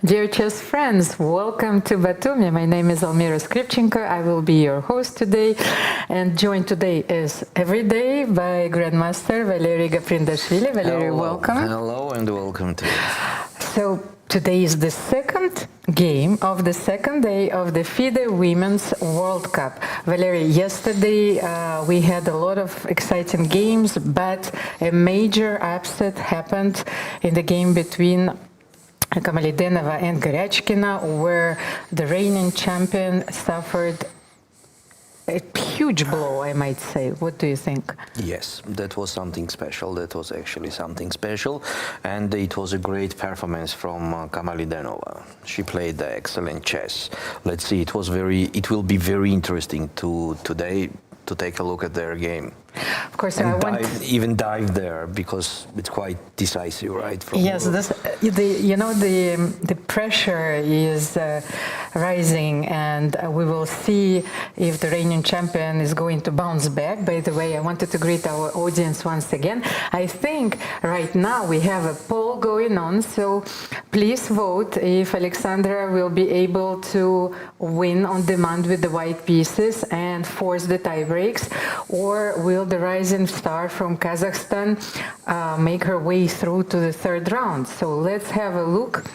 Dear chess friends, welcome to Batumi. My name is Almira Skripchenko. I will be your host today, and joined today is every day by Grandmaster Valery Gaprindashvili. Valery, welcome. Hello and welcome to it. So today is the second game of the second day of the FIDE Women's World Cup. Valery, yesterday we had a lot of exciting games, but a major upset happened in the game between Kamalidenova and Goryachkina, where the reigning champion suffered a huge blow, I might say. What do you think? Yes, that was something special. That was actually something special, and it was a great performance from Kamalidenova. She played excellent chess. Let's see. It will be very interesting today to take a look at their game. Of course, and even dive there, because it's quite decisive, right? Yes, the pressure is rising, and we will see if the reigning champion is going to bounce back. By the way, I wanted to greet our audience once again. I think right now we have a poll going on, so please vote if Alexandra will be able to win on demand with the white pieces and force the tie breaks, or will the rising star from Kazakhstan make her way through to the third round. So let's have a look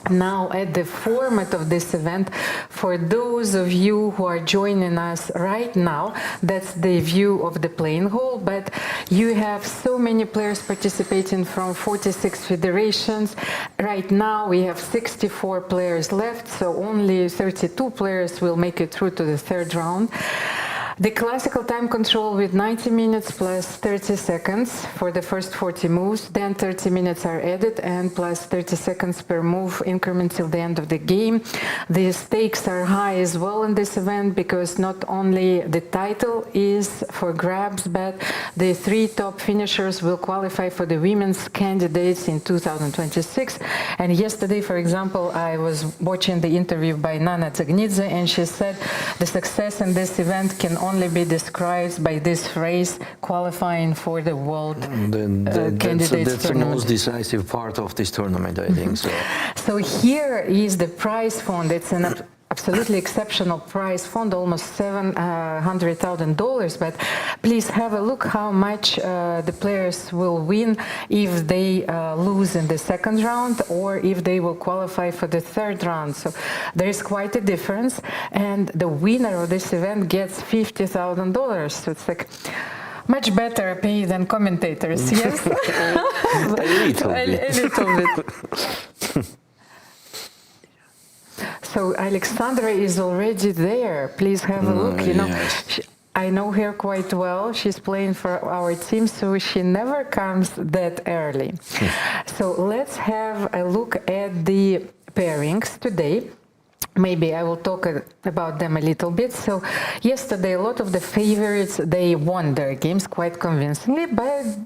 now at the format of this event. For those of you who are joining us right now, that's the view of the playing hall, but you have so many players participating from 46 federations. Right now we have 64 players left, so only 32 players will make it through to the third round. The classical time control with 90 minutes plus 30 seconds for the first 40 moves, then 30 minutes are added and plus 30 seconds per move increment till the end of the game. The stakes are high as well in this event, because not only the title is for grabs, but the 3 top finishers will qualify for the women's candidates in 2026. And yesterday, for example, I was watching the interview by Nana Dzagnidze, and she said the success in this event can only be described by this phrase, qualifying for the world candidates that's tournament. The most decisive part of this tournament, I think so. So here is the prize fund. It's an absolutely exceptional prize fund, almost $700,000. But please have a look how much the players will win if they lose in the second round, or if they will qualify for the third round. So there is quite a difference, and the winner of this event gets $50,000. So it's like much better pay than commentators. Yes, a little bit. A little bit. So Alexandra is already there. Please have a look. You know, yes. I know her quite well. She's playing for our team, so she never comes that early. So let's have a look at the pairings today. Maybe I will talk about them a little bit. So yesterday, a lot of the favorites, they won their games quite convincingly, but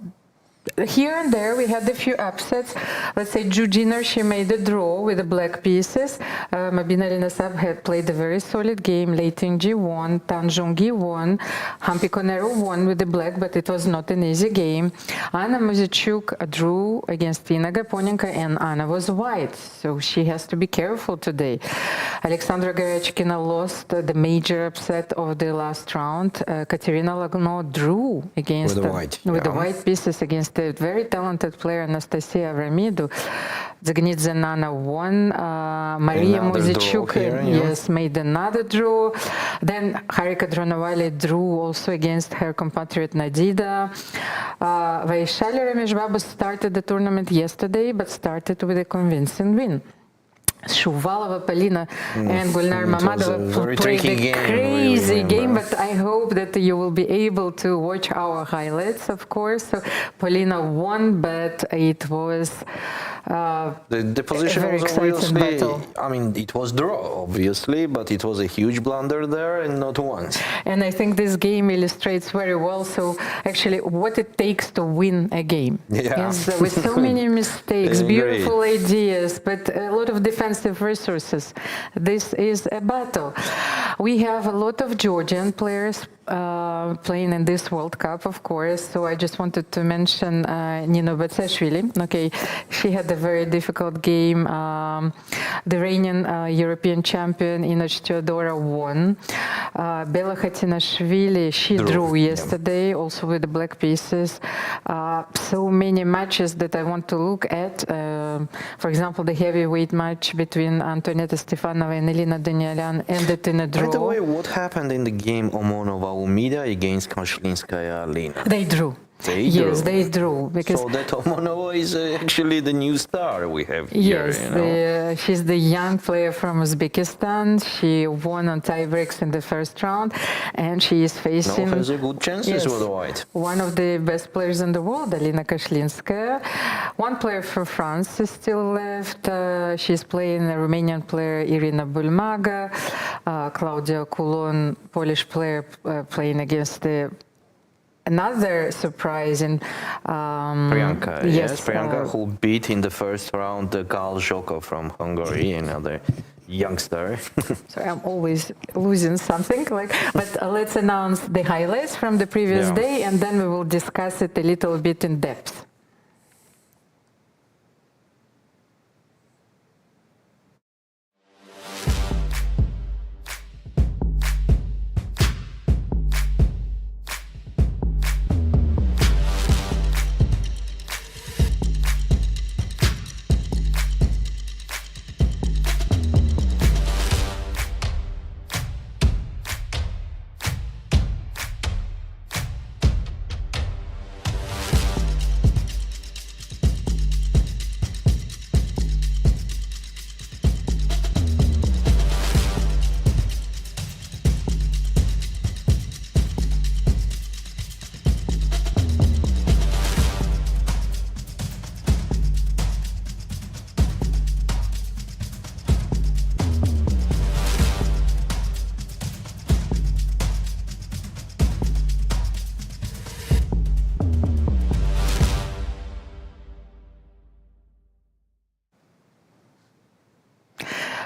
here and there we had a few upsets. Let's say Jujiner, she made a draw with the black pieces. Mabina Renasab had played a very solid game. Leiting G won, Tanjongi won, Hampi Konero won with the black, but it was not an easy game. Anna Muzichuk drew against Tina Gaponenko, and Anna was white, so she has to be careful today. Alexandra Goryachkina lost the major upset of the last round. Katerina Lagno drew against the white pieces against the very talented player Anastasia Avramidou. Dzagnidze Nana won. Maria Muzichuk yes, made another draw. Then Harika Dronovali drew also against her compatriot Nadida. Vaishali Rameshbaba started the tournament yesterday, but started with a convincing win. Shuvalova Polina and Gulnar Mamadova played a crazy game, but I hope that you will be able to watch our highlights, of course. So Polina won, but it was the position very was exciting battle. I mean, it was draw, obviously, but it was a huge blunder there, and not once. And I think this game illustrates very well, so actually what it takes to win a game. Yeah. Is, with so many mistakes, beautiful ideas, but a lot of defensive resources. This is a battle. We have a lot of Georgian players playing in this World Cup, of course. So I just wanted to mention Nino Batsashvili. Okay, she had a very difficult game. The reigning European champion Inoch Theodora won. Bela Khatinashvili, she drew yesterday, also with the black pieces. So many matches that I want to look at. For example, the heavyweight match between Antonetta Stefanova and Elina Danielyan ended in a draw. By the way, what happened in the game Omonova-Umida against Koshlinskaya-Lina? They drew. Yes, they drew. Because so that Omonova is actually the new star we have here. Yes, you know? She's the young player from Uzbekistan. She won on tie breaks in the first round, and she is facing. Now has a good chances with the white. One of the best players in the world, Alina Koshlinskaya. One player for France is still left. She's playing a Romanian player, Irina Bulmaga. Claudia Coulon, Polish player, playing against the another surprise in Priyanka, yes, Priyanka who beat in the first round the Gal Zhoko from Hungary, another youngster. Sorry, I'm always losing something. But let's announce the highlights from the previous day, and then we will discuss it a little bit in depth.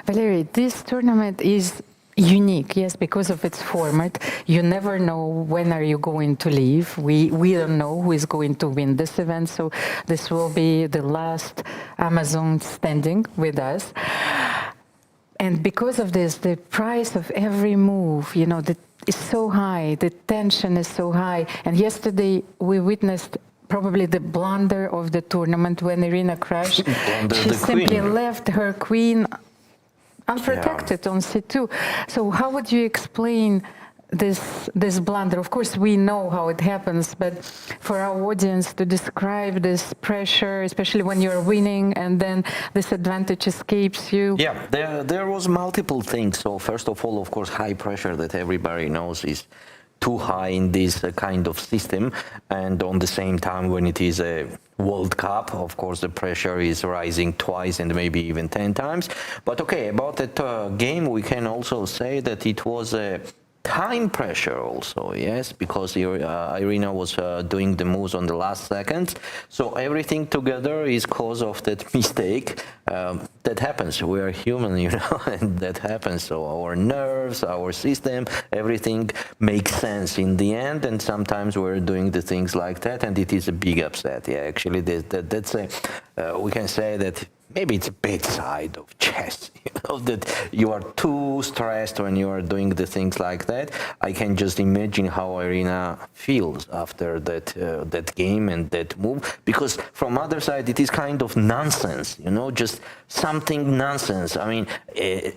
Valerie, this tournament is unique, yes, because of its format. You never know when are you going to leave. We don't know who is going to win this event, so this will be the last Amazon standing with us. And because of this, the price of every move, you know, is so high, the tension is so high. And yesterday we witnessed probably the blunder of the tournament when Irina crashed. She simply left her queen unprotected on C2. So how would you explain this blunder? Of course, we know how it happens, but for our audience to describe this pressure, especially when you're winning and then this advantage escapes you. Yeah, there was multiple things. So first of all, of course, high pressure that everybody knows is too high in this kind of system, and on the same time when it is a World Cup, of course the pressure is rising twice and maybe even 10 times. But okay, about that game we can also say that it was a time pressure also, yes, because Irina was doing the moves on the last seconds. So everything together is cause of that mistake. That happens. We are human, you know, and that happens. So our nerves, our system, everything makes sense in the end. And sometimes we're doing the things like that, and it is a big upset. Yeah, actually, that's a we can say that. Maybe it's a bad side of chess, you know, that you are too stressed when you are doing the things like that. I can just imagine how Irina feels after that game and that move, because from other side it is kind of nonsense, you know, just something nonsense. I mean,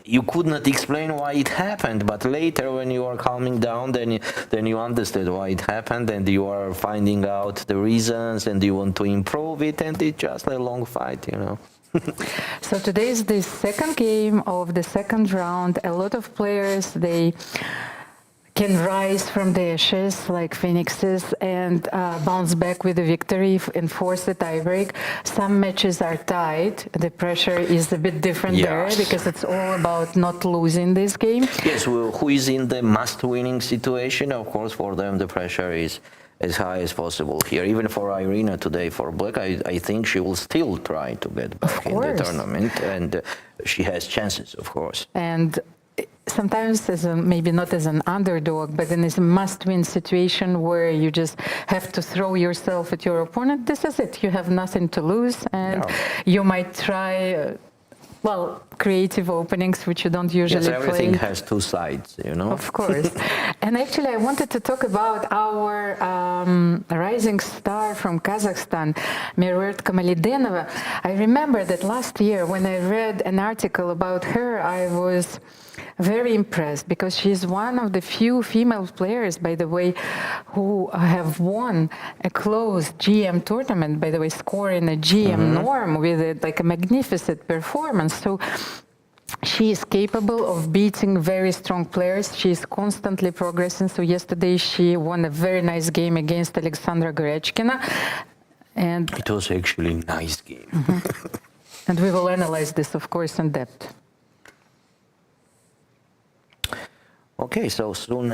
you could not explain why it happened, but later when you are calming down, then you understand why it happened, and you are finding out the reasons, and you want to improve it, and it's just a long fight, you know. So today is the second game of the second round. A lot of players, they can rise from the ashes like phoenixes and bounce back with a victory and force a tiebreak. Some matches are tied. The pressure is a bit different there because it's all about not losing this game. Yes, well, who is in the must-winning situation? Of course, for them the pressure is as high as possible here. Even for Irina today, for black, I think she will still try to get back in the tournament, and she has chances, of course. And sometimes maybe not as an underdog, but in this must-win situation where you just have to throw yourself at your opponent. This is it. You have nothing to lose, and you might try, creative openings, which you don't usually play. Yes, everything has two sides, you know. Of course. And actually, I wanted to talk about our rising star from Kazakhstan, Mariet. I remember that last year when I read an article about her, I was very impressed because she's one of the few female players, by the way, who have won a closed GM tournament, by the way, scoring a GM norm with a magnificent performance. So she is capable of beating very strong players. She is constantly progressing. So yesterday she won a very nice game against Alexandra Gorechkina. And it was actually a nice game. And we will analyze this, of course, in depth. Okay, so soon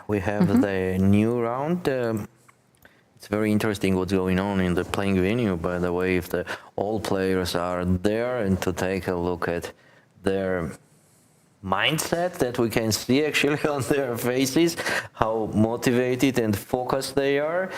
we have the new round. It's very interesting what's going on in the playing venue, by the way, if all players are there, and to take a look at their mindset that we can see actually on their faces, how motivated and focused they are.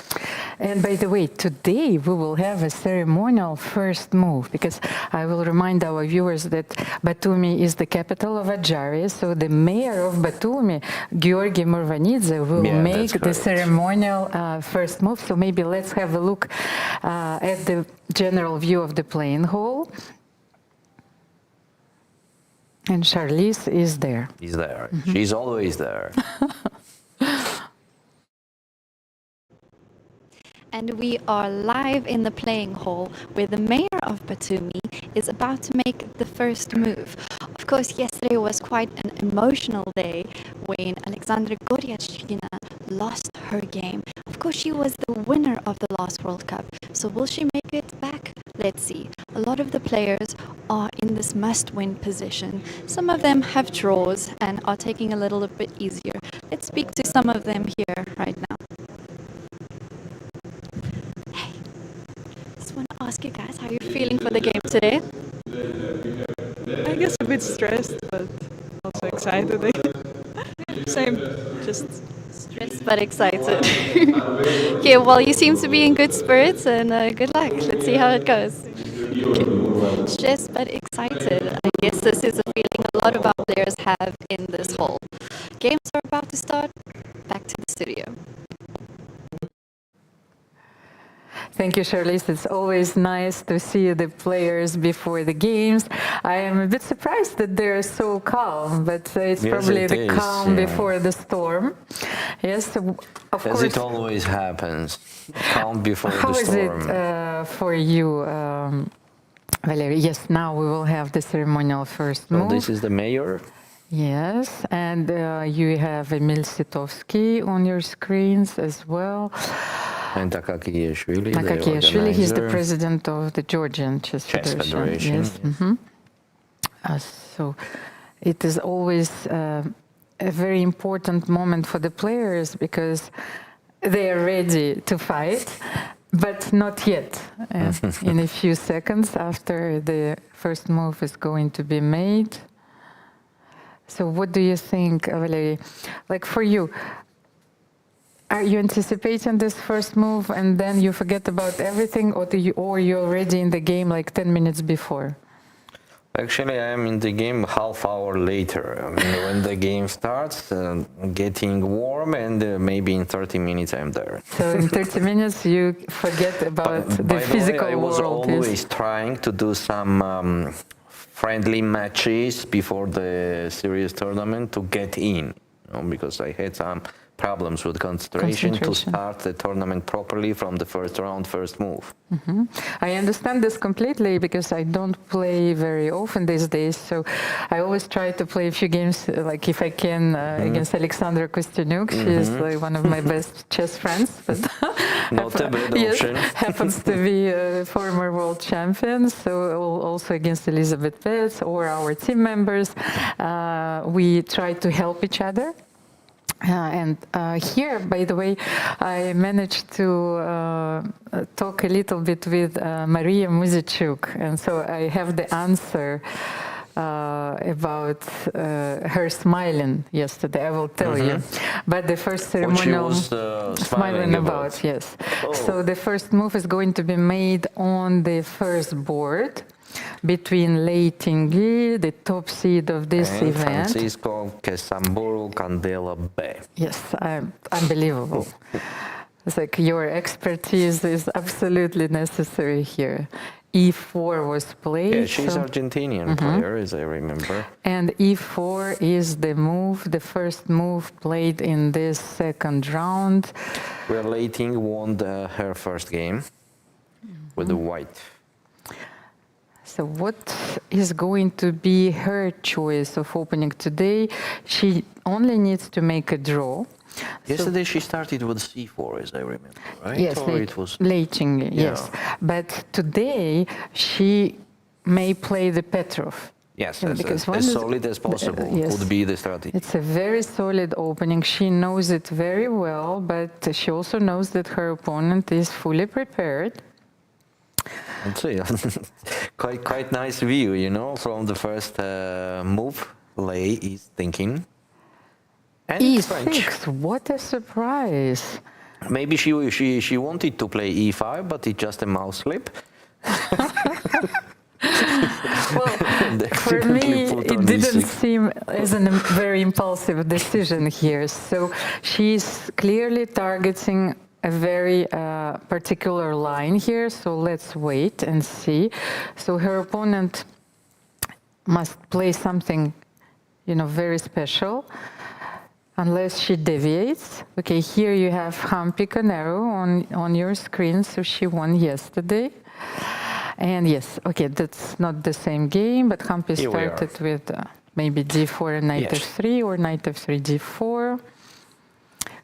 And by the way, today we will have a ceremonial first move, because I will remind our viewers that Batumi is the capital of Adjari, so the mayor of Batumi, Georgi Murvanidze, will make the ceremonial first move. So maybe let's have a look at the general view of the playing hall. And Charlize is there. She's there. She's always there. And we are live in the playing hall where the mayor of Batumi is about to make the first move. Of course, yesterday was quite an emotional day when Alexandra Gorechkina lost her game. Of course, she was the winner of the last World Cup. So will she make it back? Let's see. A lot of the players are in this must-win position. Some of them have draws and are taking a little bit easier. Let's speak to some of them here right now. Hey, just want to ask you guys how you're feeling for the game today. I guess a bit stressed, but also excited. Same, just stressed but excited. Okay, well, you seem to be in good spirits, and good luck. Let's see how it goes. Okay. Stressed but excited. I guess this is a feeling a lot of our players have in this hall. Games are about to start. Back to the studio. Thank you, Charlize. It's always nice to see the players before the games. I am a bit surprised that they're so calm, but it's probably the calm before the storm. Yes, of course. As it always happens, calm before the storm. How is it for you, Valerie? Yes, now we will have the ceremonial first move. So this is the mayor? Yes, and you have Emil Sitovsky on your screens as well. And Akakiyashvili, he's the president of the Georgian Chess Federation. Yes. So it is always a very important moment for the players because they are ready to fight, but not yet. In a few seconds after the first move is going to be made. So what do you think, Valerie? Like for you, are you anticipating this first move and then you forget about everything, or you're already in the game like 10 minutes before? Actually, I am in the game half hour later. I mean, when the game starts, getting warm, and maybe in 30 minutes I'm there. So in 30 minutes you forget about the physical world. I was always trying to do some friendly matches before the serious tournament to get in, because I had some problems with concentration to start the tournament properly from the first round, first move. I understand this completely because I don't play very often these days, so I always try to play a few games, like if I can, against Alexandra Kostyanyuk. She's like one of my best chess friends, but not a bad option. Happens to be a former world champion, so also against Elizabeth Petz or our team members. We try to help each other. And here, by the way, I managed to talk a little bit with Maria Muzichuk, and so I have the answer about her smiling yesterday, I will tell you. But the first ceremonial What she was smiling about. yes. Oh. So the first move is going to be made on the first board between Lei Tingyi, the top seed of this And event. Francisco Kesamburu Candela B. Yes, unbelievable. It's like your expertise is absolutely necessary here. E4 was played. Yeah, she's so- Argentinian player, as I remember. And E4 is the move, the first move played in this second round. Where Lei Ting won her first game with the white. So what is going to be her choice of opening today? She only needs to make a draw. Yesterday she started with C4, as I remember, right? Yes, Or it was... Lei Tingyi, yes. Yeah. But today she may play the Petrov. Yes, Yeah, as because one is- solid as possible yes. would be the strategy. It's a very solid opening. She knows it very well, but she also knows that her opponent is fully prepared. Let's see. quite nice view, you know, from the first move. Lei is thinking. And it's French. E6, what a surprise. Maybe she wanted to play E5, but it's just a mouse slip. Well, for me, it didn't seem as a very impulsive decision here. So she's clearly targeting a very particular line here. So let's wait and see. So her opponent must play something, you know, very special, unless she deviates. Okay, here you have Hampi Canero on your screen. So she won yesterday. And yes, okay, that's not the same game, but Hampi Here we are. started with maybe d4 and knight Yes. f3 or knight f3, d4.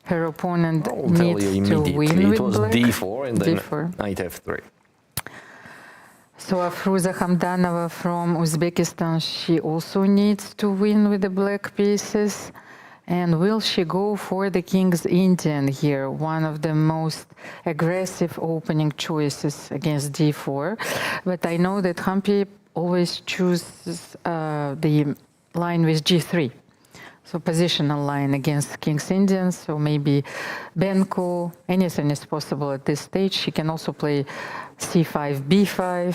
Her opponent I'll tell you needs to immediately. win It with was black. D4 and then D4. knight F3. So Afruza Hamdanova from Uzbekistan, she also needs to win with the black pieces. And will she go for the King's Indian here, one of the most aggressive opening choices against d4? But I know that Hampi always chooses the line with g3, so positional line against King's Indian. So maybe Benko, anything is possible at this stage. She can also play c5, b5.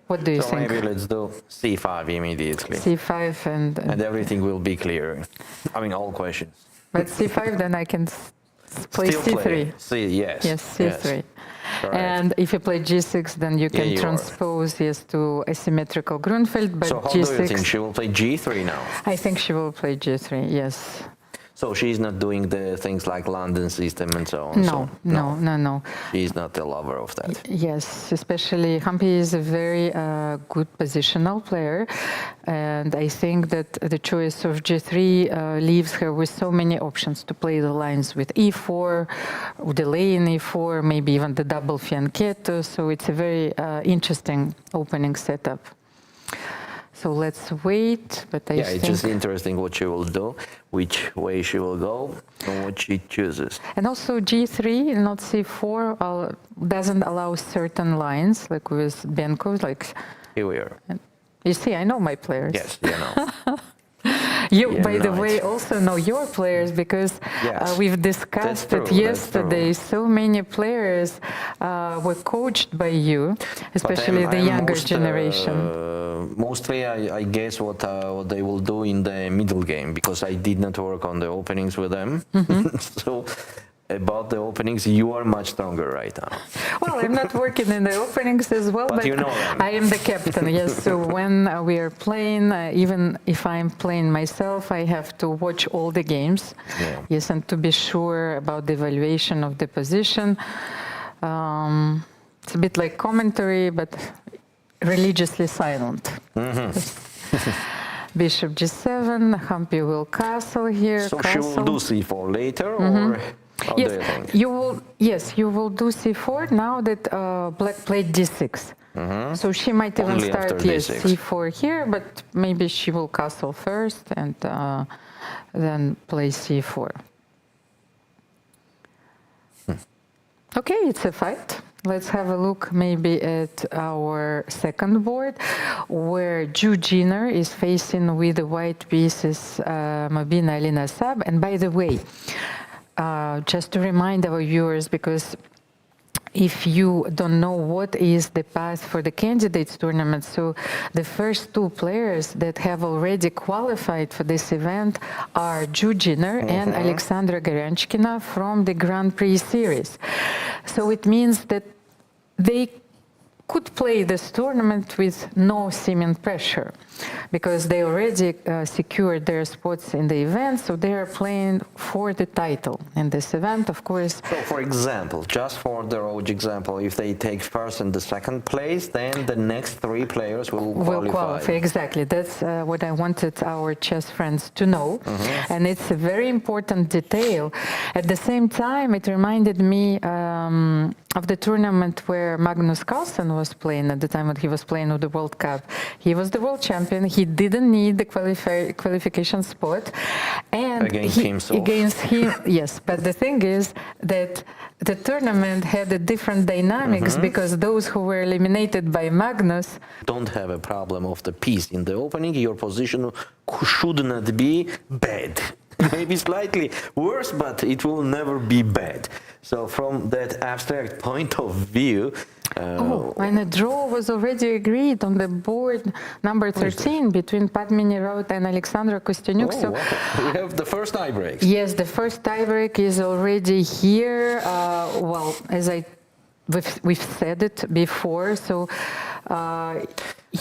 What do you So think? maybe let's do C5 immediately. c5 And everything will be clear. I mean, all questions. But c5, then I can play Still c3. play. Yes. Yes, c3. Correct. And if you play g6, then you can you are. transpose yes to asymmetrical Grunfeld. But So how g6, do you think she will play G3 now? I think she will play g3. Yes. So she's not doing the things like London system and so on. No. She's not a lover of that. Yes, especially Hampi is a very good positional player, and I think that the choice of g3 leaves her with so many options to play the lines with e4, delay in e4, maybe even the double fianchetto. So it's a very interesting opening setup. So let's wait, but I Yeah, think... it's just interesting what she will do, which way she will go, and what she chooses. And also G3, not C4, doesn't allow certain lines, like with Benko, like... Here we are. You see, I know my players. Yes, you know. You, Yeah, by the right. way, also know your players, because Yes. we've discussed That's it true, yesterday. that's So many players were coached by you, especially the younger generation. Mostly, I guess what they will do in the middle game, because I did not work on the openings with them. So about the openings, you are much stronger right now. Well, I'm not working in the openings as well, But but you know them. I am the captain, yes. So when we are playing, even if I'm playing myself, I have to watch all the games. Yeah. Yes, and to be sure about the evaluation of the position. It's a bit like commentary, but religiously silent. Bishop g7, Hampi will castle here. So castle. she will do c4 later, or how do you think? You will do c4 now that black played d6. So she might even Only start after yes, d6. c4 here, but maybe she will castle first and then play c4. Okay, it's a fight. Let's have a look maybe at our second board, where Ju Jiner is facing with the white pieces Mobina Alina Sab. And by the way, just to remind our viewers, because if you don't know what is the path for the candidates tournament, so the first two players that have already qualified for this event are Ju Jiner and Alexandra Gorenchkina from the Grand Prix series. So it means that they could play this tournament with no seeming pressure, because they already secured their spots in the event, so they are playing for the title in this event, of course. So, for example, just for the road example, if they take first and the second place, then the next three players will qualify. Exactly. That's what I wanted our chess friends to know. And it's a very important detail. At the same time, it reminded me of the tournament where Magnus Carlsen was playing at the time when he was playing with the World Cup. He was the world champion. He didn't need the qualification spot. And against himself. Against him, yes. But the thing is that the tournament had a different dynamics, because those who were eliminated by Magnus don't have a problem of the piece in the opening. Your position should not be bad. Maybe slightly worse, but it will never be bad. So from that abstract point of view... and a draw was already agreed on the board number 13 between Padmini Raut and Alexandra Kostyanyuk. So we have the first tiebreak. Yes, the first tiebreak is already here. Well, as we've said it before, so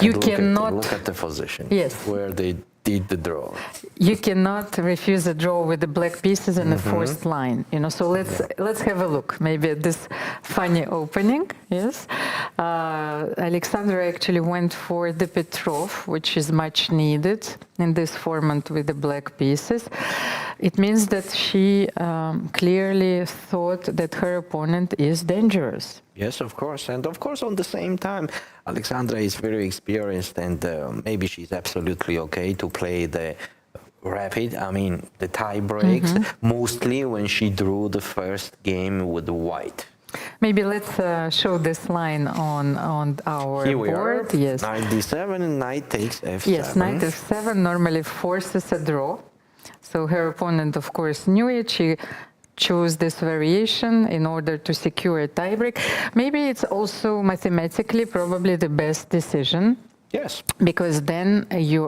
you cannot... Look at the position. Yes. Where they did the draw. You cannot refuse a draw with the black pieces in the first line, you know. So let's have a look maybe at this funny opening. Yes, Alexandra actually went for the Petrov, which is much needed in this format with the black pieces. It means that she clearly thought that her opponent is dangerous. Yes, of course. And of course, on the same time, Alexandra is very experienced, and maybe she's absolutely okay to play the rapid, the tie breaks, mostly when she drew the first game with the white. Maybe let's show this line on our Here we board. Are. Yes. Knight d7 and knight takes f7. Yes, knight f7 normally forces a draw. So her opponent, of course, knew it. She chose this variation in order to secure a tiebreak. Maybe it's also mathematically probably the best decision. Yes. Because then you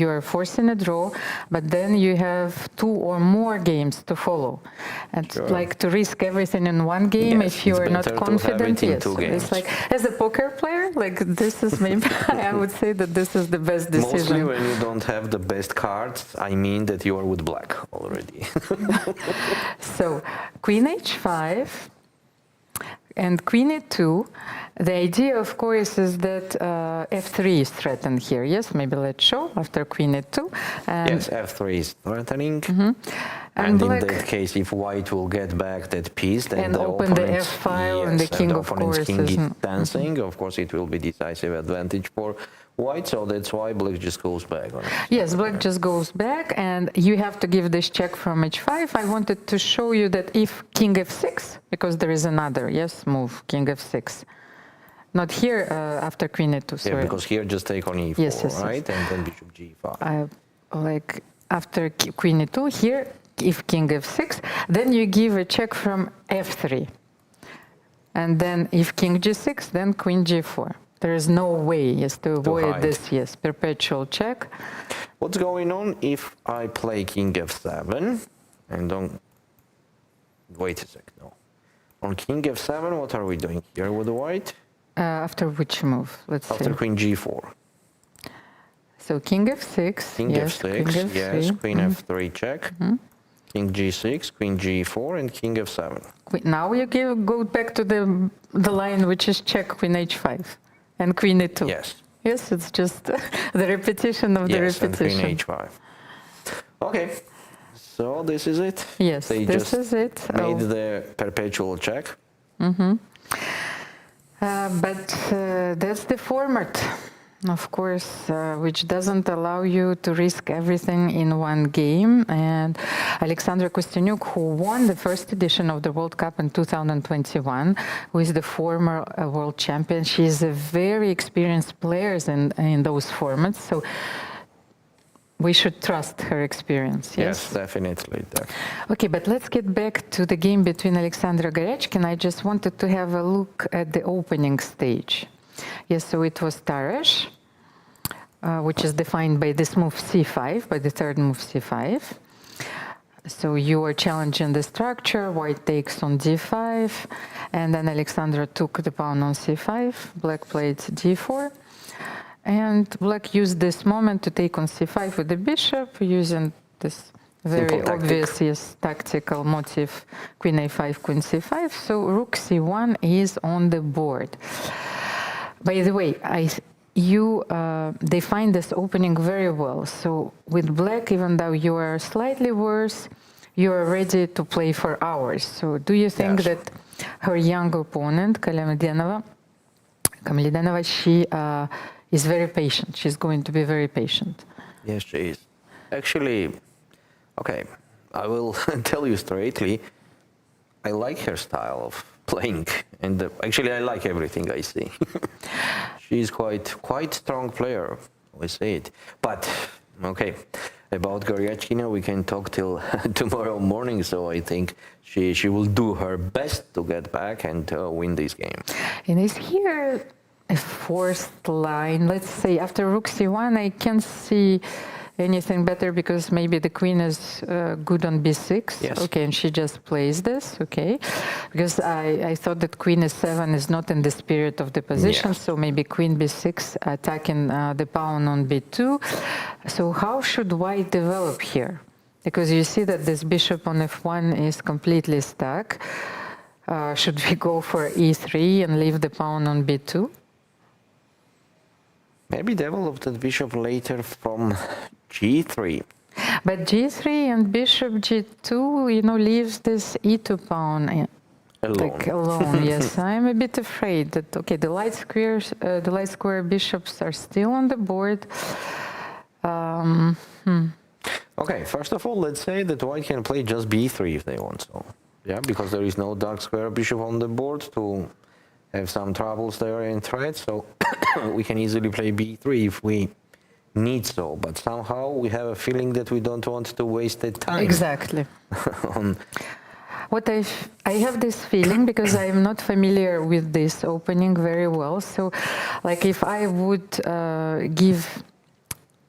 are forcing a draw, but then you have two or more games to follow. And like to risk everything in one game, if you are not confident, it's like as a poker player, like this is maybe I would say that this is the best decision. Mostly when you don't have the best cards, I mean that you are with black already. So Queen H5 and Queen E2. The idea, of course, is that F3 is threatened here. Yes, maybe let's show after Queen E2. And yes, F3 is threatening. And in that case, if white will get back that piece, then and the open the F file, and the king, of course, is dancing. Of course, it will be decisive advantage for white, so that's why black just goes back on it. Yes, black just goes back, and you have to give this check from H5. I wanted to show you that if king F6, because there is another, move, king F6. Not here after Queen E2, sorry. Yeah, because here just take on E4, right? And then bishop G5. Like after Queen E2, here, if king F6, then you give a check from F3. And then if king G6, then Queen G4. There is no way, to avoid this, perpetual check. What's going on if I play king F7 and don't... Wait a sec, no. On king F7, what are we doing here with the white? After which move? Let's After see. Queen G4. So King F6. King F6, yes. Queen F3 check. King G6, Queen G4, and King F7. Now you go back to the line which is check Queen H5 and Queen E2. Yes. Yes, it's just the repetition of the repetition. And Queen H5. Okay. So this is it. Yes, this is it. Made the perpetual check. But that's the format. of course, which doesn't allow you to risk everything in one game. And Alexandra Kostyanyuk, who won the first edition of the World Cup in 2021, who is the former world champion, she's a very experienced player in those formats. So we should trust her experience. Yes, definitely. Okay, but let's get back to the game between Alexandra Goryachkina. I just wanted to have a look at the opening stage. Yes, so it was Taras, which is defined by this move c5, by the third move c5. So you are challenging the structure, white takes on d5, and then Alexandra took the pawn on c5, black played d4, and black used this moment to take on c5 with the bishop, using this very obvious, yes, tactical motif, queen a5, queen c5, so rook c1 is on the board. By the way, you define this opening very well. So with black, even though you are slightly worse, you are ready to play for hours. So do you think that her young opponent, Kamalidenova, she is very patient? She's going to be very patient. Yes, she is. Actually, okay, I will tell you straightly, I like her style of playing, and actually I like everything I see. She's quite strong player, we say it. But okay, about Goryachkina we can talk till tomorrow morning. So I think she will do her best to get back and win this game. And is here a forced line? Let's say after rook c1, I can't see anything better because maybe the queen is good on b6. Yes. Okay, and she just plays this. Okay, because I thought that queen s7 is not in the spirit of the position, so maybe queen b6 attacking the pawn on b2. So how should white develop here? Because you see that this bishop on f1 is completely stuck. Should we go for e3 and leave the pawn on b2? Maybe develop the bishop later from g3. But g3 and bishop g2, you know, leaves this e2 pawn alone. Yes, I'm a bit afraid that the light square bishops are still on the board. Okay, first of all, let's say that white can play just b3 if they want so. Yeah, because there is no dark square bishop on the board to have some troubles there in thread, so we can easily play b3 if we need so, but somehow we have a feeling that we don't want to waste the time. Exactly. What I have this feeling because I'm not familiar with this opening very well. So, like if I would give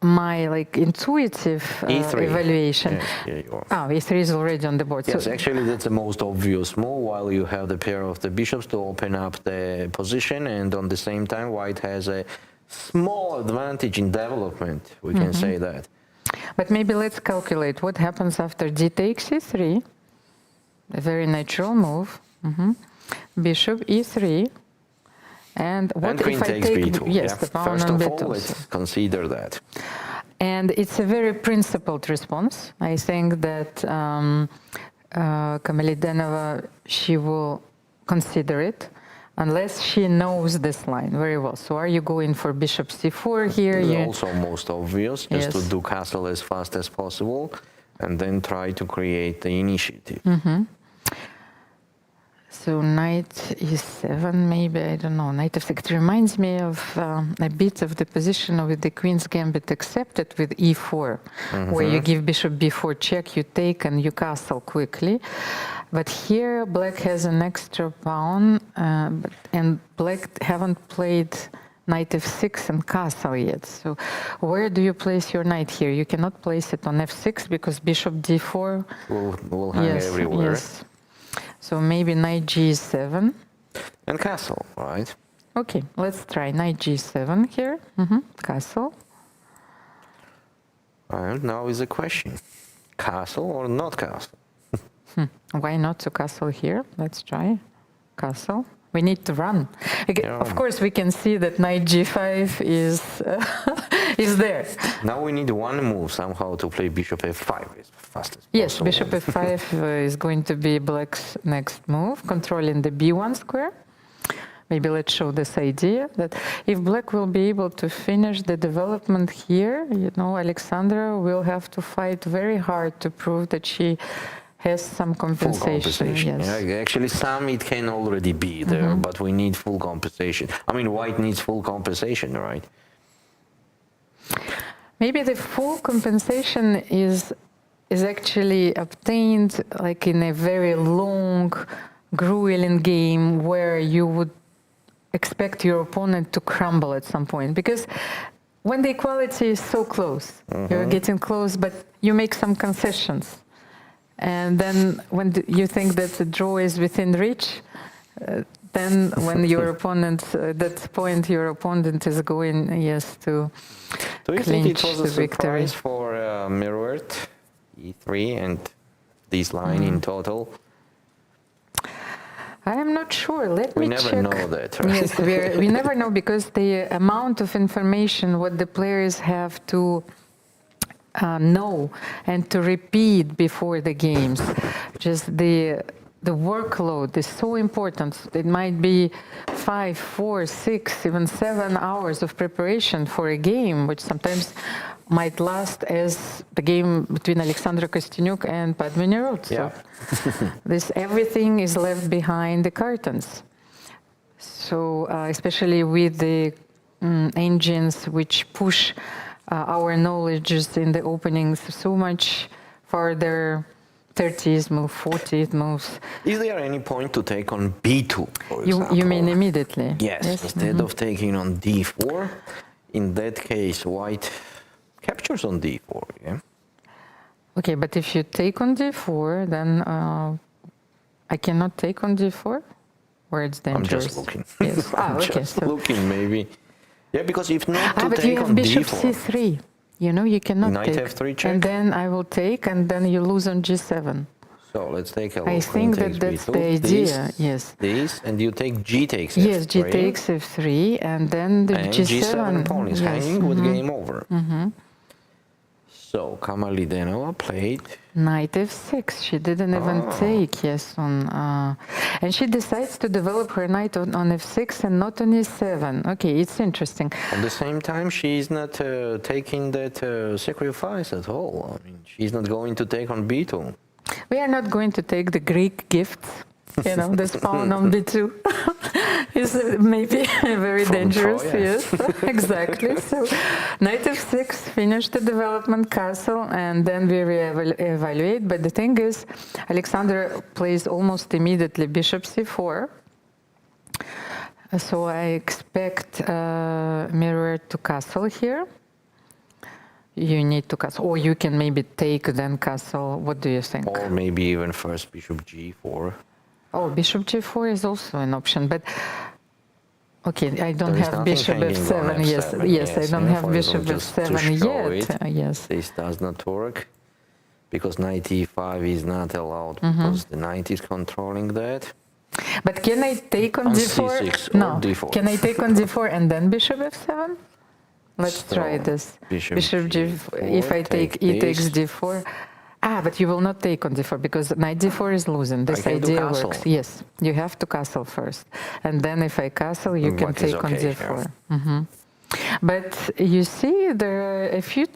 my intuitive evaluation. Yes, you are. E3 is already on the board. Yes, so actually that's the most obvious move, while you have the pair of the bishops to open up the position, and on the same time white has a small advantage in development, we can say that. But maybe let's calculate what happens after d takes e3, a very natural move. Bishop e3, and what and queen if I takes take b2? yes, the pawn First on of b2. all, let's consider that. And it's a very principled response. I think that Kamalidenova, she will consider it unless she knows this line very well. So are you going for bishop c4 here? It's also most obvious, just to do castle as fast as possible and then try to create the initiative. So knight e7, maybe, I don't know, knight f6. It reminds me of a bit of the position of the queen's gambit accepted with e4, where you give bishop b4 check, you take and you castle quickly. But here black has an extra pawn, and black haven't played knight f6 and castle yet. So where do you place your knight here? You cannot place it on f6 because bishop d4 will hang everywhere. Yes. So maybe knight g7. And castle, right? Okay, let's try knight g7 here. Castle. And now is the question, castle or not castle? Why not to castle here? Let's try castle. We need to run. Again, of course, we can see that knight g5 is there. Now we need one move somehow to play bishop f5 as fast as possible. Yes, bishop f5 is going to be black's next move, controlling the b1 square. Maybe let's show this idea that if black will be able to finish the development here, you know, Alexandra will have to fight very hard to prove that she has some compensation. Full compensation. Yes. Yeah, actually, some it can already be there, but we need full compensation. I mean, white needs full compensation, right? Maybe the full compensation is actually obtained like in a very long, grueling game where you would expect your opponent to crumble at some point. Because when the equality is so close, you're getting close, but you make some concessions. And then when you think that the draw is within reach, then when your opponent, at that point, your opponent is going, yes, to Do you think it clinch was the a victory. surprise for Mariet, E3, and this line in total? I am not sure. Let We me never check. know that, right? Yes, we never know because the amount of information what the players have to know and to repeat before the games, just the workload is so important. It might be 5, 4, 6, even 7 hours of preparation for a game, which sometimes might last as the game between Alexandra Kostyniuk and Padme Nerud. Yeah. This everything is left behind the curtains. So especially with the engines which push our knowledges in the openings so much farther, 30s move, 40s moves. Is there any point to take on B2, for example? You mean immediately? Yes, instead of taking on D4, in that case, white captures on D4, yeah? Okay, but if you take on D4, then I cannot take on D4? Where it's dangerous? I'm just looking. Yes. I'm Okay, just so looking, maybe. Yeah, because if not to but you take have on bishop D4, C3. You know, you cannot Knight take. F3 check? And then I will take, and then you lose on G7. so let's take a look. I think that that's the idea, yes. This, and you take G takes Yes, F3. G takes F3, and then the And G7. G7 pawn is yes. hanging with game over. So Kamalidenova played. Knight F6. She didn't even take, yes, on. And she decides to develop her knight on F6 and not on E7. Okay, it's interesting. At the same time, she is not taking that sacrifice at all. I mean, she's not going to take on B2. We are not going to take the Greek gifts. You know, this pawn on B2 is maybe very From dangerous. Troy, Yes, exactly. So, Knight F6 finished the development castle, and then we evaluate. But the thing is, Alexander plays almost immediately Bishop C4. So I expect Mariet to castle here. You need to castle, or you can maybe take then castle. What do you think? Or maybe even first Bishop G4. Oh, Bishop G4 is also an option, but okay, I don't There is have nothing Bishop hanging on F7. Yes, F7. yes, I don't have therefore, Bishop just to F7 show yet. it, Yes. This does not work because knight E5 is not allowed because the knight is controlling that. But can I take on On D4? C6 or No. D4. Can I take on D4 and then Bishop F7? Let's So, try this. Bishop G4. G4, If I take E takes this. D4. Ah, but you will not take on D4 because knight D4 is losing. This can do idea castle. works. Yes, you have to castle first, and then if I castle, you can Black is take on okay D4. here. But you see, there are a few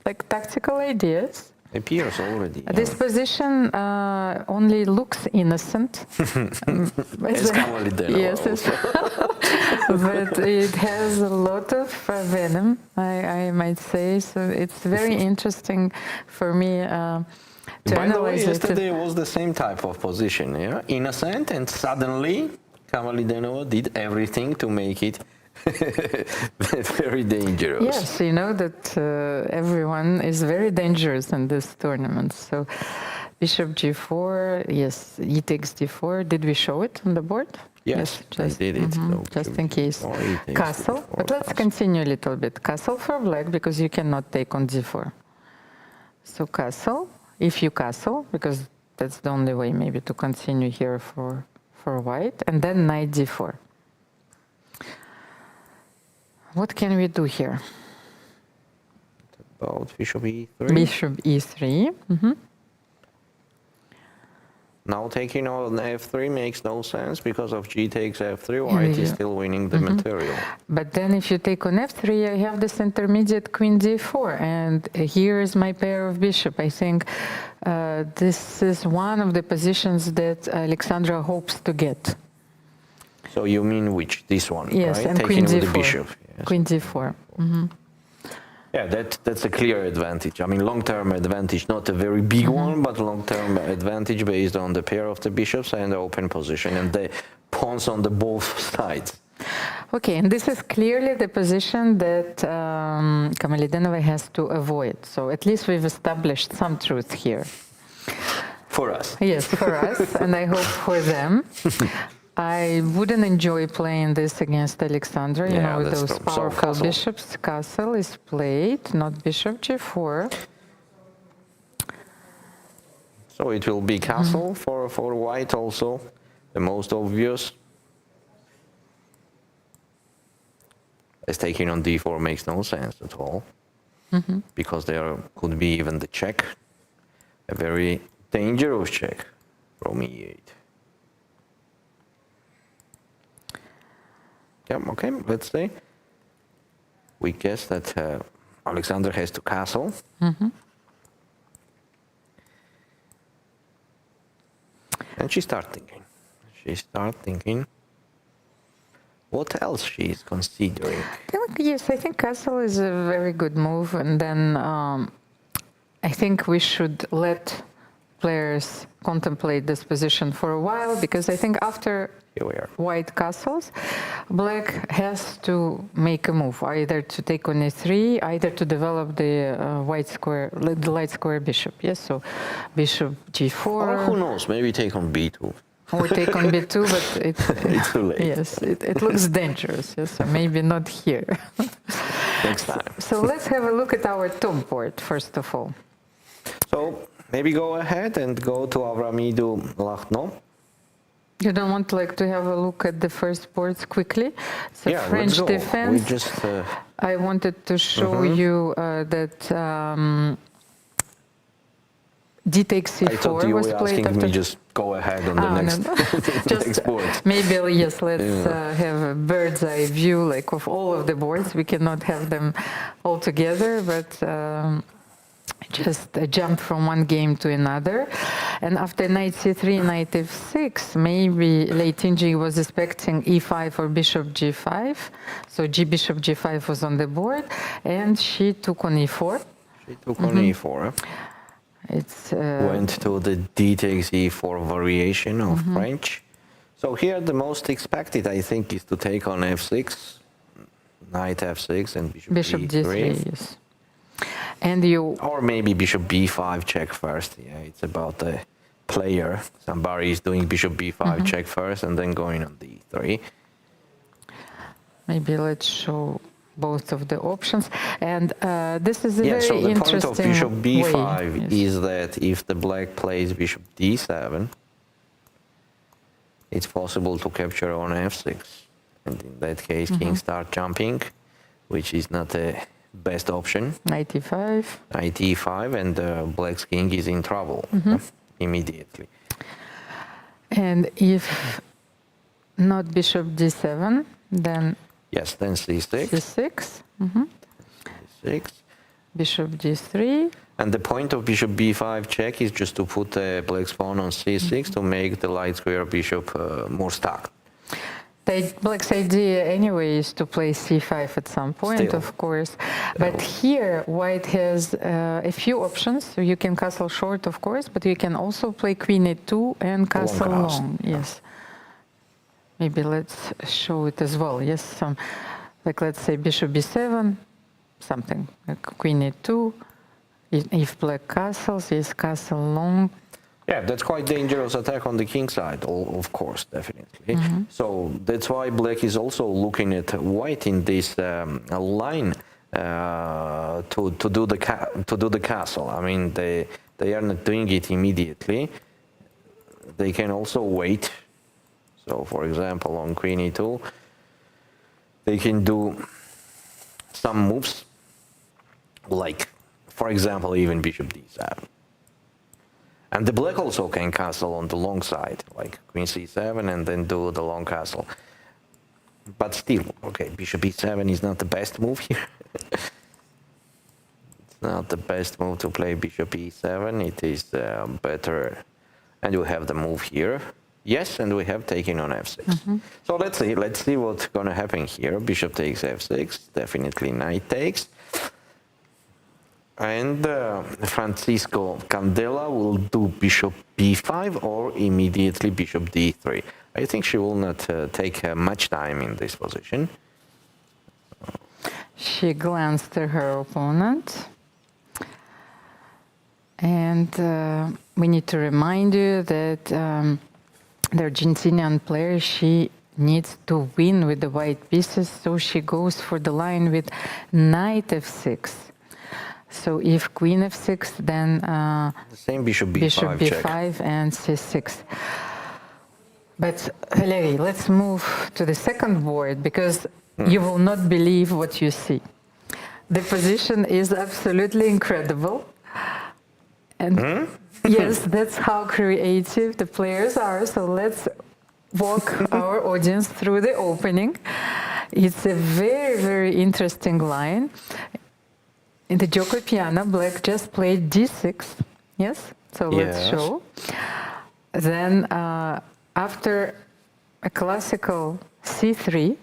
like tactical ideas. Appears already. This position only looks innocent. It's Kamalidenova Yes, also. but it has a lot of venom, I might say. So it's very interesting for me to By the way, analyze it. yesterday was the same type of position, yeah? Innocent, and suddenly Kamalidenova did everything to make it very dangerous. Yes, you know that everyone is very dangerous in this tournament. So Bishop G4, yes, E takes D4. Did we show it on the board? Yes, just, I did it. So just in case. or E takes Castle, D4, but let's castle. continue a little bit. Castle for black because you cannot take on D4. So castle, if you castle, because that's the only way maybe to continue here for white, and then knight D4. What can we do here? About Bishop E3. Bishop E3. Now taking on f3 makes no sense because of g takes f3, white is still winning the material. But then if you take on f3, I have this intermediate queen d4, and here is my pair of bishop. I think this is one of the positions that Alexandra hopes to get. So you mean which? This one, yes, right? And Taking queen with d4. the bishop. Yes. Queen d4. Yeah, that's a clear advantage. I mean, long-term advantage, not a very big one, but long-term advantage based on the pair of the bishops and the open position and the pawns on the both sides. Okay, and this is clearly the position that Kamalidenova has to avoid. So at least we've established some truth here. For us. Yes, for us, and I hope for them. I wouldn't enjoy playing this against Alexandra, you know, with those powerful bishops. Castle is played, not bishop g4. So it will be castle for white also, the most obvious. As taking on d4 makes no sense at all, because there could be even the check, a very dangerous check from e8. Yeah, okay, let's say. We guess that Alexandra has to castle. And she starts thinking. What else she is considering? Yes, I think castle is a very good move. And then I think we should let players contemplate this position for a while, because I think after white castles, black has to make a move, either to take on e3, either to develop the white square, the light square bishop. Yes, so bishop g4. Or who knows, maybe take on b2. Or take on b2, but it's too late. Yes, it looks dangerous. Yes, so maybe not here. Next time. So let's have a look at our top board first of all. So maybe go ahead and go to Avramidou Lagno. You don't want to have a look at the first boards quickly? So yeah, French let's go. defense. We just, I wanted to show you that d takes c4 I thought you was were played asking after. me just go ahead on the next, Just next board. Maybe yes. Let's have a bird's eye view, of all of the boards. We cannot have them all together, but just jump from one game to another. And after knight c3, knight f6, maybe Leitinji was expecting e5 or bishop g5. So bishop g5 was on the board, and she took on e4. She took on e4. Went to the d takes e4 variation of French. So here the most expected, I think, is to take on f6, knight f6, and bishop d3. Yes. And you, or maybe bishop b5 check first. Yeah, it's about the player. Somebody is doing bishop b5 check first and then going on d3. Maybe let's show both of the options. And this is a very so the interesting point of bishop b5 way. is that if the black plays bishop d7, it's possible to capture on f6. And in that case, king start jumping, which is not a best option. Knight e5. Knight e5, and black's king is in trouble immediately. And if not bishop d7, then yes, then c6. c6. c6. Bishop d3. And the point of bishop b5 check is just to put black's pawn on c6 to make the light square bishop more stacked. Black's idea anyway is to play c5 at some point, of course. But here white has a few options. So you can castle short, of course, but you can also play queen e2 and castle long. Yes. Maybe let's show it as well. Yes, some, let's say bishop b7, something like queen e2. If black castles, yes, castle long. Yeah, that's quite dangerous attack on the king side, of course, definitely. So that's why black is also looking at white in this line to do the castle. I mean, they are not doing it immediately. They can also wait. So, for example, on queen e2, they can do some moves, like, for example, even bishop d7. And the black also can castle on the long side, like queen c7 and then do the long castle. But still, okay, bishop e7 is not the best move here. It's not the best move to play bishop e7. It is better. And you have the move here. Yes, and we have taken on f6. So let's see what's going to happen here. Bishop takes f6, definitely knight takes. And Francisco Candela will do bishop b5 or immediately bishop d3. I think she will not take much time in this position. She glanced at her opponent. And we need to remind you that the Argentinian player, she needs to win with the white pieces, so she goes for the line with knight f6. So if queen f6, then the same bishop b5, bishop b5 check. and c6. But Valeri, let's move to the second board, because you will not believe what you see. The position is absolutely incredible. And yes, that's how creative the players are. So let's walk our audience through the opening. It's a very, very interesting line. In the Gioco Piano, black just played d6. Yes? So let's show. Then after a classical c3,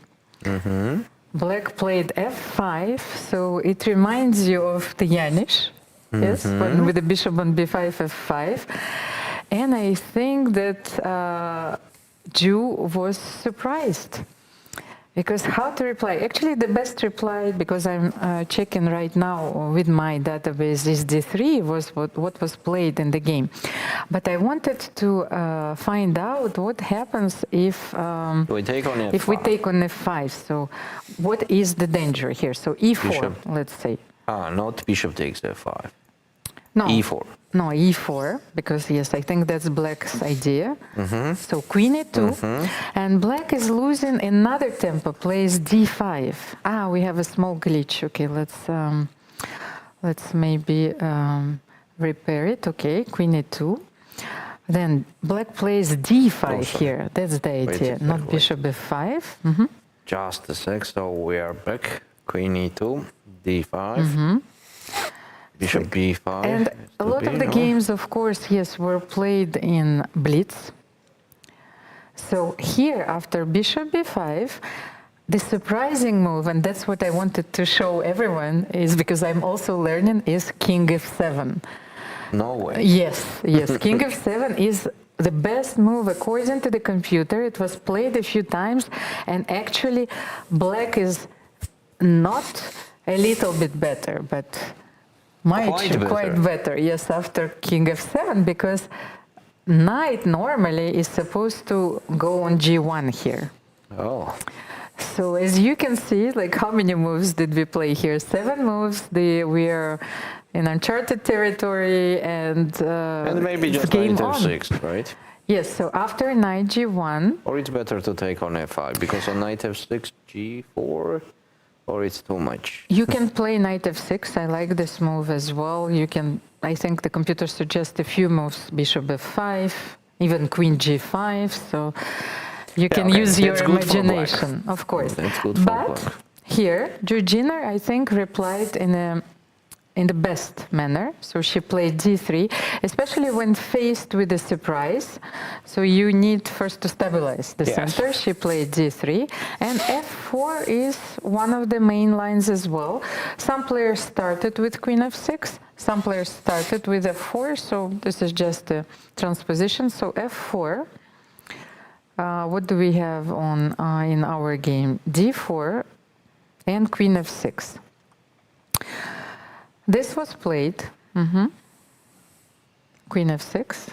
black played f5. So it reminds you of the Yanish. Yes, with the bishop on b5, f5. And I think that Jew was surprised. Because how to reply? Actually, the best reply, because I'm checking right now with my database, is d3 was what was played in the game. But I wanted to find out what happens if we take on f5. If we take on f5. So what is the danger here? So e4, bishop. let's say. Not bishop takes f5. No. e4. No, e4, because yes, I think that's black's idea. So queen e2, and black is losing another tempo, plays d5. We have a small glitch. Okay, let's maybe repair it. Okay, queen e2. Then black plays d5 here. That's the idea, not bishop f5. Just a sec, so we are back. Queen e2, d5. Bishop b5. And a lot of the games, of course, yes, were played in blitz. So here, after bishop b5, the surprising move, and that's what I wanted to show everyone, is because I'm also learning, is king f7. No way. Yes, yes. King f7 is the best move according to the computer. It was played a few times, and actually black is not a little bit better, but quite better. Yes, after king f7, because knight normally is supposed to go on g1 here. Oh. So as you can see, like how many moves did we play here? 7 moves. We are in uncharted territory, and maybe just game knight on. f6, right? Yes. So after knight g1, or it's better to take on f5 because on knight f6, g4. Or it's too much? You can play knight f6. I like this move as well. You can, I think the computer suggests a few moves, bishop f5, even queen g5. So you can use your imagination, of course. That's good for black. But here, Georgina, I think, replied in the best manner. So she played d3, especially when faced with a surprise. So you need first to stabilize the center. She played d3, and f4 is one of the main lines as well. Some players started with queen f6, some players started with f4, so this is just a transposition. So f4, what do we have on in our game? d4 and queen f6. This was played, queen f6.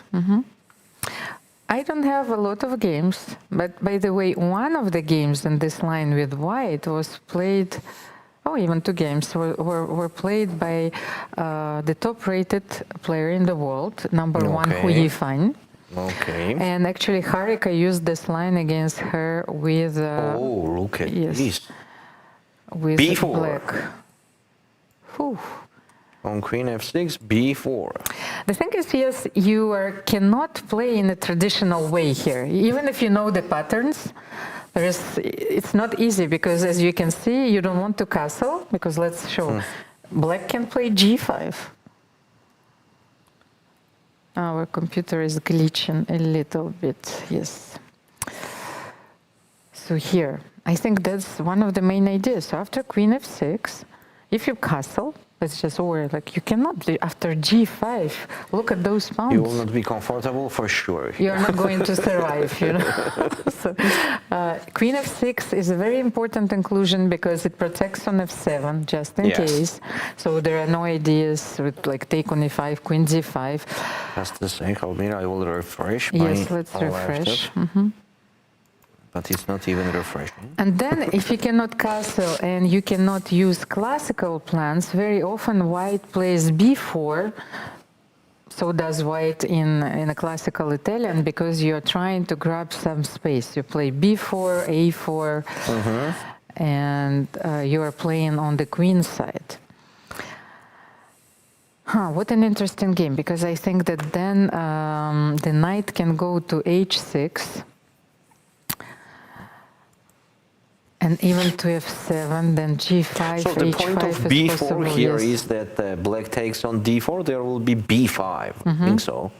I don't have a lot of games, but by the way, one of the games in this line with white was played, even 2 games were played by the top-rated player in the world, #1, Hu Yifan. Okay. And actually, Harika used this line against her with... look at this. With b4. black. Whew. On queen f6, b4. The thing is, yes, cannot play in a traditional way here. Even if you know the patterns, it's not easy because, as you can see, you don't want to castle because let's show. Black can play g5. Our computer is glitching a little bit, yes. So here, I think that's one of the main ideas. So after queen f6, if you castle, let's just like you cannot do after g5. Look at those pawns. You will not be comfortable for sure. You're not going to survive, you know. So, queen f6 is a very important inclusion because it protects on f7 just in case. So there are no ideas with like take on e5, queen d5. Just a sec, Almira, I will refresh. Yes, let's refresh. But it's not even refreshing. And then if you cannot castle and you cannot use classical plans, very often white plays b4. So does white in a classical Italian because you're trying to grab some space. You play b4, a4, and you are playing on the queen side. What an interesting game, because I think that then the knight can go to h6. And even to f7, then g5, so the point of b4 here is that black takes on d4, there will be b5, I think so,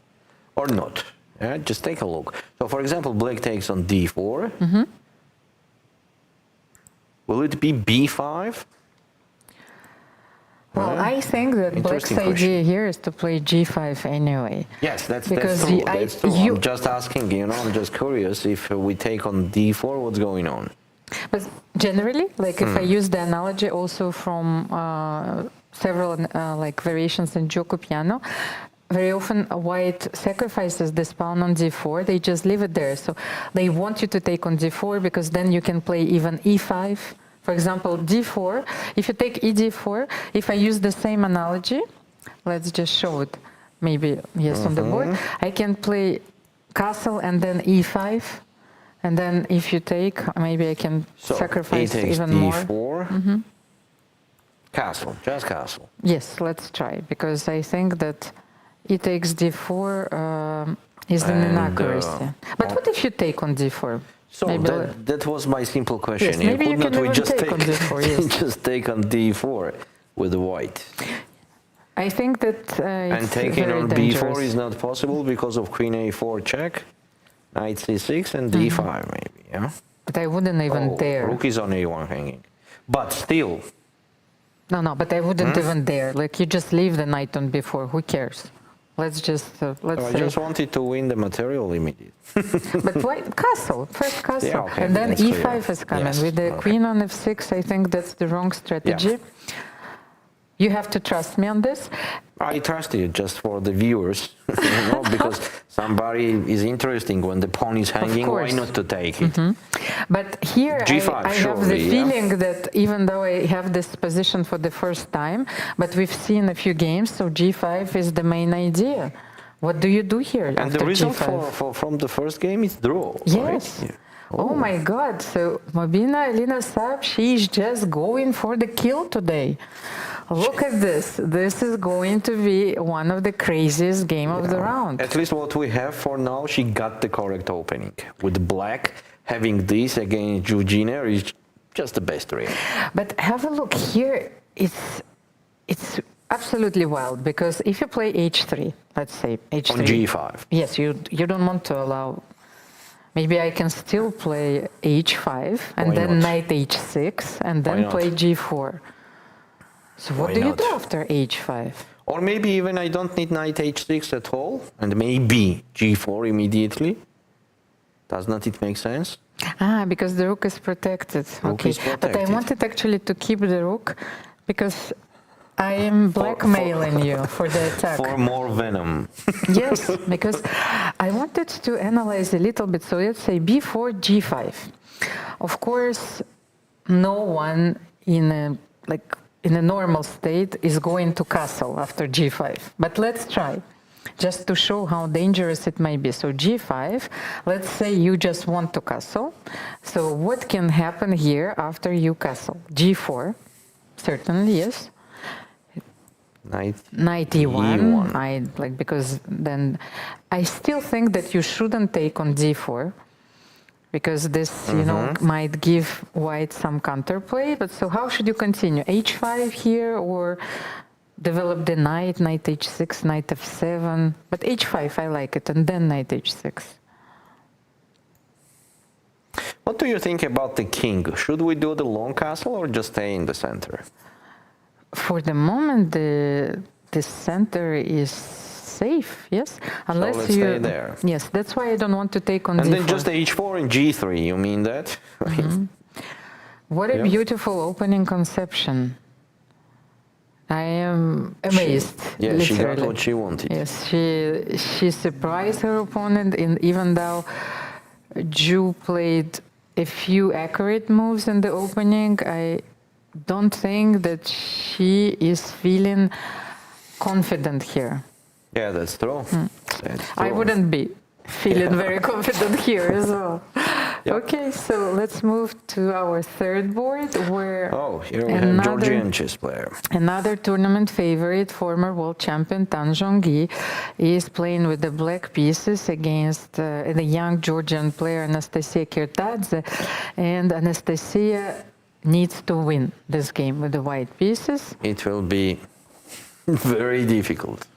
or not. Yeah, just take a look. So for example, black takes on d4. Will it be b5? Well, I think that black's idea here is to play g5 anyway. Yes, that's true. I'm just asking, you know, I'm just curious if we take on d4, what's going on? But generally, like if I use the analogy also from several like variations in Gioco Piano, very often white sacrifices this pawn on d4. They just leave it there. So they want you to take on d4 because then you can play even e5. For example, d4. If you take e d4, if I use the same analogy, let's just show it. Maybe yes on the board. I can play castle and then e5. And then if you take, maybe I can sacrifice even more. d4. Castle, just castle. Yes, let's try, because I think that e takes d4 is an inaccuracy. But what if you take on d4? So that was my simple question. Yes, maybe you can even just take on d4, yes. just take on d4 with the white. I think that it's and taking very on dangerous. b4 is not possible because of queen a4 check. Knight c6 and d5 maybe, yeah? But I wouldn't even dare. Rook is on a1 hanging. But still. No, but I wouldn't even dare. Like, you just leave the knight on b4. Who cares? Let's just, I just wanted to win the material immediately. But why? Castle, first castle. Yeah, okay, and then e5 clear. is coming. Yes, With the queen on f6, I think that's the wrong strategy. Yeah. You have to trust me on this. I trust you just for the viewers, you know, because somebody is interesting when the pawn is hanging, why not to take it? But here G5, I have the feeling that even though I have this position for the first time, but we've seen a few games, so g5 is the main idea. What do you do here? And the result from the first game is draw. Yes. Right? Yeah. Oh my God, so Mobina Elina Saab, she's just going for the kill today. Look at this. This is going to be one of the craziest game of the round. At least what we have for now, she got the correct opening. With black, having this against Georgina is just the best really. But have a look here. It's absolutely wild, because if you play h3, let's say h3. On g5. Yes, you don't want to allow. Maybe I can still play h5 and then knight h6 and then play g4. So what do you do after h5? Or maybe even I don't need knight h6 at all, and maybe g4 immediately. Does not it make sense? Because the rook is protected. Rook is protected. But I wanted actually to keep the rook because I am blackmailing you for the attack. For more venom. Yes, because I wanted to analyze a little bit. So let's say b4, g5. Of course, no one in a normal state is going to castle after g5. But let's try, just to show how dangerous it might be. So g5, let's say you just want to castle. So what can happen here after you castle? g4, certainly, yes. Knight e1. I like, because then I still think that you shouldn't take on d4, because this, you know, might give white some counterplay. But so how should you continue? h5 here, or develop the knight, knight h6, knight f7. But h5, I like it, and then knight h6. What do you think about the king? Should we do the long castle or just stay in the center? For the moment, the center is safe, yes? Unless so let's you stay there. Yes, that's why I don't want to take on and d4. then just h4 and g3, you mean that? What a beautiful opening conception. I am amazed. She got what she wanted. Yes, she surprised her opponent, and even though Ju played a few accurate moves in the opening, I don't think that she is feeling confident here. Yeah, that's true. That's I true. wouldn't be feeling very confident here as well. Yep. Okay, so let's move to our third board, where here we have Georgian chess player. Another tournament favorite, former world champion Tan Zhongyi, is playing with the black pieces against the young Georgian player Anastasia Kirtadze, and Anastasia needs to win this game with the white pieces. It will be very difficult.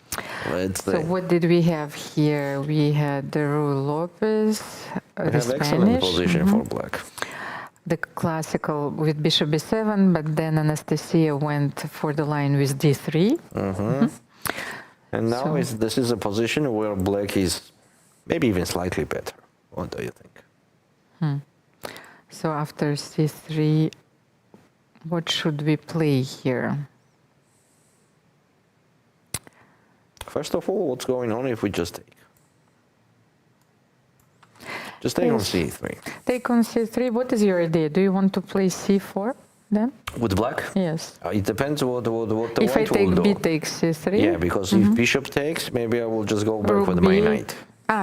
Let's So say. what did we have here? We had the Rui Lopez, We the have excellent Spanish. position for black. The classical with bishop b7, but then Anastasia went for the line with d3. And now So- this is a position where black is maybe even slightly better. What do you think? So after c3, what should we play here? First of all, what's going on if we just take? Just take on Yes. c3. Take on c3. What is your idea? Do you want to play c4 then? With black? Yes. It depends what the If I white take will b do. takes c3. Yeah, because if bishop takes, maybe I will just go back Rook with my b8. knight.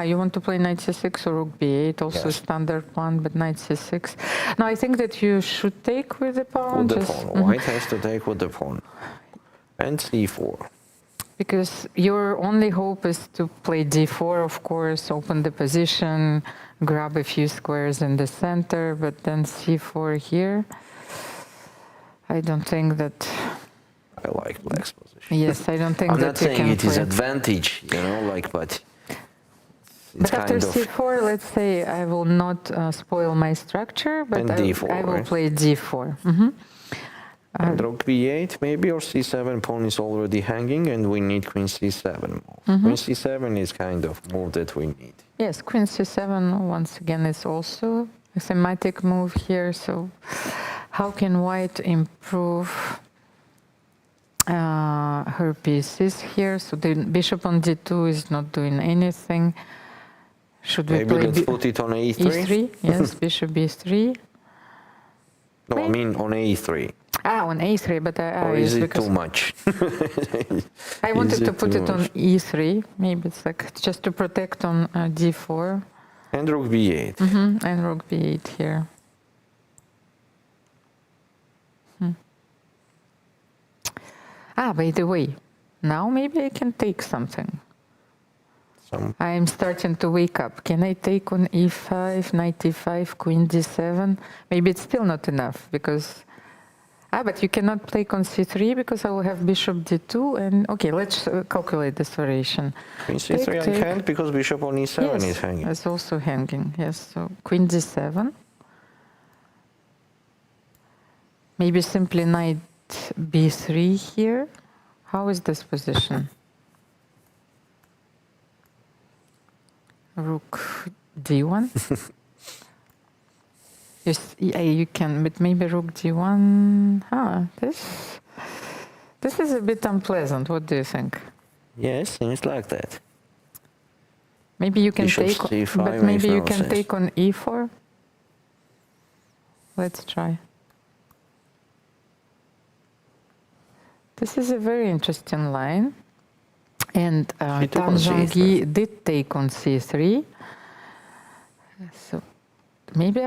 You want to play knight c6 or rook b8, also Yes. standard plan, but knight c6. No, I think that you should take with the pawn. With the just- pawn. White has to take with the pawn. And c4. Because your only hope is to play d4, of course, open the position, grab a few squares in the center, but then c4 here. I don't think that. I like black's position. Yes, I don't think I'm that not you saying can it is play. advantage, but it's But after kind of. c4, let's say I will not spoil my structure, but And d4, I will right? play d4. And rook b8 maybe, or c7, pawn is already hanging, and we need queen c7 move. Queen c7 is kind of move that we need. Yes, queen c7 once again is also a thematic move here. So how can white improve her pieces here? So the bishop on d2 is not doing anything. Should we Maybe play let's put it on e3. e3? Yes, bishop b3. No, I mean on a3. On a3, but Or yes, is it because too much? I wanted Is to it put too it on much? e3. Maybe it's like just to protect on d4. And rook b8. And rook b8 here. By the way, now maybe I can take something. I'm starting to wake up. Can I take on e5, knight e5, queen d7? Maybe it's still not enough because... but you cannot play on c3 because I will have bishop d2 and... Okay, let's calculate this variation. Queen c3 I can't because bishop on e7 is hanging. It's also hanging, yes. So queen d7. Maybe simply knight b3 here. How is this position? Rook d1. Yes, you can, but maybe rook d1. This is a bit unpleasant. What do you think? Yes, seems like that. Maybe you can Bishop take, c5 but maybe makes you no can sense. take on e4. Let's try. This is a very interesting line. And She took on Tan c3. Zhongyi did take on c3. So maybe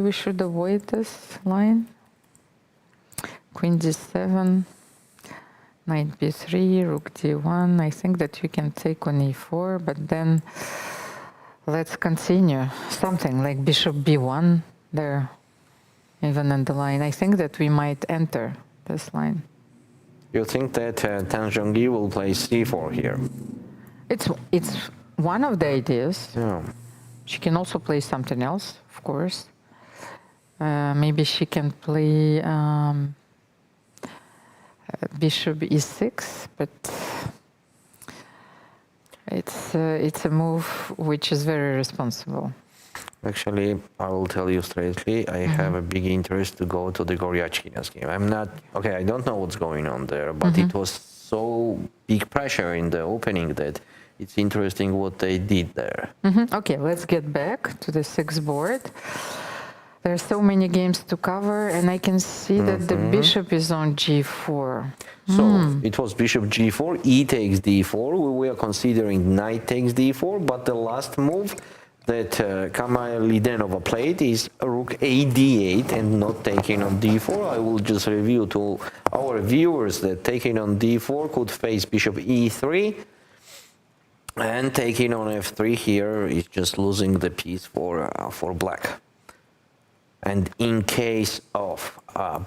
we should avoid this line. Queen d7, knight b3, rook d1. I think that you can take on e4, but then let's continue. Something like bishop b1 there, even in the line. I think that we might enter this line. You think that Tan Zhongyi will play c4 here? It's one of the ideas. Yeah. She can also play something else, of course. Maybe she can play bishop e6, but it's a move which is very responsible. Actually, I will tell you straightly, I have a big interest to go to the Goryachkina's game. I'm not, okay, I don't know what's going on there, but it was so big pressure in the opening that it's interesting what they did there. Okay, let's get back to the sixth board. There are so many games to cover, and I can see that the bishop is on g4. So it was bishop g4, e takes d4. We were considering knight takes d4, but the last move that Kamalidenova played is rook a d8 and not taking on d4. I will just review to our viewers that taking on d4 could face bishop e3, and taking on f3 here is just losing the piece for black. And in case of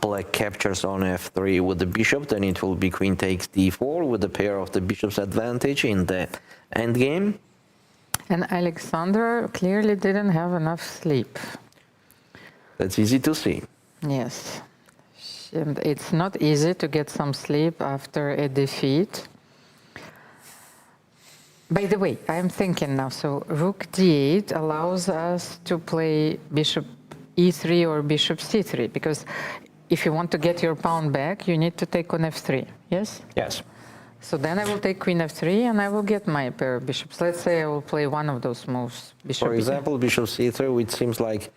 black captures on f3 with the bishop, then it will be queen takes d4 with the pair of the bishop's advantage in the endgame. And Alexandra clearly didn't have enough sleep. That's easy to see. Yes. And it's not easy to get some sleep after a defeat. By the way, I'm thinking now, so rook d8 allows us to play bishop e3 or bishop c3, because if you want to get your pawn back, you need to take on f3, yes? Yes. So then I will take queen f3 and I will get my pair of bishops. Let's say I will play one of those moves. Bishop For example, bishop c3, which seems like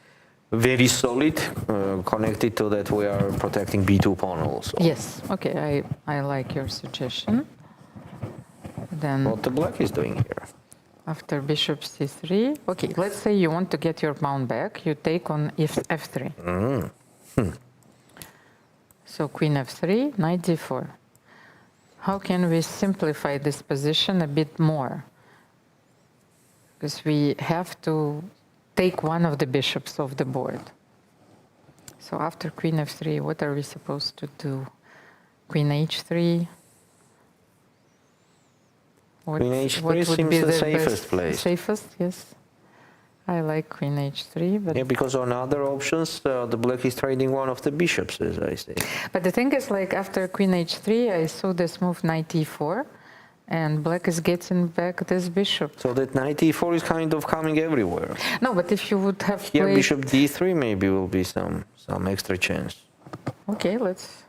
very solid, connected to that we are protecting b2 pawn also. Yes, okay, I like your suggestion. Then What the black is doing here. after bishop c3, okay, let's say you want to get your pawn back, you take on f3. So queen f3, knight d4. How can we simplify this position a bit more? Because we have to take one of the bishops off the board. So after queen f3, what are we supposed to do? Queen h3. Queen h3 seems the safest place. Safest, yes. I like queen h3, but Yeah, because on other options, the black is trading one of the bishops, as I say. but the thing is, like after queen h3, I saw this move knight e4, and black is getting back this bishop. So that knight e4 is kind of coming everywhere. No, but if you would have Here, played... bishop d3 maybe will be some extra chance. Okay, let's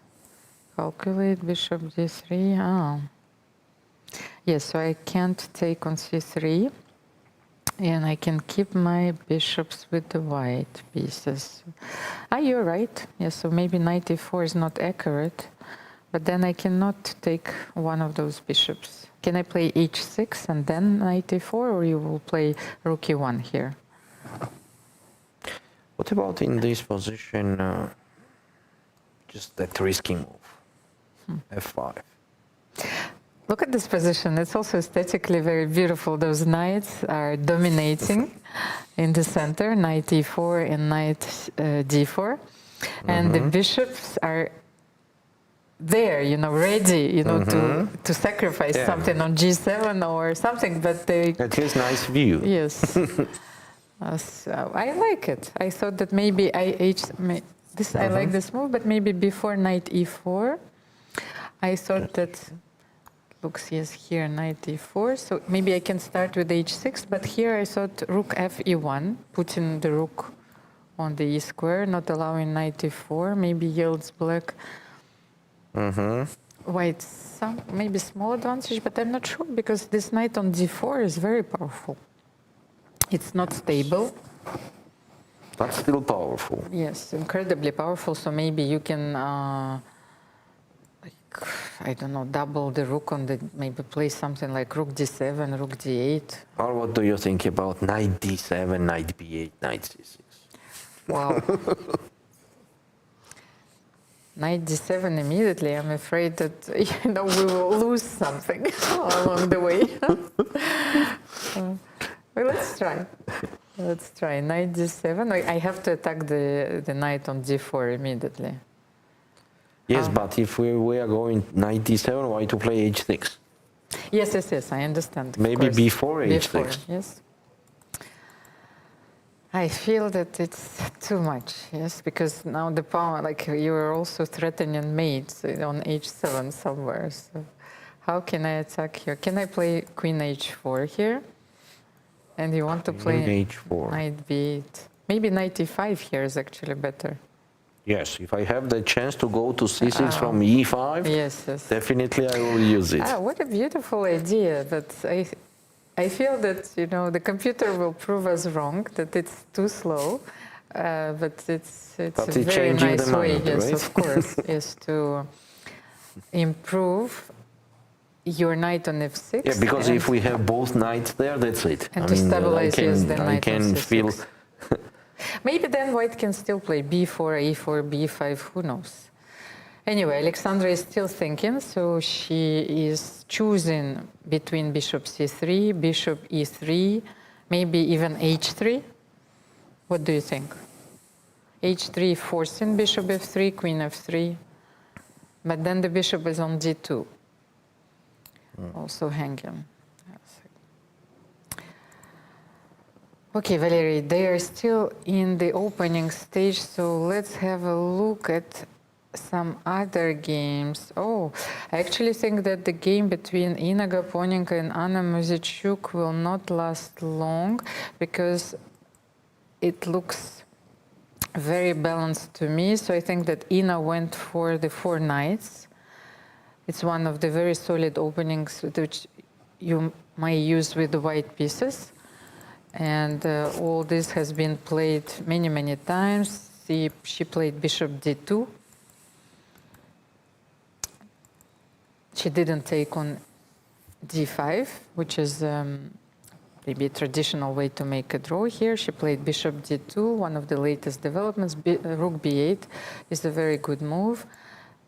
calculate bishop d3. Oh. Yes, so I can't take on c3, and I can keep my bishops with the white pieces. Ah, you're right. Yes, so maybe knight e4 is not accurate, but then I cannot take one of those bishops. Can I play h6 and then knight e4, or you will play rook e1 here? What about in this position, just that risky move, f5? Look at this position. It's also aesthetically very beautiful. Those knights are dominating in the center, knight e4 and knight d4. And the bishops are there, you know, ready, you know, to sacrifice something on g7 or something, but they... That is nice view. Yes. So I like it. I thought that maybe I like this move, but maybe before knight e4, I thought that... Looks, yes, here knight e4, so maybe I can start with h6, but here I thought rook f e1, putting the rook on the e square, not allowing knight e4, maybe yields black white some maybe small advantage, but I'm not sure, because this knight on d4 is very powerful. It's not stable. But still powerful. Yes, incredibly powerful, so maybe you can I don't know, double the rook on the, maybe play something like rook d7, rook d8. Or what do you think about knight d7, knight b8, knight c6? Wow. knight d7 immediately. I'm afraid that we will lose something along the way. Well, let's try. Let's try knight d7. I have to attack the knight on d4 immediately. Yes, but if we are going knight d7, why to play h6? Yes, I understand. Maybe before h6. Before, yes. I feel that it's too much, yes, because now the pawn, like you are also threatening mate on h7 somewhere. So how can I attack here? Can I play queen h4 here? And you want to play h4. Knight b8. Maybe knight e5 here is actually better. Yes, if I have the chance to go to c6 from e5, yes. definitely I will use it. What a beautiful idea! But I feel that the computer will prove us wrong, that it's too slow. But it's a very nice way, yes, right? of course, is to improve your knight on f6. Yeah, because if we have both knights there, that's it. And to stabilize the knight I can on c6. feel. Maybe then white can still play b4, e4, b5, who knows. Anyway, Alexandra is still thinking, so she is choosing between bishop c3, bishop e3, maybe even h3. What do you think? h3 forcing bishop f3, queen f3, but then the bishop is on d2, also hanging. Okay, Valerie, they are still in the opening stage, so let's have a look at some other games. Oh, I actually think that the game between Ina Gaponenko and Anna Muzichuk will not last long because it looks very balanced to me. So I think that Ina went for the 4 knights. It's one of the very solid openings which you might use with the white pieces. And all this has been played many, many times. She played bishop d2. She didn't take on d5, which is maybe a traditional way to make a draw here. She played bishop d2, one of the latest developments. Rook b8 is a very good move.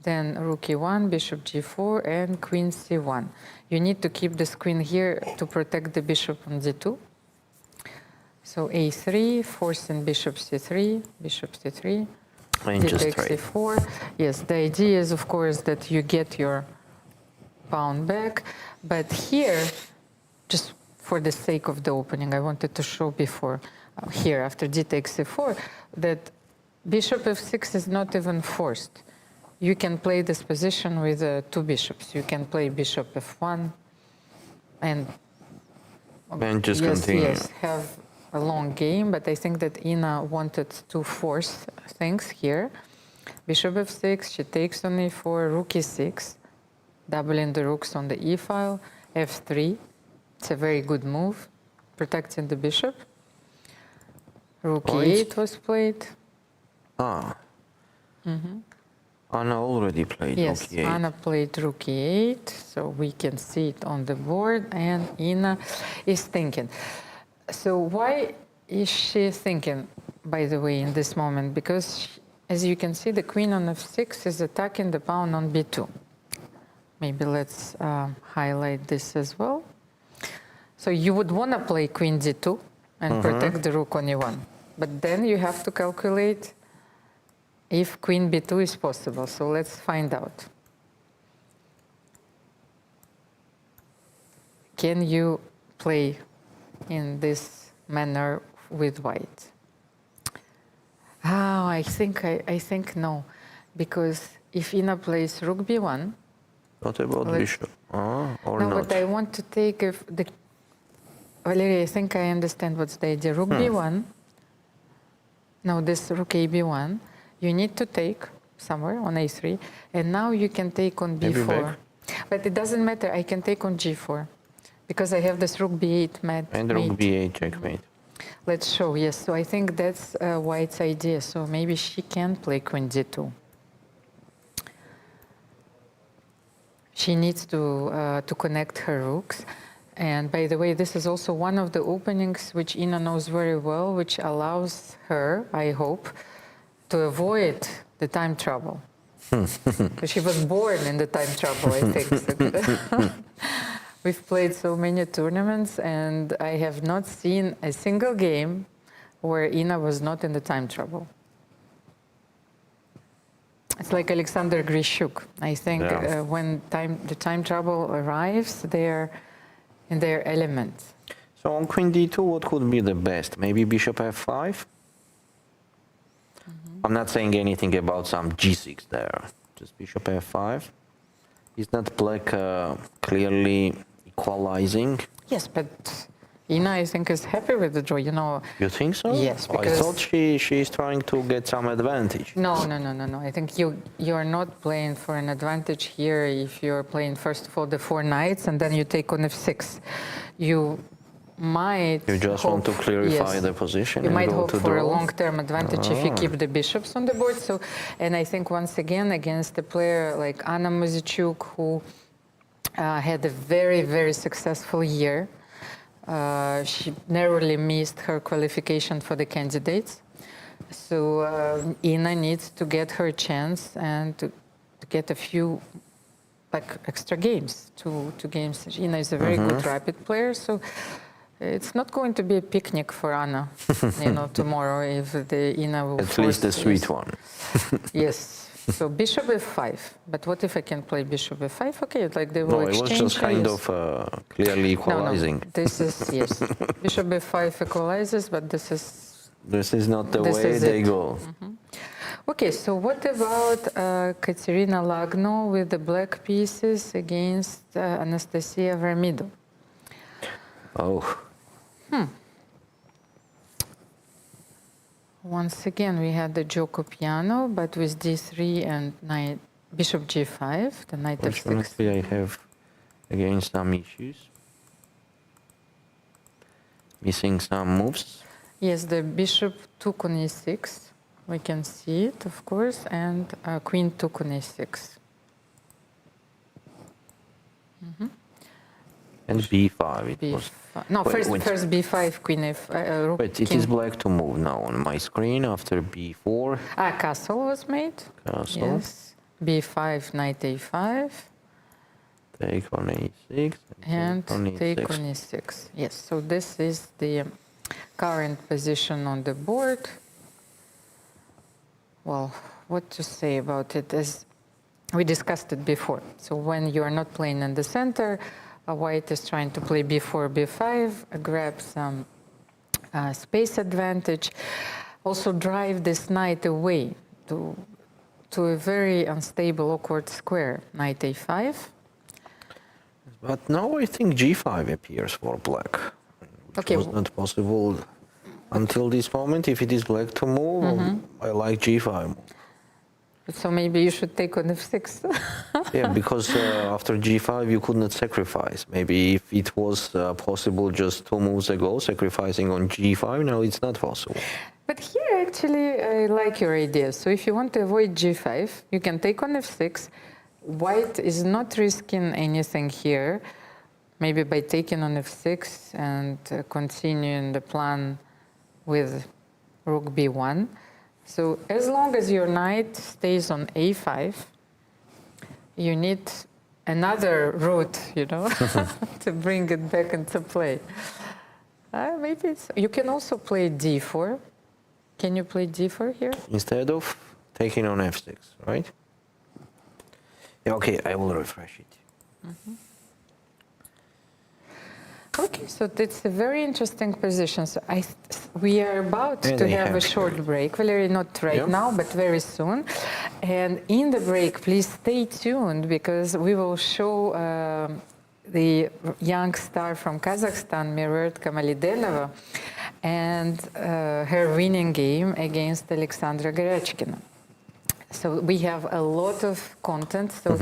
Then rook e1, bishop g4, and queen c1. You need to keep this queen here to protect the bishop on d2. So a3, forcing bishop c3, bishop c3, d takes c4. Yes, the idea is, of course, that you get your pawn back. But here, just for the sake of the opening, I wanted to show before, here, after d takes c4, that bishop f6 is not even forced. You can play this position with 2 bishops. You can play bishop f1 and just continue. Yes, have a long game, but I think that Ina wanted to force things here. Bishop f6, she takes on e4, rook e6, doubling the rooks on the e file, f3. It's a very good move, protecting the bishop. Rook e8 was played. Anna already played yes, rook e8. Anna played rook e8, so we can see it on the board, and Ina is thinking. So why is she thinking, by the way, in this moment? Because, as you can see, the queen on f6 is attacking the pawn on b2. Maybe let's highlight this as well. So you would want to play queen d2 and protect the rook on e1. But then you have to calculate if queen b2 is possible. So let's find out. Can you play in this manner with white? I think no, because if Ina plays rook b1. What about bishop? Or no, not? but I want to take Valeria, I think I understand what's the idea. Rook b1. Now this rook a b1. You need to take somewhere on a3, and now you can take on b4. But it doesn't matter. I can take on g4. Because I have this rook b8 mate. And rook b8 checkmate. Let's show, yes. So I think that's White's idea. So maybe she can play queen d2. She needs to connect her rooks. And by the way, this is also one of the openings which Ina knows very well, which allows her, I hope, to avoid the time trouble. She was born in the time trouble, I think. So we've played so many tournaments, and I have not seen a single game where Ina was not in the time trouble. It's like Alexander Grishuk. I think when the time trouble arrives, they're in their element. So on Queen D2, what could be the best? Maybe Bishop F5? I'm not saying anything about some G6 there. Just Bishop F5. Is not Black clearly equalizing? Yes, but Ina, I think, is happy with the draw. You know. You think so? Yes, I because thought she's trying to get some advantage. No. I think you are not playing for an advantage here if you're playing first of all the 4 knights and then you take on F6. You might. You just want to clarify the position. You and might go hope to for a draw? long-term advantage if you keep the bishops on the board. So, and I think once again against a player like Anna Muzichuk, who had a very, very successful year. She narrowly missed her qualification for the candidates. So Ina needs to get her chance and to get a few extra games, two games. Ina is a very good rapid player, so it's not going to be a picnic for Anna, tomorrow if the Ina will. At least a sweet one. Yes. So Bishop F5. But what if I can play Bishop F5? Okay, like they will exchange. No, it was just kind of clearly equalizing. No. This is, yes. Bishop F5 equalizes, but this is. This is not the way they go. Okay, so what about Katerina Lagno with the black pieces against Anastasia Vramido? Oh. Once again, we had the Gioco piano, but with d3 and knight, bishop g5, the knight f6. Fortunately, I have again some issues. Missing some moves. Yes, the bishop took on e6. We can see it, of course, and queen took on e6. And b5. It was. No, first b5, queen f. But it is black to move now on my screen after b4. Castle was made. Castle. Yes. b5, knight a5. Take on a6. And take on e6. Yes, so this is the current position on the board. Well, what to say about it is we discussed it before. So when you are not playing in the center, white is trying to play b4, b5, grab some space advantage, also drive this knight away to a very unstable, awkward square, knight a5. But now I think g5 appears for black. It was not possible until this moment. If it is black to move, I like g5. So maybe you should take on f6. Yeah, because after g5 you could not sacrifice. Maybe if it was possible just 2 moves ago, sacrificing on g5, now it's not possible. But here actually I like your idea. So if you want to avoid g5, you can take on f6. White is not risking anything here, maybe by taking on f6 and continuing the plan with rook b1. So as long as your knight stays on a5, you need another route, to bring it back into play. Maybe you can also play d4. Can you play d4 here? Instead of taking on f6, right? Yeah, okay, I will refresh it. Okay, so it's a very interesting position. So we are about to have a short break, Valerie, not right now, but very soon. And in the break, please stay tuned because we will show the young star from Kazakhstan, Mariet and her winning game against Alexandra Garechkina. So we have a lot of content. So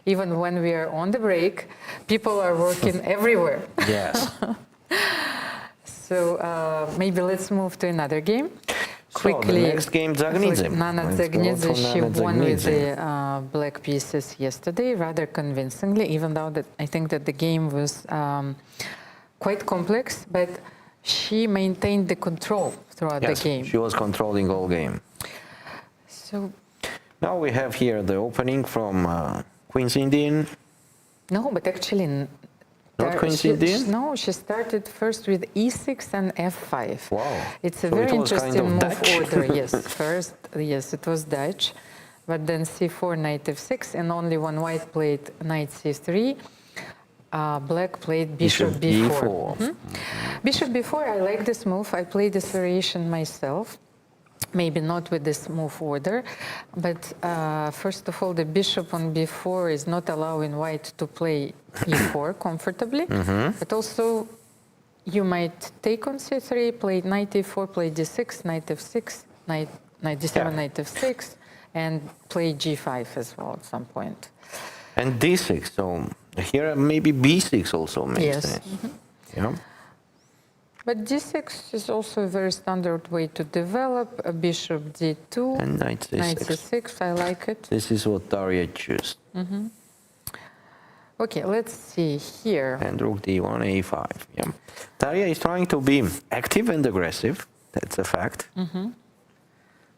even when we are on the break, people are working everywhere. Yes. So maybe let's move to another game. Quickly. So the next game, Zagnidze. Nana Zagnidze, she won with the black pieces yesterday, rather convincingly, even though I think that the game was quite complex, but she maintained the control throughout the game. She was controlling all game. So. Now we have here the opening from Queen's Indian. No, but actually, Not Queen's Indian? No, she started first with e6 and f5. Wow. It's a So very it was interesting kind of move Dutch. order. Yes, first, yes, it was Dutch, but then c4, knight f6, and only when white played knight c3, black played bishop b4. Bishop b4, I like this move. I played this variation myself. Maybe not with this move order, but first of all, the bishop on b4 is not allowing white to play e4 comfortably, but also you might take on c3, play knight e4, play d6, knight f6, knight d7, knight f6, and play g5 as well at some point. And d6, so here maybe b6 also makes sense. Yeah. But d6 is also a very standard way to develop a bishop d2 And knight c6. knight c6. I like it. This is what Daria chose. Okay, let's see here. And rook d1, a5. Yeah. Daria is trying to be active and aggressive. That's a fact.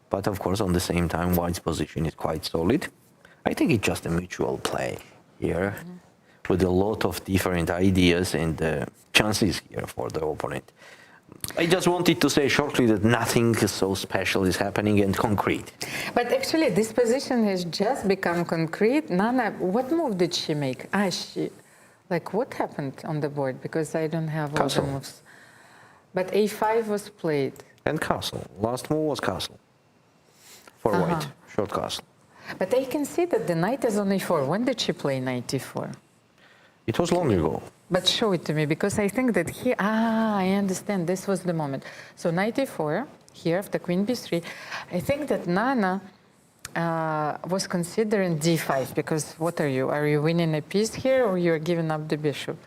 But of course, on the same time, white's position is quite solid. I think it's just a mutual play here, with a lot of different ideas and chances here for the opponent. I just wanted to say shortly that nothing so special is happening and concrete. But actually, this position has just become concrete. Nana, what move did she make? What happened on the board? Because I don't have all Castle. the moves. But a5 was played. And castle. Last move was castle. For white. Short castle. But I can see that the knight is on a4. When did she play knight e4? It was long ago. But show it to me, because I think that here, I understand, this was the moment. So knight e4, here after queen b3, I think that Nana was considering d5, because what are you? Are you winning a piece here, or you're giving up the bishop?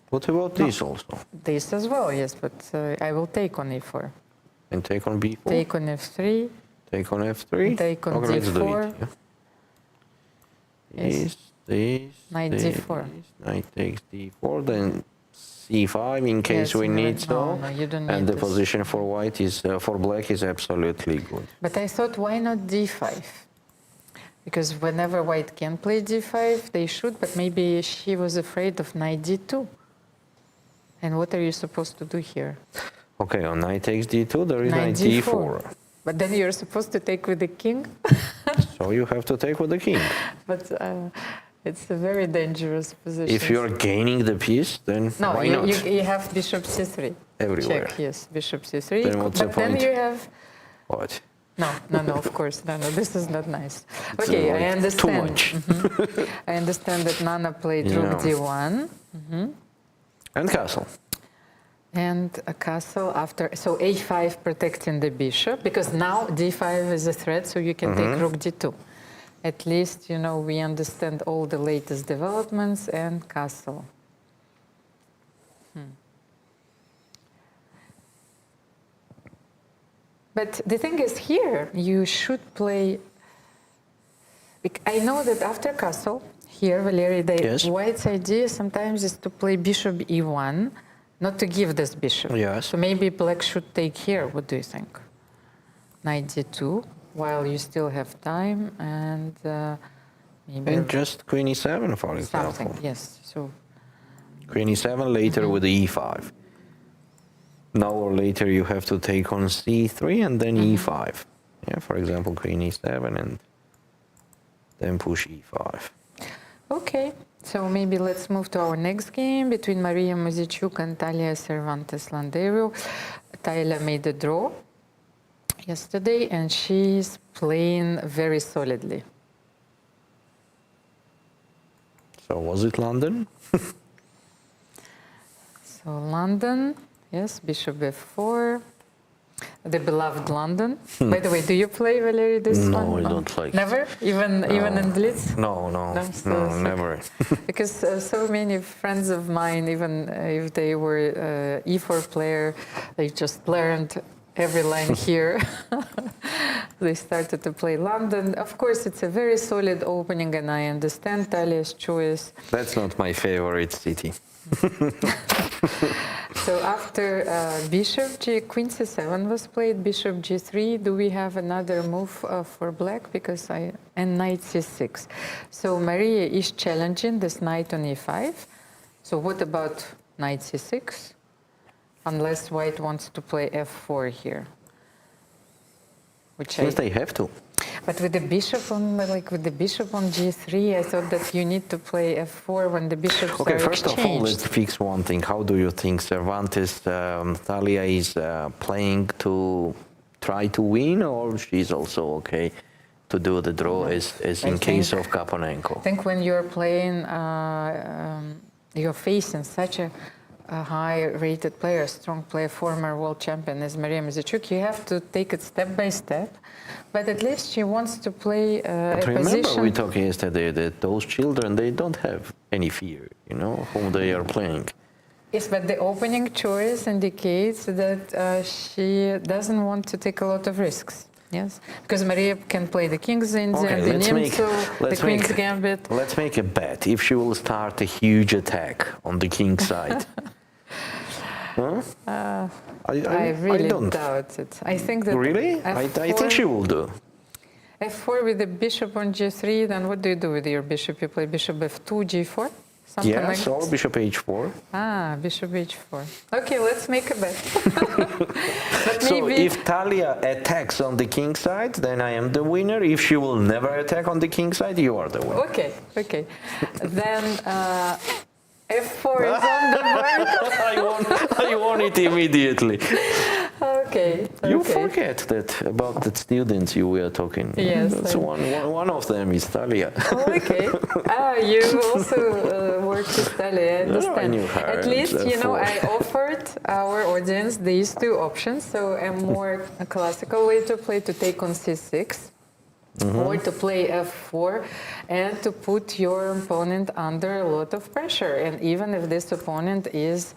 What about this also? This as well, yes, but I will take on e4. And take on b4? Take on f3. Take on f3? Take on Okay, let's do d4. it, yeah. This, Knight d4. Knight takes d4, then c5 in case Yes, we need so. No, you don't And need the this. position for white is, for black is absolutely good. But I thought, why not d5? Because whenever white can play d5, they should, but maybe she was afraid of knight d2. And what are you supposed to do here? Okay, on knight takes d2, there is Knight knight d4. But then you're supposed to take with the king. So you have to take with the king. But it's a very dangerous position. If you're gaining the piece, then no, why not? you have bishop c3. Everywhere. Check, yes, bishop c3. Then what's the but then point? you have... What? No, of course, no, this is not nice. It's Okay, like I understand. too much. I understand that Nana played Yeah. rook d1. And castle. And a castle after, so a5 protecting the bishop, because now d5 is a threat, so you can take rook d2. At least, we understand all the latest developments and castle. But the thing is here, you should play, I know that after castle, here, Valery, Yes. white's idea sometimes is to play bishop e1, not to give this bishop. Yes. So maybe black should take here. What do you think? Knight d2, while you still have time, and maybe And just queen e7, for example. something. Yes. So Queen e7 later with the e5. Now or later you have to take on c3 and then e5. Yeah, for example, queen e7 and then push e5. okay. So maybe let's move to our next game between Maria Muzichuk and Talia Cervantes Landeiro. Talia made a draw yesterday, and she's playing very solidly. So was it London? So London, yes, bishop f4, the beloved London. By the way, do you play, Valery, this No, one? I don't like it. Never? Even in Blitz? No, never. Because so many friends of mine, even if they were e4 player, they just learned every line here. They started to play London. Of course, it's a very solid opening, and I understand Talia's choice. That's not my favorite city. So after bishop queen c7 was played, bishop g3, do we have another move for black? Because and knight c6. So Maria is challenging this knight on e5. So what about knight c6? Unless white wants to play f4 here. Since they have to. But with the bishop on, with the bishop on g3, I thought that you need to play f4 when the bishops are exchanged. First of all, let's fix one thing. How do you think Cervantes, Talia is playing to try to win, or she's also okay to do the draw as in case of Kaponenko? I think when you're playing, you're facing such a high-rated player, strong player, former world champion as Maria Mazurchuk, you have to take it step by step. But at least she wants to play a position. Remember, we talked yesterday that those children, they don't have any fear, you know, whom they are playing. Yes, but the opening choice indicates that she doesn't want to take a lot of risks. Yes, because Maria can play the King's Indian, the Nimzo, the Queen's Gambit. Let's make a bet. If she will start a huge attack on the King's side. Huh? I really doubt it. I think that really? I think she will do. f4 with the bishop on g3, then what do you do with your bishop? You play bishop f2, g4? Something yes, like or bishop h4. Ah, bishop h4. Okay, let's make a bet. So if Talia attacks on the king side, then I am the winner. If she will never attack on the king side, you are the winner. Okay, okay. Then f4 is on the board. I won it immediately. Okay. You forget that about the students you were talking. Yes. That's one of them is Talia. Okay. You also worked with Talia, I understand. No, I knew her. At least, you know, I offered our audience these two options. So a more classical way to play, to take on c6. Or to play f4 and to put your opponent under a lot of pressure. And even if this opponent is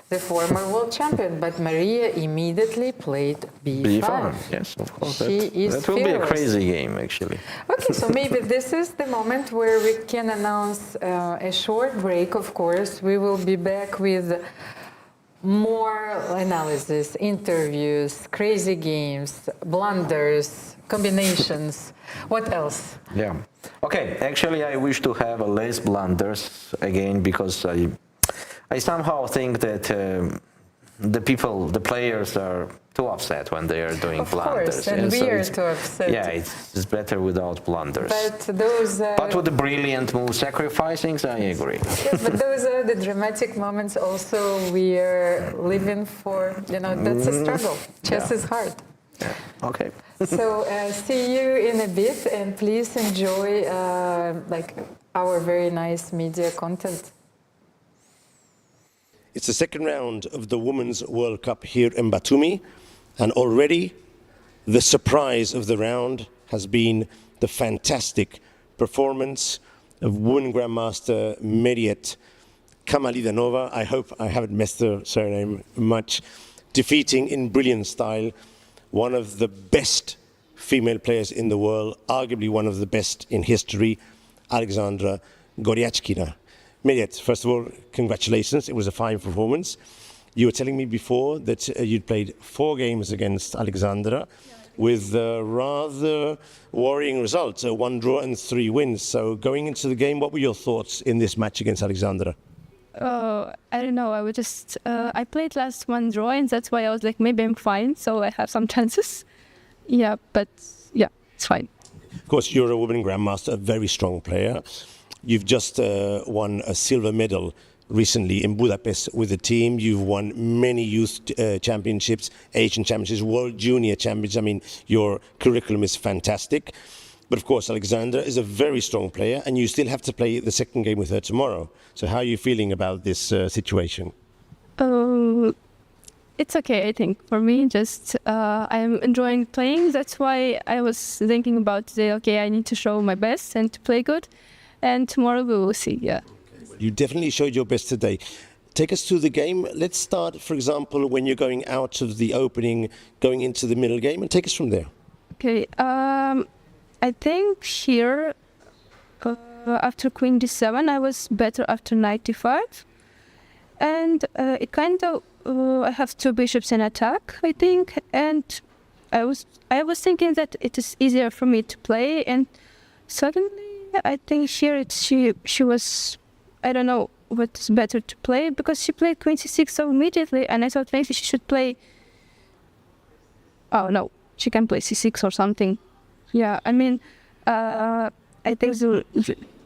the former world champion, but Maria immediately played b5. Yes, of course. She is that will be a crazy game, actually. Okay, so maybe this is the moment where we can announce a short break, of course. We will be back with more analysis, interviews, crazy games, blunders, combinations. What else? Yeah. Okay, actually I wish to have less blunders again, because I somehow think that the players are too upset when they are doing blunders. Of course, and we are too upset. Yeah, it's better without blunders. But with the brilliant move sacrificings, I agree. Yes, but those are the dramatic moments also we are living for. You know, that's a struggle. Chess is hard. Yeah. Okay. So see you in a bit, and please enjoy our very nice media content. It's the second round of the Women's World Cup here in Batumi, and already the surprise of the round has been the fantastic performance of women Grandmaster Mariet Kamalidanova. I hope I haven't messed her surname much, defeating in brilliant style one of the best female players in the world, arguably one of the best in history, Alexandra Goryachkina. Mariet, first of all, congratulations. It was a fine performance. You were telling me before that you'd played 4 games against Alexandra with rather worrying results, 1 draw and 3 wins. So going into the game, what were your thoughts in this match against Alexandra? I don't know. I would just I played last 1 draw, and that's why I was like, maybe I'm fine, so I have some chances. Yeah, but yeah, it's fine. Of course, you're a women grandmaster, a very strong player. You've just won a silver medal recently in Budapest with the team. You've won many youth championships, Asian championships, world junior championships. I mean, your curriculum is fantastic. But of course, Alexandra is a very strong player, and you still have to play the second game with her tomorrow. So how are you feeling about this situation? It's okay, I think. For me, just I'm enjoying playing. That's why I was thinking about today, okay, I need to show my best and to play good. And tomorrow we will see, yeah. You definitely showed your best today. Take us through the game. Let's start, for example, when you're going out of the opening, going into the middle game, and take us from there. Okay, I think here, after Queen D7, I was better after Knight D5. And it kind of, I have two bishops in attack, I think, and I was thinking that it is easier for me to play, and suddenly I think here she was, I don't know what's better to play, because she played Queen C6 so immediately, and I thought maybe she should play, oh no, she can play C6 or something. Yeah, I mean, I think the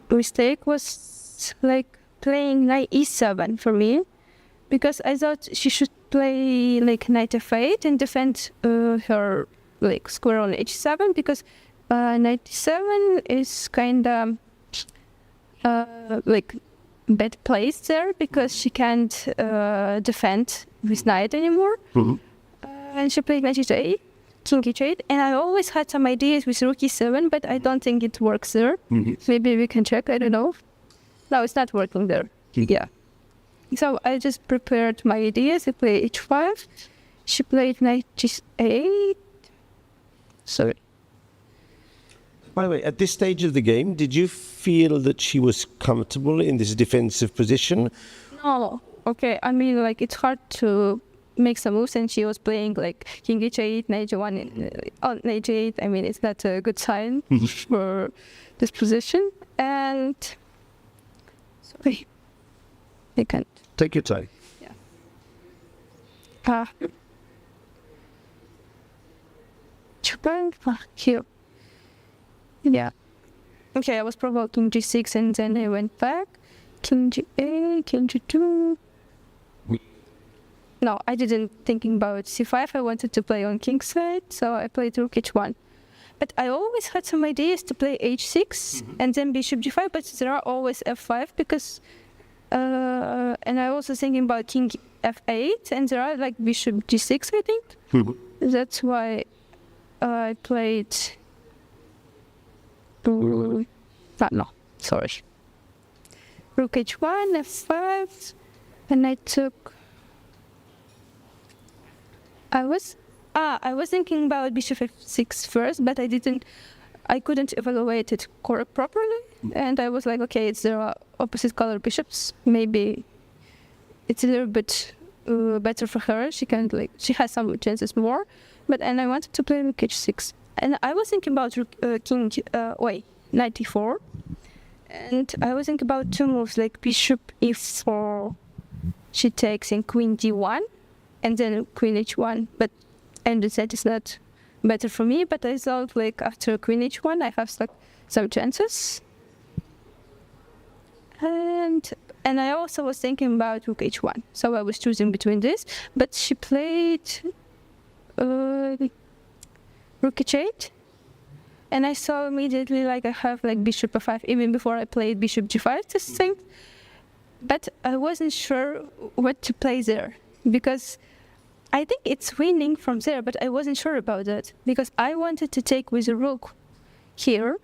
mistake was like playing Knight E7 for me, because I thought she should play like Knight F8 and defend her like square on H7, because Knight D7 is kind of like bad place there, because she can't defend with Knight anymore. And she played Knight H8, King H8, and I always had some ideas with Rook E7, but I don't think it works there. Maybe we can check, I don't know. No, it's not working there. Yeah. So I just prepared my ideas. I played H5. She played Knight G8. Sorry. By the way, at this stage of the game, did you feel that she was comfortable in this defensive position? No. Okay, I mean, like, it's hard to make some moves, and she was playing like King H8, Knight G1, Knight G8. I mean, it's not a good sign for this position. And sorry, I can't. Take your time. Yeah. Here. Yeah. Okay, I was provoking G6, and then I went back. King G8, King G2. No, I didn't thinking about C5. I wanted to play on king's side, so I played Rook H1. But I always had some ideas to play H6 and then Bishop G5, but there are always F5, because and I also thinking about King F8, and there are like Bishop G6, I think. That's why I played. No, sorry. Rook H1, F5, and I took. I was thinking about Bishop F6 first, but I couldn't evaluate it properly, and I was like, okay, it's there are opposite color bishops. Maybe it's a little bit better for her. She has some chances more, and I wanted to play Rook H6, and I was thinking about Knight E4, and I was thinking about two moves like Bishop E4. She takes in Queen D1, and then Queen H1, but and that is not better for me. But I thought like after Queen H1, I have some chances. And I also was thinking about Rook H1, so I was choosing between this. But she played Rook H8, and I saw immediately like I have like Bishop F5 even before I played Bishop G5 this thing. But I wasn't sure what to play there, because I think it's winning from there, but I wasn't sure about that, because I wanted to take with a rook here,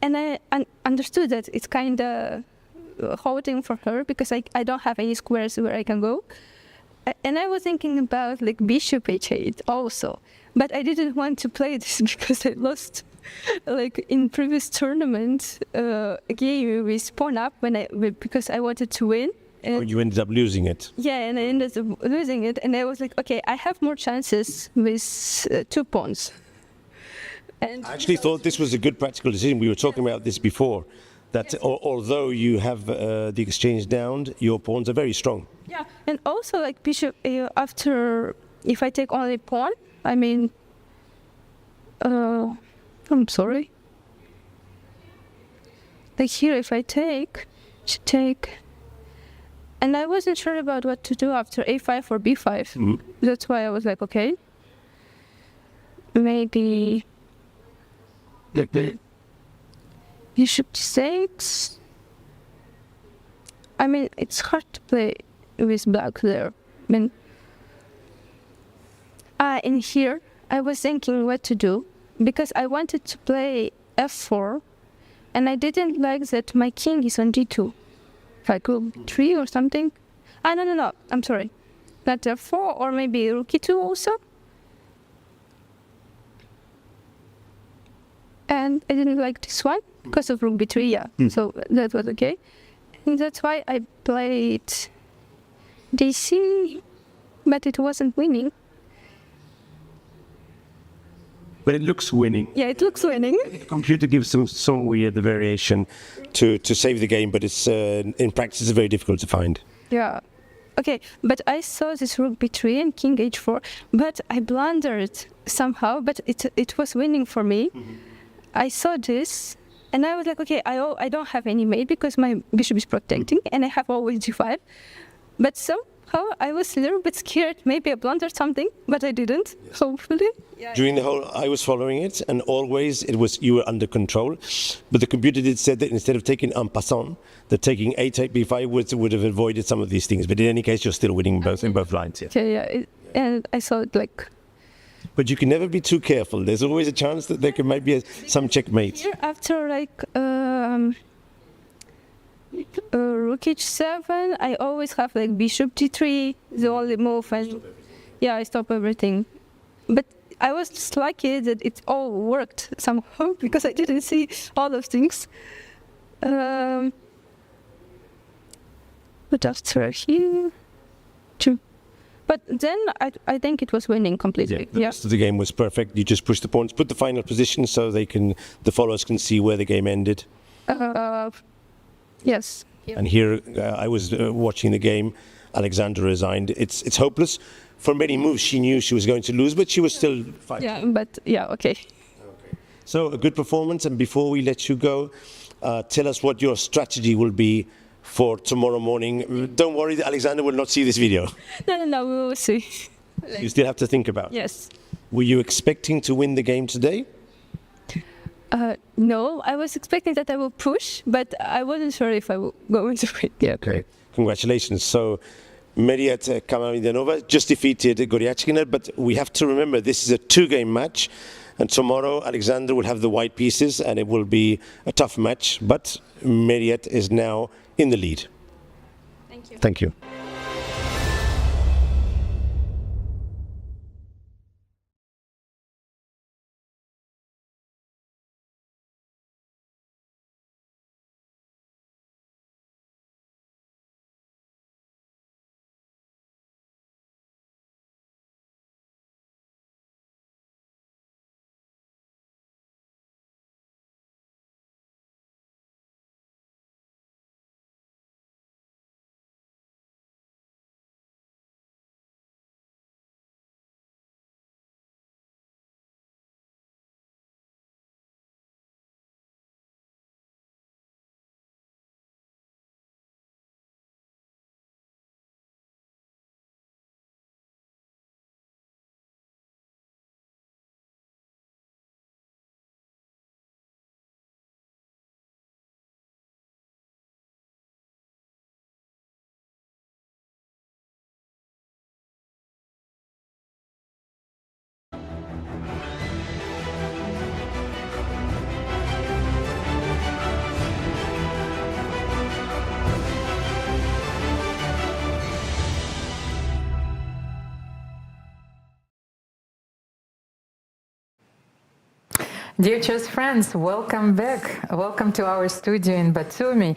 and I understood that it's kind of holding for her, because I don't have any squares where I can go, and I was thinking about like Bishop H8 also, but I didn't want to play this because I lost like in previous tournament a game with pawn up because I wanted to win. And you ended up losing it. Yeah, and I ended up losing it, and I was like, okay, I have more chances with 2 pawns. And I actually thought this was a good practical decision. We were talking about this before, that although you have the exchange down, your pawns are very strong. Yeah, and also like Bishop, after, if I take only pawn, I mean, I'm sorry. Like here, if I should take, and I wasn't sure about what to do after A5 or B5. That's why I was like, okay, maybe Bishop D6. I mean, it's hard to play with black there. I mean, in here, I was thinking what to do, because I wanted to play F4, and I didn't like that my king is on G2. like rook 3 or something. No, I'm sorry. Not f4 or maybe rook e2 also. And I didn't like this one because of rook b3, yeah. So that was okay. And that's why I played dc, but it wasn't winning. But it looks winning. Yeah, it looks winning. The computer gives some weird variation to save the game, but it's in practice it's very difficult to find. Yeah. Okay, but I saw this rook b3 and king h4, but I blundered somehow, but it was winning for me. I saw this, and I was like, okay, I don't have any mate because my bishop is protecting, and I have always g5. But somehow I was a little bit scared. Maybe I blundered something, but I didn't, hopefully. During the whole, I was following it, and always you were under control. But the computer did say that instead of taking en passant, that taking a-type b5 would have avoided some of these things. But in any case, you're still winning in both lines. Yeah. Okay, yeah, and I saw it like. But you can never be too careful. There's always a chance that there can might be some checkmate. Here after like rook h7, I always have like bishop d3, the only move, and yeah, I stop everything. But I was just lucky that it all worked somehow because I didn't see all those things. But after here, two. But then I think it was winning completely. The rest of the game was perfect. You just push the pawns, put the final position so the followers can see where the game ended. Yes. And here I was watching the game. Alexandra resigned. It's hopeless. For many moves, she knew she was going to lose, but she was still fighting. Yeah, but yeah, okay. So a good performance. And before we let you go, tell us what your strategy will be for tomorrow morning. Don't worry, Alexander will not see this video. No, we will see. You still have to think about it. Yes. Were you expecting to win the game today? No, I was expecting that I will push, but I wasn't sure if I will go into it. Yeah. Okay. Congratulations. So Mariet Kamalidanova just defeated Goryachkina, but we have to remember this is a two-game match. And tomorrow, Alexander will have the white pieces, and it will be a tough match. But Mariet is now in the lead. Thank you. Thank you. Dear chess friends, welcome back. Welcome to our studio in Batumi.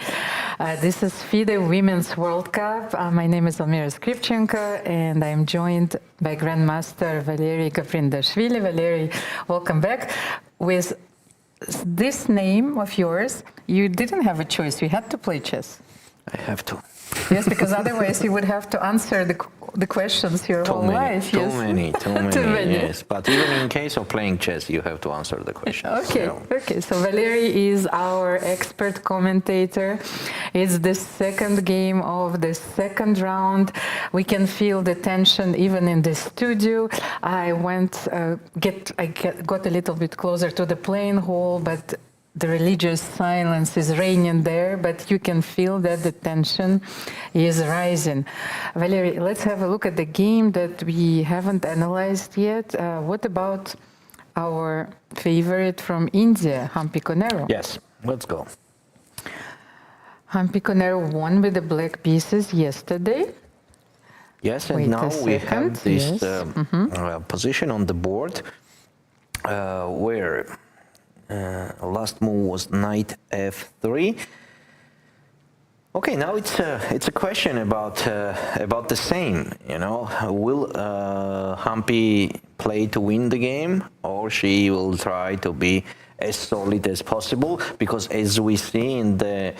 This is FIDE Women's World Cup. My name is Elmira Skripchenko, and I'm joined by Grandmaster Valery Kafrindashvili. Valery, welcome back. With this name of yours, you didn't have a choice. You had to play chess. I have to. Yes, because otherwise you would have to answer the questions your whole life. Too many. Yes, but even in case of playing chess, you have to answer the questions. Okay, okay. So Valery is our expert commentator. It's the second game of the second round. We can feel the tension even in the studio. I got a little bit closer to the playing hall, but the religious silence is reigning there, but you can feel that the tension is rising. Valery, let's have a look at the game that we haven't analyzed yet. What about our favorite from India, Hampi Konero? Yes, let's go. Hampi Conero won with the black pieces yesterday. Yes, and Wait now a we second, have this yes. position on the board where last move was knight f3. Okay, now it's a question about the same. You know, will Hampi play to win the game, or she will try to be as solid as possible? Because as we see in the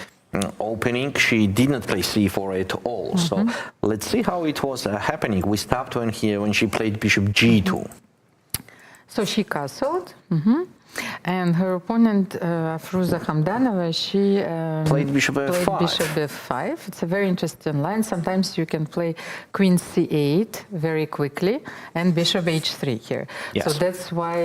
opening, she did not play c4 at all. So let's see how it was happening. We stopped when she played bishop g2. So she castled. And her opponent, Afruza Hamdanova, she played bishop f5. Played bishop f5. It's a very interesting line. Sometimes you can play queen c8 very quickly and bishop h3 here. Yes. So that's why,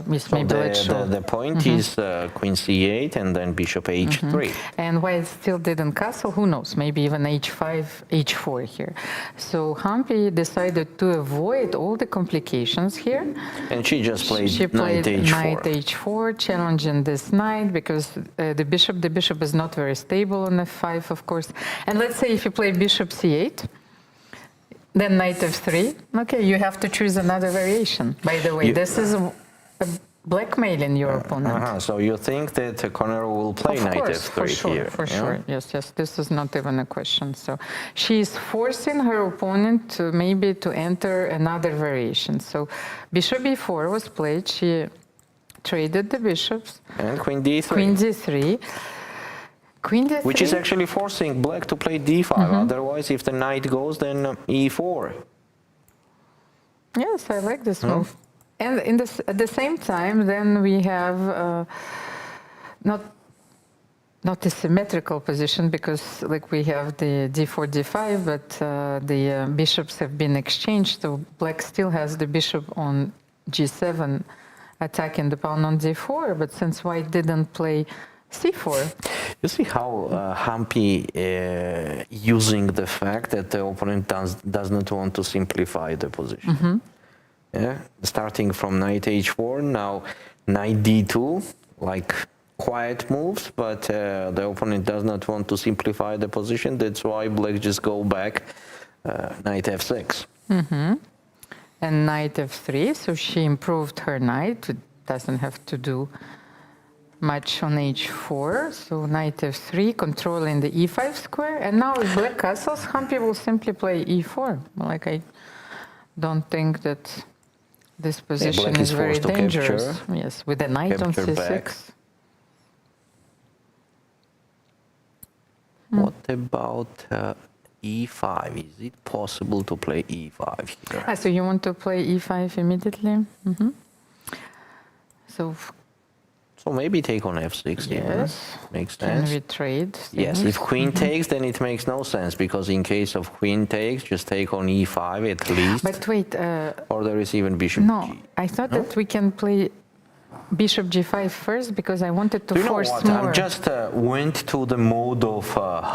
yes, so maybe let's show. The point is queen c8 and then bishop h3. And why it still didn't castle, who knows? Maybe even h5, h4 here. So Hampi decided to avoid all the complications here. And she just played, knight h4. Knight h4, challenging this knight because the bishop is not very stable on f5, of course. And let's say if you play bishop c8, then knight f3. Okay, you have to choose another variation. By the way, this is a blackmailing your opponent. So you think that Conero will play knight f3 here? For sure, yes. This is not even a question. So she's forcing her opponent to maybe to enter another variation. So bishop e4 was played. She traded the bishops. And queen d3. Queen d3. Queen d3. Which is actually forcing black to play d5. Otherwise, if the knight goes, then e4. Yes, I like this move. And at the same time, then we have not a symmetrical position because like we have the d4, d5, but the bishops have been exchanged. So black still has the bishop on g7 attacking the pawn on d4, but since white didn't play c4. You see how Hampi using the fact that the opponent does not want to simplify the position. Yeah, starting from knight h4, now knight d2, like quiet moves, but the opponent does not want to simplify the position. That's why black just go back knight f6. And knight f3, so she improved her knight. It doesn't have to do much on h4. So knight f3, controlling the e5 square. And now if black castles, Hampi will simply play e4. Like I don't think that this position is very dangerous. Capture, yes, with the knight on c6. Back. What about e5? Is it possible to play e5 here? So you want to play e5 immediately? So maybe take on f6. Yes. Makes sense. Can we trade? Yes, if queen takes, then it makes no sense, because in case of queen takes, just take on e5 at least. But wait. Or there is even bishop No, g. I thought that we can play bishop g5 first because I wanted to force more. I just went to the mode of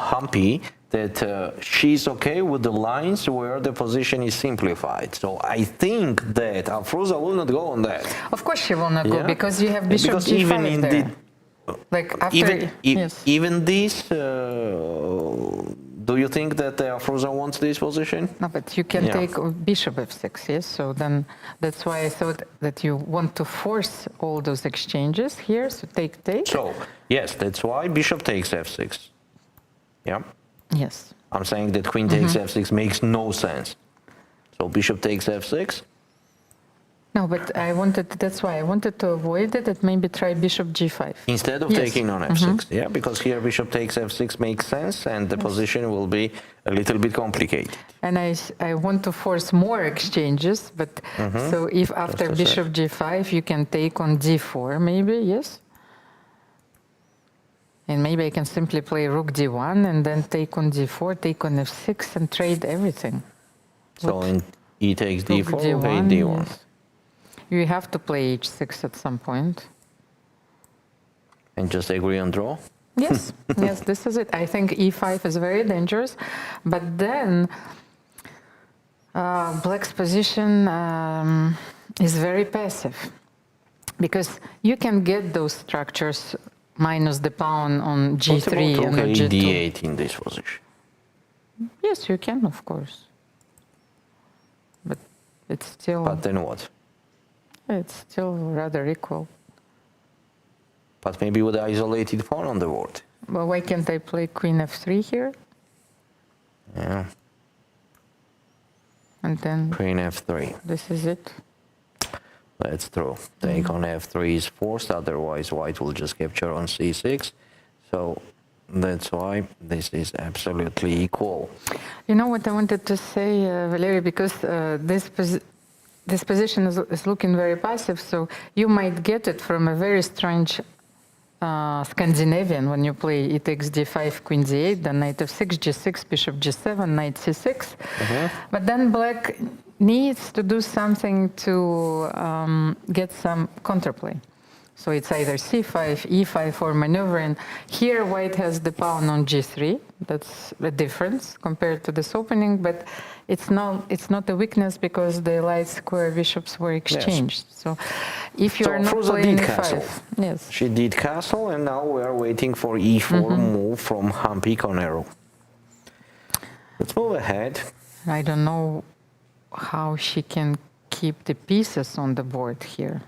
Hampi that she's okay with the lines where the position is simplified. So I think that Afruza will not go on that. Of course she will not go because you have bishop g5 even in there. Like after, even this, do you think that Afruza wants this position? No, but you can take bishop f6, yes? So then that's why I thought that you want to force all those exchanges here, so take. So, yes, that's why bishop takes f6. Yeah? Yes. I'm saying that queen takes f6 makes no sense. So bishop takes f6. No, but that's why I wanted to avoid it, that maybe try bishop g5. Instead of taking on f6, yeah, because here bishop takes f6 makes sense, and the position will be a little bit complicated. And I want to force more exchanges, but so if after bishop g5 you can take on d4 maybe, yes? And maybe I can simply play rook d1 and then take on d4, take on f6 and trade everything. So in e takes d4, okay, d1. Yes. You have to play h6 at some point. And just agree on draw? Yes, yes, this is it. I think e5 is very dangerous, but then black's position is very passive because you can get those structures minus the pawn on What g3 about and rook on a g2. d8 in this position? Yes, you can, of course. But it's still rather equal. But maybe with the isolated pawn on the board. Well, why can't I play queen f3 here? Yeah. And then Queen f3. this is it. That's true. Take on f3 is forced, otherwise white will just capture on c6. So that's why this is absolutely equal. You know what I wanted to say, Valery, because this position is looking very passive, so you might get it from a very strange Scandinavian when you play e takes d5, queen d8, then knight f6, g6, bishop g7, knight c6. But then black needs to do something to get some counterplay. So it's either c5, e5, or maneuvering. Here white has the pawn on g3. That's a difference compared to this opening, but it's not a weakness because the light square bishops were exchanged. Yes. So if you are not playing e5, yes. She did castle, and now we are waiting for e4 move from Humpy Conero. Let's move ahead. I don't know how she can keep the pieces on the board here.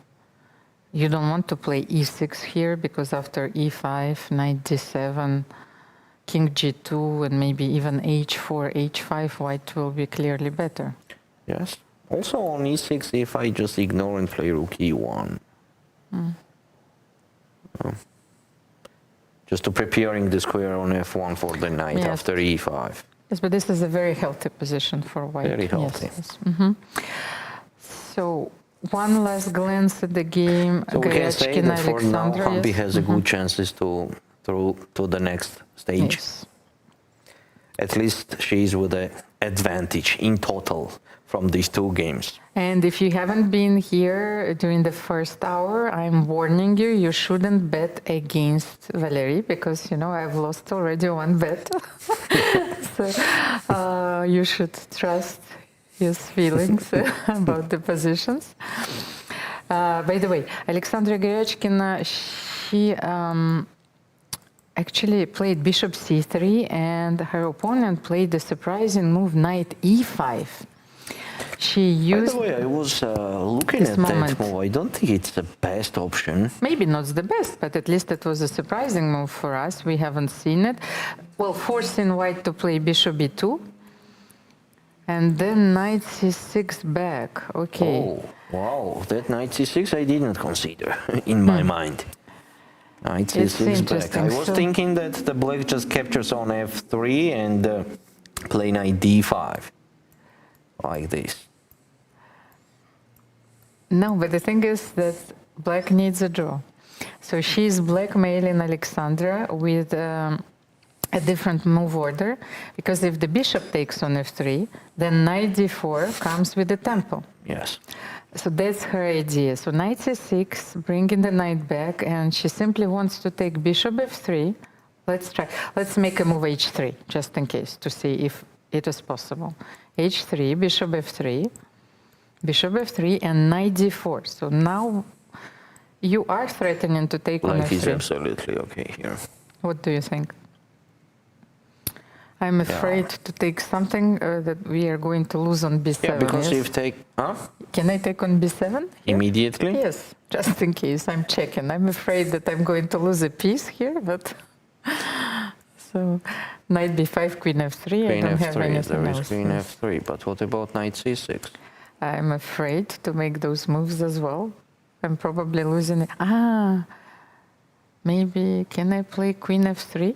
You don't want to play e6 here because after e5, knight d7, king g2, and maybe even h4, h5, white will be clearly better. Yes. Also on e6, if I just ignore and play rook e1. Just to preparing the square on f1 for the knight after e5. Yes, but this is a very healthy position for white. Very healthy. Yes. So one last glance at the game. So we can say that for now, Humpy has a good chances to the next stage. Yes. At least she's with an advantage in total from these two games. And if you haven't been here during the first hour, I'm warning you, you shouldn't bet against Valery because, you know, I've lost already one bet. So you should trust his feelings about the positions. By the way, Alexandra Goryachkina, she actually played bishop c3, and her opponent played the surprising move knight e5. She used. By the way, I was looking at that move. I don't think it's the best option. Maybe not the best, but at least it was a surprising move for us. We haven't seen it. Well, forcing white to play bishop b2. And then knight c6 back. Okay. Oh, wow. That knight c6 I did not consider in my mind. Knight c6 back. I was thinking that the black just captures on f3 and play knight d5. Like this. No, but the thing is that black needs a draw. So she's blackmailing Alexandra with a different move order, because if the bishop takes on f3, then knight d4 comes with the tempo. Yes. So that's her idea. So knight c6, bringing the knight back, and she simply wants to take bishop f3. Let's try. Let's make a move h3, just in case, to see if it is possible. h3, bishop f3, and knight d4. So now you are threatening to take on f3. Black is absolutely okay here. What do you think? I'm afraid to take something that we are going to lose on b7. Yeah, because if take... Huh? Can I take on b7? Immediately? Yes, just in case. I'm checking. I'm afraid that I'm going to lose a piece here, but... So, knight b5, queen f3, I don't have anything else. There is queen f3, but what about knight c6? I'm afraid to make those moves as well. I'm probably losing it. Maybe, can I play queen f3?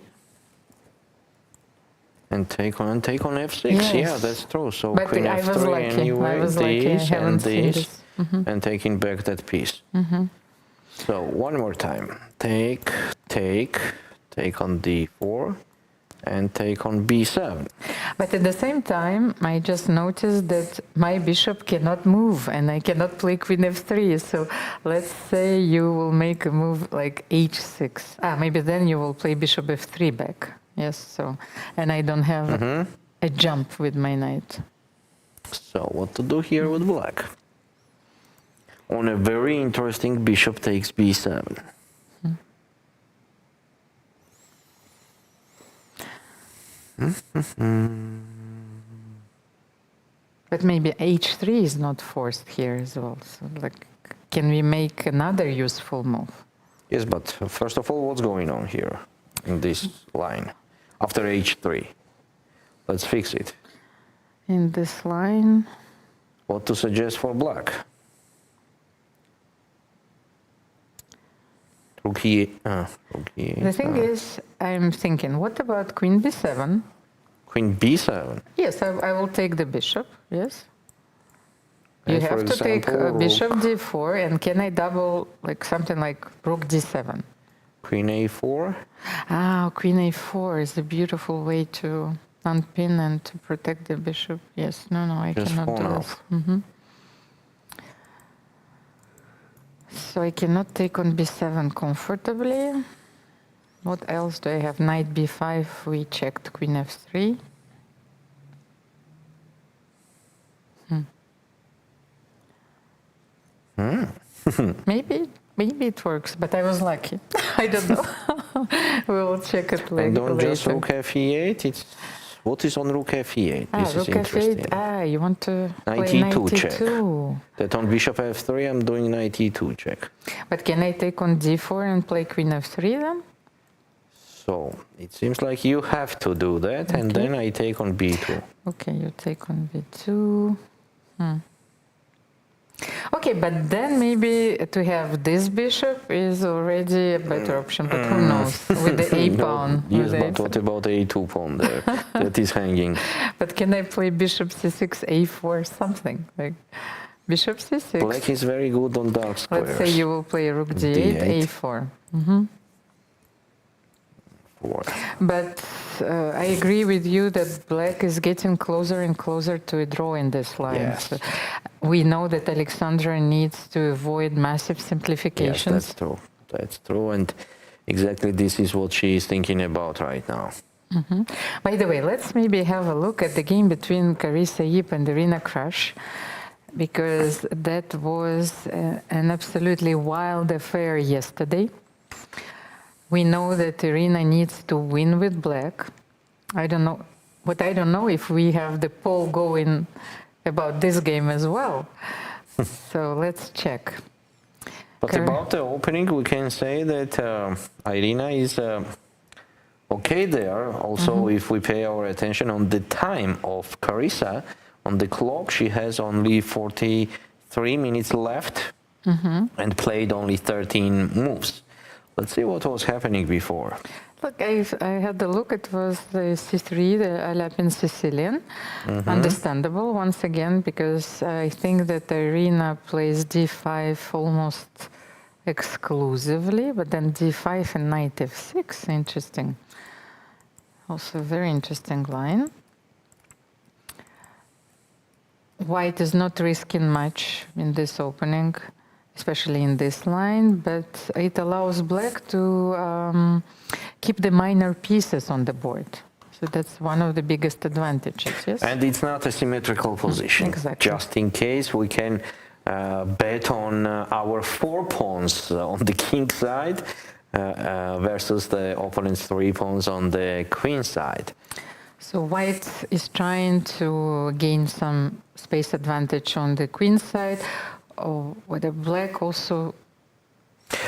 And take on f6, yes. Yeah, that's true. So but queen f3 anyway, this and this, and taking back that piece. So one more time, take on d4, and take on b7. But at the same time, I just noticed that my bishop cannot move, and I cannot play queen f3. So let's say you will make a move like h6. Maybe then you will play bishop f3 back. Yes, so, and I don't have a jump with my knight. So what to do here with black? On a very interesting bishop takes b7. But maybe h3 is not forced here as well. So, like, can we make another useful move? Yes, but first of all, what's going on here in this line after h3? Let's fix it. In this line, What to suggest for black? Rook e8. the thing is, I'm thinking, what about queen b7? Queen b7. Yes, I will take the bishop, yes. You And for have to take example, bishop d4, and can I double, like something like rook d7? Queen a4. Ah, queen a4 is a beautiful way to unpin and to protect the bishop. Yes, no, I Just cannot pawn do this. off. So I cannot take on b7 comfortably. What else do I have? Knight b5, we checked queen f3. Maybe it works, but I was lucky. I don't know. We will check it later. And don't just rook f e8. What is on rook f e8? This is rook interesting. f8. You want to Knight play e2 knight check. e2. That on bishop f3, I'm doing knight e2 check. But can I take on d4 and play queen f3 then? So it seems like you have to do that, and then I take on b2. Okay, you take on b2. Okay, but then maybe to have this bishop is already a better option, but who knows, with the a pawn. Yes, with but the what about a2 pawn there? That is hanging. But can I play bishop c6, a4, something? Like bishop c6. Black is very good on dark squares. Let's say you will play rook d8, D8. a4. But I agree with you that black is getting closer and closer to a draw in this line. Yes. So we know that Alexandra needs to avoid massive Yes, simplifications. that's true. That's true, and exactly this is what she is thinking about right now. By the way, let's maybe have a look at the game between Carissa Yip and Irina Krush, because that was an absolutely wild affair yesterday. We know that Irina needs to win with black. I don't know, but I don't know if we have the poll going about this game as well. So let's check. But about the opening, we can say that Irina is okay there. Also, if we pay our attention on the time of Carissa, on the clock, she has only 43 minutes left and played only 13 moves. Let's see what was happening before. Look, I had a look. It was the C3, the Alapin Sicilian. Understandable, once again, because I think that Irina plays d5 almost exclusively, but then d5 and knight f6. Interesting. Also, a very interesting line. White is not risking much in this opening, especially in this line, but it allows black to keep the minor pieces on the board. So that's one of the biggest advantages, yes? And it's not a symmetrical position. Exactly. Just in case, we can bet on our 4 pawns on the king side versus the opponent's 3 pawns on the queen side. So white is trying to gain some space advantage on the queen side, or whether black also.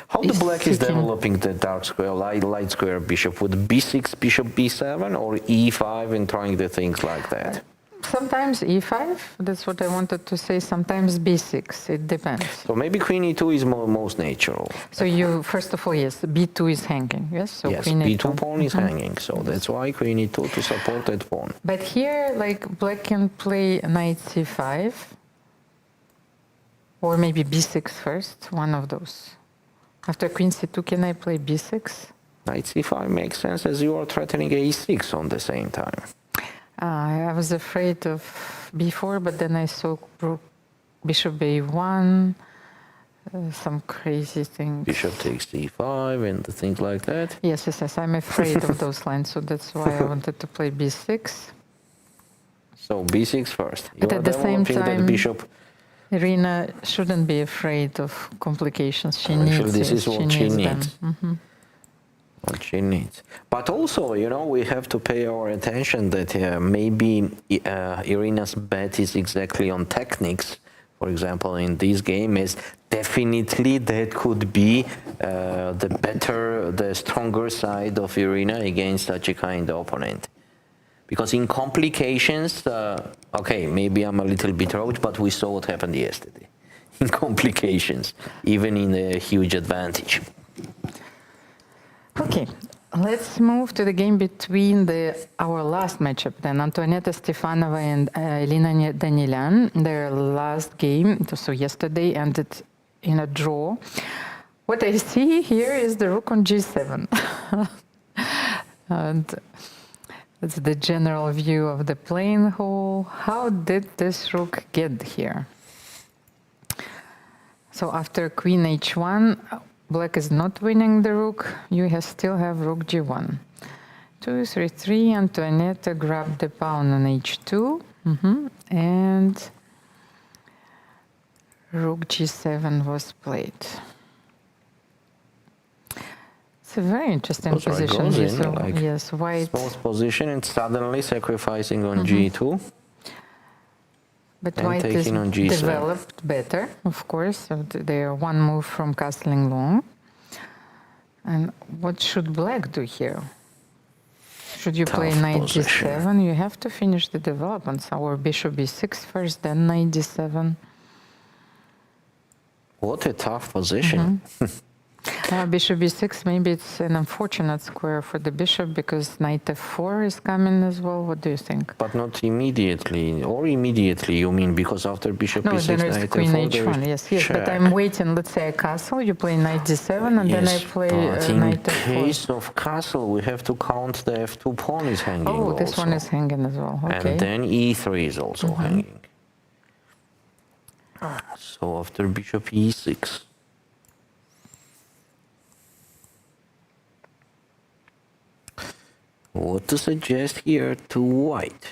How the black is seeking- developing the dark square, light square bishop? With b6, bishop b7, or e5 and trying the things like that? Sometimes e5, that's what I wanted to say, sometimes b6, it depends. So maybe queen e2 is most natural. So you, first of all, yes, b2 is hanging, yes? So Yes, queen b2 e2. pawn is hanging, so that's why queen e2 to support that pawn. But here, like, black can play knight c5, or maybe b6 first, one of those. After queen c2, can I play b6? Knight c5 makes sense as you are threatening a6 on the same time. I was afraid of b4, but then I saw bishop a1, some crazy things. Bishop takes c5 and things like that. Yes, I'm afraid of those lines, so that's why I wanted to play b6. So b6 first. You But are at the same developing time, that bishop. Irina shouldn't be afraid of complications. She Actually, needs this is what she them. needs. What she needs. But also, you know, we have to pay our attention that maybe Irina's bet is exactly on techniques. For example, in this game, is definitely that could be the stronger side of Irina against such a kind of opponent. Because in complications, okay, maybe I'm a little bit roach, but we saw what happened yesterday. In complications, even in a huge advantage. Okay, let's move to the game between our last matchup, then Antoaneta Stefanova and Elina Danielian. Their last game, so yesterday, ended in a draw. What I see here is the rook on g7. And that's the general view of the playing hall. How did this rook get here? So after queen h1, Black is not winning the rook. You still have rook g1. 2, 3, 3. Antoaneta grabbed the pawn on h2. And rook g7 was played. It's a very interesting position. So like yes, white. Small position and suddenly sacrificing on g2. But white is developed better, of course. So they are one move from castling long. And what should Black do here? Should you play knight g7? You have to finish the developments. Our bishop b6 first, then knight d7. What a tough position. Bishop b6, maybe it's an unfortunate square for the bishop because knight f4 is coming as well. What do you think? But not immediately, or immediately, you mean, because after bishop b6, then it's knight queen f4, h1, yes, but I'm waiting, let's say a castle, you play knight d7, and then I play knight f4. In case of castle, we have to count the f2 pawn is hanging also. This one is hanging as well, okay. And then e3 is also hanging. So after bishop e6. What to suggest here to white?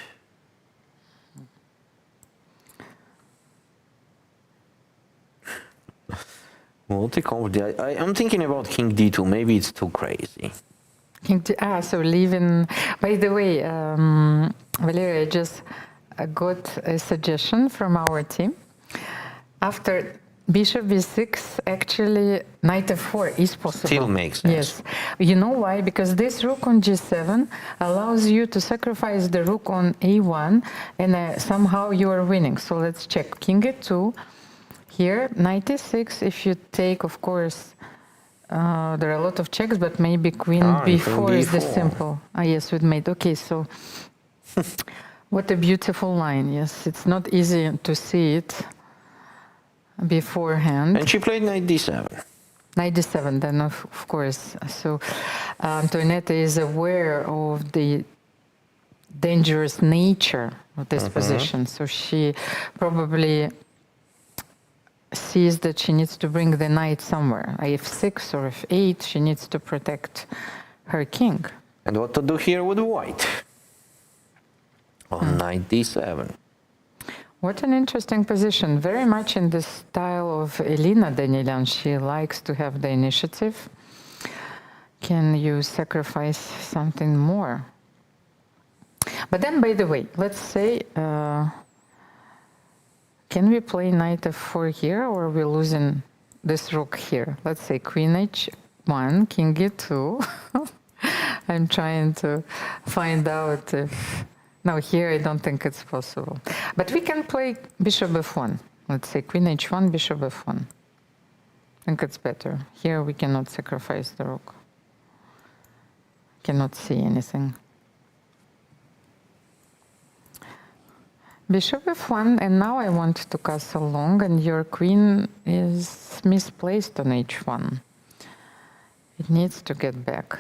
I'm thinking about king d2. Maybe it's too crazy. So leaving. By the way, Valeria, I just got a suggestion from our team. After bishop b6, actually knight f4 is possible. Still makes sense. Yes. You know why? Because this rook on g7 allows you to sacrifice the rook on a1, and somehow you are winning. So let's check. King e2. Here, knight e6. If you take, of course, there are a lot of checks, but maybe queen b4 is the simple. Yes, with mate. Okay, so what a beautiful line. Yes, it's not easy to see it beforehand. And she played knight d7. Knight d7, then of course. So Antoaneta is aware of the dangerous nature of this position. So she probably sees that she needs to bring the knight somewhere. f6 or f8, she needs to protect her king. And what to do here with white? On knight d7. What an interesting position. Very much in the style of Elina Danielian. She likes to have the initiative. Can you sacrifice something more? But then, by the way, let's say, can we play knight f4 here, or are we losing this rook here? Let's say queen h1, king e2. I'm trying to find out if... No, here I don't think it's possible. But we can play bishop f1. Let's say queen h1, bishop f1. I think it's better. Here we cannot sacrifice the rook. Cannot see anything. Bishop f1, and now I want to castle long, and your queen is misplaced on h1. It needs to get back.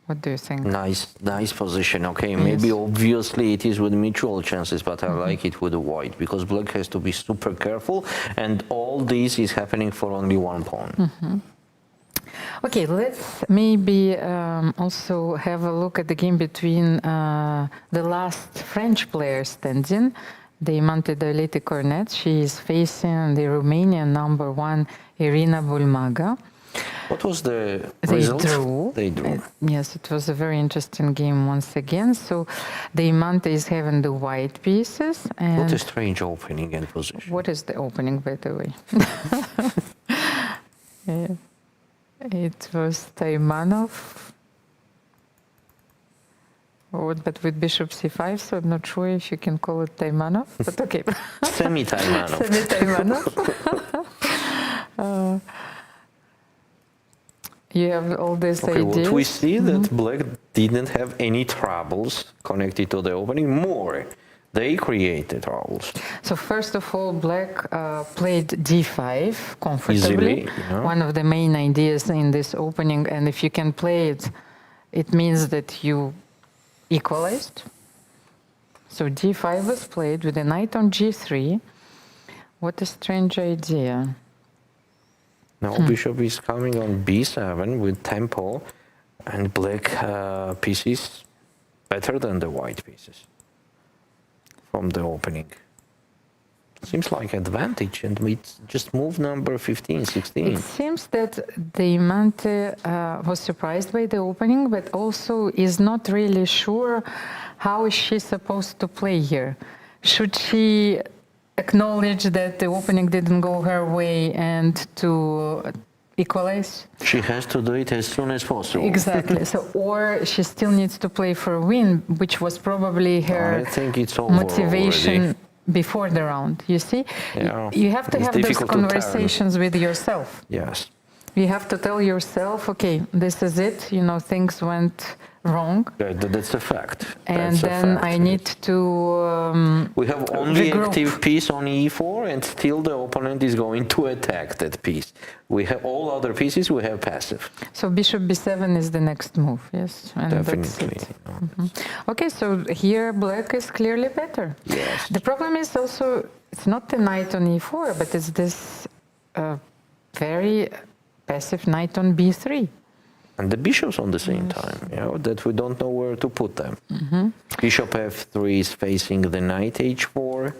What do you think? Nice position. Okay, maybe obviously it is with mutual chances, but I like it with the white, because black has to be super careful, and all this is happening for only one pawn. Okay, let's maybe also have a look at the game between the last French player standing, the Montedoilete Cornet. She is facing the Romanian #1, Irina Bulmaga. What was the They result? drew. They drew. Yes, it was a very interesting game once again. So the Imante is having the white pieces. And What a strange opening and position. what is the opening, by the way? Yeah. It was Taimanov. But with bishop c5, so I'm not sure if you can call it Taimanov, but okay. Semi-Taimanov. Semi-Taimanov. You have all these Okay, ideas. what we see that black didn't have any troubles connected to the opening. More, they created troubles. So first of all, black played d5 comfortably. Easily, yeah. One of the main ideas in this opening, and if you can play it, it means that you equalized. So d5 was played with a knight on g3. What a strange idea. Now bishop is coming on b7 with tempo, and black pieces better than the white pieces from the opening. Seems like advantage, and we just move number 15, 16. It seems that the Imante was surprised by the opening, but also is not really sure how is she supposed to play here. Should she acknowledge that the opening didn't go her way and to equalize? She has to do it as soon as possible. Exactly. So, or she still needs to play for a win, which was probably her I think it's over motivation already. before the round. You see, Yeah. you have to It's have those difficult to turn. conversations with yourself. Yes. You have to tell yourself, okay, this is it. You know, things went wrong, That's a fact. and That's a then fact. I need to. We have only regroup. active piece on e4, and still the opponent is going to attack that piece. We have all other pieces, we have passive. So bishop b7 is the next move, yes, and Definitely. that's it. Okay, so here black is clearly better. Yes. The problem is also it's not the knight on e4, but it's this very passive knight on b3. And the bishops on the same time, that we don't know where to put them. Bishop f3 is facing the knight h4.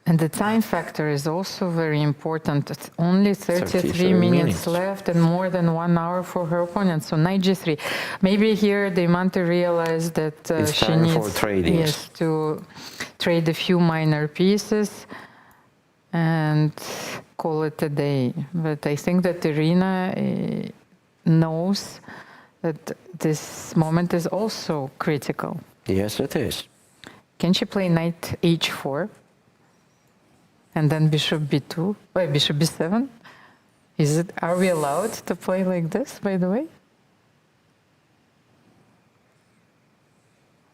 And the time factor is also very important. It's only 33 minutes left and more than 1 hour for her opponent. So knight g3. Maybe here the Imante realized that It's she time needs for trading. yes, to trade a few minor pieces and call it a day. But I think that Irina knows that this moment is also critical. Yes, it is. Can she play knight h4? And then bishop b2, bishop b7. Are we allowed to play like this, by the way?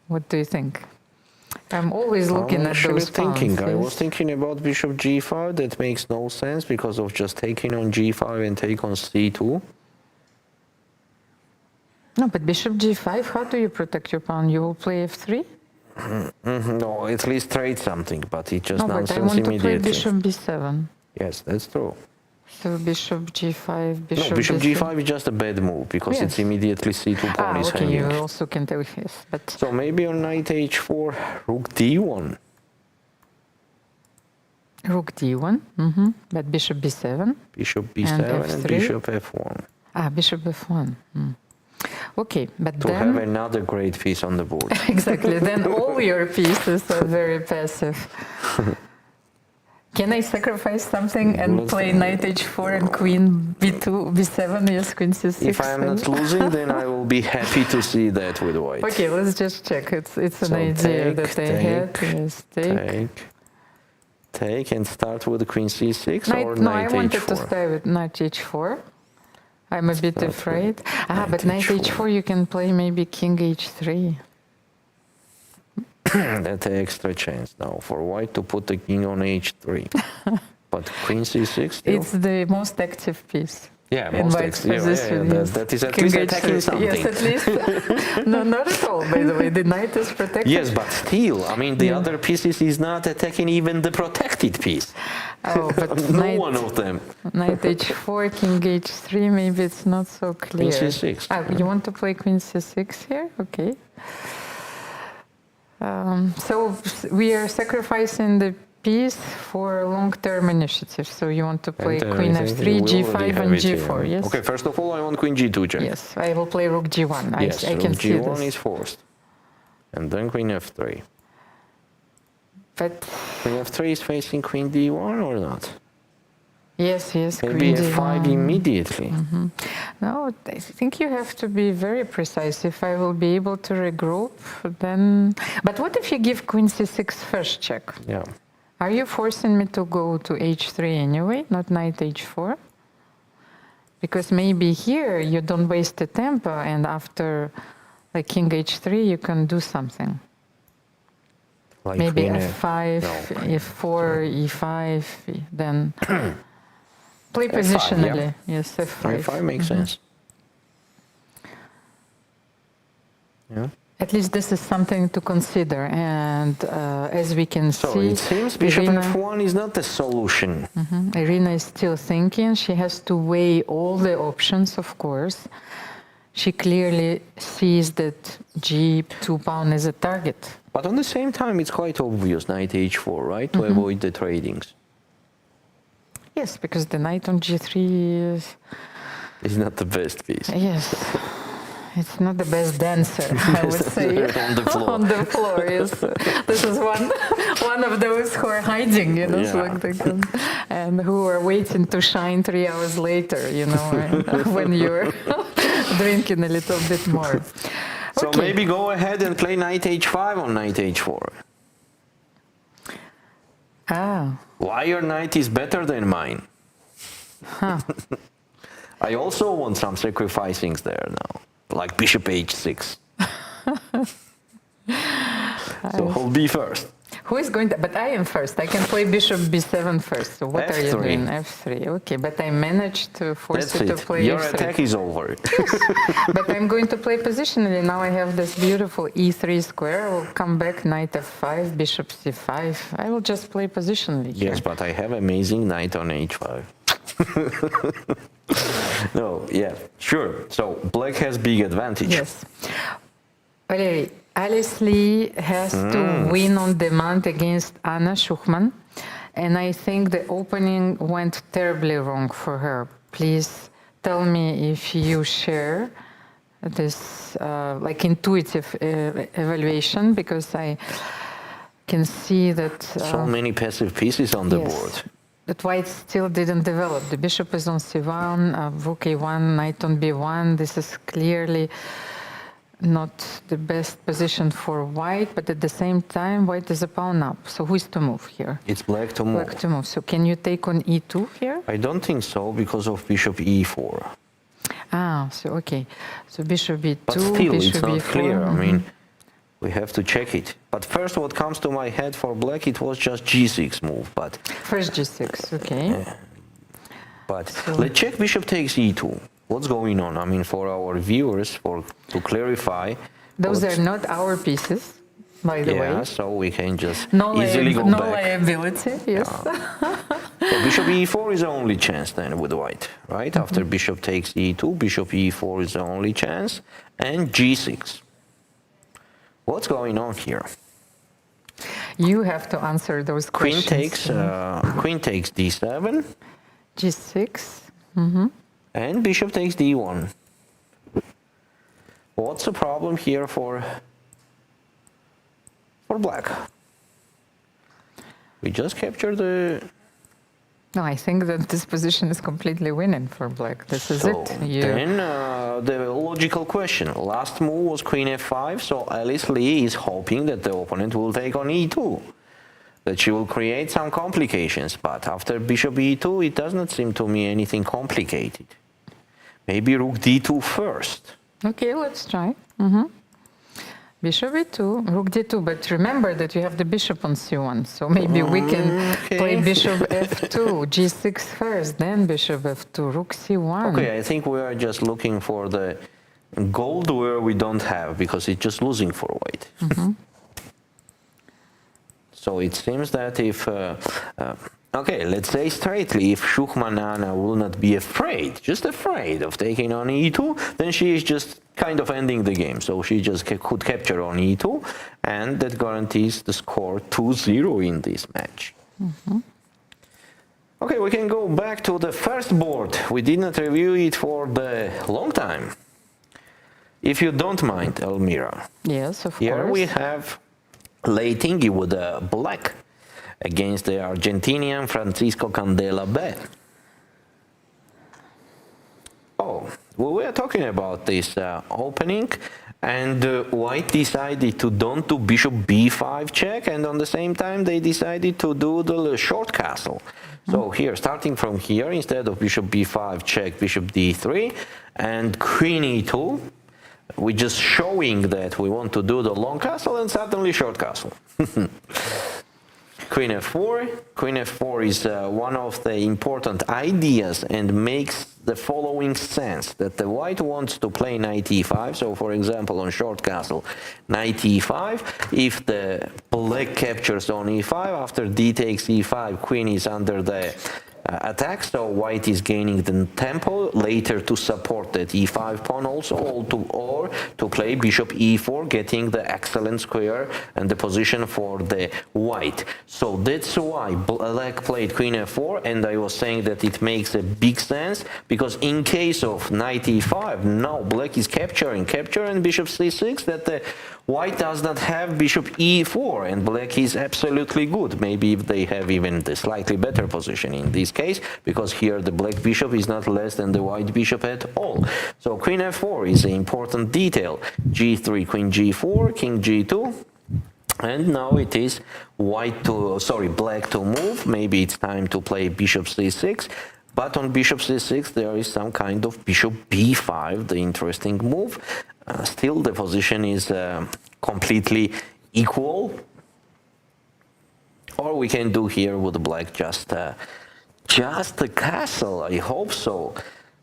What do you think? I'm always looking at those thinking. pawns, I yes. was thinking about bishop g5. That makes no sense because of just taking on g5 and take on c2. No, but bishop g5, how do you protect your pawn? You will play f3? No, at least trade something, but it just No, but I nonsense want to play immediately. bishop b7. Yes, that's true. So bishop g5, bishop No, bishop b7. g5 is just a bad move because Yes. it's immediately c2 pawn is Okay, you hanging. also can tell yes, but So maybe on knight h4, rook d1. rook d1, but bishop b7. Bishop b7 and f3? bishop f1. Bishop f1. Okay, but To then have another great piece on the board. exactly. Then all your pieces are very passive. Can I sacrifice something and Let's play see. knight h4 and queen b2, b7? Yes, queen c6. If I'm not losing, then I will be happy to see that with white. Okay, let's just check. It's an So idea take, that I had. Yes, take, and start with queen c6 or No, knight I wanted h4. to stay with knight h4. I'm a bit afraid. But knight h4 you can play maybe king h3. That's an extra chance now for white to put the king on h3. But queen c6 still? It's the most active piece. Yeah, in most white's extra. position, Yeah, yes. that is at King least h3. attacking something. Yes, at least. No, not at all, by the way. The knight is protected. Yes, but still, I mean, the other pieces is not attacking even the protected piece. Oh, but No one of them. Knight h4, king h3, maybe it's not so clear. Queen c6. You want to play queen c6 here? Okay. So we are sacrificing the piece for long-term initiative. So you want to play And, queen I think f3, we already g5, have and it here. g4. Yes. Okay, first of all, I want queen g2 check. Yes, I will play rook g1. Yes, I can rook see g1 this. is forced. And then queen f3. But Queen f3 is facing queen d1 or not? yes, Maybe queen f5 d1. immediately. No, I think you have to be very precise. If I will be able to regroup, then. But what if you give queen c6 first check? Yeah. Are you forcing me to go to h3 anyway, not knight h4? Because maybe here you don't waste the tempo, and after like king h3 you can do something. Like Maybe queen f5, no. f4, e5, then play F5, positionally. yeah. Yes, f5. f5 makes sense. Yeah. At least this is something to consider, and as we can So see, it seems bishop Irina, f1 is not the solution. Irina is still thinking. She has to weigh all the options, of course. She clearly sees that g2 pawn is a target. But on the same time, it's quite obvious knight h4, right? To avoid the tradings. Yes, because the knight on g3 is... It's not the best piece. Yes. It's not the best dancer, I would say. On the floor. On the floor, yes. This is one of those who are hiding, you know, Yeah. so like they can, and who are waiting to shine 3 hours later, you know, when you're drinking a little bit more. So Okay. maybe go ahead and play knight h5 on knight h4. Ah, Why your knight is better than mine? I also want some sacrificings there now, like bishop h6. So who'll be first? who is going to, but I am first. I can play bishop b7 first. So what are you F3. doing? F3. Okay, but I managed to force That's you to it. play Your f3. attack is over. But I'm going to play positionally. Now I have this beautiful e3 square. I will come back, knight f5, bishop c5. I will just play positionally here. Yes, but I have amazing knight on h5. No, yeah, sure. So black has big advantage. Yes. Valerie, Alice Lee has to win on demand against Anna Schuchman. And I think the opening went terribly wrong for her. Please tell me if you share this like intuitive evaluation, because I can see that So many passive pieces on the board. that white still didn't develop. The bishop is on c1, rook a1, knight on b1. This is clearly not the best position for white, but at the same time, white is a pawn up. So who is to move here? It's black to move. Black to move. So can you take on e2 here? I don't think so because of bishop e4. Ah, so okay. So bishop b2, But still, bishop it's not b4. clear. I mean, we have to check it. But first, what comes to my head for black, it was just g6 move. But First g6, okay. let's check bishop takes e2. What's going on? I mean, for our viewers, to clarify. Those are not our pieces, by the way. Yeah, so we can just No, easily go no back. liability, yes. So bishop e4 is the only chance then with white, right? After bishop takes e2, bishop e4 is the only chance, and g6. What's going on here? You have to answer those questions. Queen takes d7, g6. and bishop takes d1. What's the problem here for black? We just captured the... No, I think that this position is completely winning for black. This is it. Then the logical question. Last move was queen f5, so Alice Lee is hoping that the opponent will take on e2, that she will create some complications. But after bishop e2, it does not seem to me anything complicated. Maybe rook d2 first. Okay, let's try. Bishop e2, rook d2, but remember that you have the bishop on c1, so maybe we can play bishop f2, g6 first, then bishop f2, rook c1. Okay, I think we are just looking for the gold where we don't have, because it's just losing for white. So it seems that if, okay, let's say straightly, if Schuchman Anna will not be afraid, just afraid of taking on e2, then she is just kind of ending the game. So she just could capture on e2, and that guarantees the score 2-0 in this match. Okay, we can go back to the first board. We did not review it for the long time. If you don't mind, Elmira. Yes, of Here course. we have Leitingi with a black against the Argentinian Francisco Candela Bet. Oh, we were talking about this opening, and White decided to don't do bishop b5 check, and on the same time they decided to do the short castle. So here, starting from here, instead of bishop b5 check, bishop d3, and queen e2, we're just showing that we want to do the long castle and suddenly short castle. Queen f4. Queen f4 is one of the important ideas and makes the following sense, that the white wants to play knight e5. So for example, on short castle, knight e5. If the black captures on e5, after d takes e5, queen is under the attack, so white is gaining the tempo later to support that e5 pawn also, or to play bishop e4, getting the excellent square and the position for the white. So that's why black played queen f4, and I was saying that it makes a big sense, because in case of knight e5, now black is capturing and bishop c6, that the white does not have bishop e4, and black is absolutely good. Maybe if they have even the slightly better position in this case, because here the black bishop is not less than the white bishop at all. So queen f4 is an important detail. g3, queen g4, king g2. And now it is black to move. Maybe it's time to play bishop c6. But on bishop c6 there is some kind of bishop b5, the interesting move. Still the position is completely equal. Or we can do here with black just a castle, I hope so.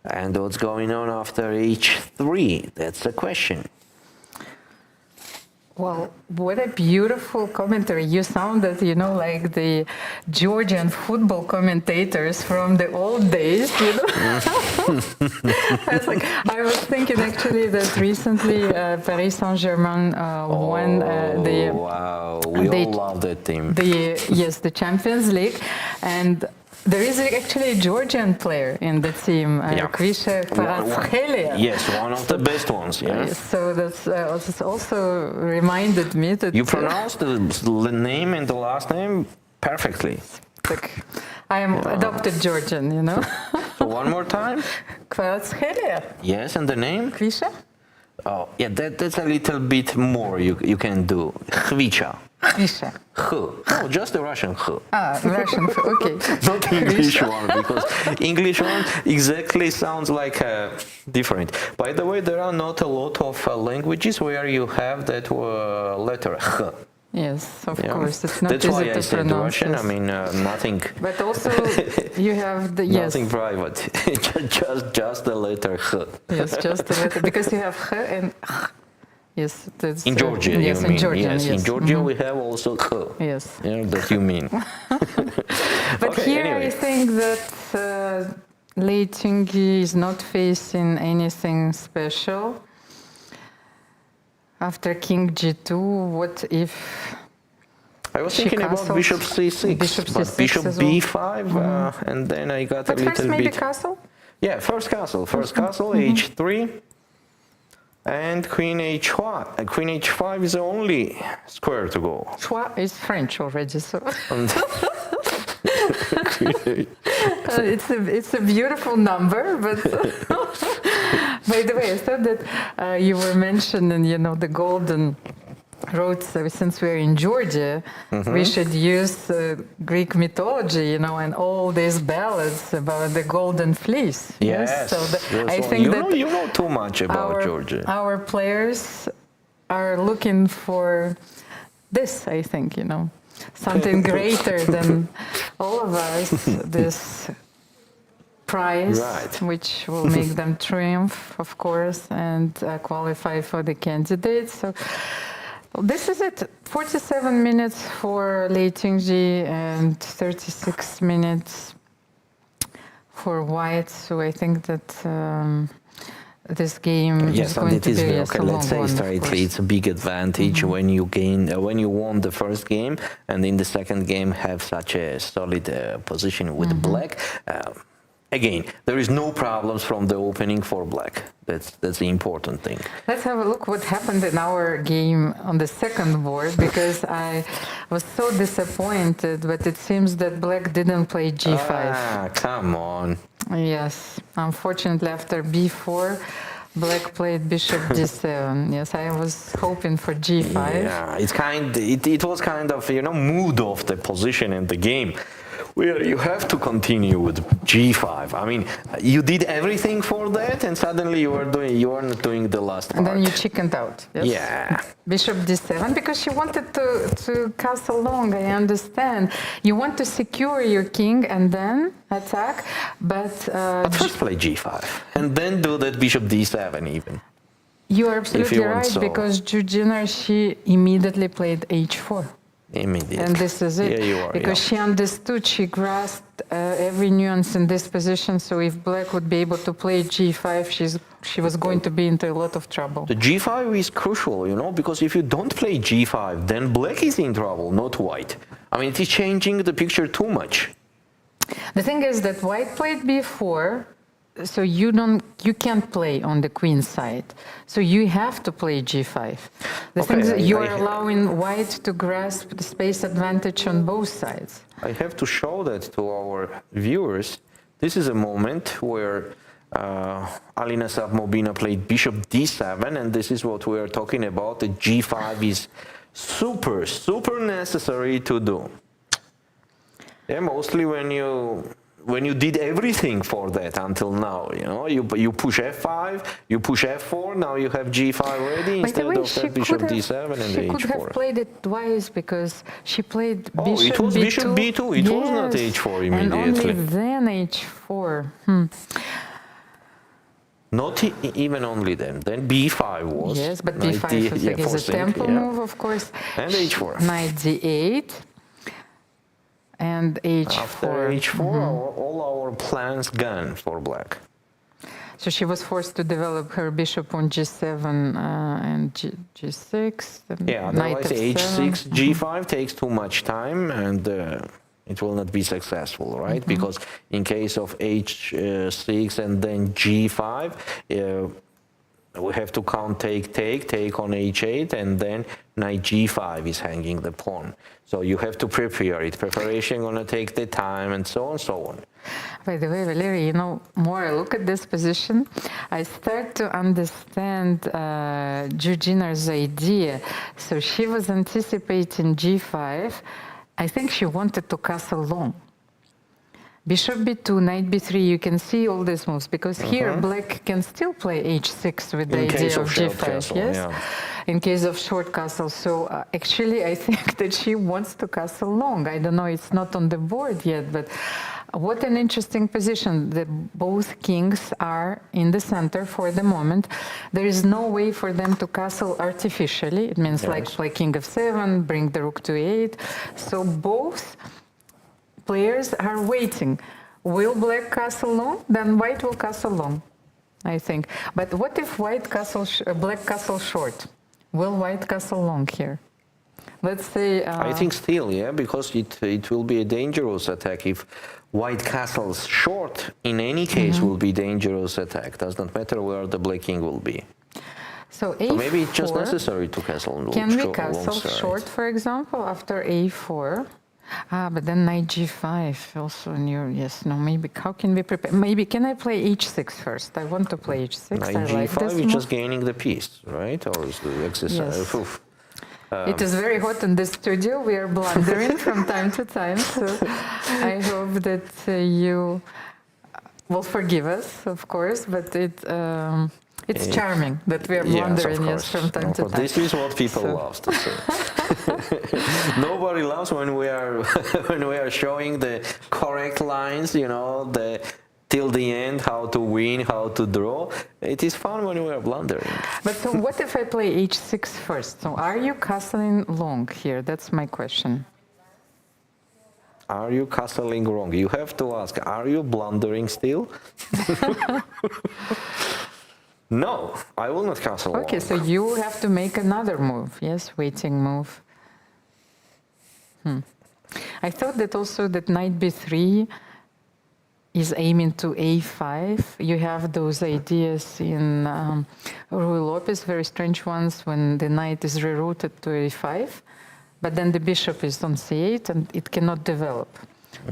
And what's going on after h3? That's the question. Well, what a beautiful commentary. You sounded, like the Georgian football commentators from the old days, I was thinking actually that recently Paris Saint-Germain won the... Wow, we all love that team. The Champions League. And there is actually a Georgian player in the team, Krisha Kvaratskhelia. Yes, one of the best ones, yes. So that's also reminded me that... You pronounced the name and the last name perfectly. I am adopted Georgian, So one more time? Kvaratskhelia. Yes, and the name? Krisha? Oh, yeah, that's a little bit more you can do. Khvicha. Krisha. No, just the Russian H. Russian, okay. Not English one, because English one exactly sounds like different. By the way, there are not a lot of languages where you have that letter H. Yes, of course. It's not That's easy why to I said pronounce. Russian. I mean, nothing. But also, you have the nothing private. just the letter H. Yes, just the letter, because you have H and H. Yes, that's in Georgia. Yes, in Georgia. Yes, in Georgia we have also H. Yes. That you mean. But okay, here anyway. I think that Leitingi is not facing anything special. After king g2, what if... I was thinking about bishop c6, but bishop b5, and then I got a little bit... First maybe castle? Yeah, first castle, h3, and queen h5. Queen h5 is the only square to go. Choix is French already, so... It's a beautiful number, but... By the way, I thought that you were mentioning, the golden road. So since we're in Georgia, we should use Greek mythology, and all these ballads about the golden fleece. Yes. So I think you know too much about Georgia. Our players are looking for this, I think, something greater than all of us, this prize, which will make them triumph, of course, and qualify for the candidates. So this is it. 47 minutes for Leitingi and 36 minutes for White. So I think that this game is Yes, and going it to is be very, yes, okay. a long Let's say one, of straightly, course. it's a big advantage when you won the first game, and in the second game have such a solid position with black. Again, there is no problems from the opening for black. That's the important thing. Let's have a look what happened in our game on the second board, because I was so disappointed, but it seems that black didn't play g5. Ah, come on. Yes, unfortunately after b4, black played bishop d7. Yes, I was hoping for g5. Yeah, it was kind of, mood of the position in the game, where you have to continue with g5. I mean, you did everything for that, and suddenly you are not doing the last part. And then you chickened out. Yes? Yeah. Bishop d7, because she wanted to castle long, I understand. You want to secure your king and then attack, but First play g5, and then do that bishop d7 even. you are absolutely want right, so. because Georgina, she immediately played h4. Immediately. And this is it, Yeah, you are, because she understood, she grasped every nuance in this position. So if black would be able to play g5, she was going to be into a lot of trouble. The g5 is crucial, because if you don't play g5, then black is in trouble, not white. I mean, it is changing the picture too much. The thing is that white played b4, so you can't play on the queen side. So you have to play g5. The thing is that you are allowing white to grasp the space advantage on both sides. I have to show that to our viewers. This is a moment where Alina Savmobina played bishop d7, and this is what we are talking about. The g5 is super, super necessary to do. Yeah, mostly when you did everything for that until now, you push f5, you push f4, now you have g5 ready instead of that bishop d7 and she h4. could have played it twice, because she played Oh, bishop it was b2. bishop b2, it was not h4 immediately. And only then h4. Not even only then b5 was. Yes, but knight d5 is a tempo move, of course. And h4. Knight d8 and h4. After h4, all our plans gone for black. So she was forced to develop her bishop on g7 and g6. Yeah, otherwise h6, g5 takes too much time, and it will not be successful, right? Because in case of h6 and then g5, we have to count take on h8, and then knight g5 is hanging the pawn. So you have to prepare it. Preparation gonna take the time, and so on, so on. By the way, Valery, more I look at this position, I start to understand Georgina's idea. So she was anticipating g5. I think she wanted to castle long. Bishop b2, knight b3, you can see all these moves, because here black can still play h6 with the idea of g5, castle, yes? yeah. In case of short castle. So actually I think that she wants to castle long. I don't know, it's not on the board yet, but what an interesting position that both kings are in the center for the moment. There is no way for them to castle artificially. It means like play king f7, bring the rook to e8. So both players are waiting. Will black castle long? Then white will castle long, I think. But what if white black castle short? Will white castle long here? Let's say. I think still, yeah, because it will be a dangerous attack if white castles short. In any case, will be dangerous attack. Does not matter where the black king will be. So a4. Maybe it's just necessary to castle long. Can we castle short, for example, after a4? But then knight g5 also in your, maybe, how can we prepare? Maybe, can I play h6 first? I want to play h6, Knight I g5 like this is move. just gaining the piece, right? Or is the exercise? Yes. It is very hot in the studio, we are blundering from time to time, so I hope that you will forgive us, of course, but it's charming that we are blundering from time to time. This is what people love to see. Nobody loves when we are showing the correct lines, till the end, how to win, how to draw. It is fun when we are blundering. But so what if I play h6 first? So are you castling long here? That's my question. Are you castling wrong? You have to ask, are you blundering still? No, I will not castle Okay, long. so you have to make another move. Yes, waiting move. I thought that also that knight b3 is aiming to a5. You have those ideas in Rui Lopez, very strange ones, when the knight is rerouted to a5, but then the bishop is on c8 and it cannot develop.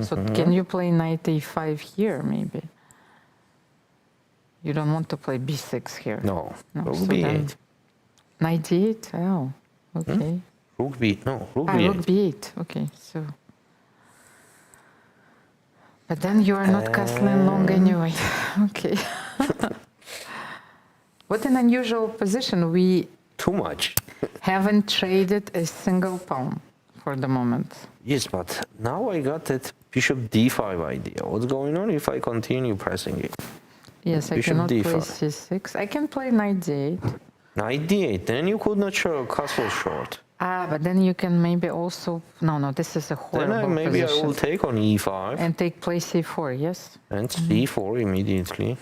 So can you play knight a5 here, maybe? You don't want to play b6 here. No, rook so b8. then knight d8? Oh, okay. Rook b, no, rook Rook b8. b8, okay, so. But then you are not castling long anyway. Okay. What an unusual position. We Too much. haven't traded a single pawn for the moment. Yes, but now I got that bishop d5 idea. What's going on if I continue pressing it? Yes, I Bishop cannot play d5. c6. I can play knight d8. Knight d8, then you could not show castle short. But then you can maybe also... No, this is a Then horrible maybe position. I will take on e5 And take play c4, yes? and c4 immediately.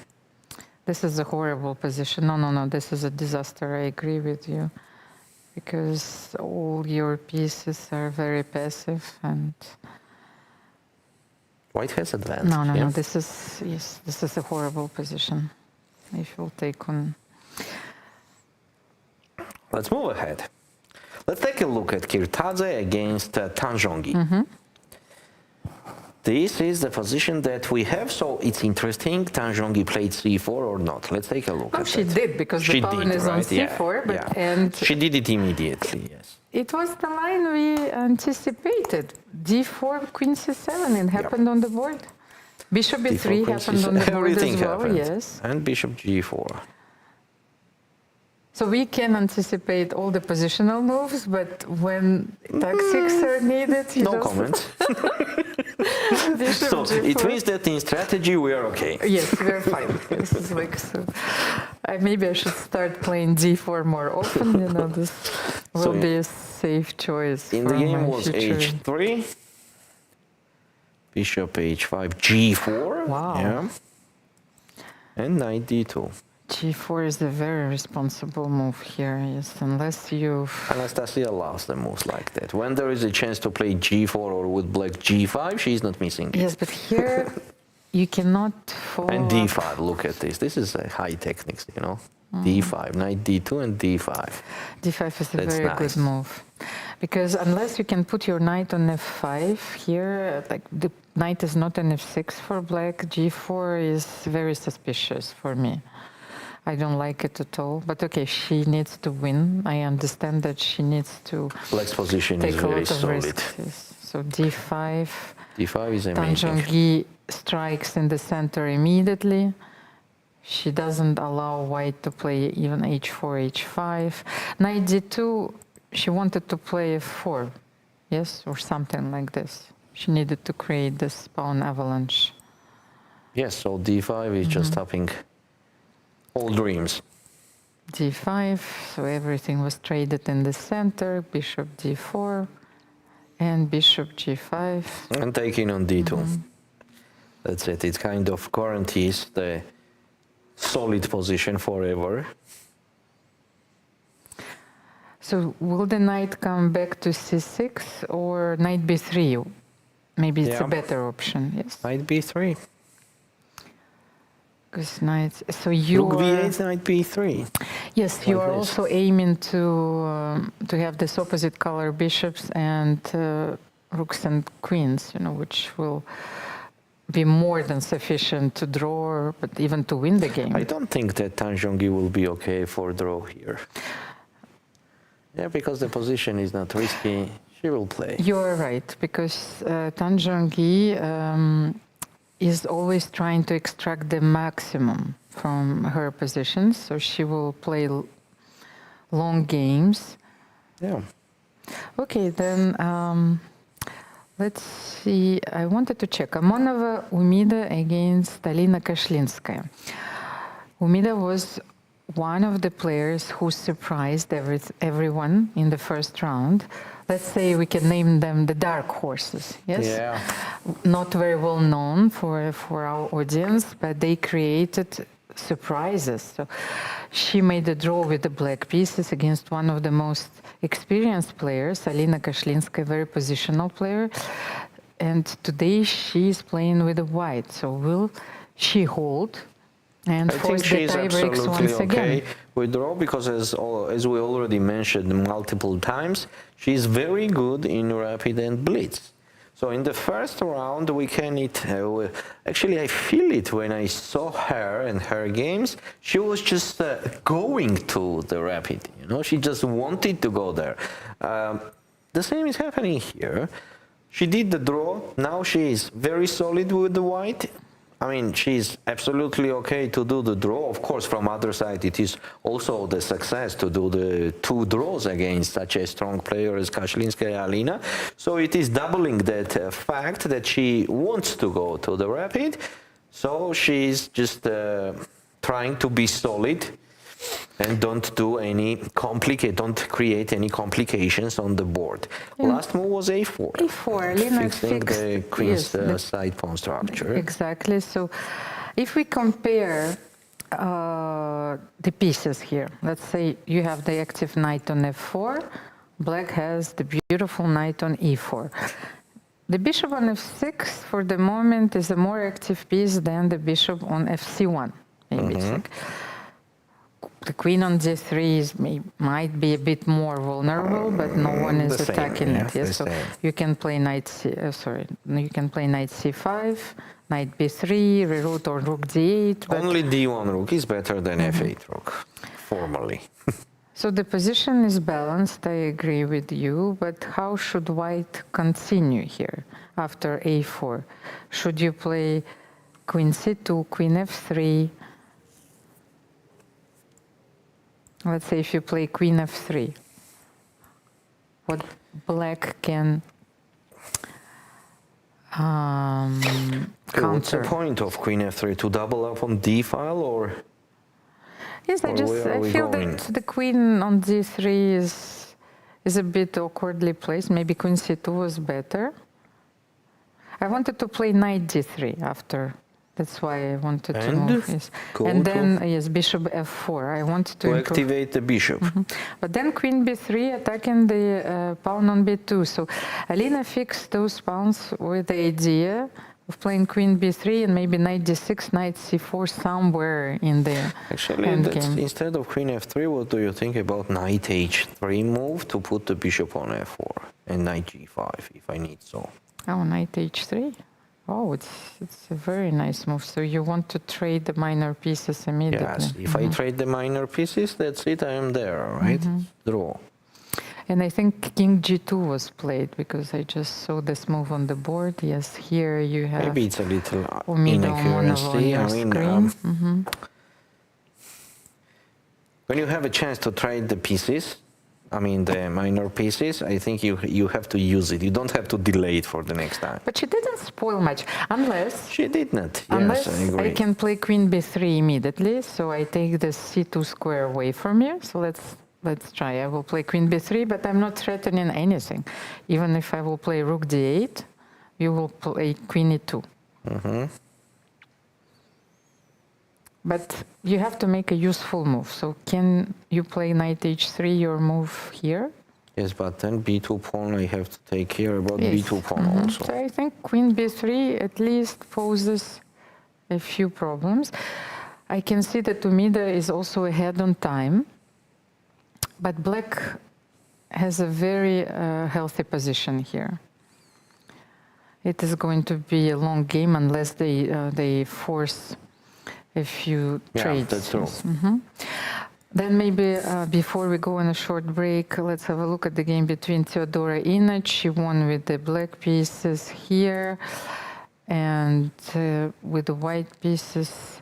This is a horrible position. No, this is a disaster. I agree with you. Because all your pieces are very passive and... White has advanced. No, this is a horrible position. If you'll take on... Let's move ahead. Let's take a look at Kirtadze against Tanjongi. This is the position that we have, so it's interesting. Tanjongi played c4 or not. Let's take a look Oh, at she that. did, because She the pawn did, is on right? c4, but and she did it immediately, yes. it was the line we anticipated. d4, queen c7, it happened on the board. Bishop b3 D4, happened on the board everything as well, happened. yes. And bishop g4. So we can anticipate all the positional moves, but when tactics are needed, you No just... comments. Bishop So it g4. means that in strategy we are okay. Yes, we're fine. This is like so. Maybe I should start playing d4 more often. This will So be a safe choice. In for the game my was future. h3, bishop h5, g4. Wow. Yeah. And knight d2. G4 is a very responsible move here. Yes, unless you. Anastasia loves the moves like that. When there is a chance to play g4 or with black g5, she's not missing it. Yes, but here you cannot follow. And up. d5, look at this. This is a high techniques, d5, knight d2 and d5. D5 is a That's very nice. good move. Because unless you can put your knight on f5 here, like the knight is not on f6 for black, g4 is very suspicious for me. I don't like it at all. But okay, she needs to win. I understand that she needs to Black's position is take a very lot of solid. risks. Yes. So d5. d5 is amazing. Tanjongi strikes in the center immediately. She doesn't allow white to play even h4, h5. Knight d2, she wanted to play f4, yes, or something like this. She needed to create this pawn avalanche. Yes, so d5 is just stopping all dreams. d5, so everything was traded in the center, bishop d4, and bishop g5. And taking on d2. That's it. It kind of guarantees the solid position forever. So will the knight come back to c6 or knight b3? Maybe it's a better option, yes. Knight b3. Because knight, so you Rook are, b8, knight b3. yes, you like are this. also aiming to have this opposite color bishops and rooks and queens, which will be more than sufficient to draw, but even to win the game. I don't think that Tanjongi will be okay for draw here. Yeah, because the position is not risky. She will play. You are right, because Tanjongi is always trying to extract the maximum from her positions, so she will play long games. Yeah. Okay, then let's see. I wanted to check. Amonova Umida against Alina Kashlinskaya. Umida was one of the players who surprised everyone in the first round. Let's say we can name them the dark horses, yes? Yeah. Not very well known for our audience, but they created surprises. So she made a draw with the black pieces against one of the most experienced players, Alina Kashlinskaya, very positional player. And today she's playing with the white. So will she hold and I think force the she's tie breaks absolutely once okay again? with draw because as we already mentioned multiple times, she's very good in rapid and blitz. So in the first round we can actually I feel it when I saw her and her games. She was just going to the rapid, you know, she just wanted to go there. The same is happening here. She did the draw. Now she is very solid with the white. I mean, she's absolutely okay to do the draw. Of course, from other side, it is also the success to do the 2 draws against such a strong player as Kashlinskaya Alina. So it is doubling that fact that she wants to go to the rapid. So she's just trying to be solid and don't create any complications on the board. Last move was a4. A4, Lina fixing fixed, the queen's yes, side pawn structure. Exactly. So if we compare the pieces here, let's say you have the active knight on f4, black has the beautiful knight on e4. The bishop on f6 for the moment is a more active piece than the bishop on fc1. Maybe it's like the queen on d3 might be a bit more vulnerable, but no one is attacking it. Yes, so you can play knight you can play knight c5, knight b3, reroute or rook d8. Only d1 rook is better than f8 rook, formally. So the position is balanced, I agree with you, but how should white continue here after a4? Should you play queen c2, queen f3? Let's say if you play queen f3, what black can counter? What's the point of queen f3? To double up on d file or? Yes, I feel that the queen on d3 is a bit awkwardly placed. Maybe queen c2 was better. I wanted to play knight d3 after. That's why I wanted to move. Yes. And then, yes, bishop f4. I wanted to activate the bishop. But then queen b3 attacking the pawn on b2. So Alina fixed those pawns with the idea of playing queen b3 and maybe knight d6, knight c4 somewhere in the endgame. Instead of queen f3, what do you think about knight h3 move to put the bishop on f4 and knight g5 if I need so? Oh, knight h3. Oh, it's a very nice move. So you want to trade the minor pieces immediately. Yes, if I trade the minor pieces, that's it, I am there, right? Draw. And I think king g2 was played because I just saw this move on the board. Yes, here you have... Maybe it's a little inaccuracy. I mean, when you have a chance to trade the pieces, I mean the minor pieces, I think you have to use it. You don't have to delay it for the next time. But she didn't spoil much, unless... She did not, unless yes, I agree. I can play queen b3 immediately, so I take the c2 square away from you. So let's try. I will play queen b3, but I'm not threatening anything. Even if I will play rook d8, you will play queen e2. But you have to make a useful move. So can you play knight h3, your move here? Yes, but then b2 pawn, I have to take care about b2 pawn also. So I think queen b3 at least poses a few problems. I can see that Umida is also ahead on time, but black has a very healthy position here. It is going to be a long game unless they force a few trades. That's true. Then maybe before we go on a short break, let's have a look at the game between Teodora Inac. She won with the black pieces here, and with the white pieces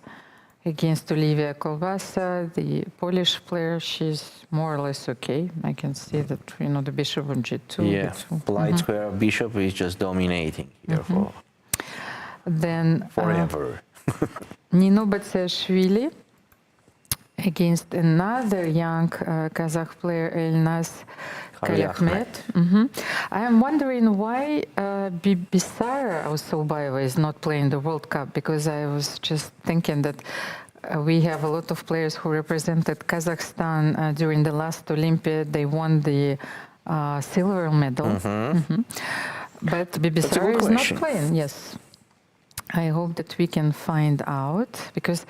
against Olivia Kolbasa, the Polish player. She's more or less okay. I can see that, you know, the bishop on g2. Yeah, light square bishop is just dominating here for then forever. Nino Batsiashvili against another young Kazakh player, Elnaz Kaliahmet. I am wondering why Bisara Ausobaeva is not playing the World Cup, because I was just thinking that we have a lot of players who represented Kazakhstan during the last Olympiad. They won the silver medal. But Bibisara is not playing. Yes. I hope that we can find out, because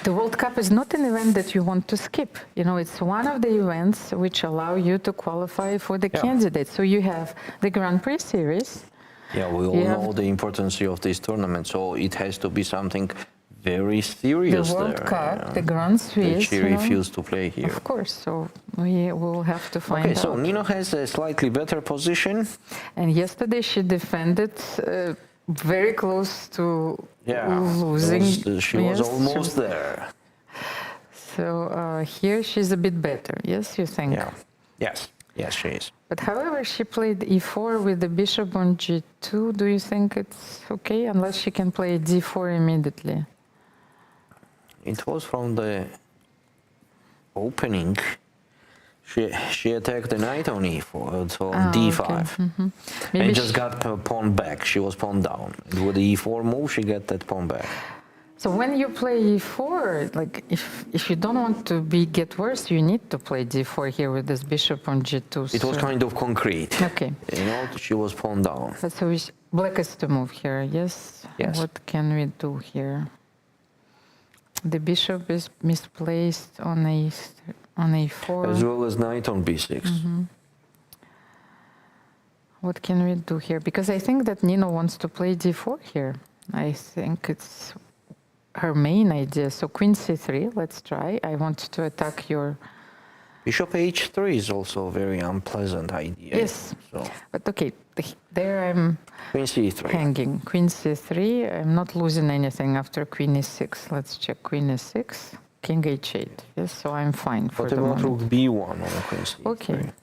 the World Cup is not an event that you want to skip. You know, it's one of the events which allow you to qualify for the candidates. So you have the Grand Prix series. Yeah, we all know the importance of this tournament, so it has to be something very serious. The World Cup, the Grand Prix. She refused to play here. Of course, so we will have to find out. Okay, so Nino has a slightly better position. And yesterday she defended very close to losing. She was almost there. So here she's a bit better. Yes, you think? Yeah. Yes, she is. But however, she played e4 with the bishop on g2. Do you think it's okay, unless she can play d4 immediately? It was from the opening. She attacked the knight on e4, so on d5. Okay. And just got her pawn back. She was pawn down. And with the e4 move, she got that pawn back. So when you play e4, like if you don't want to get worse, you need to play d4 here with this bishop on g2. It was kind of concrete. Okay. You know, she was pawn down. But so black is to move here, yes? Yes. What can we do here? The bishop is misplaced on a4. As well as knight on b6. What can we do here? Because I think that Nino wants to play d4 here. I think it's her main idea. So queen c3, let's try. I want to attack your... Bishop h3 is also a very unpleasant idea. Yes, so. But okay, there I'm Queen c3. hanging. Queen c3, I'm not losing anything after queen e6. Let's check queen e6, king h8. Yes, so I'm fine for the moment. What about rook b1 on queen c3? Okay,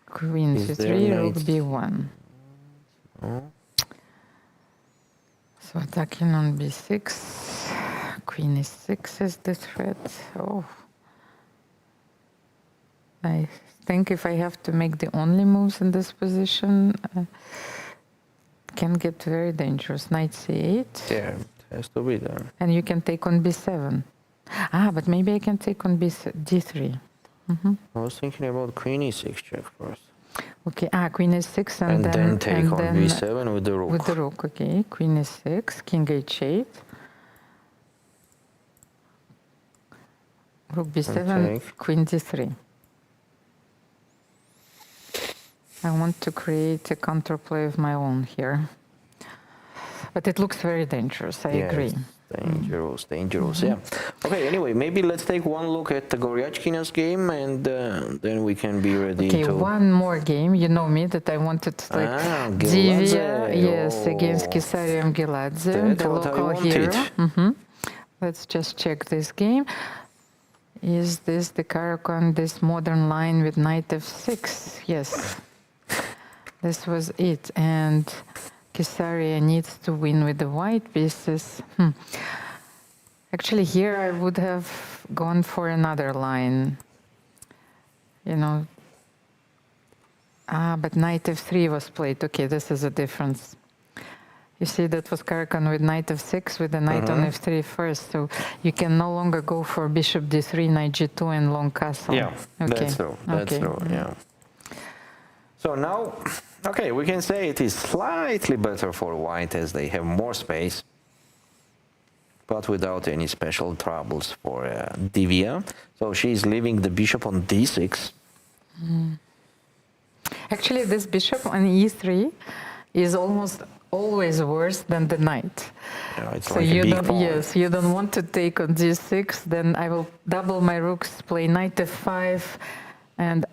queen c3, rook b1. Oh. So attacking on b6, queen e6 is the threat. Oh. I think if I have to make the only moves in this position, can get very dangerous. Knight c8. Yeah, it has to be there. And you can take on b7. But maybe I can take on d3. I was thinking about queen e6 check first. Okay, queen e6 and then take on b7 with the rook. With the rook, okay. Queen e6, king h8. Rook b7, queen d3. I want to create a counterplay of my own here. But it looks very dangerous, I agree. Dangerous, yeah. Okay, anyway, maybe let's take one look at the Goryachkina's game, and then we can be ready to... Okay, one more game. You know me, that I wanted to Divya, yes, against Kisariam Giladze, the local hero. Let's just check this game. Is this the Caracan, this modern line with knight f6? Yes. This was it, and Kisaria needs to win with the white pieces. Actually, here I would have gone for another line. You know. But knight f3 was played. Okay, this is a difference. You see, that was Caracan with knight f6 with the knight on f3 first. So you can no longer go for bishop d3, knight g2, and long castle. Yeah, that's true. That's true, yeah. So now, okay, we can say it is slightly better for white as they have more space, but without any special troubles for Divya. So she's leaving the bishop on d6. Actually, this bishop on e3 is almost always worse than the knight. Yeah, it's so like you a big don't, pawn. yes, you don't want to take on g6. Then I will double my rooks, play knight f5, and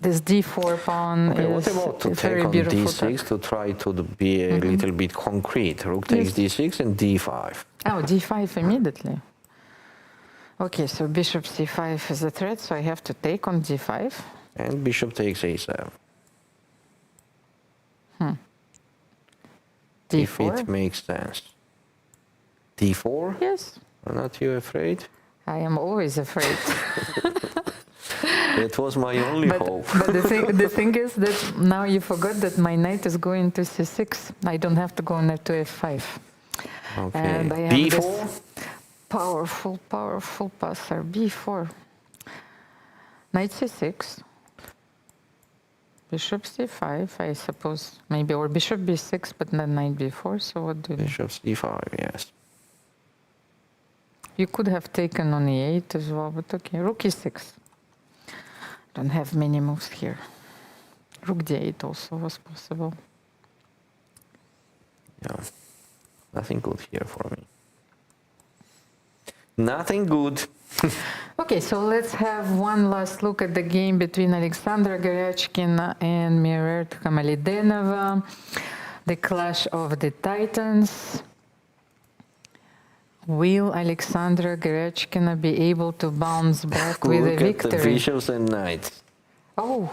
this d4 pawn what is about to very take on beautiful. d6 to try to be a little bit concrete? Rook takes d6 and d5. Oh, d5 immediately. Okay, so bishop c5 is a threat, so I have to take on d5. And bishop takes a7. If d4? it makes sense. d4? Yes. Are not you afraid? I am always afraid. That was my only hope. But the thing is that now you forgot that my knight is going to c6. I don't have to go on to f5. Okay. And I have b4? Powerful, powerful passer. B4. Knight c6. Bishop c5, I suppose. Maybe, or bishop b6, but not knight b4. So what do you do? Bishop c5, yes. You could have taken on e8 as well, but okay. Rook e6. Don't have many moves here. Rook d8 also was possible. Yeah, nothing good here for me. Nothing good. Okay, so let's have one last look at the game between Alexandra Gerechkina and Mariet Kamalidenova, the clash of the titans. Will Alexandra Gerechkina be able to bounce back with a Look at the victory? bishops and knights. Oh.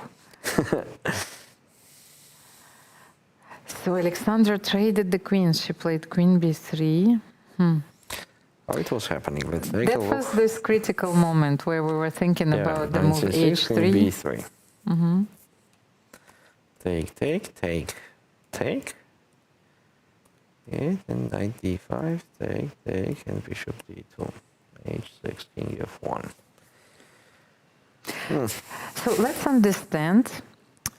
So Alexandra traded the queens. She played queen b3. Oh, it was happening. Let's take a That look. was this critical moment where we were thinking about the move h3. b3. Take, take. Yeah, and knight d5, take, and bishop d2. h6, king f1. So let's understand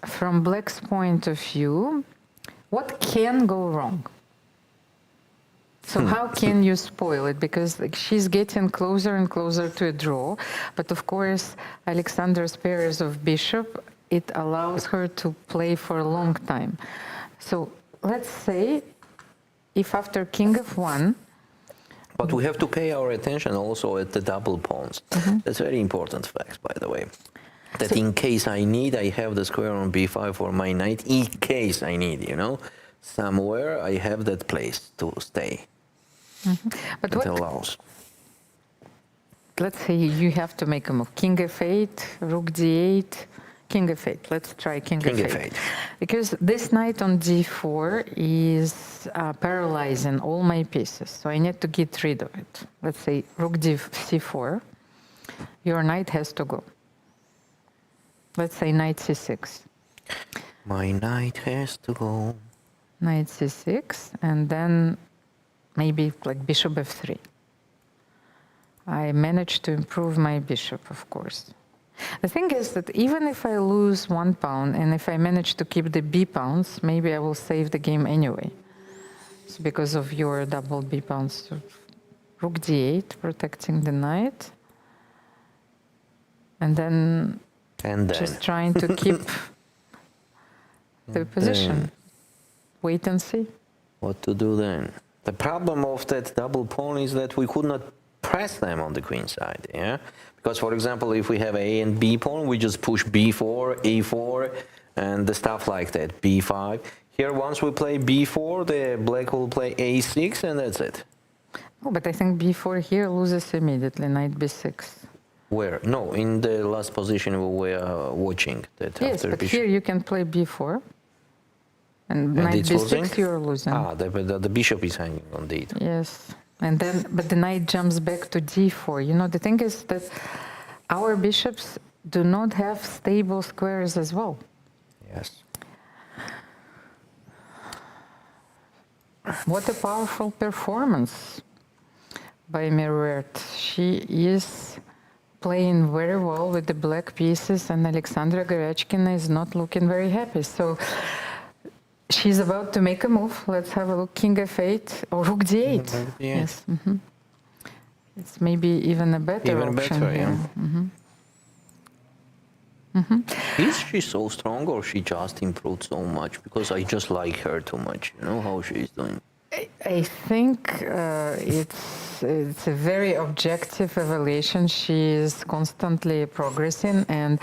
from Black's point of view what can go wrong. So how can you spoil it? Because like, she's getting closer and closer to a draw. But of course, Alexandra's pairs of bishop, it allows her to play for a long time. So let's say if after king f1, But we have to pay our attention also at the double pawns. That's very important fact, by the way. That in case I need, I have the square on b5 for my knight. In case I need, you know, somewhere I have that place to stay. but It what, allows. let's say you have to make a move. King f8, rook d8, king f8. Let's try king f8. F8. Because this knight on d4 is paralyzing all my pieces. So I need to get rid of it. Let's say rook c4. Your knight has to go. Let's say knight c6. My knight has to go. Knight c6, and then maybe like bishop f3. I managed to improve my bishop, of course. The thing is that even if I lose 1 pawn, and if I manage to keep the b pawns, maybe I will save the game anyway. It's because of your double b pawns. So rook d8, protecting the knight. And then just trying to keep the position. Wait and see. What to do then? The problem of that double pawn is that we could not press them on the queen side, yeah? Because, for example, if we have a and b pawn, we just push b4, a4, and the stuff like that, b5. Here, once we play b4, the black will play a6, and that's it. Oh, but I think b4 here loses immediately, knight b6. Where? No, in the last position we were watching. That Yes, after but bishop. here you can play b4. And knight it's b6, losing? you're losing. Ah, the bishop is hanging on d2. Yes. And then, but the knight jumps back to d4. You know, the thing is that our bishops do not have stable squares as well. Yes. What a powerful performance by Mariet. She is playing very well with the black pieces, and Alexandra Gerechkina is not looking very happy. So she's about to make a move. Let's have a look. King f8 or rook d8. Yes. It's maybe even a better option here. Is she so strong, or she just improved so much? Because I just like her too much. You know how she's doing. I think it's a very objective evaluation. She is constantly progressing, and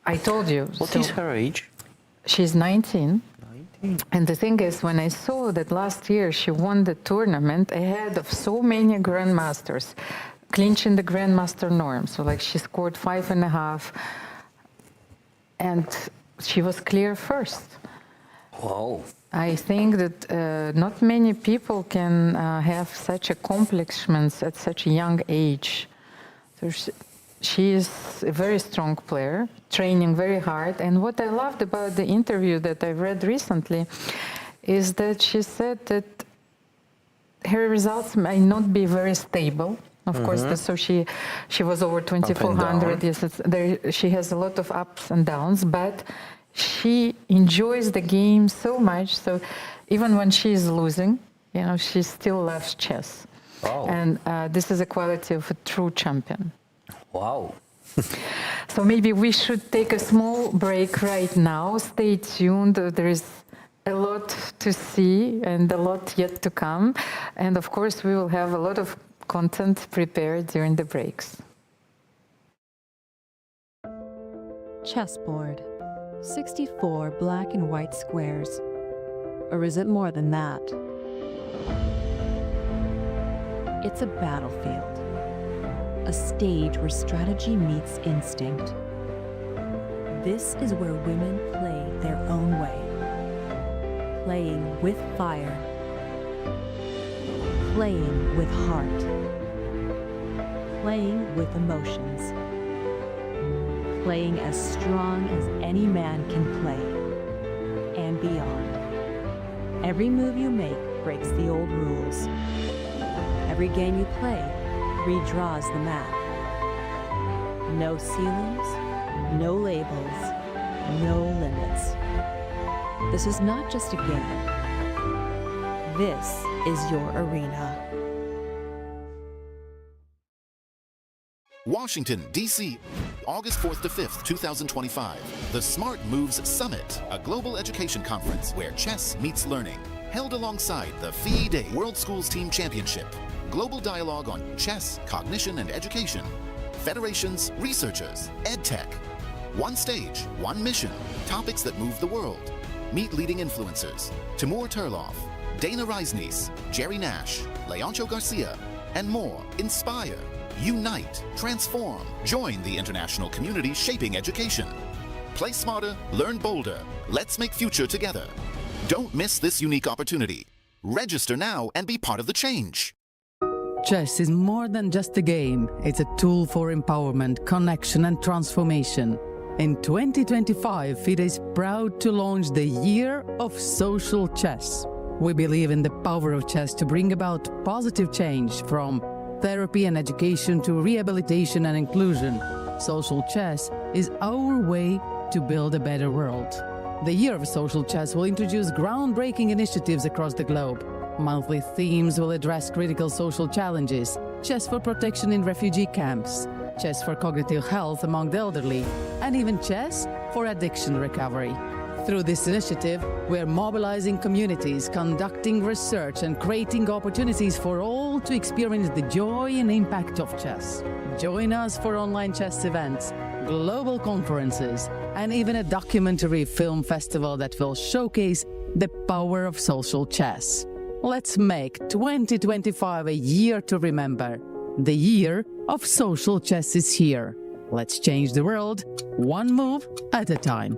I told you. What is her age? She's 19. And the thing is, when I saw that last year she won the tournament ahead of so many grandmasters, clinching the grandmaster norm. So like she scored 5.5, and she was clear first. Wow. I think that not many people can have such accomplishments at such a young age. So she is a very strong player, training very hard. And what I loved about the interview that I read recently is that she said that her results may not be very stable. Of course, so she was over 2400. Yes, she has a lot of ups and downs, but she enjoys the game so much. So even when she is losing, she still loves chess. Wow. And this is a quality of a true champion. Wow. So maybe we should take a small break right now. Stay tuned. There is a lot to see and a lot yet to come. And of course, we will have a lot of content prepared during the breaks. Chessboard. 64 black and white squares. Or is it more than that? It's a battlefield. A stage where strategy meets instinct. This is where women play their own way. Playing with fire. Playing with heart. Playing with emotions. Playing as strong as any man can play. And beyond. Every move you make breaks the old rules. Every game you play redraws the map. No ceilings, no labels, no limits. This is not just a game. This is your arena. Washington, D.C., August 4th to 5th, 2025. The Smart Moves Summit, a global education conference where chess meets learning. Held alongside the FIDE World Schools Team Championship. Global dialogue on chess, cognition, and education. Federations, researchers, EdTech. One stage, one mission. Topics that move the world. Meet leading influencers. Timur Turlov, Dana Reisnies, Jerry Nash, Leoncho Garcia, and more. Inspire, unite, transform. Join the international community shaping education. Play smarter, learn bolder. Let's make future together. Don't miss this unique opportunity. Register now and be part of the change. Chess is more than just a game. It's a tool for empowerment, connection, and transformation. In 2025, FIDE is proud to launch the Year of Social Chess. We believe in the power of chess to bring about positive change, from therapy and education to rehabilitation and inclusion. Social chess is our way to build a better world. The Year of Social Chess will introduce groundbreaking initiatives across the globe. Monthly themes will address critical social challenges: chess for protection in refugee camps, chess for cognitive health among the elderly, and even chess for addiction recovery. Through this initiative, we are mobilizing communities, conducting research, and creating opportunities for all to experience the joy and impact of chess. Join us for online chess events, global conferences, and even a documentary film festival that will showcase the power of social chess. Let's make 2025 a year to remember. The Year of Social Chess is here. Let's change the world, one move at a time.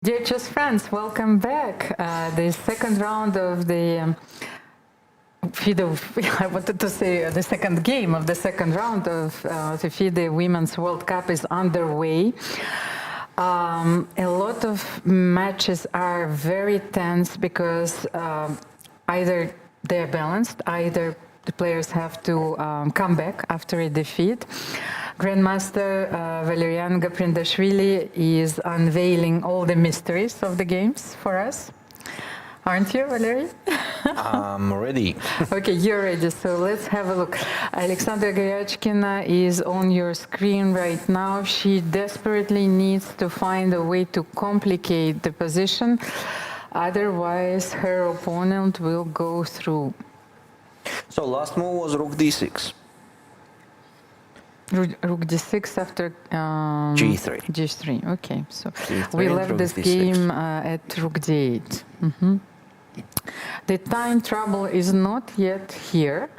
Dear chess friends, welcome back. The second round of the FIDE, I wanted to say the second game of the second round of the FIDE Women's World Cup is underway. A lot of matches are very tense because either they're balanced, either the players have to come back after a defeat. Grandmaster Valerian Gaprindashvili is unveiling all the mysteries of the games for us. Aren't you, Valery? I'm ready. Okay, you're ready, so let's have a look. Alexandra Goryachkina is on your screen right now. She desperately needs to find a way to complicate the position, otherwise her opponent will go through. So last move was rook d6. Rook d6 after g3. g3, okay, so G3 we and left rook this d6. game at rook d8. The time trouble is not yet here.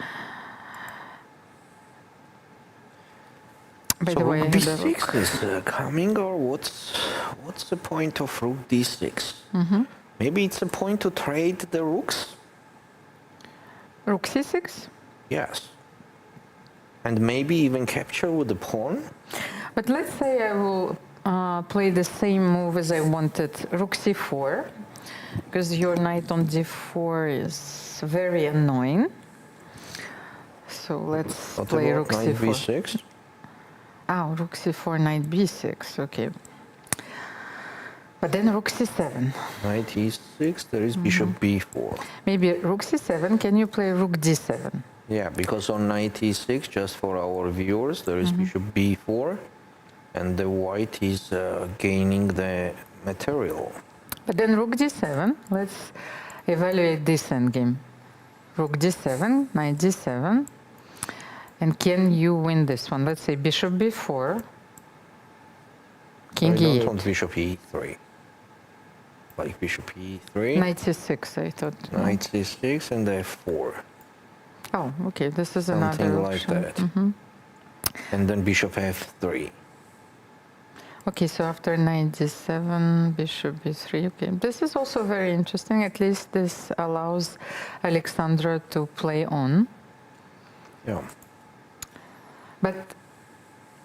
By So the way, rook I had a d6 look. is coming, or what's the point of rook d6? Maybe it's a point to trade the rooks? Rook c6? Yes. And maybe even capture with the pawn? But let's say I will play the same move as I wanted, rook c4, because your knight on d4 is very annoying. So let's What play about rook knight c4. b6? Ah, rook c4, knight b6, okay. But then rook c7. Knight e6, there is bishop b4. Maybe rook c7, can you play rook d7? Yeah, because on knight e6, just for our viewers, there is bishop b4, and the white is gaining the material. But then rook d7, let's evaluate this endgame. Rook d7, knight d7, and can you win this one? Let's say bishop b4, king I don't e8. want bishop e3. Like bishop e3, Knight c6, I thought. knight c6, and f4. Oh, okay, this is Something another like option. that. And then bishop f3. Okay, so after knight d7, bishop b3. Okay, this is also very interesting. At least this allows Alexandra to play on. Yeah. But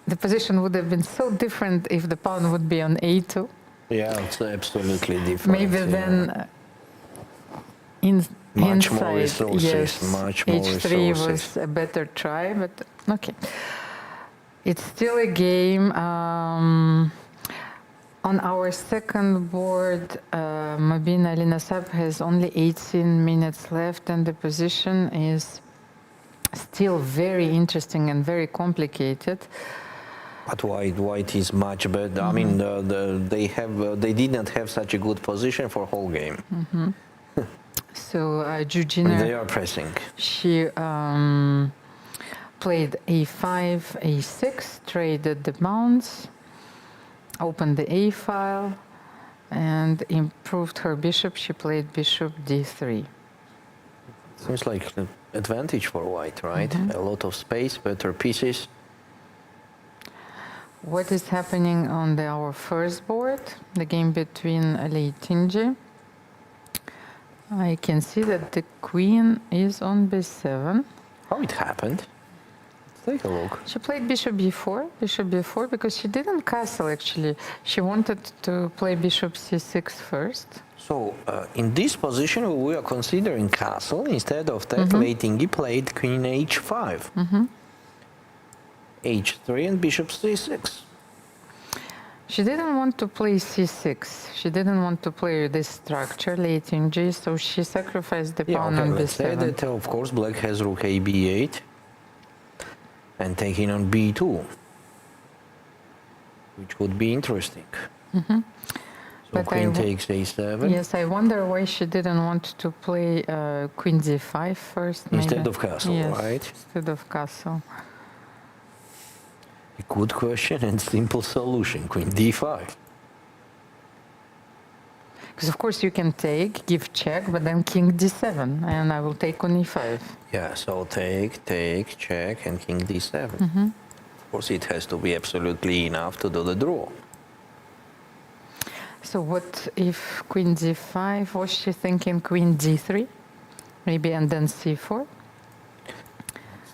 the position would have been so different if the pawn would be on a2. Yeah, it's absolutely different. Maybe yeah. then Much more inside, resources, yes, much more h3 resources. was a better try, but okay. It's still a game. On our second board, Mabina Alinasab has only 18 minutes left, and the position is still very interesting and very complicated. But white is much better. I mean, they did not have such a good position for whole game. So They Jujina, are pressing. she played a5, a6, traded the mounts, opened the a file, and improved her bishop. She played bishop d3. Seems like an advantage for white, right? A lot of space, better pieces. What is happening on our first board, the game between Ali Tinji? I can see that the queen is on b7. How it happened? Let's take a look. She played bishop b4, because she didn't castle actually. She wanted to play bishop c6 first. So in this position, we are considering castle. Instead of that, Lei Tingi played queen h5. h3 and bishop c6. She didn't want to play c6. She didn't want to play this structure, Lei Tinji, so she sacrificed the Yeah, pawn okay, on let's say b7. that, of course, black has rook a b8 and taking on b2, which would be interesting. So But queen takes a7 Yes, I wonder why she didn't want to play queen d5 first. instead maybe. of castle, Yes, right? instead of castle. A good question and simple solution, queen d5. Because of course you can take, give check, but then king d7, and I will take on e5. Yeah, so take, check, and king d7. Of course, it has to be absolutely enough to do the draw. So what if queen d5? Was she thinking queen d3? Maybe and then c4?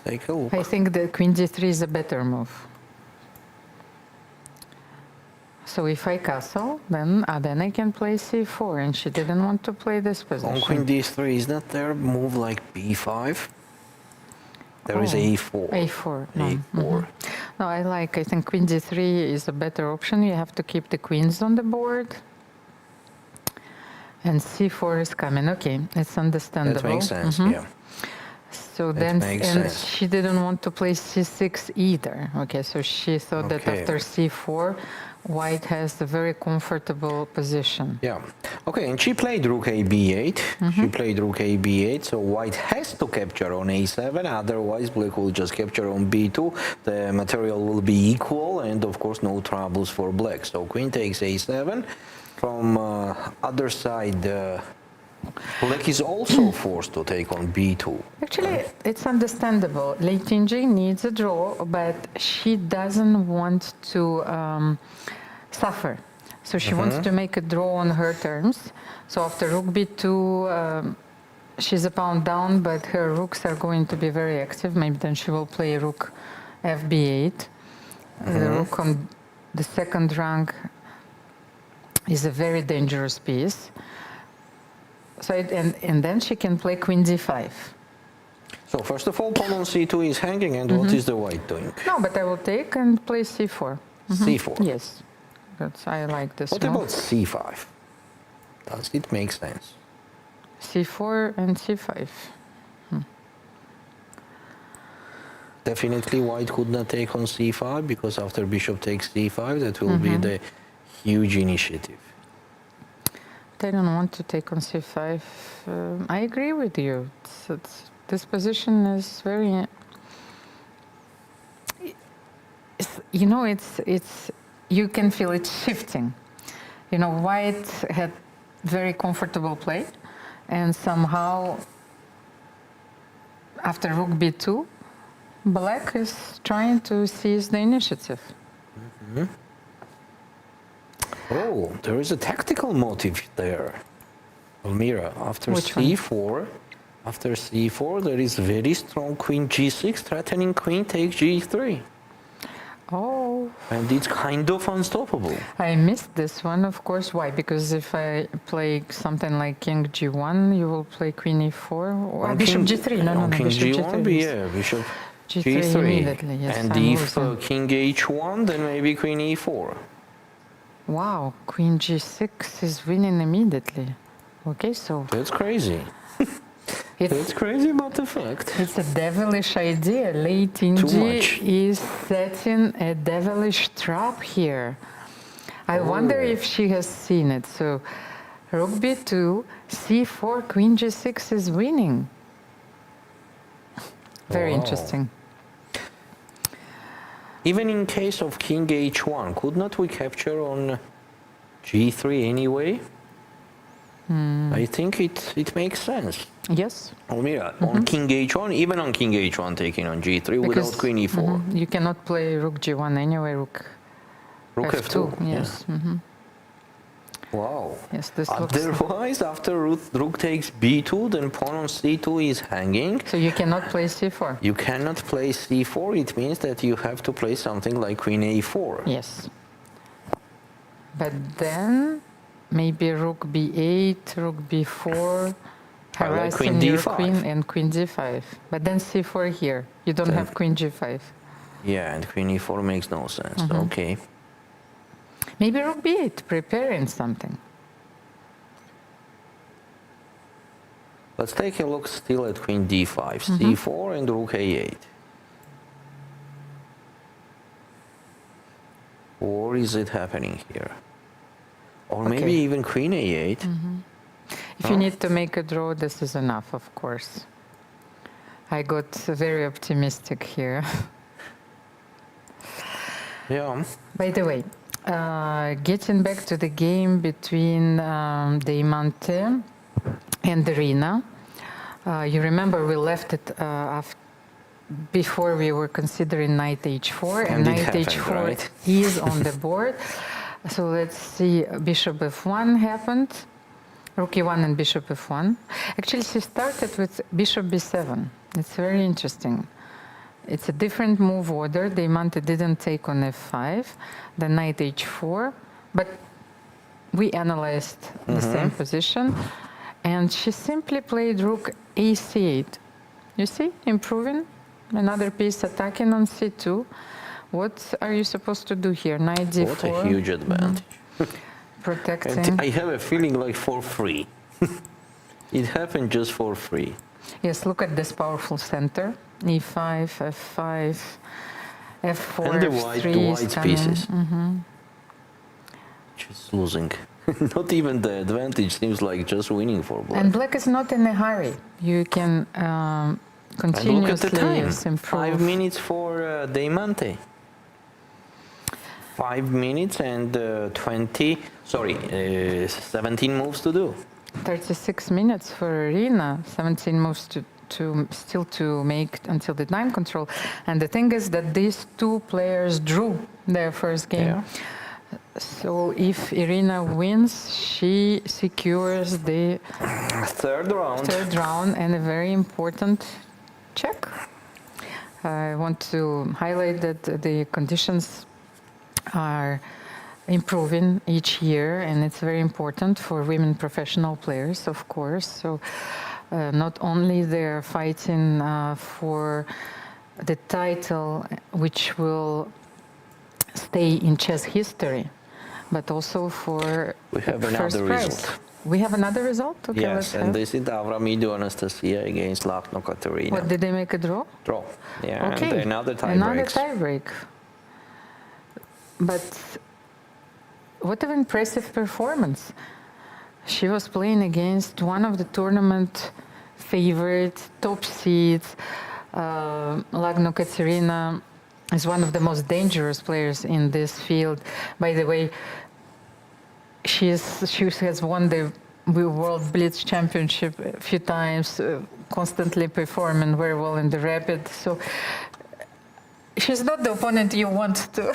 Take a look. I think the queen d3 is a better move. So if I castle, then I can play c4, and she didn't want to play this position. On queen d3, is not there a move like b5? There is a4. a4. No. a4. No, I think queen d3 is a better option. You have to keep the queens on the board. And c4 is coming. Okay, it's understandable. That makes sense, yeah. So That makes sense. she didn't want to play c6 either. Okay, so she thought that Okay. after c4, white has a very comfortable position. Yeah. Okay, and she played rook a b8. She played rook a b8, so white has to capture on a7, otherwise black will just capture on b2. The material will be equal, and of course no troubles for black. So queen takes a7. From other side, black is also forced to take on b2. Actually, it's understandable. Leitinji needs a draw, but she doesn't want to suffer. So she wants to make a draw on her terms. So after rook b2, she's a pawn down, but her rooks are going to be very active. Maybe then she will play rook fb8. The rook on the second rank is a very dangerous piece. So and then she can play queen d5. So first of all, pawn on c2 is hanging, and what is the white doing? No, but I will take and play c4. c4. Yes, I like this What move. about c5? Does it make sense? c4 and c5. Definitely white could not take on c5, because after bishop takes c5, that will be the huge initiative. They don't want to take on c5. I agree with you. This position is very... you can feel it shifting. White had very comfortable play, and somehow after rook b2, black is trying to seize the initiative. Oh, there is a tactical motive there, Elmira. After Which one? c4, there is very strong queen g6 threatening queen takes g3. Oh, And it's kind of unstoppable. I missed this one, of course. Why? Because if I play something like king g1, you will play queen e4 or On bishop king- g3. No, on king bishop g1, g3. yeah, bishop G3 g3. immediately, yes, And I'm if losing. king h1, then maybe queen e4. Wow, queen g6 is winning immediately. Okay, so That's crazy. it's That's crazy, but the fact. it's a devilish idea. Late Too much. Inji is setting a devilish trap here. I wonder Oh. if she has seen it. So rook b2, c4, queen g6 is winning. Very Wow. interesting. Even in case of king h1, could not we capture on g3 anyway? I think it makes sense. Yes, Elmira, on king h1, even on king h1 taking on g3 without queen e4. You cannot play rook g1 anyway. Rook Rook f2. f2. Yes. Wow. Yes, this looks. Otherwise, after rook takes b2, then pawn on c2 is hanging. So you cannot play c4. You cannot play c4. It means that you have to play something like queen a4. Yes. But then maybe rook b8, rook b4, I like harassing queen your d5. queen and queen d5. But then c4 here. You don't Then- have queen g5. Yeah, and queen e4 makes no sense. Okay. Maybe rook b8, preparing something. Let's take a look still at queen d5, c4 and rook a8. Or is it happening here? Or maybe Okay. even queen a8. If you need to make a draw, this is enough, of course. I got very optimistic here. Yeah. By the way, getting back to the game between Deimante and Rina, you remember we left it before we were considering knight h4, and And it knight happened, h4 right? is on the board. So let's see, bishop f1 happened, rook e1 and bishop f1. Actually, she started with bishop b7. It's very interesting. It's a different move order. Diamante didn't take on f5, the knight h4, but we analyzed the same position, and she simply played rook a c8. You see, improving, another piece attacking on c2. What are you supposed to do here? Knight d4. What a huge advantage. Protecting. And I have a feeling like for free. It happened just for free. Yes, look at this powerful center. e5, f5, f4, And the f3 white pieces. Just losing. Not even the advantage seems like just winning for black. And black is not in a hurry. You can And continuously look at the time. improve. 5 minutes for Diamante. 5 minutes and 17 moves to do. 36 minutes for Irina, 17 moves to still to make until the time control. And the thing is that these two players drew their first game. Yeah. So if Irina wins, she secures the Third round and a very important check. I want to highlight that the conditions are improving each year, and it's very important for women professional players, of course. So not only they're fighting for the title, which will stay in chess history, but also for We have first another prize. result. We have another result? Okay, Yes, let's and have. this is Avramidou Anastasia against Lagno Katerina. What, did they make a draw? Draw. Yeah, Okay, and another tie another breaks. tie break. But what an impressive performance. She was playing against one of the tournament favorite, top seeds. Lagno Katerina is one of the most dangerous players in this field. By the way, she has won the World Blitz Championship a few times, constantly performing very well in the rapid. So she's not the opponent you want to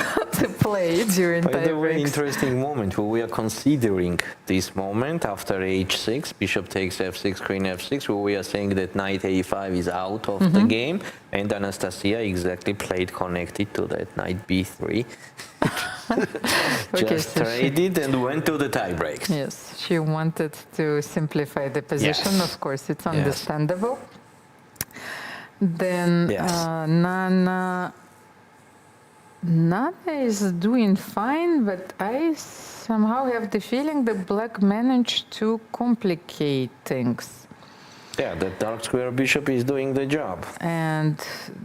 play during By the way, tie-breaks. interesting moment. We are considering this moment after h6, bishop takes f6, queen f6, where we are saying that knight a5 is out of the game, and Anastasia exactly played connected to that knight b3. Just so traded and went to the tie breaks. Yes, she wanted to simplify the position. Yes. Of course, it's Yes. understandable. Then Yes. Nana is doing fine, but I somehow have the feeling that black managed to complicate things. Yeah, the dark square bishop is doing the job. And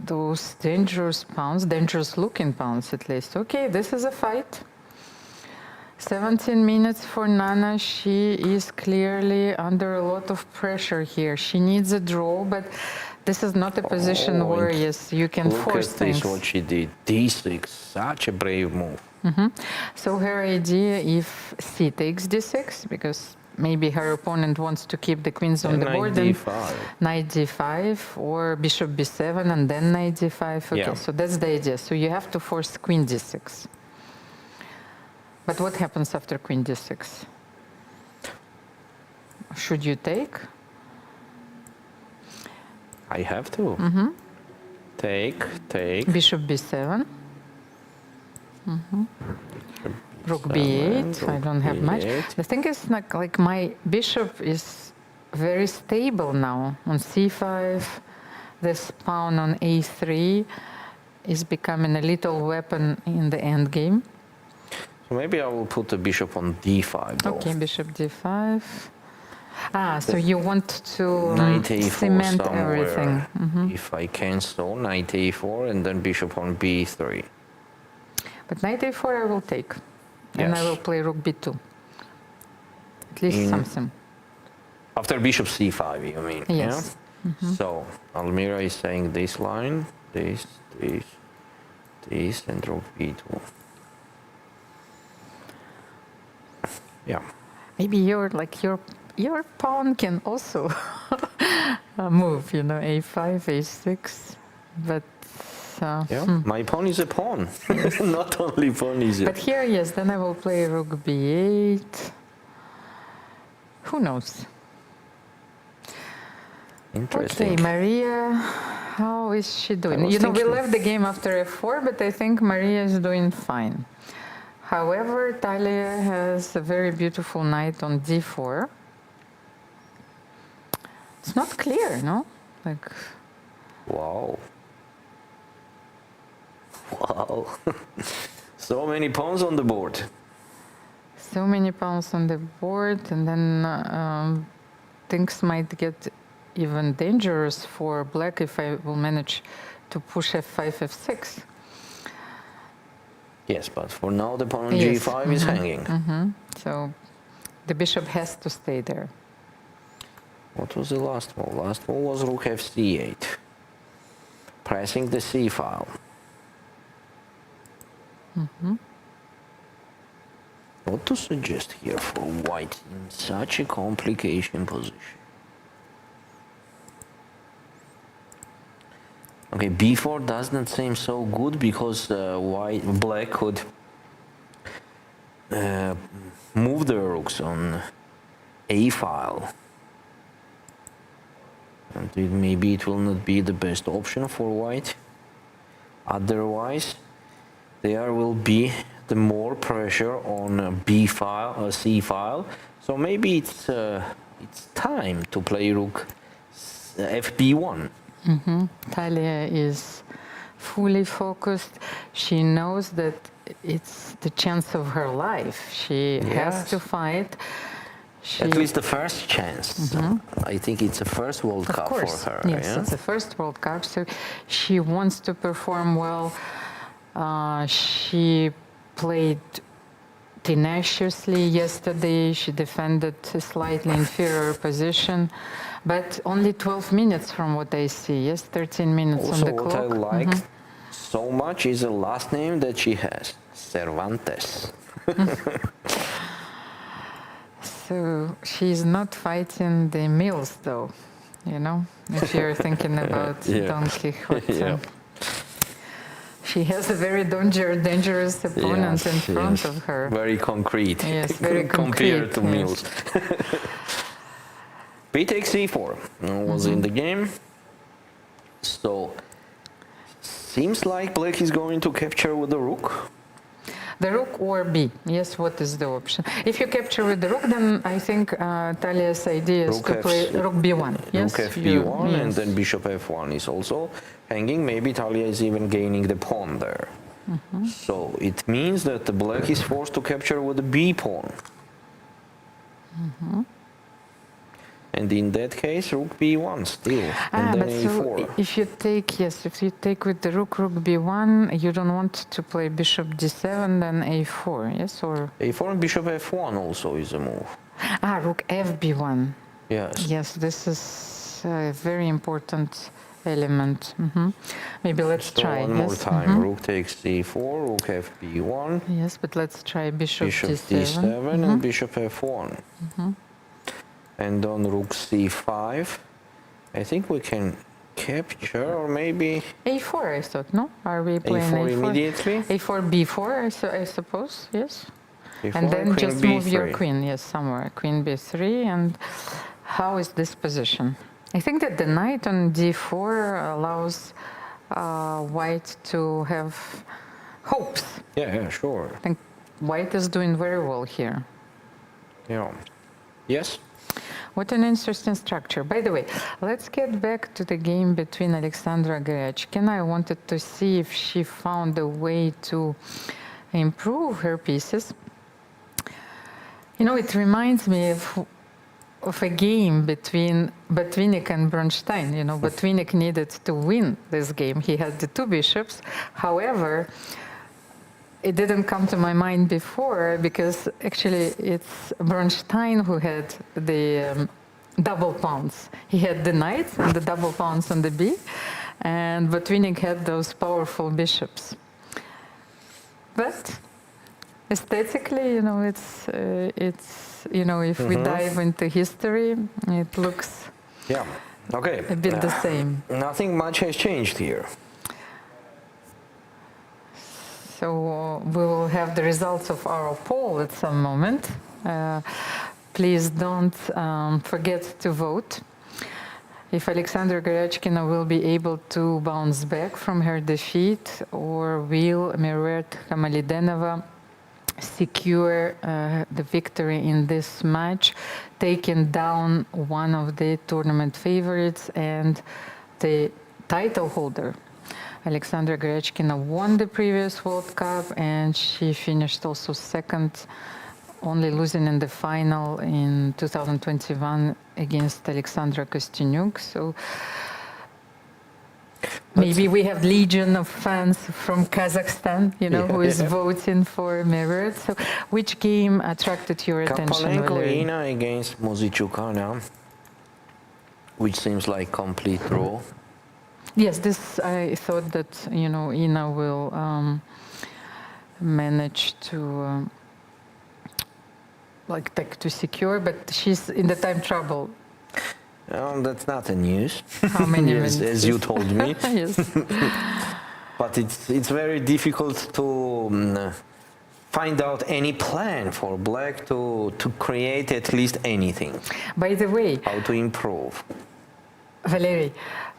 those dangerous pawns, dangerous looking pawns at least. Okay, this is a fight. 17 minutes for Nana. She is clearly under a lot of pressure here. She needs a draw, but this is not a position where, yes, you can force Look at things. this, what she did. d6, such a brave move. So her idea, if c takes d6, because maybe her opponent wants to keep the queens on And the knight board, then d5. knight d5 or bishop b7 and then knight d5. Okay, Yeah. so that's the idea. So you have to force queen d6. But what happens after queen d6? Should you take? I have to. Take. Bishop b7. Rook b8. I don't have much. B8. The thing is, like my bishop is very stable now on c5. This pawn on a3 is becoming a little weapon in the endgame. So maybe I will put the bishop on d5 though. Okay, bishop d5. Ah, so you want to Knight a4 cement somewhere. everything. If I can, so knight a4 and then bishop on b3. But knight a4 I will take. And I Yes. will play rook b2. At least In- something. After bishop c5, you mean? Yes. Yeah? So Almira is saying this line, this, and rook b2. Yeah. Maybe your pawn can also move, a5, a6, but So. Yeah, my pawn is a pawn. Not only pawn is a... But here, yes, then I will play rook b8. Who knows? Interesting. Okay, Maria, how is she doing? You know, we left the game after f4, but I think Maria is doing fine. However, Talia has a very beautiful knight on d4. It's not clear, no? Like. Wow. Wow. So many pawns on the board. So many pawns on the board, and then things might get even dangerous for black if I will manage to push f5, f6. Yes, but for now the pawn on g5 is hanging. So the bishop has to stay there. What was the last move? Last move was rook fc8. Pressing the c file. What to suggest here for white in such a complication position? Okay, b4 does not seem so good because black could move the rooks on a file. And maybe it will not be the best option for white. Otherwise, there will be the more pressure on b file or c file. So maybe it's time to play rook fb1. Talia is fully focused. She knows that it's the chance of her life. She has to fight. At least the first chance. I think it's a first World Cup for her. Yes, it's a first World Cup, so she wants to perform well. She played tenaciously yesterday. She defended a slightly inferior position, but only 12 minutes from what I see. Yes, 13 minutes also, on the clock. what I like so much is the last name that she has, Cervantes. So she's not fighting the males, though, you know, if you're thinking about Don Quixote. She has a very dangerous opponent in front of her. Very concrete. Yes, very compared to Mills. B takes c4 was in the game. So seems like black is going to capture with the rook. The rook or b. Yes, what is the option? If you capture with the rook, then I think Talia's idea is to play rook b1. Yes, rook fb1 and then bishop f1 is also hanging. Maybe Talia is even gaining the pawn there. So it means that the black is forced to capture with the b pawn. And in that case, rook b1 still, and then a4. So if you take, if you take with the rook b1, you don't want to play bishop d7, then a4, yes? Or a4 and bishop f1 also is a move. Rook fb1. Yes. Yes, this is a very important element. Maybe let's try. One more time. Rook takes c4, rook fb1. Yes, but let's try bishop d7 and bishop f1. And on rook c5, I think we can capture, or maybe a4. I thought, no? Are we playing a4 immediately? a4 b4, I suppose. Yes. A4, and then just move b3. your queen, yes, somewhere. Queen b3. And how is this position? I think that the knight on d4 allows white to have hopes. Yeah, sure. I think white is doing very well here. Yeah. Yes? What an interesting structure. By the way, let's get back to the game between Alexandra Goryachkina. I wanted to see if she found a way to improve her pieces. You know, it reminds me of a game between Batumi and Bronstein. You know, Batumi needed to win this game. He had the two bishops. However, it didn't come to my mind before because actually it's Bronstein who had the double pawns. He had the knights and the double pawns on the b, and Batumi had those powerful bishops. But aesthetically, you know, it's you know, if we dive into history, it looks a bit the same. Nothing much has changed here. So we will have the results of our poll at some moment. Please don't forget to vote. If Alexandra Goryachkina will be able to bounce back from her defeat, or will Mariet Khamalidenova secure the victory in this match, taking down one of the tournament favorites and the title holder. Alexandra Goryachkina won the previous World Cup, and she finished also second, only losing in the final in 2021 against Alexandra Kostyniuk. So maybe we have legion of fans from Kazakhstan, you know, who is voting for Mariet. So which game attracted your attention, Valery? Ina against Mozichukana, which seems like complete draw. Yes, this I thought that, you know, Ina will manage to to secure, but she's in the time trouble. That's not a news. How many yes, minutes? as you told me. Yes. But it's very difficult to find out any plan for Black to create at least anything. By the way, how to improve. Valery,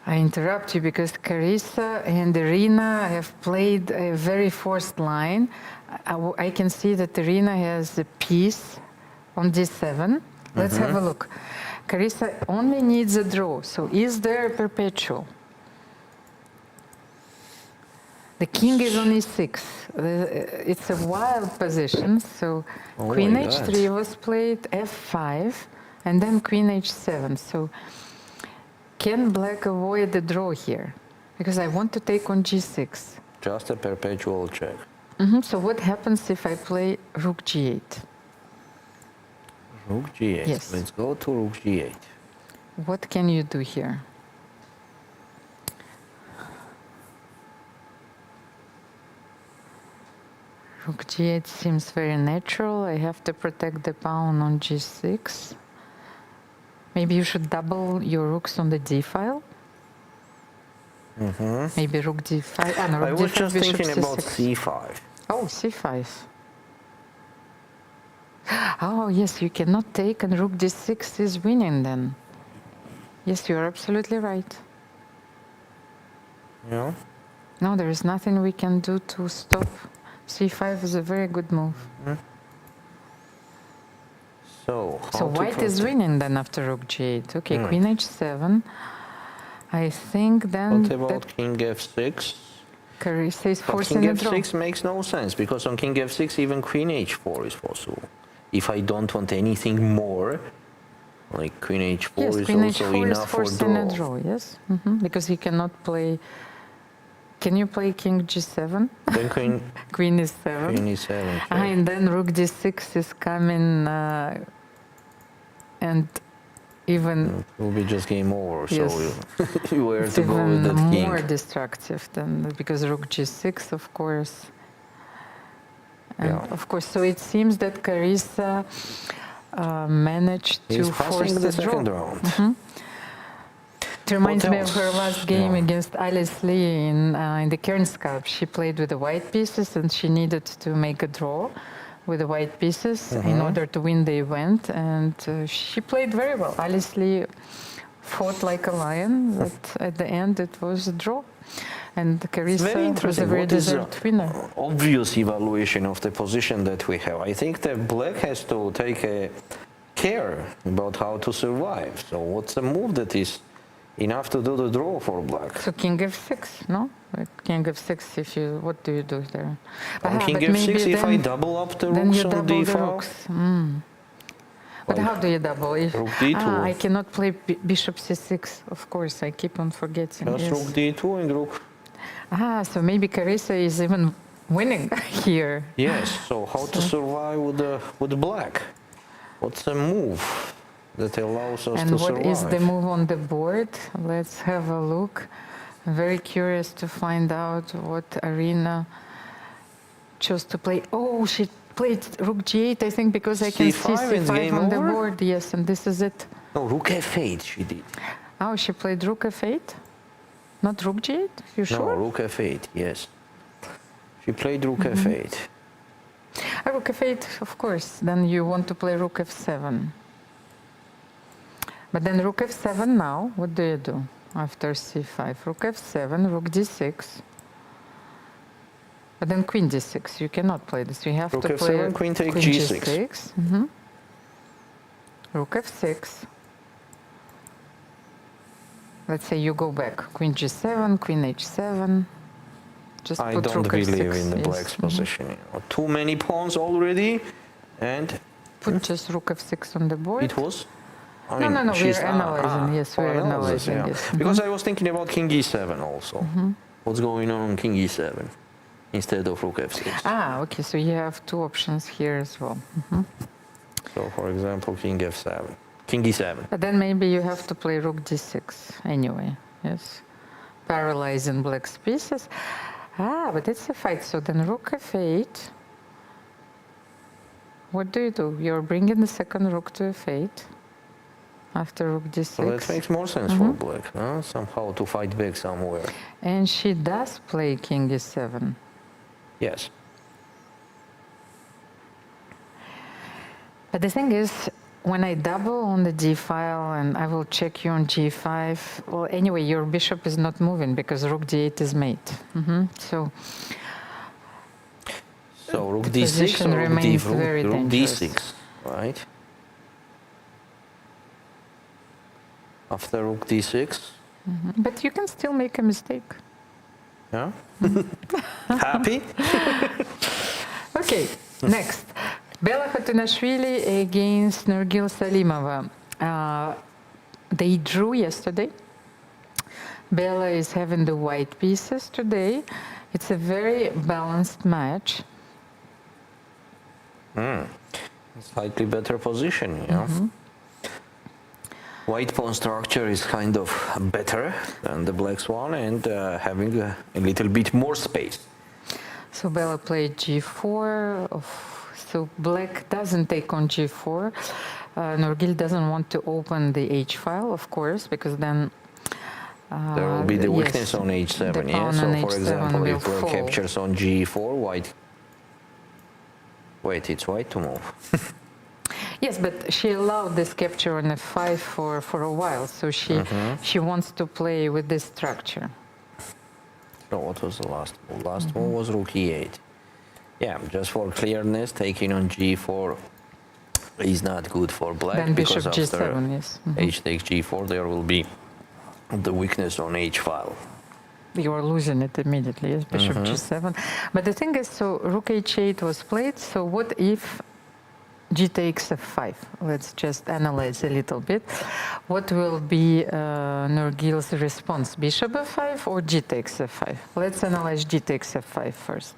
I interrupt you because Carissa and Irina have played a very forced line. I can see that Irina has a piece on d7. Let's have a look. Carissa only needs a draw, so is there a perpetual? The king is on e6. It's a wild position, so queen h3 was played, f5, and then queen h7. So can Black avoid the draw here? Because I want to take on g6. Just a perpetual check. So what happens if I play rook g8? Rook g8. Yes. Let's go to rook g8. What can you do here? Rook g8 seems very natural. I have to protect the pawn on g6. Maybe you should double your rooks on the d file. Maybe rook d5. No, rook I was d5, just bishop thinking about c6. c5. Oh, c5. Oh, yes, you cannot take, and rook d6 is winning then. Yes, you are absolutely right. Yeah. No, there is nothing we can do to stop. c5 is a very good move. So white is winning then after rook g8. Okay, queen h7. I think then what about king f6? Carissa is But forcing king a draw. f6 makes no sense, because on king f6 even queen h4 is possible. If I don't want anything more, like queen h4 Yes, is queen also h4 is enough for forcing a draw. draw, yes. Because he cannot play. Can you play king g7? Then queen, Queen is 7. queen e7. check. And then rook d6 is coming, and even It will be just game over. Yes. So you were it's to go with even that king. more destructive than because rook g6, of course. And of course, so it seems that Carissa managed to He's force passing the the draw. second round. It reminds What me of her else? last game Yeah. against Alice Lee in the Cairns Cup. She played with the white pieces, and she needed to make a draw with the white pieces in order to win the event. And she played very well. Alice Lee fought like a lion, but at the end it was a draw. And Carissa was a very deserved winner. Obvious evaluation of the position that we have. I think that Black has to take care about how to survive. So what's the move that is enough to do the draw for Black? So king f6, no? Like king f6, if you, what do you do there? On king but f6, maybe if I then- double up the then rooks you on double the d5, rooks. But how do you double? If, rook d2. I cannot play bishop c6, of course, I keep on forgetting. just yes. rook d2 and rook. So maybe Carissa is even winning here. Yes, so how to survive with Black? What's the move that allows us And to what survive? is the move on the board? Let's have a look. I'm very curious to find out what Arina chose to play. Oh, she played rook g8, I think, because I can see C5 is c5 game on the over? board. Yes, and this is it. No, rook f8 she did. Oh, she played rook f8? Not rook g8? You No, sure? rook f8, yes. She played rook f8. Rook f8, of course. Then you want to play rook f7. But then rook f7 now, what do you do after c5? Rook f7, rook d6. But then queen d6, you cannot play this. You have Rook to f7, play queen take g6. Rook f6. Let's say you go back. Queen g7, queen h7. Just I put don't rook believe f6. in the black's position. You know. Too many pawns already, and Put just rook f6 on the board. it was. I No, mean, we're she's- analyzing. Yes, we're analysis, analyzing. yeah. Yes. Because I was thinking about king e7 also. What's going on king e7 instead of rook f6? Okay, so you have two options here as well. So, for example, king f7, king e7. But then maybe you have to play rook d6 anyway. Yes, paralyzing black's pieces. But it's a fight. So then rook f8. What do? You're bringing the second rook to f8 after rook d6. So that makes more sense for black, huh? Somehow to fight back somewhere. And she does play king e7. Yes. But the thing is, when I double on the d file and I will check you on g5, well, anyway, your bishop is not moving because rook d8 is mate. So rook The d6 position or rook remains very rook dangerous. d6, right? After rook d6, But you can still make a mistake. yeah? Happy? Okay, next. Bella Khatunashvili against Nurgil Salimova. They drew yesterday. Bella is having the white pieces today. It's a very balanced match. Slightly better position, yeah. White pawn structure is kind of better than the black's one and having a little bit more space. So Bella played g4. So black doesn't take on g4. Nurgil doesn't want to open the h file, of course, because then There will be the yes, weakness on h7, the yeah? pawn So on for h7 example, will if black fall. captures on g4, white... Wait, it's white to move. Yes, but she allowed this capture on f5 for a while, so she wants to play with this structure. So what was the last move? Last move was rook e8. Yeah, just for clearness, taking on g4 is not good for black. Then bishop because after g7, yes. h takes g4, there will be the weakness on h file. You are losing it immediately, yes, bishop g7. But the thing is, so rook h8 was played, so what if g takes f5? Let's just analyze a little bit. What will be Nurgil's response, bishop f5 or g takes f5? Let's analyze g takes f5 first.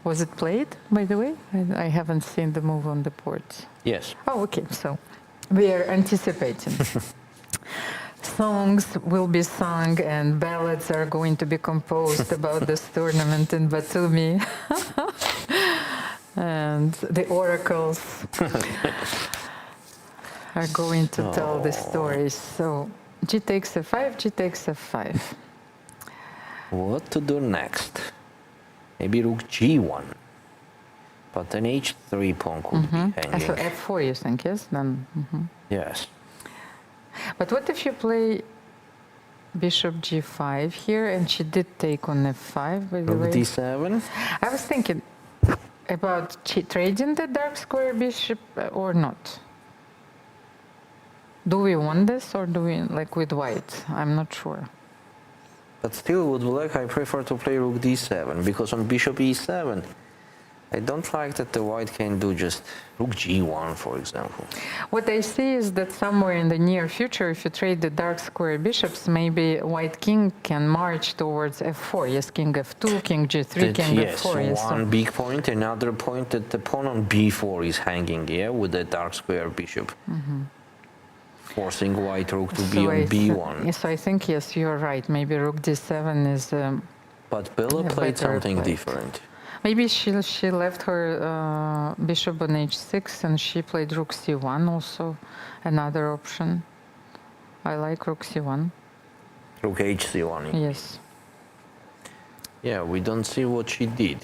Was it played, by the way? I haven't seen the move on the board. Yes. Oh, okay, so we are anticipating. Songs will be sung and ballads are going to be composed about this tournament in Batumi. And the oracles are going to tell the stories. So g takes f5, g takes f5. What to do next? Maybe rook g1. But then h3 pawn could be hanging. So f4 you think, yes? Then, Yes. But what if you play bishop g5 here and she did take on f5, by the Rook way? d7. I was thinking about trading the dark square bishop or not. Do we want this or do we like with white? I'm not sure. But still with black I prefer to play rook d7 because on bishop e7 I don't like that the white can do just rook g1, for example. What I see is that somewhere in the near future, if you trade the dark square bishops, maybe white king can march towards f4. Yes, king f2, king g3, king yes, f4. Yes, one big point. Another point that the pawn on b4 is hanging, yeah, with the dark square bishop. Forcing white rook to be on b1. Yes, so I think, yes, you're right. Maybe rook d7 is But Bella a played better something play. different. Maybe she left her bishop on h6 and she played rook c1 also, another option. I like rook c1. Rook hc1. Yes. Yeah, we don't see what she did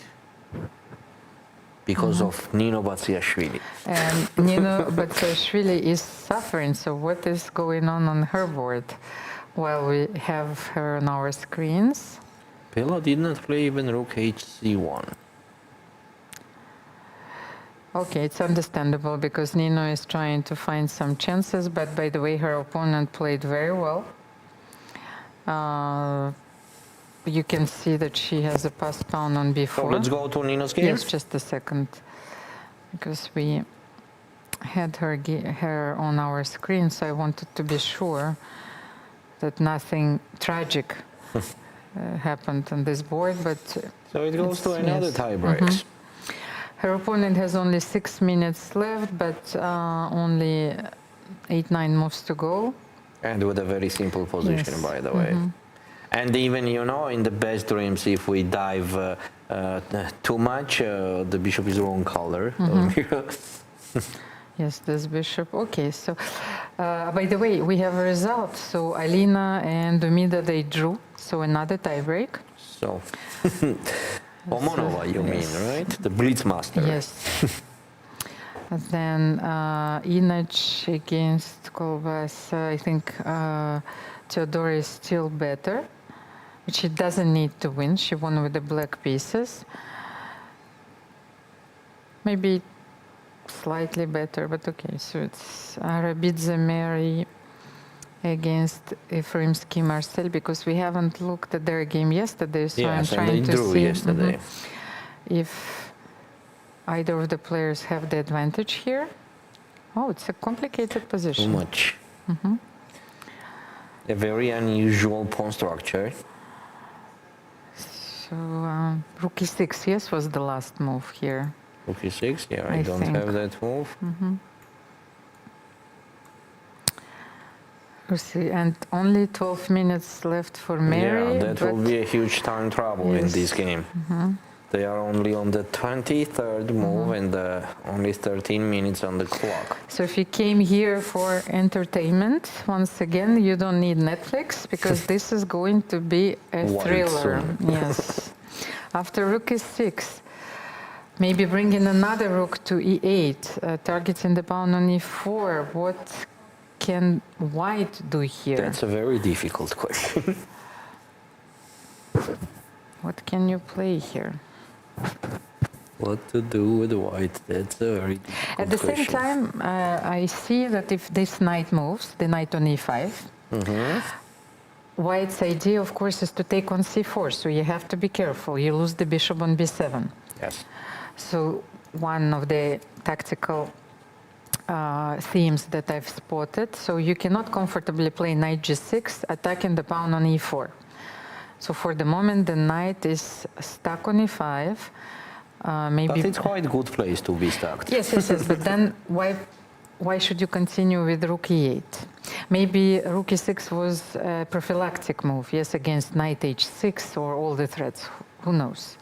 because of Nino Batsiashvili. And Nino Batsiashvili is suffering, so what is going on her board? Well, we have her on our screens. Pela did not play even rook hc1. Okay, it's understandable because Nino is trying to find some chances, but by the way, her opponent played very well. You can see that she has a passed pawn on b4. So let's go to Nino's game. Yes, just a second, because we had her on our screen, so I wanted to be sure that nothing tragic happened on this board. But so it goes to another tie breaks. Her opponent has only 6 minutes left, but only 8-9 moves to go. And with a very simple position, Yes. by the way. And even, you know, in the best dreams, if we dive too much, the bishop is wrong color. Yes, this bishop. Okay, so by the way, we have a result. So Alina and Umida, they drew. So another tiebreak. So, Omonova, you mean, right? The Blitzmaster. Yes. And then Inac against Kolbasa. I think Theodora is still better, but she doesn't need to win. She won with the black pieces. Maybe slightly better, but okay. So it's Arabidze Mary against Efraimsky Marcel, because we haven't looked at their game yesterday, so I'm Yes, and trying they to drew see yesterday. if either of the players have the advantage here. Oh, it's a complicated Too position. much. A very unusual pawn structure. So rook e6, yes, was the last move here. Rook e6, yeah, I I don't think. have that move. We'll see, and only 12 minutes left for Mary. Yeah, that will but be a huge time trouble in Yes. this game. They are only on the 23rd move and only 13 minutes on the clock. So if you came here for entertainment, once again, you don't need Netflix, because this is going to be a Wild thriller. soon. Yes. After rook e6, maybe bringing another rook to e8, targeting the pawn on e4. What can white do here? That's a very difficult question. What can you play here? What to do with white? That's a very difficult At the same question. time, I see that if this knight moves, the knight on e5, white's idea, of course, is to take on c4, so you have to be careful. You lose the bishop on b7. Yes. So one of the tactical themes that I've spotted, so you cannot comfortably play knight g6, attacking the pawn on e4. So for the moment, the knight is stuck on e5. Maybe. But it's quite a good place to be stuck. Yes, yes, yes. But then why should you continue with rook e8? Maybe rook e6 was a prophylactic move, yes, against knight h6 or all the threats. Who knows?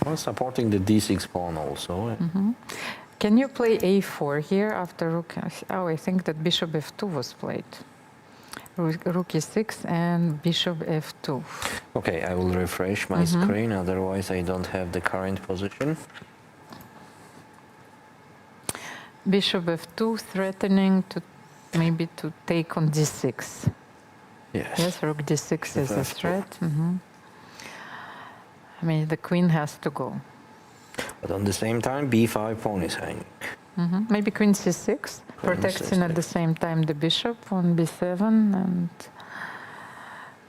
Well, supporting the d6 pawn also. Can you play a4 here after rook? Oh, I think that bishop f2 was played. Rook e6 and bishop f2. Okay, I will refresh my screen, otherwise I don't have the current position. Bishop f2 threatening to maybe to take on d6. Yes. Yes, rook d6 is a F2. threat. I mean, the queen has to go. But on the same time, b5 pawn is hanging. Maybe queen c6, protecting at the same time the bishop on b7,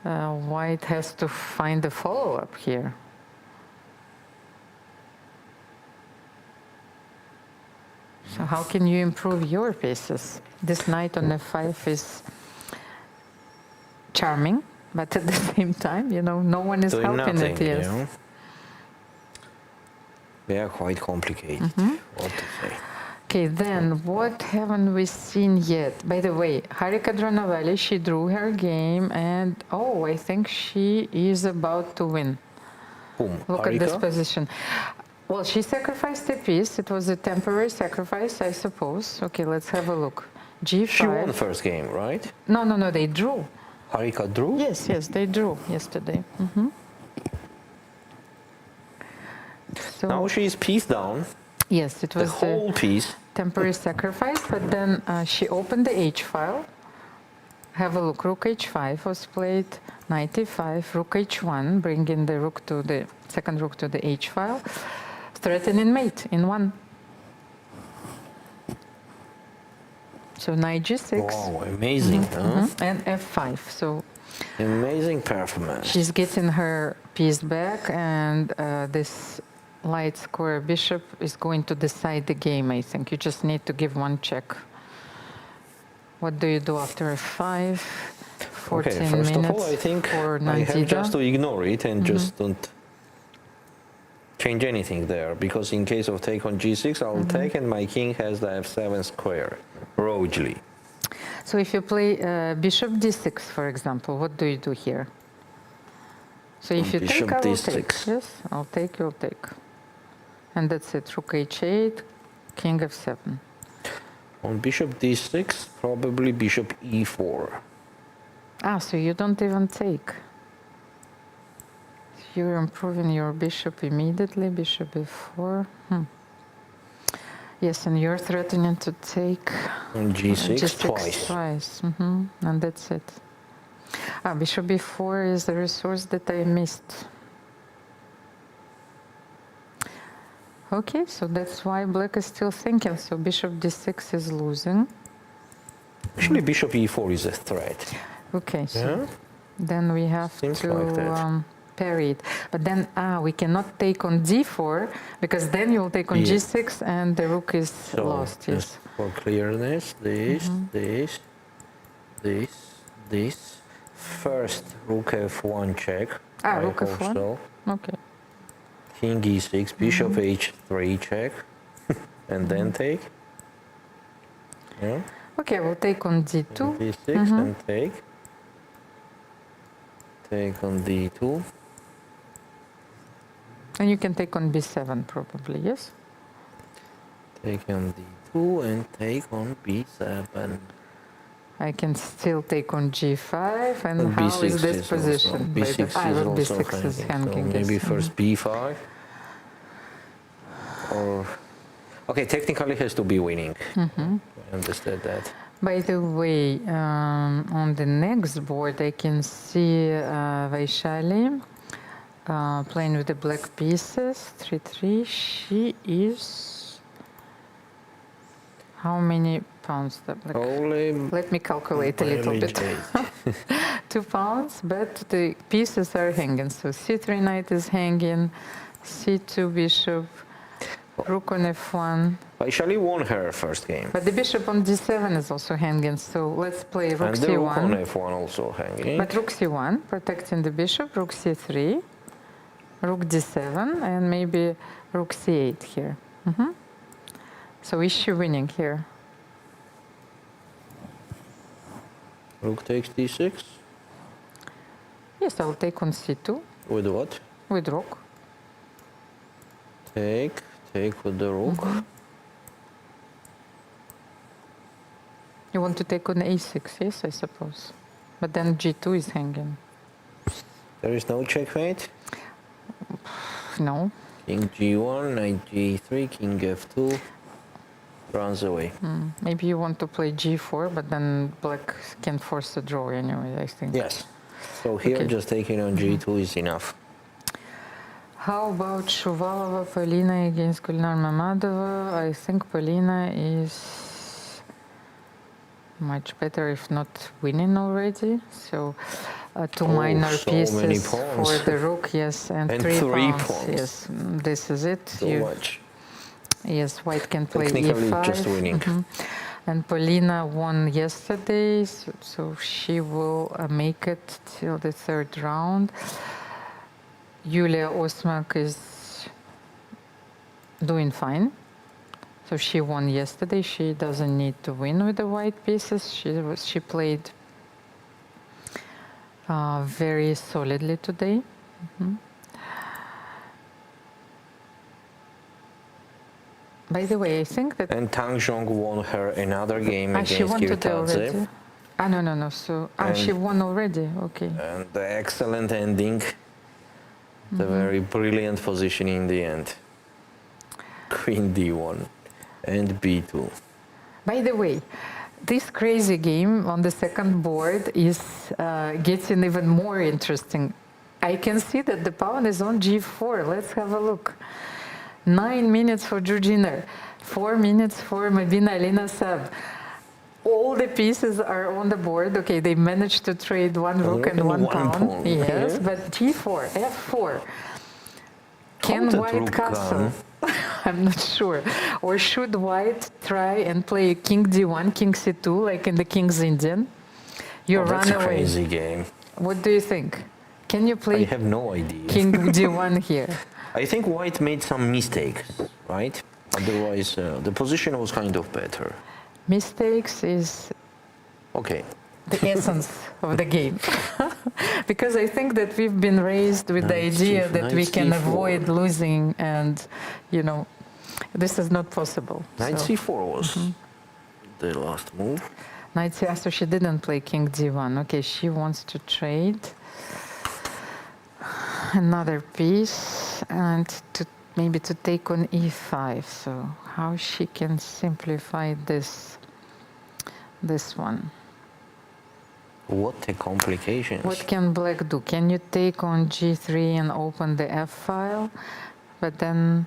and white has to find a follow-up here. So how can you improve your pieces? This knight on f5 is charming, but at the same time, you know, no one is Doing helping nothing, it. Yes. you know? They are quite complicated. What to say? Okay, then what haven't we seen yet? By the way, Harika Dronavalli, she drew her game, and oh, I think she is about to win. Boom. Look at this Harika? position. Well, she sacrificed a piece. It was a temporary sacrifice, I suppose. Okay, let's have a look. G5. She won the first game, right? No, no, no, they drew. Harika drew? Yes, yes, they drew yesterday. So Now she is piece down, yes, it the was whole piece. temporary sacrifice, but then she opened the H file. Have a look, rook H5 was played, knight E5, rook H1, bringing the rook to the second rook to the H file, threatening mate in one. So knight G6. Wow, amazing, huh? And F5. So Amazing performance. she's getting her piece back, and this light square bishop is going to decide the game, I think. You just need to give one check. What do you do after F5? 14 Okay, first minutes of all, I think for I have Nanzida. just to ignore it and just don't change anything there, because in case of take on G6, I'll take, and my king has the F7 square, rogely. So if you play bishop D6, for example, what do you do here? So if you Bishop take, I will D6. take. Yes, I'll take, you'll take. And that's it, rook H8, king F7. On bishop D6, probably bishop E4. Ah, so you don't even take. You're improving your bishop immediately, bishop E4. Yes, and you're threatening to take On G6, twice. twice. And that's it. Ah, bishop B4 is the resource that I missed. Okay, so that's why black is still thinking. So bishop D6 is losing. Actually, bishop E4 is a threat. Okay, so Yeah? then we have Seems to like that. parry it. But then, we cannot take on D4, because then you'll take on Yeah. G6 and the rook is So, lost. just Yes. for clearness, this, this. First, rook F1 check. I Rook hope F1? so. Okay. King E6, bishop H3 check, and then take. Yeah. Okay, we'll take on D2. D6 and take. Take on D2. And you can take on B7 probably, yes? Take on D2 and take on B7. I can still take on G5, and And how B6 is this is position? Also, B6 is rook also B6 is hanging. hanging. So maybe yes. first B5. Or okay, technically has to be winning. I understand that. By the way, on the next board, I can see Vaishali playing with the black pieces, 3-3. She is... How many pounds? The black? Only Let me calculate a little barely bit. 2 pounds, but the pieces are hanging. So C3 knight is hanging, C2 bishop, rook on F1. Vaishali won her first game. But the bishop on D7 is also hanging, so let's play rook And the rook on C1. F1 also hanging. But rook C1, protecting the bishop, rook C3, rook D7, and maybe rook C8 here. So is she winning here? Rook takes D6. Yes, I'll take on C2 With what? with rook. Take with the rook. You want to take on A6, yes, I suppose. But then G2 is hanging. There is no checkmate. No. King G1, knight G3, king F2. Runs away. Maybe you want to play G4, but then black can force a draw anyway, I think. Yes. So here Okay. just taking on G2 is enough. How about Shuvalova, Polina against Gulnar Mamadova? I think Polina is much better, if not winning already. So two minor so many pieces pawns. for the rook, yes, and, And 3 3 pawns. pawns. Yes, this is it. So much. Yes, white can play Technically E5. just winning. And Polina won yesterday, so she will make it till the 3rd round. Yulia Osmak is doing fine. So she won yesterday. She doesn't need to win with the white pieces. She played very solidly today. By the way, I think that And Tang Zhong won her another game she against won today Kirtadze. already. No. So she And- won already. Okay. And the excellent ending. The very brilliant position in the end. Queen d1 and b2. By the way, this crazy game on the second board is getting even more interesting. I can see that the pawn is on g4. Let's have a look. 9 minutes for Georgina, 4 minutes for Mabina Alina Sab. All the pieces are on the board. Okay, they managed to trade one rook and one pawn. Yes, yeah. but g4, f4. Can Coveted white rook, castle? I'm not sure. Or should white try and play king d1, king c2, like in the King's Indian? You run That's a away. crazy game. What do you think? Can you I play have no idea. king d1 here? I think white made some mistakes, right? Otherwise, the position was kind of better. Mistakes is Okay. the essence of the game. Because I think that we've been raised with the Knight idea c- that we knight can c4. avoid losing, and, you know, this is not possible. Knight So, c4 was the last move. knight c, so she didn't play king d1. Okay, she wants to trade another piece and to maybe to take on e5. So how she can simplify this one? What a complications. What can black do? Can you take on g3 and open the f file? But then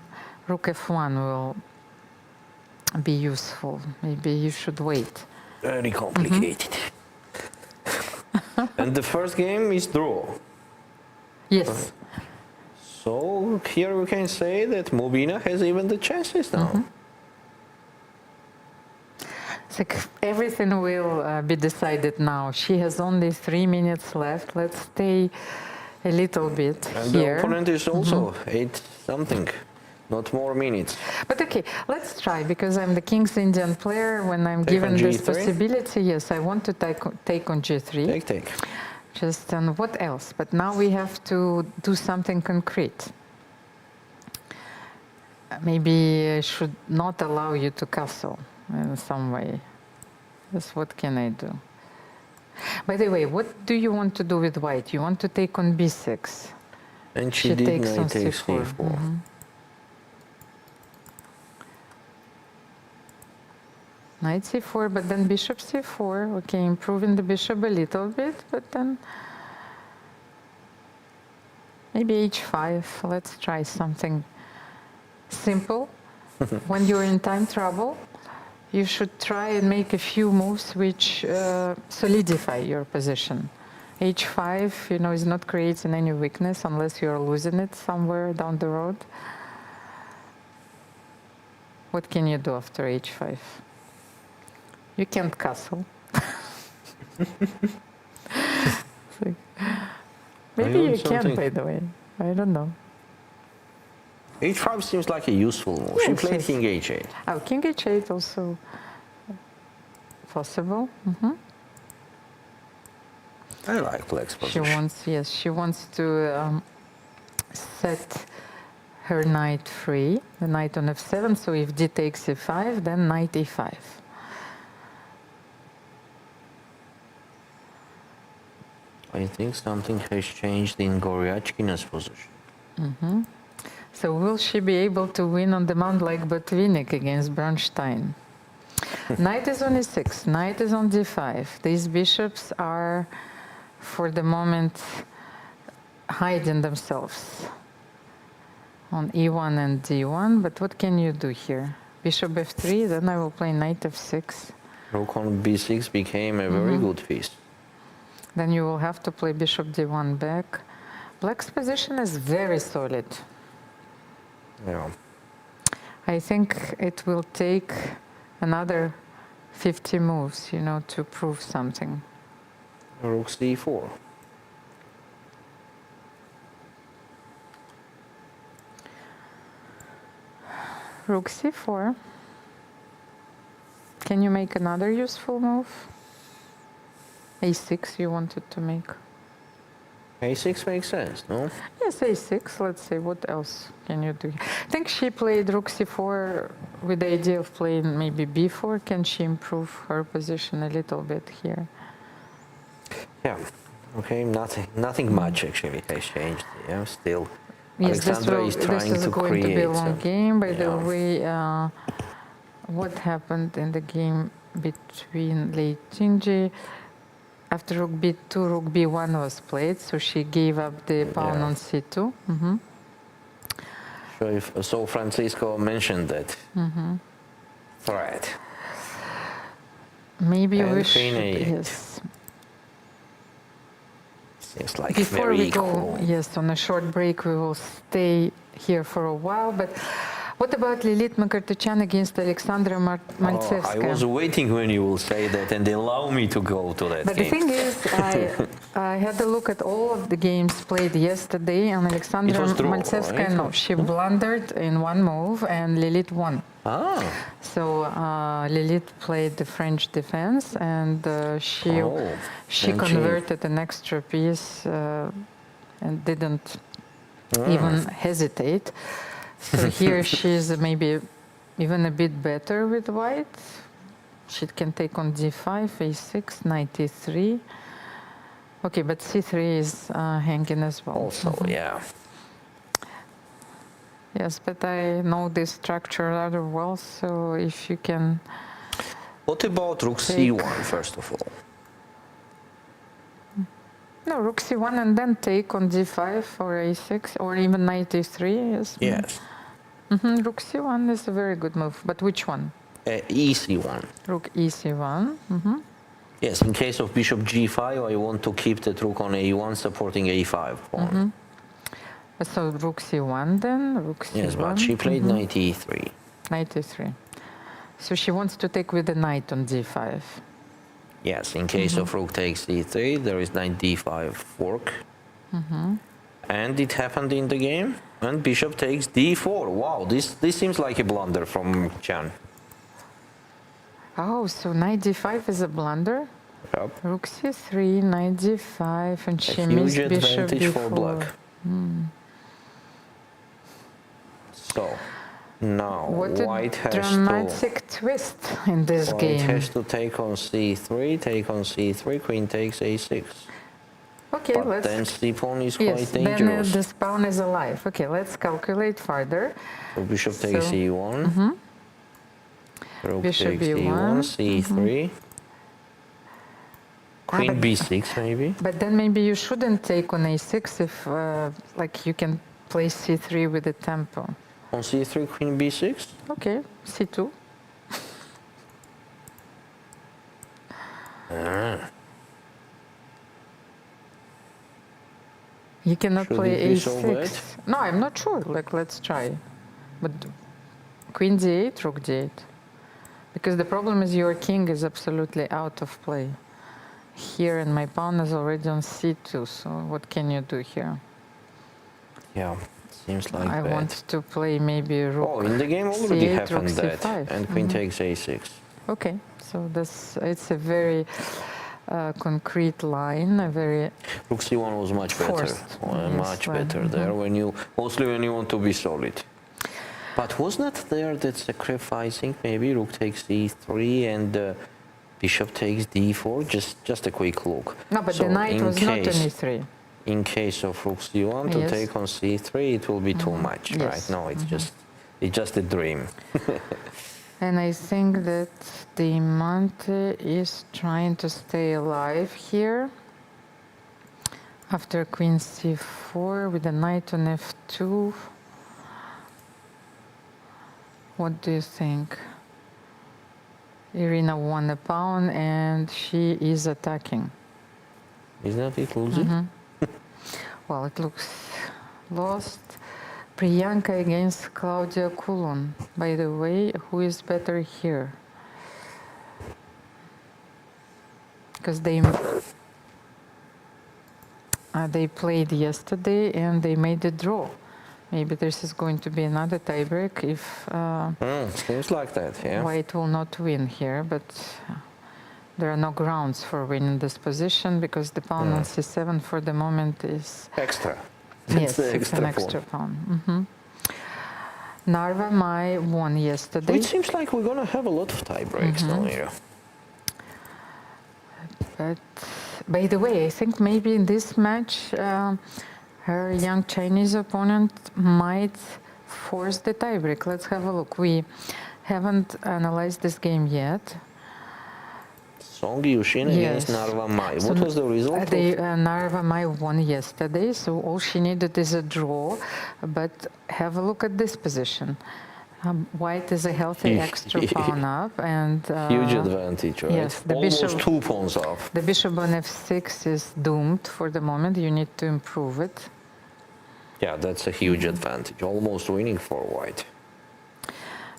rook f1 will be useful. Maybe you should wait. Very complicated. And the first game is draw. Yes. So here we can say that Mobina has even the chances now. It's like everything will be decided now. She has only 3 minutes left. Let's stay a little bit And here. the opponent is also 8 something, not more minutes. But okay, let's try, because I'm the King's Indian player. When I'm Take given on this G3? possibility, yes, I want to take on g3. Take. Just and what else? But now we have to do something concrete. Maybe I should not allow you to castle in some way. Yes, what can I do? By the way, what do you want to do with white? You want to take on b6. And she did takes on knight takes c4. c4. Knight c4, but then bishop c4. Okay, improving the bishop a little bit, but then maybe h5. Let's try something simple. When you're in time trouble, you should try and make a few moves which solidify your position. h5, you know, is not creating any weakness unless you're losing it somewhere down the road. What can you do after h5? You can't castle. Maybe you can, by the way. I don't know. h5 seems like a useful move. She Yes, played yes. king h8. Oh, king h8 also possible. I like black's position. She wants to set her knight free, the knight on f7. So if d takes e5, then knight e5. I think something has changed in Goryachkina's position. So will she be able to win on demand like Botvinnik against Bronstein? Knight is on e6, knight is on d5. These bishops are, for the moment, hiding themselves on e1 and d1. But what can you do here? Bishop f3, then I will play knight f6. Rook on b6 became a very good piece. Then you will have to play bishop d1 back. Black's position is very solid. Yeah. I think it will take another 50 moves, you know, to prove something. Rook c4. Rook c4. Can you make another useful move? a6 you wanted to make. a6 makes sense, no? Yes, a6. Let's see, what else can you do? I think she played rook c4 with the idea of playing maybe b4. Can she improve her position a little bit here? Yeah. Okay, nothing much actually has changed. Yeah, still Yes, Alexandra is trying this is to going to be a create long some- game. By the yeah. way, what happened in the game between Lei Jingji? After rook b2, rook b1 was played, so she gave up the pawn Yeah. on c2. Mm-hmm. So Francisco mentioned that Mm-hmm. threat. Maybe And we queen should, a8. yes. Seems like Before very we equal. go, yes, on a short break, we will stay here for a while. But what about Lilit Makartachan against Alexandra Oh, I Maltsevskaya? was waiting when you will say that and allow me to go to that But the game. thing is, I had a look at all of the games played yesterday, and Alexandra It was draw, Maltsevskaya, right? no, she blundered in one move, and Lilit won. Ah, So Lilit played the French defense, and she Oh, and she- converted an extra piece and didn't even hesitate. So here she's maybe even a bit better with white. She can take on d5, a6, knight e3. Okay, but c3 is hanging as well. also, yeah. Yes, but I know this structure rather well, so if you can... What about rook Take. c1, first of all? No, rook c1 and then take on d5 or a6 or even knight e3. Yes. Yes. Rook c1 is a very good move, but which one? ec1. Rook ec1. Yes, in case of bishop g5, I want to keep the rook on a1 supporting a5 pawn. So rook c1 then, rook c1. Yes, but she played knight e3. Knight e3. So she wants to take with the knight on d5. Yes, in case of rook takes e3, there is knight d5 fork. And it happened in the game. And bishop takes d4. Wow, this seems like a blunder from Chan. Oh, so knight d5 is a blunder? Yep. Rook c3, knight d5, and she A missed huge bishop advantage d4. for black. So, now What white a has to... dramatic twist in this White game. has to take on c3, take on c3, queen takes a6. Okay, But let's... then c-pawn is Yes, quite then dangerous. this pawn is alive. Okay, let's calculate further. So bishop takes So- e1. Rook Bishop takes e1, e1, c3. Queen but- b6 maybe. But then maybe you shouldn't take on a6 if, like, you can play c3 with the tempo. On c3, queen b6. Okay, c2. You cannot Should play it be so a6. bad? No, I'm not sure. Like, let's try. But queen d8, rook d8. Because the problem is your king is absolutely out of play here, and my pawn is already on c2. So what can you do here? Yeah, seems like I that. want to play maybe rook. Oh, in the game already c8, happened rook that. c5. And queen takes a6. Okay, so this it's a very concrete line, a very Rook c1 was much better. Forced. Yes, Much well, better there mostly when you want to be solid. But was not there that sacrificing maybe rook takes e3 and bishop takes d4? Just a quick look. no, but So the knight in was not case- on e3. In case of rook c1 to Yes. take on c3, it will be too much, Yes. right? No, it's just a dream. And I think that Diamante is trying to stay alive here. After queen c4 with the knight on f2. What do you think? Irina won a pawn and she is attacking. Isn't it losing? Well, it looks lost. Priyanka against Claudia Kulon. By the way, who is better here? Because they played yesterday and they made a draw. Maybe this is going to be another tiebreak if Seems like that, yeah. White will not win here, but there are no grounds for winning this position because the pawn on c7 for the moment is... Extra. Yes, the it's an extra pawn. Narva Mai won yesterday. It seems like we're gonna have a lot of tie breaks now here. But by the way, I think maybe in this match her young Chinese opponent might force the tiebreak. Let's have a look. We haven't analyzed this game yet. Song Yushin against Yes. Narva Mai. So What was the result? Narva Mai won yesterday, so all she needed is a draw. But have a look at this position. White is a healthy extra pawn up, and Huge advantage, right? yes, the Almost bishop- 2 pawns off. the bishop on f6 is doomed for the moment. You need to improve it. Yeah, that's a huge advantage. Almost winning for white.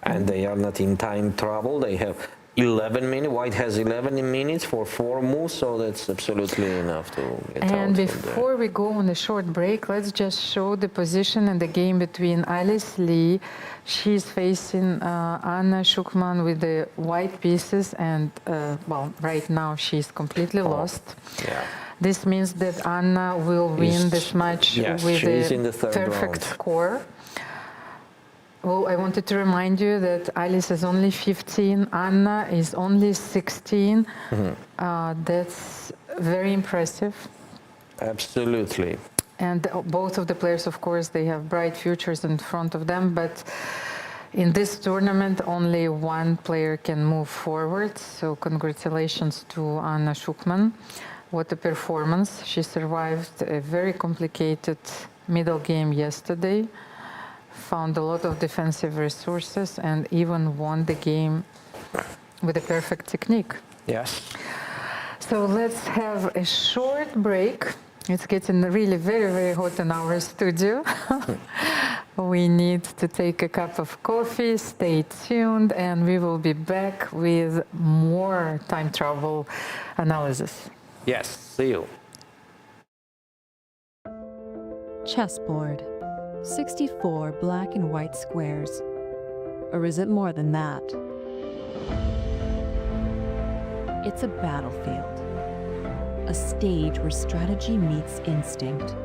And they are not in time trouble. They have 11 minutes. White has 11 minutes for 4 moves, so that's absolutely enough to get out And from there. before we go on a short break, let's just show the position and the game between Alice Lee. She's facing Anna Shukman with the white pieces, and well, right now she's completely lost. Yeah. This means that Anna will win this match Yes, with she's in the a third perfect round. score. Well, I wanted to remind you that Alice is only 15, Anna is only 16. That's very impressive. Absolutely. And both of the players, of course, they have bright futures in front of them, but in this tournament, only one player can move forward. So congratulations to Anna Shukman. What a performance. She survived a very complicated middle game yesterday, found a lot of defensive resources, and even won the game with a perfect technique. Yes. So let's have a short break. It's getting really very, very hot in our studio. We need to take a cup of coffee. Stay tuned, and we will be back with more time travel analysis. Yes, see you. Chessboard. 64 black and white squares. Or is it more than that? It's a battlefield. A stage where strategy meets instinct.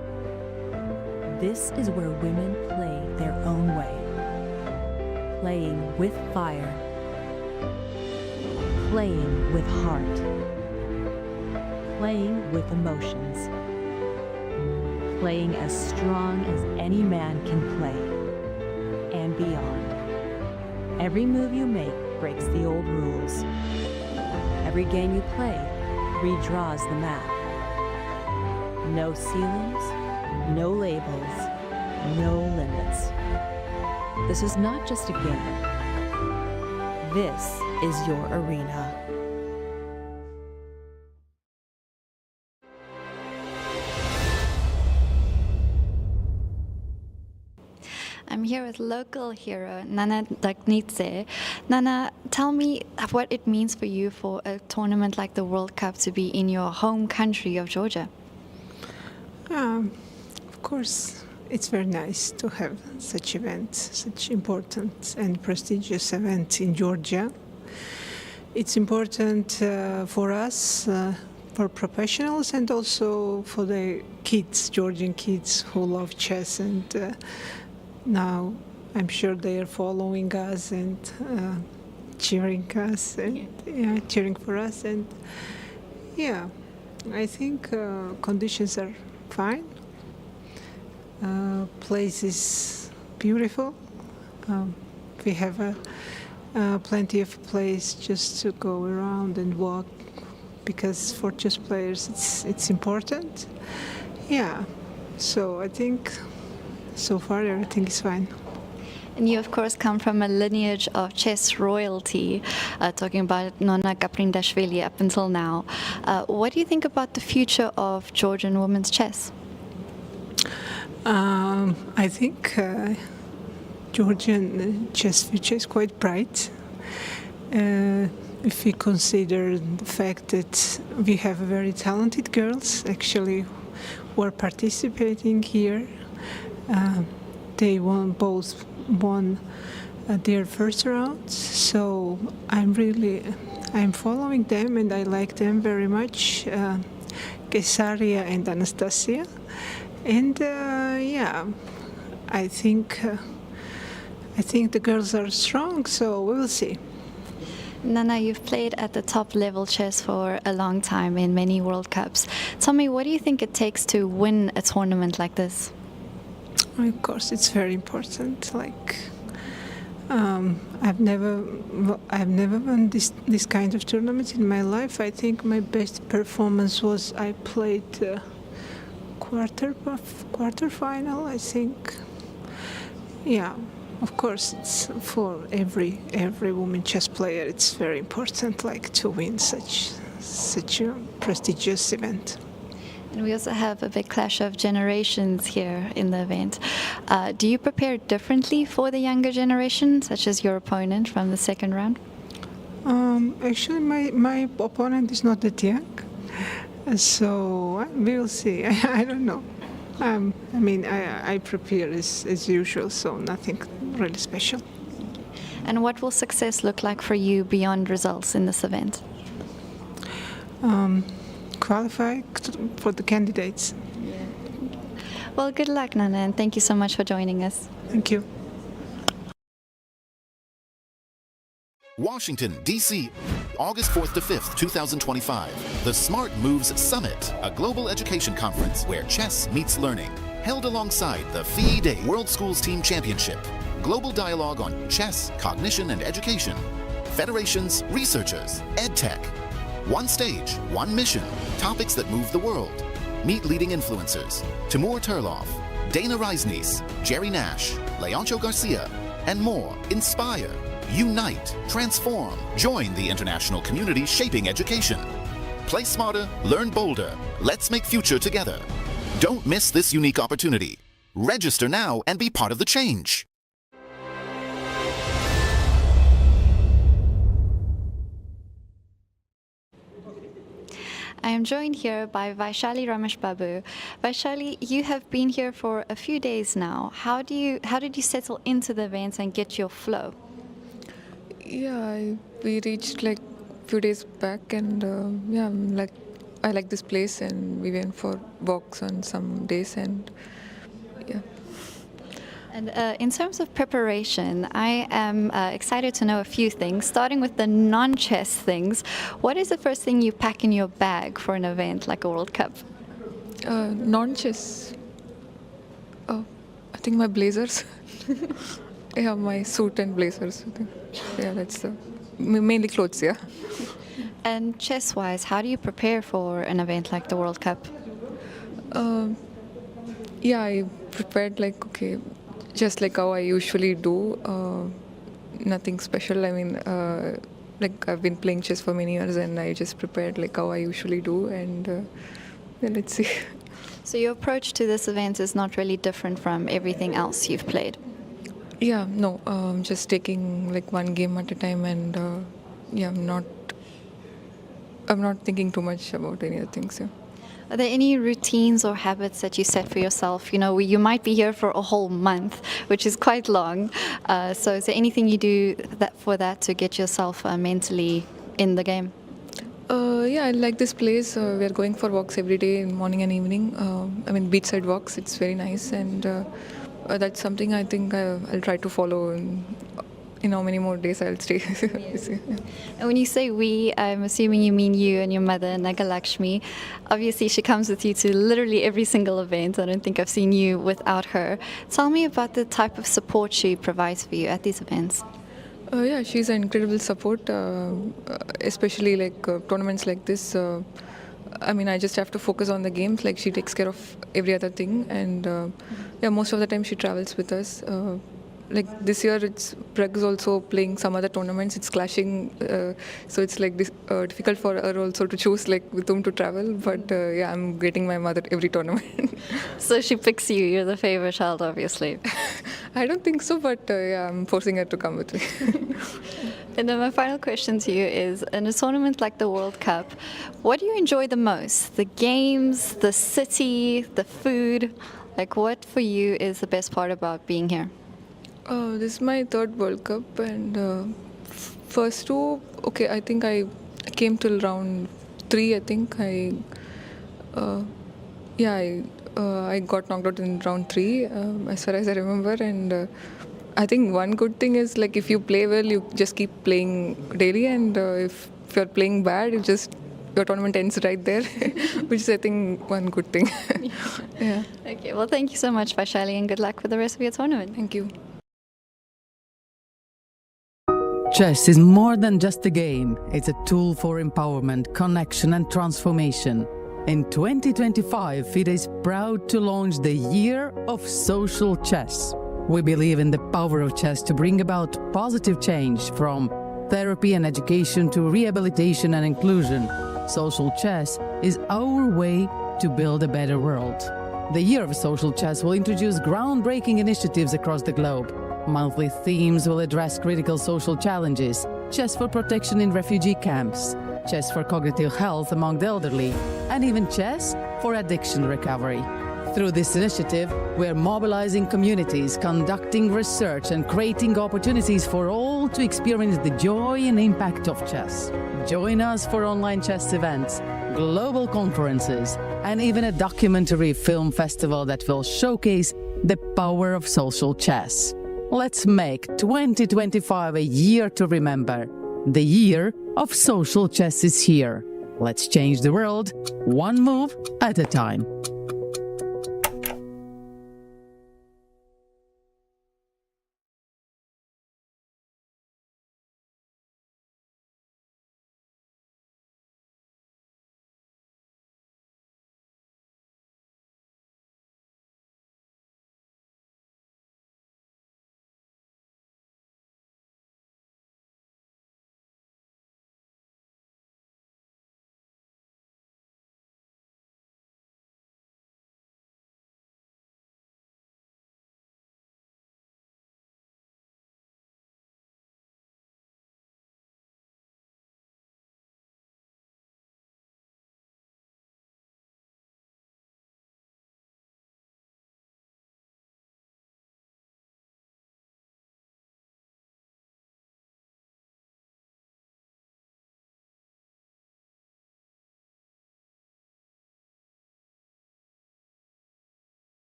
This is where women play their own way. Playing with fire. Playing with heart. Playing with emotions. Playing as strong as any man can play. And beyond. Every move you make breaks the old rules. Every game you play redraws the map. No ceilings, no labels, no limits. This is not just a game. This is your arena. I'm here with local hero Nana Dagnitse. Nana, tell me what it means for you for a tournament like the World Cup to be in your home country of Georgia. Of course, it's very nice to have such event, such important and prestigious event in Georgia. It's important for us, for professionals, and also for the kids, Georgian kids who love chess, and now I'm sure they are following us and cheering us and cheering for us, and I think conditions are fine. Place is beautiful. We have plenty of place just to go around and walk, because for chess players it's important. So I think so far everything is fine. And you, of course, come from a lineage of chess royalty, talking about Nona Kaprindashvili up until now. What do you think about the future of Georgian women's chess? I think Georgian chess future is quite bright. If we consider the fact that we have very talented girls actually who are participating here. They both won their first rounds, so I'm following them and I like them very much, Kesaria and Anastasia, and I think the girls are strong, so we will see. Nana, you've played at the top level chess for a long time in many World Cups. Tell me, what do you think it takes to win a tournament like this? Of course, it's very important. Like, I've never won this kind of tournament in my life. I think my best performance was I played quarter final. I think, yeah. Of course, it's for every woman chess player. It's very important, like, to win such a prestigious event. And we also have a big clash of generations here in the event. Do you prepare differently for the younger generation, such as your opponent from the second round? Actually, my opponent is not that young, so we will see. I don't know. I prepare as usual, so nothing really special. And what will success look like for you beyond results in this event? Qualify for the candidates. Well, good luck, Nana, and thank you so much for joining us. Thank you. Washington, D.C., August 4th to 5th, 2025. The Smart Moves Summit, a global education conference where chess meets learning. Held alongside the FIDE World Schools Team Championship. Global dialogue on chess, cognition, and education. Federations, researchers, EdTech. One stage, one mission. Topics that move the world. Meet leading influencers. Timur Turlov, Dana Reisnies, Jerry Nash, Leoncio Garcia, and more. Inspire. Unite, transform, join the international community shaping education. Play smarter, learn bolder. Let's make future together. Don't miss this unique opportunity. Register now and be part of the change. I am joined here by Vaishali Ramesh Babu. Vaishali, you have been here for a few days now. How did you settle into the events and get your flow? Yeah, we reached like few days back, and I like this place, and we went for walks on some days, and yeah. And in terms of preparation, I am excited to know a few things, starting with the non-chess things. What is the first thing you pack in your bag for an event like a World Cup? Non-chess. Oh, I think my blazers. Yeah, my suit and blazers. I think. Yeah, that's mainly clothes, yeah. And chess-wise, how do you prepare for an event like the World Cup? Yeah, I prepared just like how I usually do. Nothing special. I mean, I've been playing chess for many years, and I just prepared like how I usually do, and let's see. So your approach to this event is not really different from everything else you've played? Yeah, no, just taking like one game at a time, and I'm not thinking too much about any other things. Yeah. Are there any routines or habits that you set for yourself? You know, you might be here for a whole month, which is quite long. So is there anything you do for that to get yourself mentally in the game? Yeah, I like this place. We're going for walks every day, in morning and evening. Beachside walks. It's very nice, and that's something I think I'll try to follow. In how many more days I'll stay. Yes. And when you say we, I'm assuming you mean you and your mother, Nagalakshmi. Obviously, she comes with you to literally every single event. I don't think I've seen you without her. Tell me about the type of support she provides for you at these events. Yeah, she's an incredible support, especially like tournaments like this. I just have to focus on the games. Like, she takes care of every other thing, and most of the time she travels with us. Like this year, Prague is also playing some other tournaments. It's clashing, so it's like difficult for her also to choose like with whom to travel. But I'm getting my mother every tournament. So she picks you. You're the favorite child, obviously. I don't think so, but I'm forcing her to come with me. And then my final question to you is, in a tournament like the World Cup, what do you enjoy the most? The games, the city, the food? Like, what for you is the best part about being here? This is my third World Cup, and first two, I think I came till round 3. I think I got knocked out in round 3, as far as I remember, and I think one good thing is like if you play well, you just keep playing daily, and if you're playing bad, your tournament ends right there, which is I think one good thing. Yeah. Okay, well, thank you so much, Vaishali, and good luck with the rest of your tournament. Thank you. Chess is more than just a game. It's a tool for empowerment, connection, and transformation. In 2025, FIDE is proud to launch the Year of Social Chess. We believe in the power of chess to bring about positive change, from therapy and education to rehabilitation and inclusion. Social chess is our way to build a better world. The Year of Social Chess will introduce groundbreaking initiatives across the globe. Monthly themes will address critical social challenges: chess for protection in refugee camps, chess for cognitive health among the elderly, and even chess for addiction recovery. Through this initiative, we are mobilizing communities, conducting research, and creating opportunities for all to experience the joy and impact of chess. Join us for online chess events, global conferences, and even a documentary film festival that will showcase the power of social chess. Let's make 2025 a year to remember. The Year of Social Chess is here. Let's change the world, one move at a time.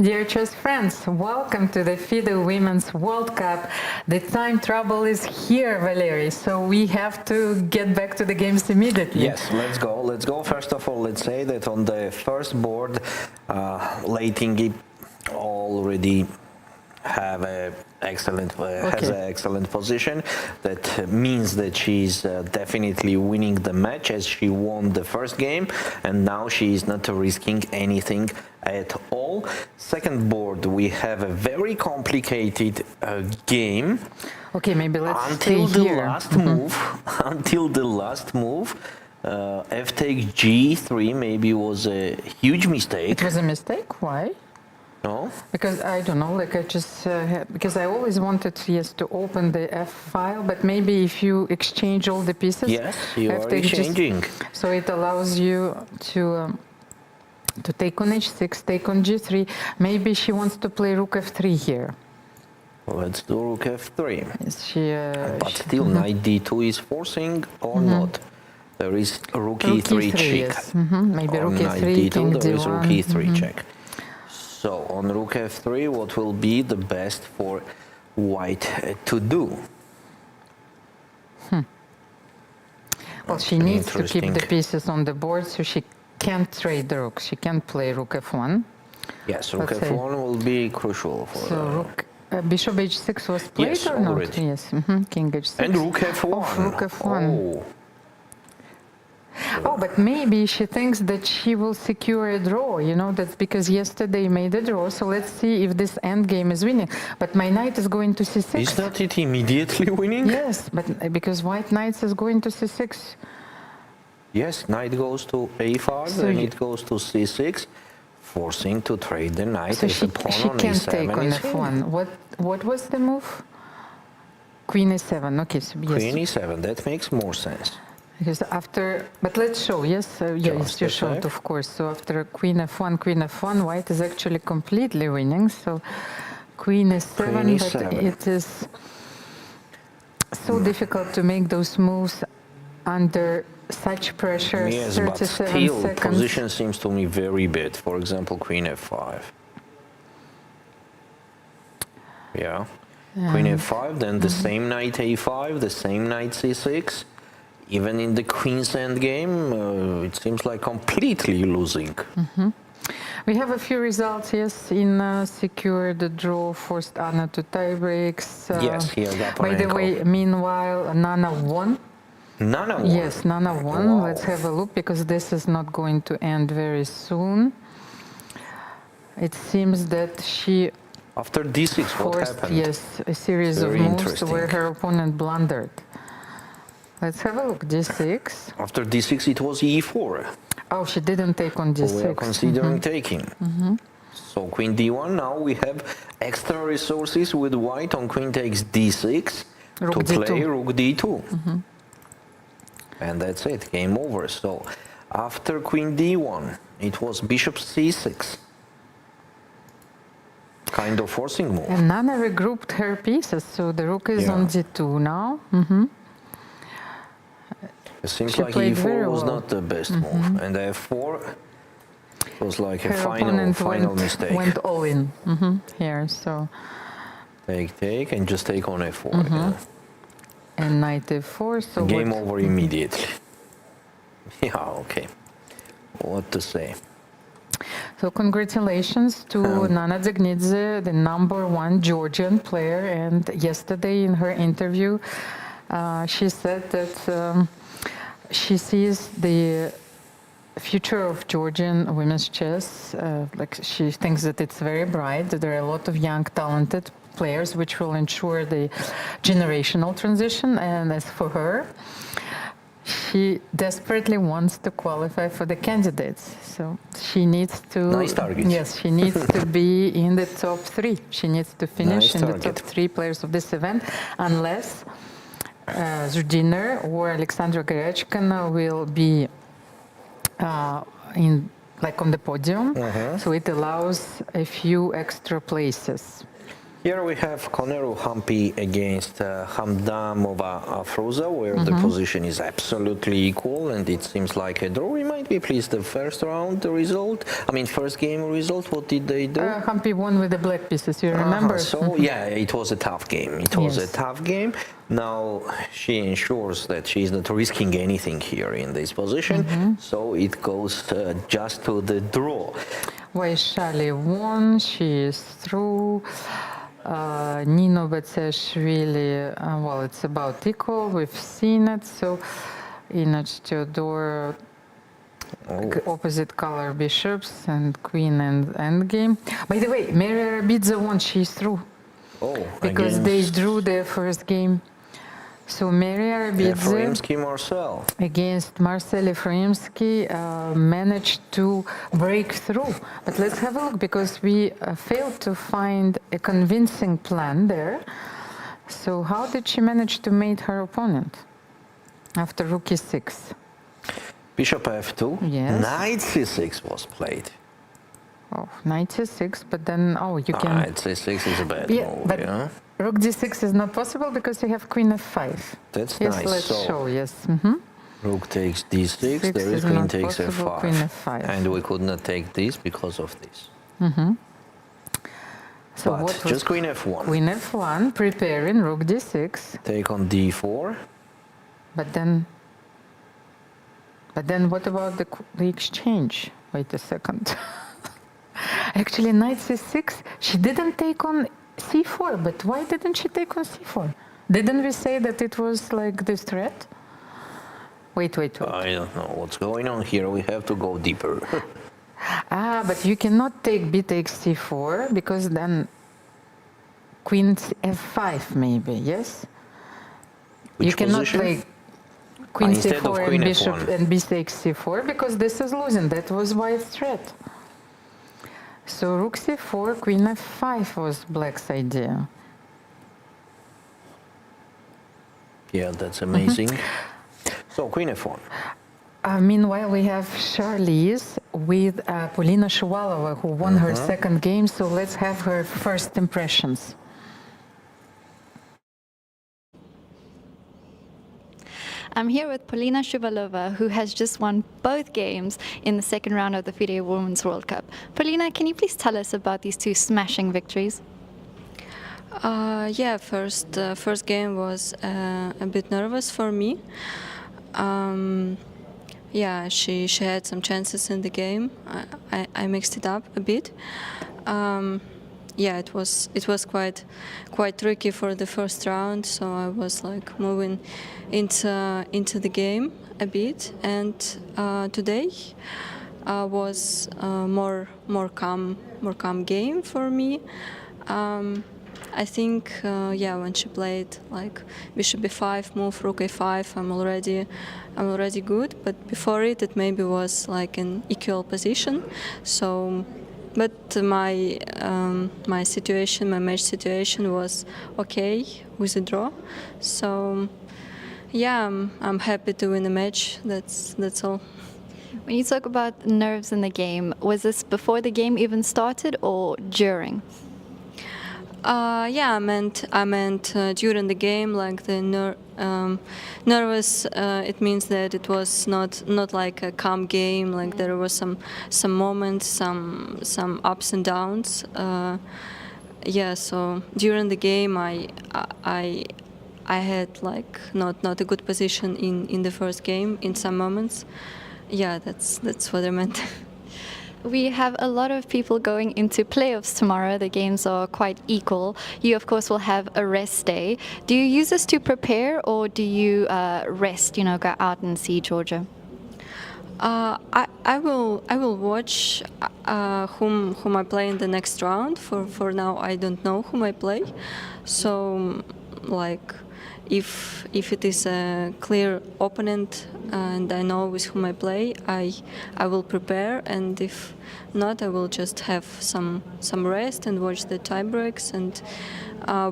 Dear chess friends, welcome to the FIDE Women's World Cup. The time trouble is here, Valery, so we have to get back to the games immediately. Yes, let's go. Let's go. First of all, let's say that on the first board, Leitingi already have a excellent has an excellent position. That means that she's definitely winning the match, as she won the first game, and now she is not risking anything at all. Second board, we have a very complicated game. Okay, maybe let's until stay the here. last move. Until the last move, f takes g3 maybe was a huge mistake. It was a mistake. Why? No, because I don't know. Like I just because I always wanted to open the F file, but maybe if you exchange all the pieces, yes, you are takes exchanging. so it allows you to take on h6, take on g3. Maybe she wants to play rook f3 here. Let's do rook f3. Is she? But still, knight d2 is forcing or not. There is rook e3 check. Yes. Maybe On rook knight e3, d2, king there is rook d1. e3 check. So on rook f3, what will be the best for white to do? Well, she needs to keep Interesting. the pieces on the board, so she can't trade the rook. She can't play rook f1. Yes, rook Let's say- f1 will be crucial for So the... rook, bishop h6 was played Yes, or not? already. Yes. King h6. And rook f1. Oh, rook f1. Oh. Oh, but maybe she thinks that she will secure a draw, you know, that's because yesterday made a draw, so let's see if this endgame is winning. But my knight is going to c6. Is not it immediately winning? Yes, but because white knight is going to c6. Yes, knight goes to a5, So then you- it goes to c6, forcing to trade the knight So as she a pawn on can't a7 take on is f1. here. What was the move? Queen e7, okay, so yes. Queen e7, that makes more sense. Because after, but let's show, yes, yeah, Just you a showed, sec. of course. So after queen f1, white is actually completely winning. So queen e7, Queen but e7. it is so difficult to make those moves under such pressure. Yes, but 37 still, seconds. position seems to me very bad. For example, queen f5. Yeah. Queen f5, then the same knight a5, the same knight c6. Even in the queen's endgame, it seems like completely losing. We have a few results, yes, in secure the draw, forced Anna to tie breaks. Yes, here, By the Gaparenko. way, meanwhile, Nana won. Nana won. Yes, Nana won. Wow. Let's have a look because this is not going to end very soon. It seems that she After d6, what forced, happened? yes, a series Very of moves interesting. where her opponent blundered. Let's have a look. D6. After d6, it was e4. Oh, she didn't take on So D6. we are considering taking. So queen d1, now we have extra resources with white on queen takes d6 Rook to d2. play rook d2. And that's it, game over. So after queen d1, it was bishop c6. Kind of forcing move. And Nana regrouped her pieces, so the rook is Yeah. on d2 now. It seems She like played e4 very was well. not the best move. And f4 was like a Her final opponent mistake. went all in here, so Take, and just take on f4. Yeah. and knight f4. So Game what, over immediately. Yeah, okay. What to say? So congratulations to Nana Dzegnidze, the #1 Georgian player. And yesterday in her interview, she said that she sees the future of Georgian women's chess. Like she thinks that it's very bright. That there are a lot of young, talented players, which will ensure the generational transition. And as for her, she desperately wants to qualify for the candidates. So she needs to. Nice target. Yes, she needs to be in the top 3. She needs to finish Nice in the top target. 3 players of this event, unless Zudiner or Alexandra Garechkina will be in like on the podium. So it allows a few extra places. Here we have Koneru Hampi against Hamdamova Afroza, where the position is absolutely equal, and it seems like a draw. We might be pleased the first round result. I mean, first game result. What did they do? Hampi won with the black pieces, you remember? So yeah, it was a tough game. It was a Yes. tough game. Now she ensures that she's not risking anything here in this position. So it goes just to the draw. Vaishali won, she is through. Nino Betsashvili, well, it's about equal, we've seen it. So Inoch Theodore, opposite color bishops and queen and endgame. By the way, Mariet Rabidze won, she's through. Oh, Because they drew their first game. So Mariet Rabidze Efraimsky Marcel. against Marcel Efraimsky managed to break through. But let's have a look, because we failed to find a convincing plan there. So how did she manage to mate her opponent after rook e6? Bishop f2. Yes. Knight c6 was played. Oh, knight c6, but then, oh, you can... Knight c6 is a bad Yeah, move, but yeah? rook d6 is not possible because you have queen f5. That's Yes, nice. let's So show, yes. rook takes d6, Six there is is queen not takes possible, f5. queen f5. And we could not take this because of this. So But what was just queen f1. Queen f1, preparing rook d6, Take on d4. but then But then what about the exchange? Wait a second. Actually, knight c6, she didn't take on c4, but why didn't she take on c4? Didn't we say that it was like this threat? Wait. I don't know what's going on here. We have to go deeper. But you cannot take b takes c4 because then queen f5 maybe, yes? Which you cannot position? play queen Instead of c4 queen and bishop f1. and b takes c4 because this is losing. That was white's threat. So rook c4, queen f5 was black's idea. Yeah, that's amazing. So queen f1. Meanwhile, we have Charlize with Polina Shuvalova, who won her second game. So let's have her first impressions. I'm here with Polina Shuvalova, who has just won both games in the second round of the FIDE Women's World Cup. Polina, can you please tell us about these two smashing victories? Yeah, first game was a bit nervous for me. Yeah, she had some chances in the game. I mixed it up a bit. Yeah, it was quite tricky for the first round, so I was like moving into the game a bit. And today was more calm game for me. I think yeah, when she played like bishop b5, move rook a5, I'm already good. But before it maybe was like an equal position. So, but my match situation was okay with a draw. So, yeah, I'm happy to win the match. That's all. When you talk about nerves in the game, was this before the game even started or during? Yeah, I meant during the game, like the nervous. It means that it was not like a calm game. Like there was some moments, some ups and downs. Yeah, so during the game, I had like not a good position in the first game in some moments. Yeah, that's what I meant. We have a lot of people going into playoffs tomorrow. The games are quite equal. You, of course, will have a rest day. Do you use this to prepare, or do you rest? You know, go out and see Georgia. I will watch whom I play in the next round. For now, I don't know whom I play. So, like, if it is a clear opponent and I know with whom I play, I will prepare, and if not, I will just have some rest and watch the tiebreaks and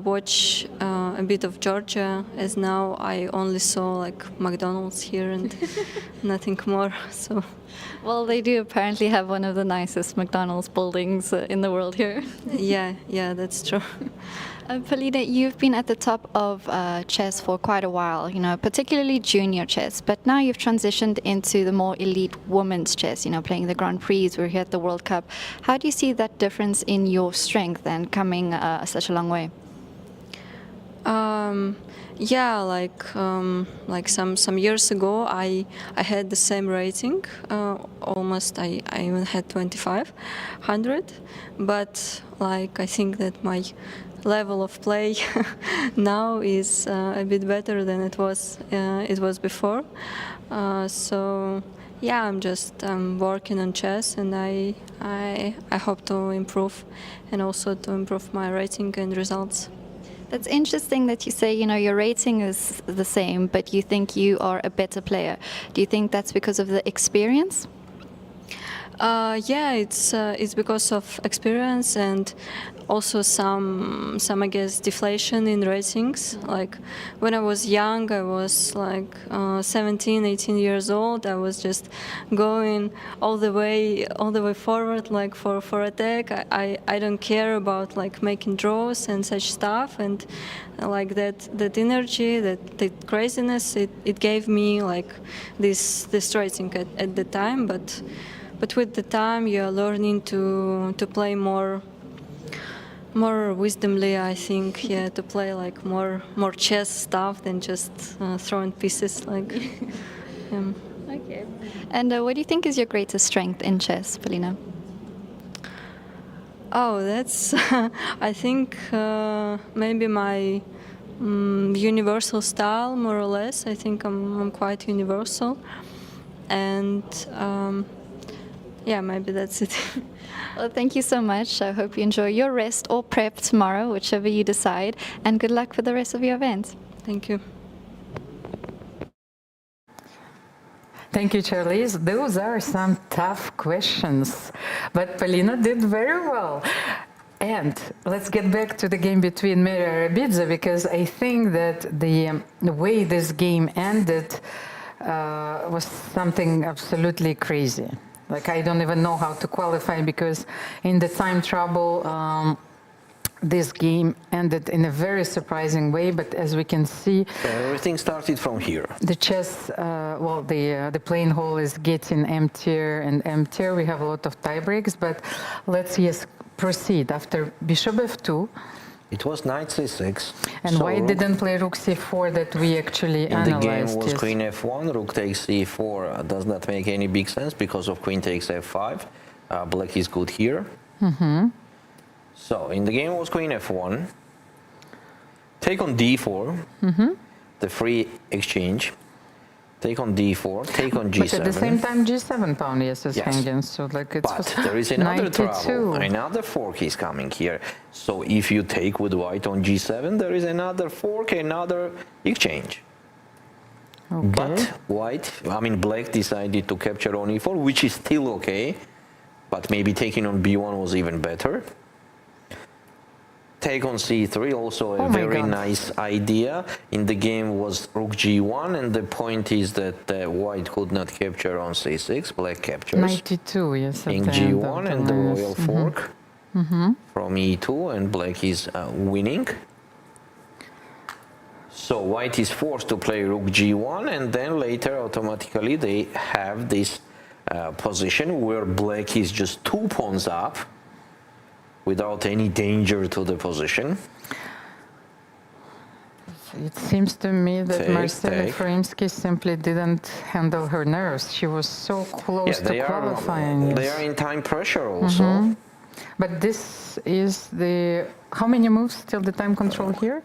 watch a bit of Georgia, as now I only saw like McDonald's here and nothing more. So, well, they do apparently have one of the nicest McDonald's buildings in the world here. yeah, that's true. Polina, you've been at the top of chess for quite a while, you know, particularly junior chess, but now you've transitioned into the more elite women's chess, you know, playing the Grand Prix, we're here at the World Cup. How do you see that difference in your strength and coming such a long way? Yeah, like some years ago, I had the same rating, almost I even had 2500, but like I think that my level of play now is a bit better than it was before. So yeah, I'm working on chess, and I hope to improve, and also to improve my rating and results. That's interesting that you say, you know, your rating is the same, but you think you are a better player. Do you think that's because of the experience? Yeah, it's because of experience and also some I guess deflation in ratings. Like when I was young, I was like 17, 18 years old. I was just going all the way forward, like for attack. I don't care about like making draws and such stuff, and like that energy, that craziness, it gave me like this rating at the time, but with the time you're learning to play more wisdomly, I think. Yeah, to play like more chess stuff than just throwing pieces like. Okay. Okay. And what do you think is your greatest strength in chess, Polina? Oh, that's, I think, maybe my universal style, more or less. I think I'm quite universal. And yeah, maybe that's it. Well, thank you so much. I hope you enjoy your rest or prep tomorrow, whichever you decide. And good luck for the rest of your event. Thank you. Thank you, Charlize. Those are some tough questions, but Polina did very well. And let's get back to the game between Mariet and Rabidze, because I think that the way this game ended was something absolutely crazy. Like, I don't even know how to qualify, because in the time trouble, this game ended in a very surprising way, but as we can see, everything started from here. The chess, well, the playing hall is getting emptier and emptier. We have a lot of tie breaks, but let's proceed. After bishop f2, it was knight c6. And so why didn't play rook c4 that we actually analyzed? In the game was queen f1, rook takes c4. Does not make any big sense because of queen takes f5. Black is good here. So in the game was queen f1, take on d4, the free exchange, take on d4, take on g7. But at the same time g7 pawn is hanging, so like it's. But there is another trouble, another fork is coming here. So if you take with white on g7, there is another fork, another exchange. Okay. But black decided to capture on e4, which is still okay, but maybe taking on b1 was even better. Take on c3, also a very nice idea. In the game was rook g1, and the point is that white could not capture on c6, black captures. 92, yes. King g1 and the royal fork from e2, and black is winning. So white is forced to play rook g1, and then later automatically they have this position where black is just 2 pawns up, without any danger to the position. It seems to me that Marcela Frymsky simply didn't handle her nerves. She was so close to qualifying. They are in time pressure also. But this is the... How many moves till the time control here?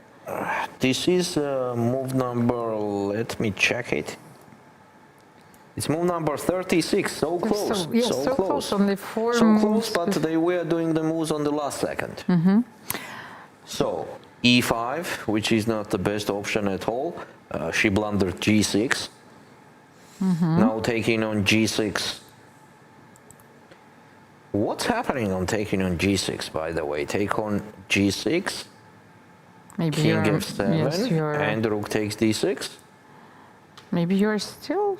This is move number... Let me check it. It's move number 36, so close, so close, only 4 so moves. Close, but they were doing the moves on the last second. So, e5, which is not the best option at all. She blundered g6. Now taking on g6. What's happening on taking on g6, by the way? Take on g6, maybe king f7, and rook takes d6. Maybe you're still...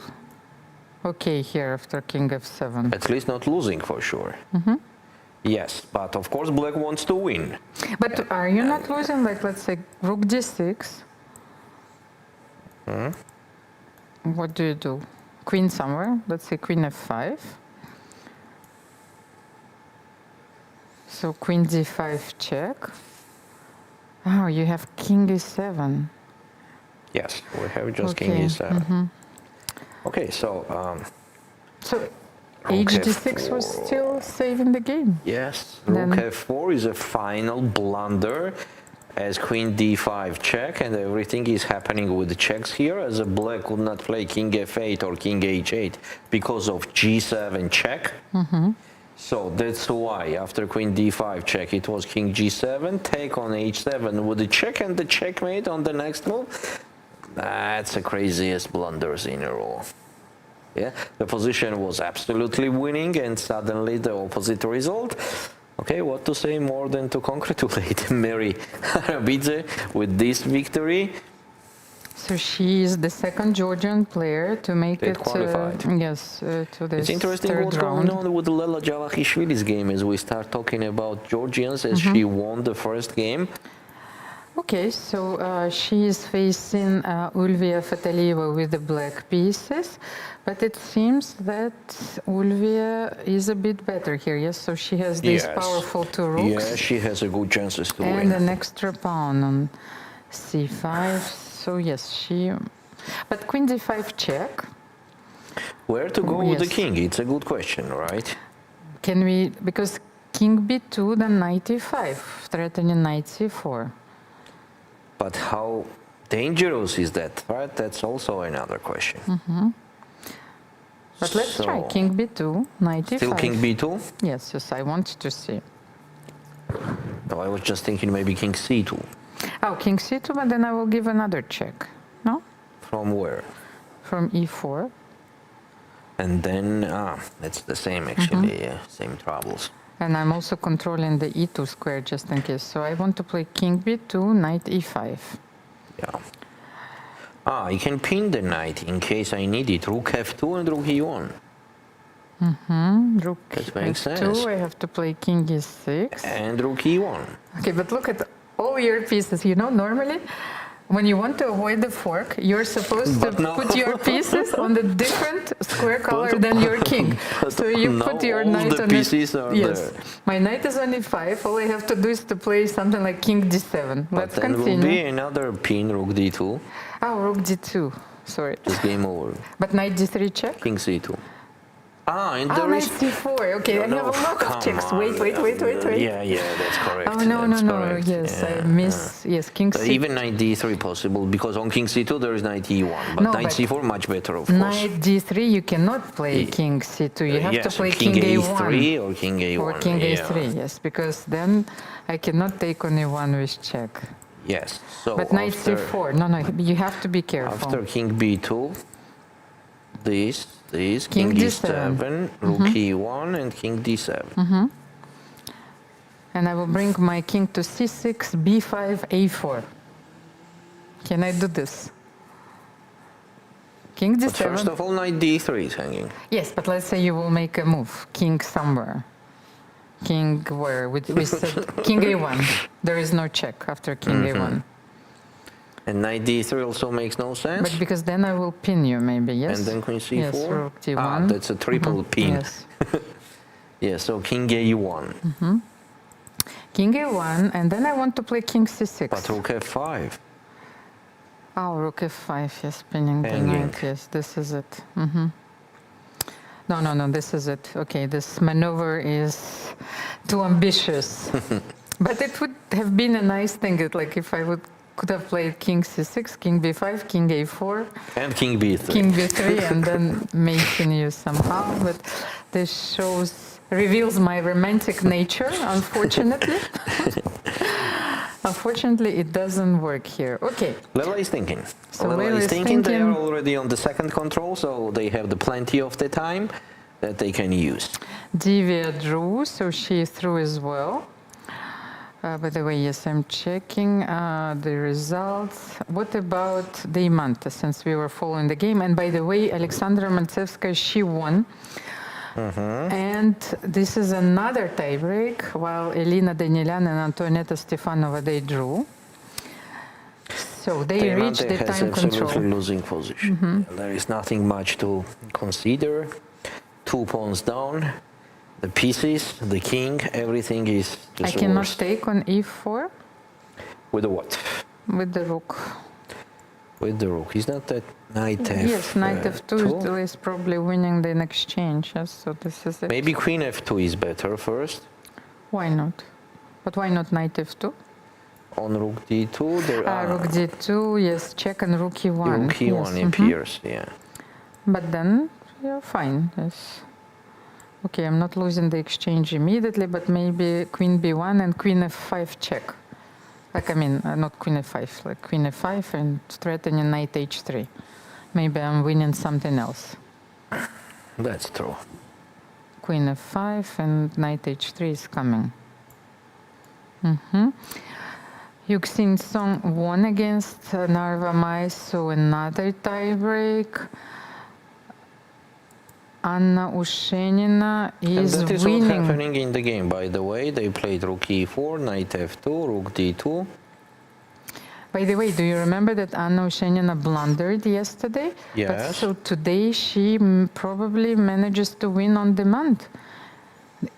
okay here after king f7. At least not losing for sure. Yes, but of course black wants to win. But are you not losing, like, let's say rook d6? What do you do? Queen somewhere, let's say queen f5. So queen d5 check. Oh, you have king e7. Yes, we have just king e7. Okay, so... so h6 was still saving the game. Yes, rook f4 is a final blunder, as queen d5 check, and everything is happening with the checks here, as a black could not play king f8 or king h8 because of g7 check. So that's why after queen d5 check it was king g7, take on h7 with the check and the checkmate on the next move. That's the craziest blunders in a row. Yeah, the position was absolutely winning, and suddenly the opposite result. Okay, what to say more than to congratulate Mariet Rabidze with this victory. So she is the second Georgian player to make it qualified. To this It's interesting what's going on with Lela Jalahishvili's game as we start talking about Georgians, as she won the first game. Okay, so she is facing Ulvia Fatalieva with the black pieces, but it seems that Ulvia is a bit better here, yes? So she has these powerful 2 rooks. Yeah, she has a good chances to win. And an extra pawn on c5, so yes, she... But queen d5 check. Where to go with the Yes. king? It's a good question, right? Can we, because king b2, then knight e5, threatening knight c4. But how dangerous is that threat? That's also another question. But let's try So, king b2, knight e5. Still king b2? Yes, yes, I want to see. No, I was just thinking maybe king c2. Oh, king c2, but then I will give another check. No? From where? From e4. And then, that's the same actually, same troubles. And I'm also controlling the e2 square just in case. So I want to play king b2, knight e5. Yeah. You can pin the knight in case I need it. Rook f2 and rook e1. Rook That makes f2, sense. I have to play king e6. And rook e1. Okay, but look at all your pieces. You know, normally when you want to avoid the fork, you're supposed to But no. put your pieces on the different square color than your king. So you now put your all knight the on pieces are yes. there. My knight is on e5. All I have to do is to play something like king d7. But Let's then continue. will be another pin, rook d2. Oh, rook d2. Sorry. Just game over. But knight d3 check? King c2. And Oh, there knight is... c4. Okay, I have a lot of come checks. on. Wait. Yeah, that's correct. Oh, no, That's no. correct. Yes, Yeah, I miss. Yes, king c4. Even knight d3 possible, because on king c2 there is knight e1. But No, knight but c4 much better, of course. Knight d3, you cannot play king c2. You have to Yes, play king king a3 a1. or king a1. Or king yeah. a3, yes, because then I cannot take on a1 with check. Yes. So But knight after, c4, no, you have to be careful. after king b2, this, King king d7. d7, rook e1 and king d7. And I will bring my king to c6, b5, a4. Can I do this? King But first d7. of all, knight d3 is hanging. Yes, but let's say you will make a move. King somewhere. King where? We said king a1. There is no check after king a1. And knight d3 also makes no sense. But because then I will pin you maybe, yes? And then queen c4. Yes, rook d1. That's a triple pin. Yes. Yeah, so king a1. King a1, and then I want to play king c6. But rook f5. Oh, rook f5, yes, pinning the Hanging. knight, yes, this is it. No, this is it. Okay, this maneuver is too ambitious. But it would have been a nice thing, like if I could have played king c6, king b5, king a4, And king b3. king b3, and then mating you somehow. But this reveals my romantic nature, unfortunately. Unfortunately, it doesn't work here. Okay. Lela is thinking. So Lela is thinking. They are already on the second control, so they have the plenty of the time that they can use. Divya drew, so she is through as well. By the way, yes, I'm checking the results. What about Deimanta, since we were following the game? And by the way, Alexandra Maltsevskaya, she won. And this is another tiebreak, while Elina Danilyan and Antoinetta Stefanova, they drew. So they reached the has time absolutely control. losing position. There is nothing much to consider. 2 pawns down. The pieces, the king, everything is I just cannot worse. take on e4 With the what? with the rook. With the rook. Is not that knight f2? Yes, knight f2 is probably winning the exchange. Yes, so this is it. Maybe queen f2 is better first. Why not? But why not knight f2? On rook d2, there are Rook d2, yes, check and rook e1. rook e1 yes, appears, yeah. But then, yeah, fine, yes. Okay, I'm not losing the exchange immediately, but maybe queen b1 and queen f5 check. Like, I mean, not queen f5, like queen f5 and threatening knight h3. Maybe I'm winning something else. That's true. Queen f5 and knight h3 is coming. Yuxin Song won against Narva Mai, so another tiebreak. Anna Ushenina And is that is what winning. happening in the game, by the way. They played rook e4, knight f2, rook d2. By the way, do you remember that Anna Ushenina blundered yesterday? But Yes. so today she probably manages to win on demand.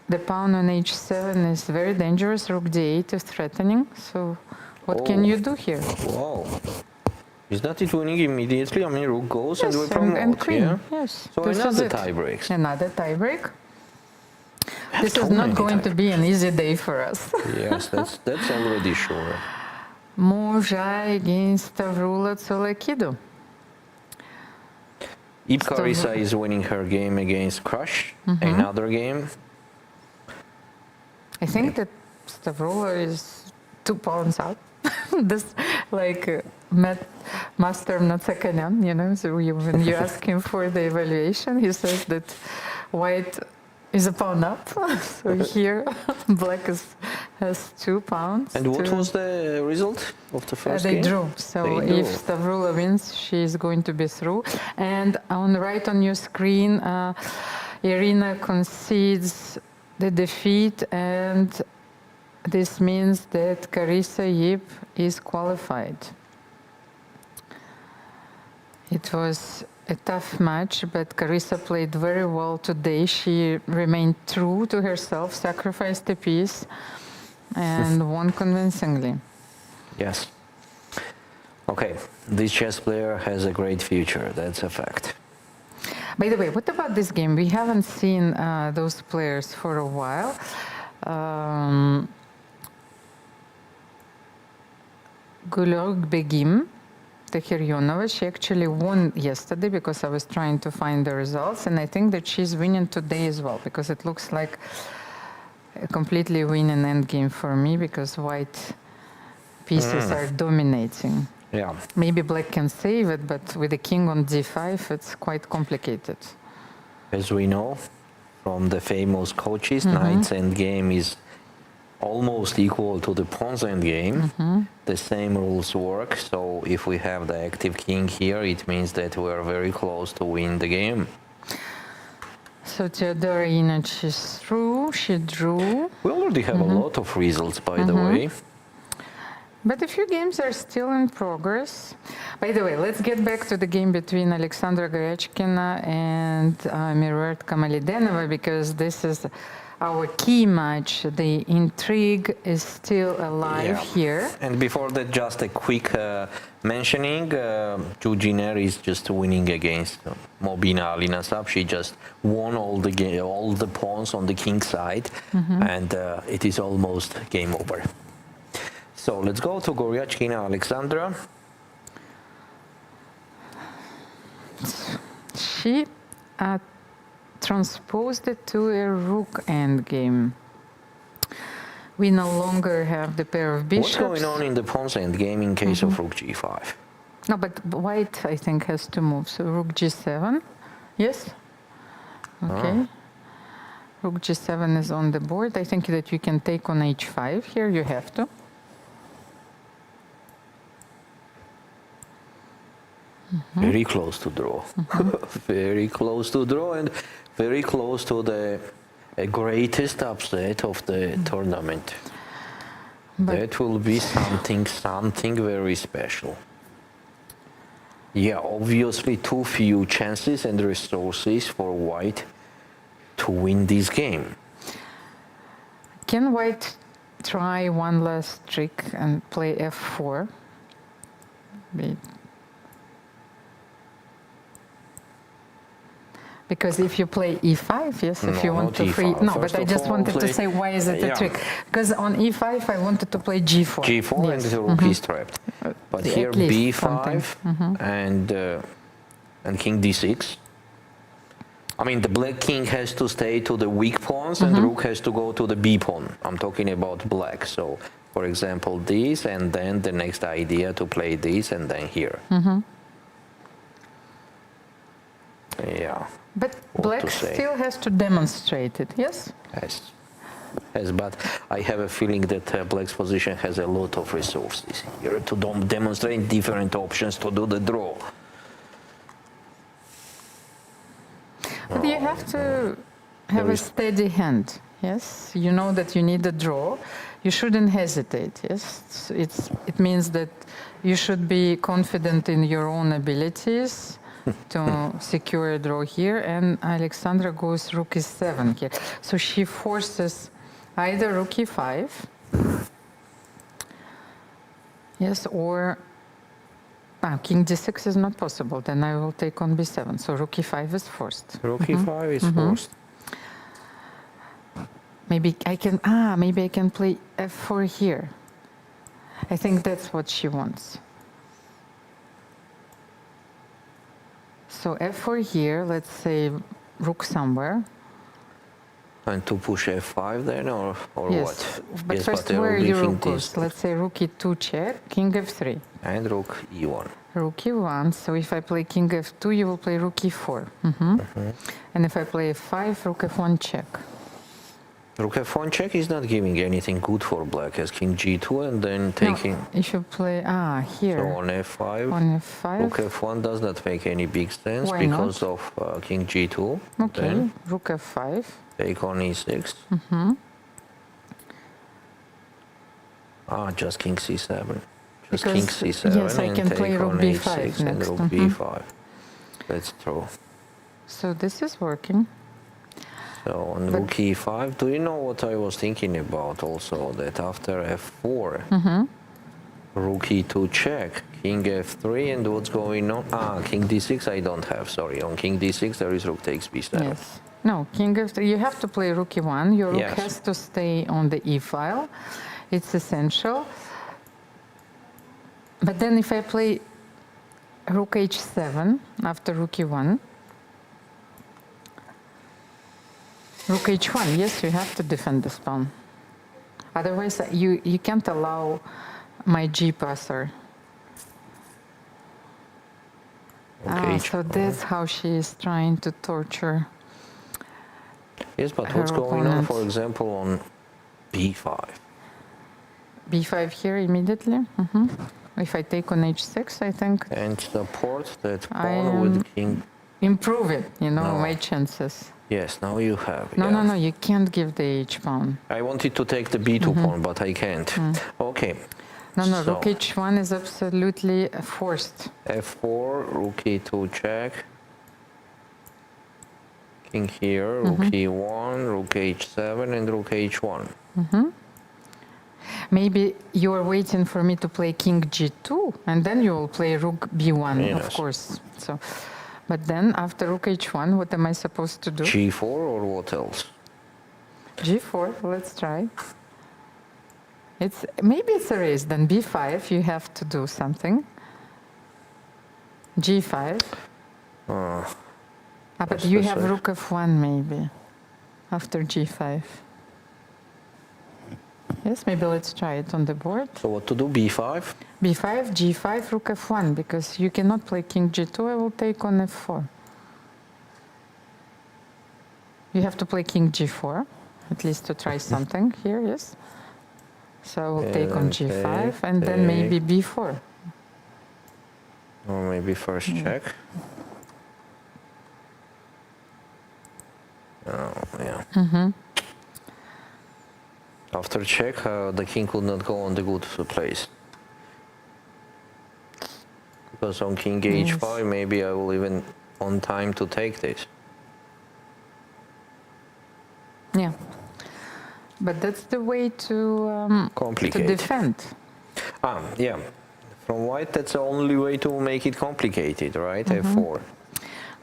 The pawn on h7 is very dangerous. Rook d8 is threatening. So what can you do here? Wow. Is that it winning immediately? I mean, rook goes and we Yes, promote, and queen. yeah? Yes. So this is another it. tie breaks. Another tie break. Have This so is not many going to tie be an easy day for us. Yes, that's already sure. Moja against Stavrula Tsolakidu. If Carissa is winning her game against Crush, another game. I think that Stavrula is 2 pounds up. This, like, Master Natsakanyan, you know, so when you ask him for the evaluation, he says that white is a pound up. So here, black has 2 pounds. And what was the result of the first they game? drew. So if Stavrula wins, she is going to be through. And right on your screen, Irina concedes the defeat, and this means that Carissa Yip is qualified. It was a tough match, but Carissa played very well today. She remained true to herself, sacrificed a piece, and won convincingly. Yes. Okay, this chess player has a great future, that's a fact. By the way, what about this game? We haven't seen those players for a while. Gulog Begim Tehiryonova, she actually won yesterday because I was trying to find the results, and I think that she's winning today as well, because it looks like a completely winning endgame for me, because white pieces are dominating. Yeah. Maybe black can save it, but with the king on d5, it's quite complicated. As we know from the famous coaches, knight's endgame is almost equal to the pawn's endgame. The same rules work, so if we have the active king here, it means that we are very close to win the game. So Theodora Inac is through, she drew. We already have a lot of results, by the way. But a few games are still in progress. By the way, let's get back to the game between Alexandra Goryachkina and Mariet Kamalidenova, because this is our key match. The intrigue is still alive here. And before that, just a quick mentioning, Jujiner is just winning against Mobina Alinasab. She just won all the pawns on the king side, and it is almost game over. So let's go to Goryachkina Alexandra. She transposed it to a rook endgame. We no longer have the pair of bishops. What's going on in the pawn's endgame in case of rook g5? No, but white, I think, has to move. So rook g7. Yes? Okay. Rook g7 is on the board. I think that you can take on h5 here. You have to. Very close to draw. Very close to draw, and very close to the greatest upset of the tournament. But that will be something very special. Yeah, obviously too few chances and resources for white to win this game. Can white try one last trick and play f4? Because if you play e5, yes, if you want to free... No, but I just wanted to say, why is it a trick? Because on e5, I wanted to play g4. G4 and the rook is trapped. But here b5 and king d6. I mean, the black king has to stay to the weak pawns and the rook has to go to the b pawn. I'm talking about black. So, for example, this, and then the next idea to play this, and then here. Yeah. But black still has to demonstrate it, yes? Yes, but I have a feeling that black's position has a lot of resources here to demonstrate different options to do the draw. But you have to have a steady hand, yes? You know that you need a draw. You shouldn't hesitate, yes? It means that you should be confident in your own abilities to secure a draw here, and Alexandra goes rook e7 here. So she forces either rook e5, yes, or king d6 is not possible. Then I will take on b7. So rook e5 is forced. Rook e5 is forced. Maybe I can. Maybe I can play f4 here. I think that's what she wants. So f4 here. Let's say rook somewhere. And to push f5 then, or Yes. what? But Yes, first, but where only your king rook goes? this. Let's say rook e2 check, king f3. And rook e1. Rook e1. So if I play king f2, you will play rook e4. And if I play f5, rook f1 check. Rook f1 check is not giving anything good for black, as king g2 and then taking. No, if you play here. So on f5. On f5. Rook f1 does not make any big sense Why because not? of king g2. Okay, Then rook f5. take on e6. Just king c7. Just Because, king c7 yes, I and can take play rook on b5 a6 and next. rook b5. That's true. So this is working. So on rook e5, do you know what I was thinking about also? That after f4, rook e2 check, king f3, and what's going on? King d6 I don't have, sorry. On king d6 there is rook takes b7. Yes. No, king f3. You have to play rook e1. Your rook Yes. has to stay on the e file. It's essential. But then if I play rook h7 after rook e1, rook h1, yes, you have to defend this pawn. Otherwise, you can't allow my g passer. So that's how she is trying to torture. Yes, but her what's going on, opponent. for example, on b5? b5 here immediately. If I take on h6, I think And support that I pawn with king. improve it, No. my chances. Yes, now you have. No, yeah. no, you can't give the h pawn. I wanted to take the b2 pawn, but I can't. Okay. No, So, rook h1 is absolutely forced. f4, rook e2 check. King here, rook e1, rook h7, and rook h1. Maybe you are waiting for me to play king g2, and then you will play rook b1, of Yes. course. So, but then after rook h1, what am I supposed to do? g4 or what else? g4, let's try. Maybe it's a race. Then b5, you have to do something. g5. But you have rook f1 maybe after g5. Yes, maybe let's try it on the board. So what to do? b5? b5, g5, rook f1, because you cannot play king g2. I will take on f4. You have to play king g4, at least to try something here, yes? So I will take on g5, and then maybe b4. Or maybe first check. Oh, yeah. After check, the king could not go on the good place. Because on king h5, maybe I will even on time to take this. Yeah. But that's the way to Complicate. defend. Yeah. From white, that's the only way to make it complicated, right? f4.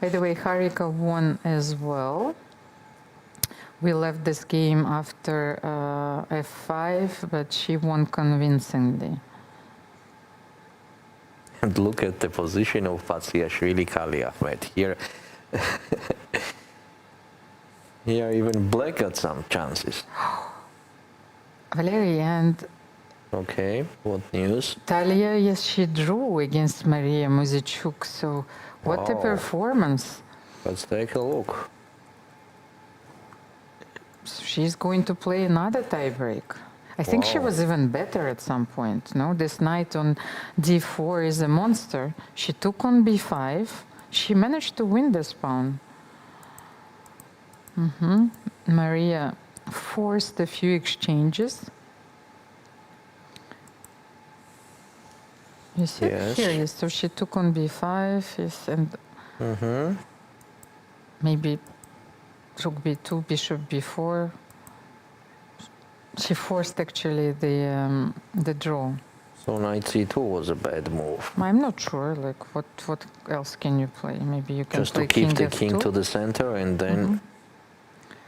By the way, Harika won as well. We left this game after f5, but she won convincingly. And look at the position of Patsiashvili Kali Ahmed here. Here, even black got some chances. Valerie, and Okay, what news? Talia, yes, she drew against Maria Muzichuk, so what a Wow. performance. Let's take a look. She's going to play another tiebreak. I think she Wow. was even better at some point. No, this knight on d4 is a monster. She took on b5. She managed to win this pawn. Maria forced a few exchanges. You see, Yes. here, yes, so she took on b5, yes, and maybe rook b2, bishop b4. She forced actually the draw. So knight c2 was a bad move. I'm not sure. Like, what else can you play? Maybe you can Just play to keep the f2. king to the center and then...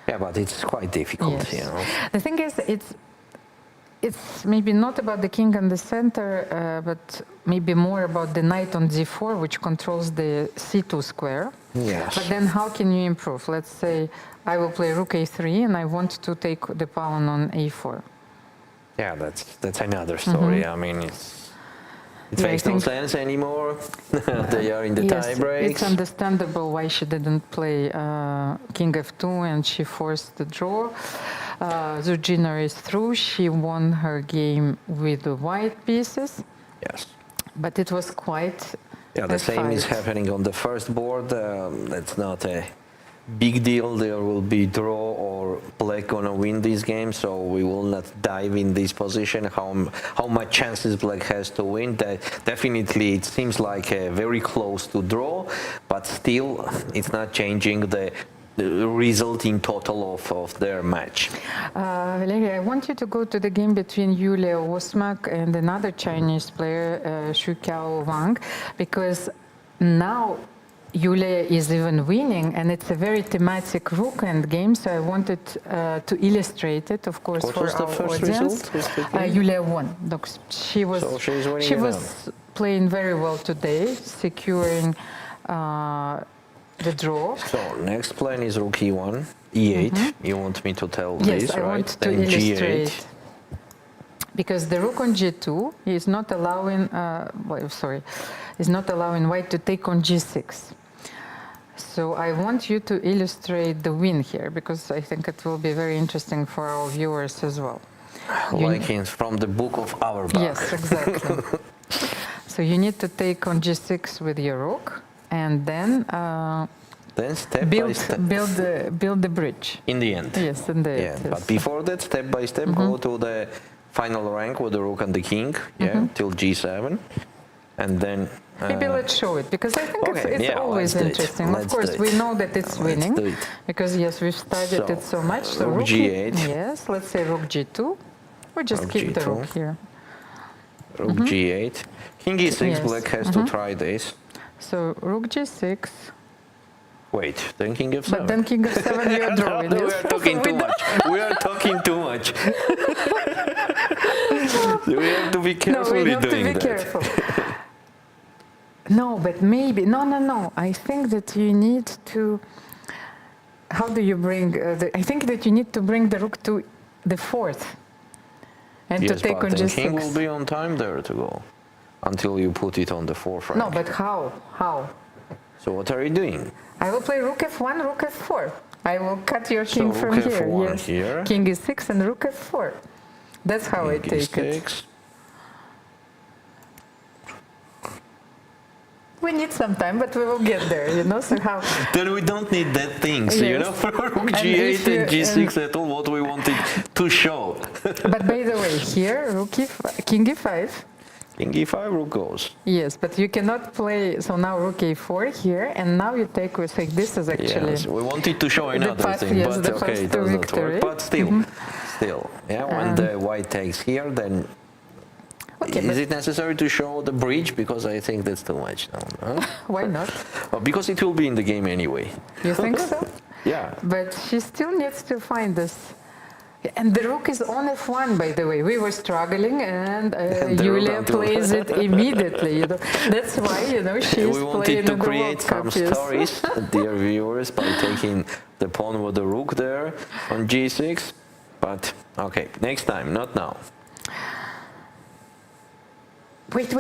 Yeah, but it's quite difficult, Yes. you know. The thing is, it's maybe not about the king in the center, but maybe more about the knight on d4, which controls the c2 square. Yes. But then how can you improve? Let's say I will play rook a3 and I want to take the pawn on a4. Yeah, that's another story. I mean, it makes no sense anymore. They are in the tie breaks. It's understandable why she didn't play king f2 and she forced the draw. Zurgina is through. She won her game with the white pieces. Yes. But it was quite the same is happening on the first board. That's not a big deal. There will be draw or black gonna win this game, so we will not dive in this position. How much chances black has to win? That definitely it seems like very close to draw, but still it's not changing the result in total of their match. Valeria, I want you to go to the game between Yulia Osmak and another Chinese player, Xu Qiao Wang, because now Yulia is even winning, and it's a very thematic rook end game, so I wanted to illustrate it, of course, for our audience. Yulia won. Look, she was playing very well today, securing the draw. So next plan is rook e1, e8. You want me to tell yes, this, I right? want Then to illustrate. g8. Because the rook on g2 is not allowing, is not allowing white to take on g6. So I want you to illustrate the win here, because I think it will be very interesting for our viewers as well. Like from the book of our back. Yes, exactly. So you need to take on g6 with your rook, and then step build, by step. build the bridge. In the end. Yes, in the end. Yeah, Yes. but before that, step by step, go to the final rank with the rook and the king, till g7, and then... Maybe let's show it, because I think it's always interesting. Of course, we know that it's winning, because yes, we've studied it so much. So rook g8. Yes, let's say rook g2. We just rook keep g2. the rook here. Rook g8. King e6, black has to try this. So rook g6. Wait, then king f7. But then king f7, you're drawing. We are talking too much. We are talking too much. We have to be carefully doing that. No, we have to be careful. No, but maybe, no. I think that you need to, how do you bring, I think that you need to bring the rook to the fourth and to take on g6. The king will be on time there to go until you put it on the fourth rank. No, but how? So what are you doing? I will play rook f1, rook f4. I will cut your king from rook here. f1 Yes. here. King e6 and rook f4. That's how I take it. We need some time, but we will get there, you know, so how... Then we don't need that things, you know, for rook g8 and g6 at all, what we wanted to show. But by the way, here, king e5. King e5, rook goes. Yes, but you cannot play, so now rook a4 here, and now you take with, like, this is actually... Yes, we wanted to show another thing, but okay, it does not work. But still, yeah, when the white takes here, then... Okay, is it necessary to show the bridge? Because I think that's too much now. Huh? Why not? Well, because it will be in the game anyway. You think so? Yeah. But she still needs to find this. And the rook is on f1, by the way. We were struggling, and Yulia plays it immediately. You know. That's why, you know, she's we playing wanted to create some stories, dear viewers, by taking the pawn with the rook there on g6. But, okay, next time, not now. Wait,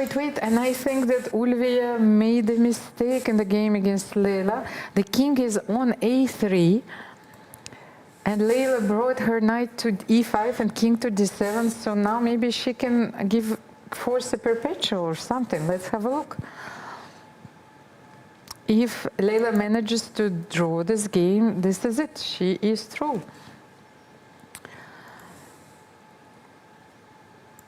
and I think that Ulvia made a mistake in the game against Leila. The king is on a3, and Leila brought her knight to e5 and king to d7, so now maybe she can force a perpetual or something. Let's have a look. If Leila manages to draw this game, this is it. She is through.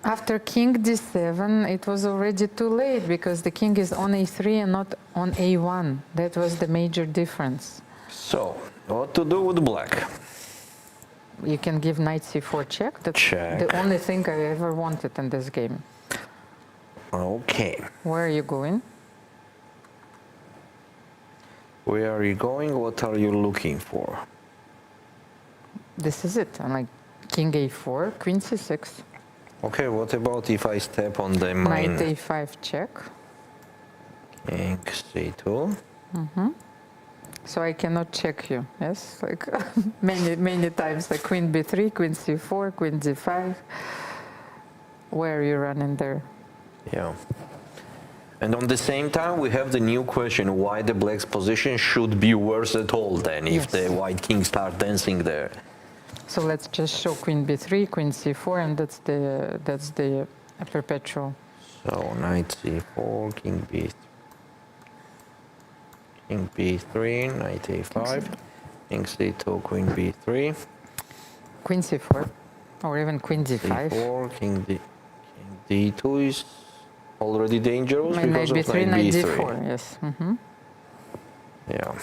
After king d7, it was already too late, because the king is on a3 and not on a1. That was the major difference. So, what to do with black? You can give knight c4 check. That's the only thing I ever wanted in this game. Okay. Where are you going? Where are you going? What are you looking for? This is it. I'm like king a4, queen c6. Okay, what about if I step on the Knight main? a5 check. King c2. So I cannot check you, yes? Like many times, like queen b3, queen c4, queen d5. Where are you running there? Yeah. And on the same time, we have the new question, why the black's position should be worse at all then, if Yes. the white king start dancing there. So let's just show queen b3, queen c4, and that's the perpetual. So knight c4, king b3. King b3, knight a5, king c2, queen b3. Queen c4, or even queen d5. c4, king d2 is already dangerous Knight because of b3, knight knight b3. d4, yes. Yeah.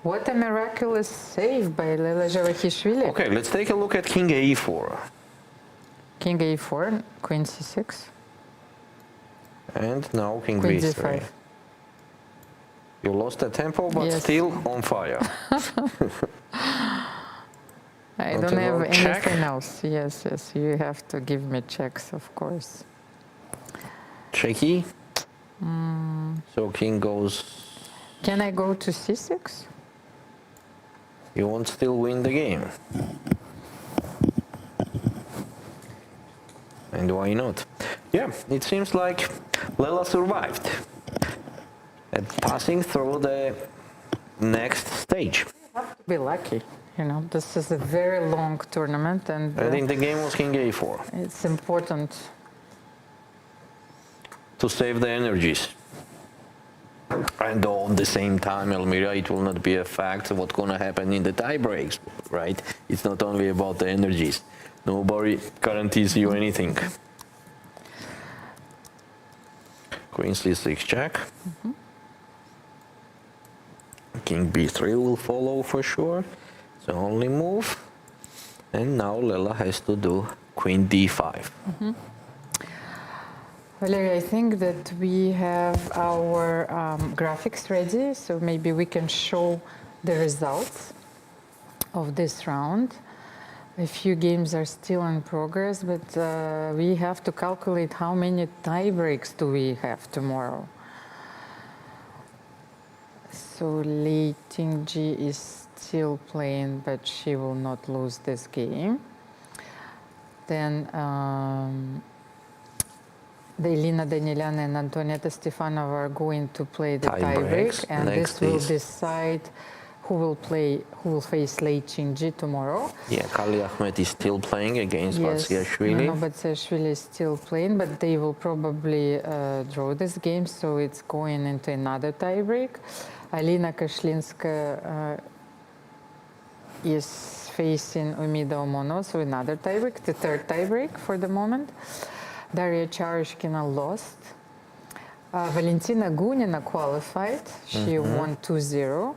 What a miraculous save by Lela Javahishvili. Okay, let's take a look at king a4. King a4, queen c6, And now king queen b3. d5. You lost the tempo, but Yes. still on fire. I Want don't to have go check? anything else. Yes, yes, you have to give me checks, of course. Checky. So king goes. Can I go to c6? You won't still win the game. And why not? Yeah, it seems like Lela survived. And passing through the next stage. Be lucky, you know. This is a very long tournament, and I think the game was king a4 it's important. to save the energies. And at the same time, Elmira, it will not be a fact of what's going to happen in the tie breaks, right? It's not only about the energies. Nobody guarantees you anything. Queen c6 check. King b3 will follow for sure. It's the only move. And now Lela has to do queen d5. Valeria, I think that we have our graphics ready, so maybe we can show the results of this round. A few games are still in progress, but we have to calculate how many tie breaks do we have tomorrow. So Lei Tingji is still playing, but she will not lose this game. Then Elina Danieliana and Antonietta Stefanova are going to play the Tie tie break, breaks. and Next this will is- decide who will face Lei Tingji tomorrow. Yeah, Kali Ahmed is still playing against Vatsiashvili. No, Vatsiashvili is still playing, but they will probably draw this game, so it's going into another tie break. Alina Kashlinska is facing Umida Omono, so another tie break, the third tie break for the moment. Daria Charishkina lost. Valentina Gunina qualified. She won 2-0.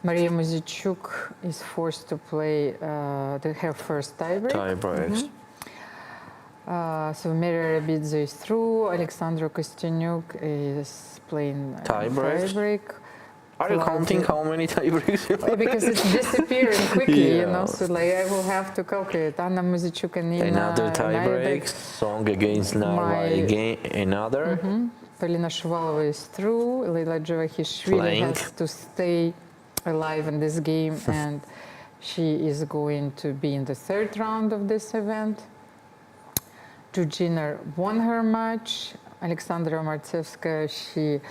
Maria Muzichuk is forced to play her first tiebreak. Tie breaks. So Maria Rabidze is through. Alexandra Kostyanyuk is playing Tie breaks. tiebreak. Are you counting how many tie breaks you have? Because it's disappearing quickly, you know. Yeah. So like I will have to calculate. Anna Muzichuk and Nina. Another tie break. Song against Narva again. Another. Polina Shuvalova is through. Leila Javahishvili Playing. has to stay alive in this game, and she is going to be in the third round of this event. Jujiner won her match. Alexandra Martsevska, she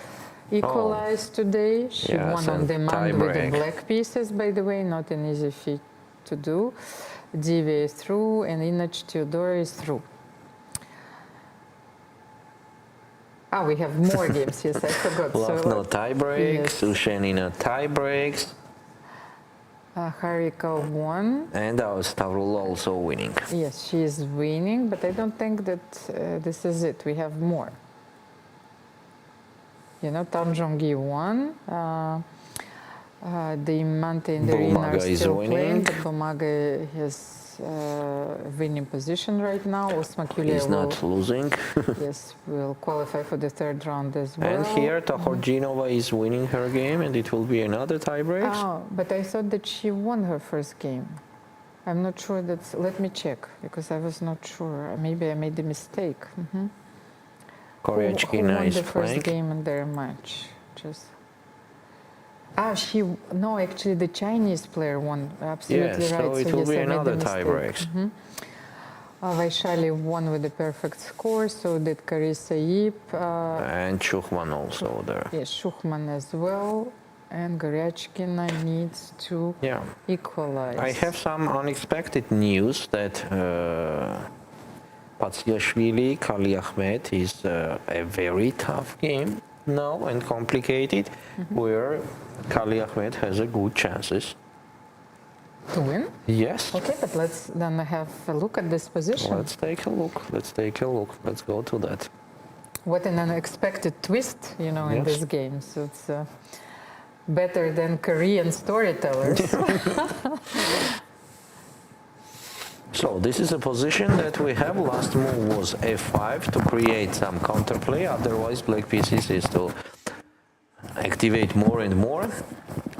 equalized today. She Yes, won on and demand with the tie-break. black pieces, by the way, not an easy feat to do. Divya is through, and Inach Theodora is through. We have more games, yes, I forgot. Lagno tie breaks, yes. Ushenina tie breaks, Harika won. and our Stavrul also winning. Yes, she is winning, but I don't think that this is it. We have more. You know, Tam Jong-gi won. The Mante and the Rina are Bulmaga is still winning. playing, but Bulmaga has winning position right now. Osmakulia He's not losing. yes, will qualify for the third round as well. And here Tahorginova is winning her game, and it will be another tiebreak. Oh, but I thought that she won her first game. I'm not sure that's. Let me check because I was not sure. Maybe I made a mistake. Koryachkina is the first playing. game in their match? Just. No, actually the Chinese player won. Absolutely Yeah, right. so it will be I made the another mistake. tiebreak. Vaishali won with a perfect score, so did Karisa Yip. And Shukhman also there. Yes, Shukhman as well. And Goryachkina needs to equalize. I have some unexpected news that Patsiashvili, Kali Ahmed is a very tough game now and complicated, where Kali Ahmed has a good chances. To win? Yes. Okay, but let's then have a look at this position. Let's take a look. Let's take a look. Let's go to that. What an unexpected twist, in Yes. this game. So it's better than Korean storytellers. So this is a position that we have. Last move was f5 to create some counterplay. Otherwise, black pieces is to activate more and more.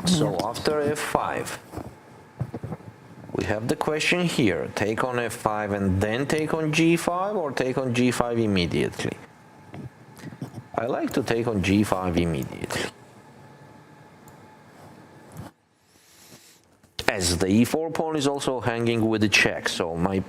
So after f5, we have the question here. Take on f5 and then take on g5, or take on g5 immediately? I like to take on g5 immediately, as the e4 pawn is also hanging with the check. So my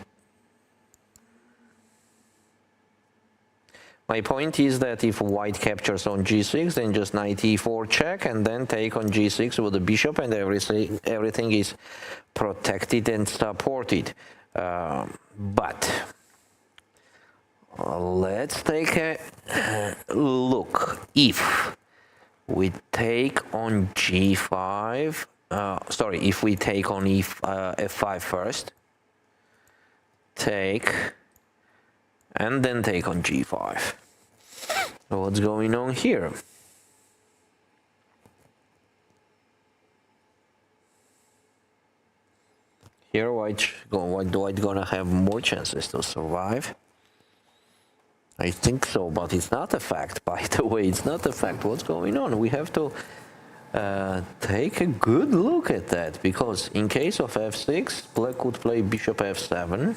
point is that if white captures on g6, then just knight e4 check, and then take on g6 with the bishop, and everything is protected and supported. But let's take a look. If we take on g5, if we take on f5 first, take, and then take on g5. So what's going on here? Here white gonna have more chances to survive. I think so, but it's not a fact. By the way, it's not a fact. What's going on? We have to take a good look at that, because in case of f6, black could play bishop f7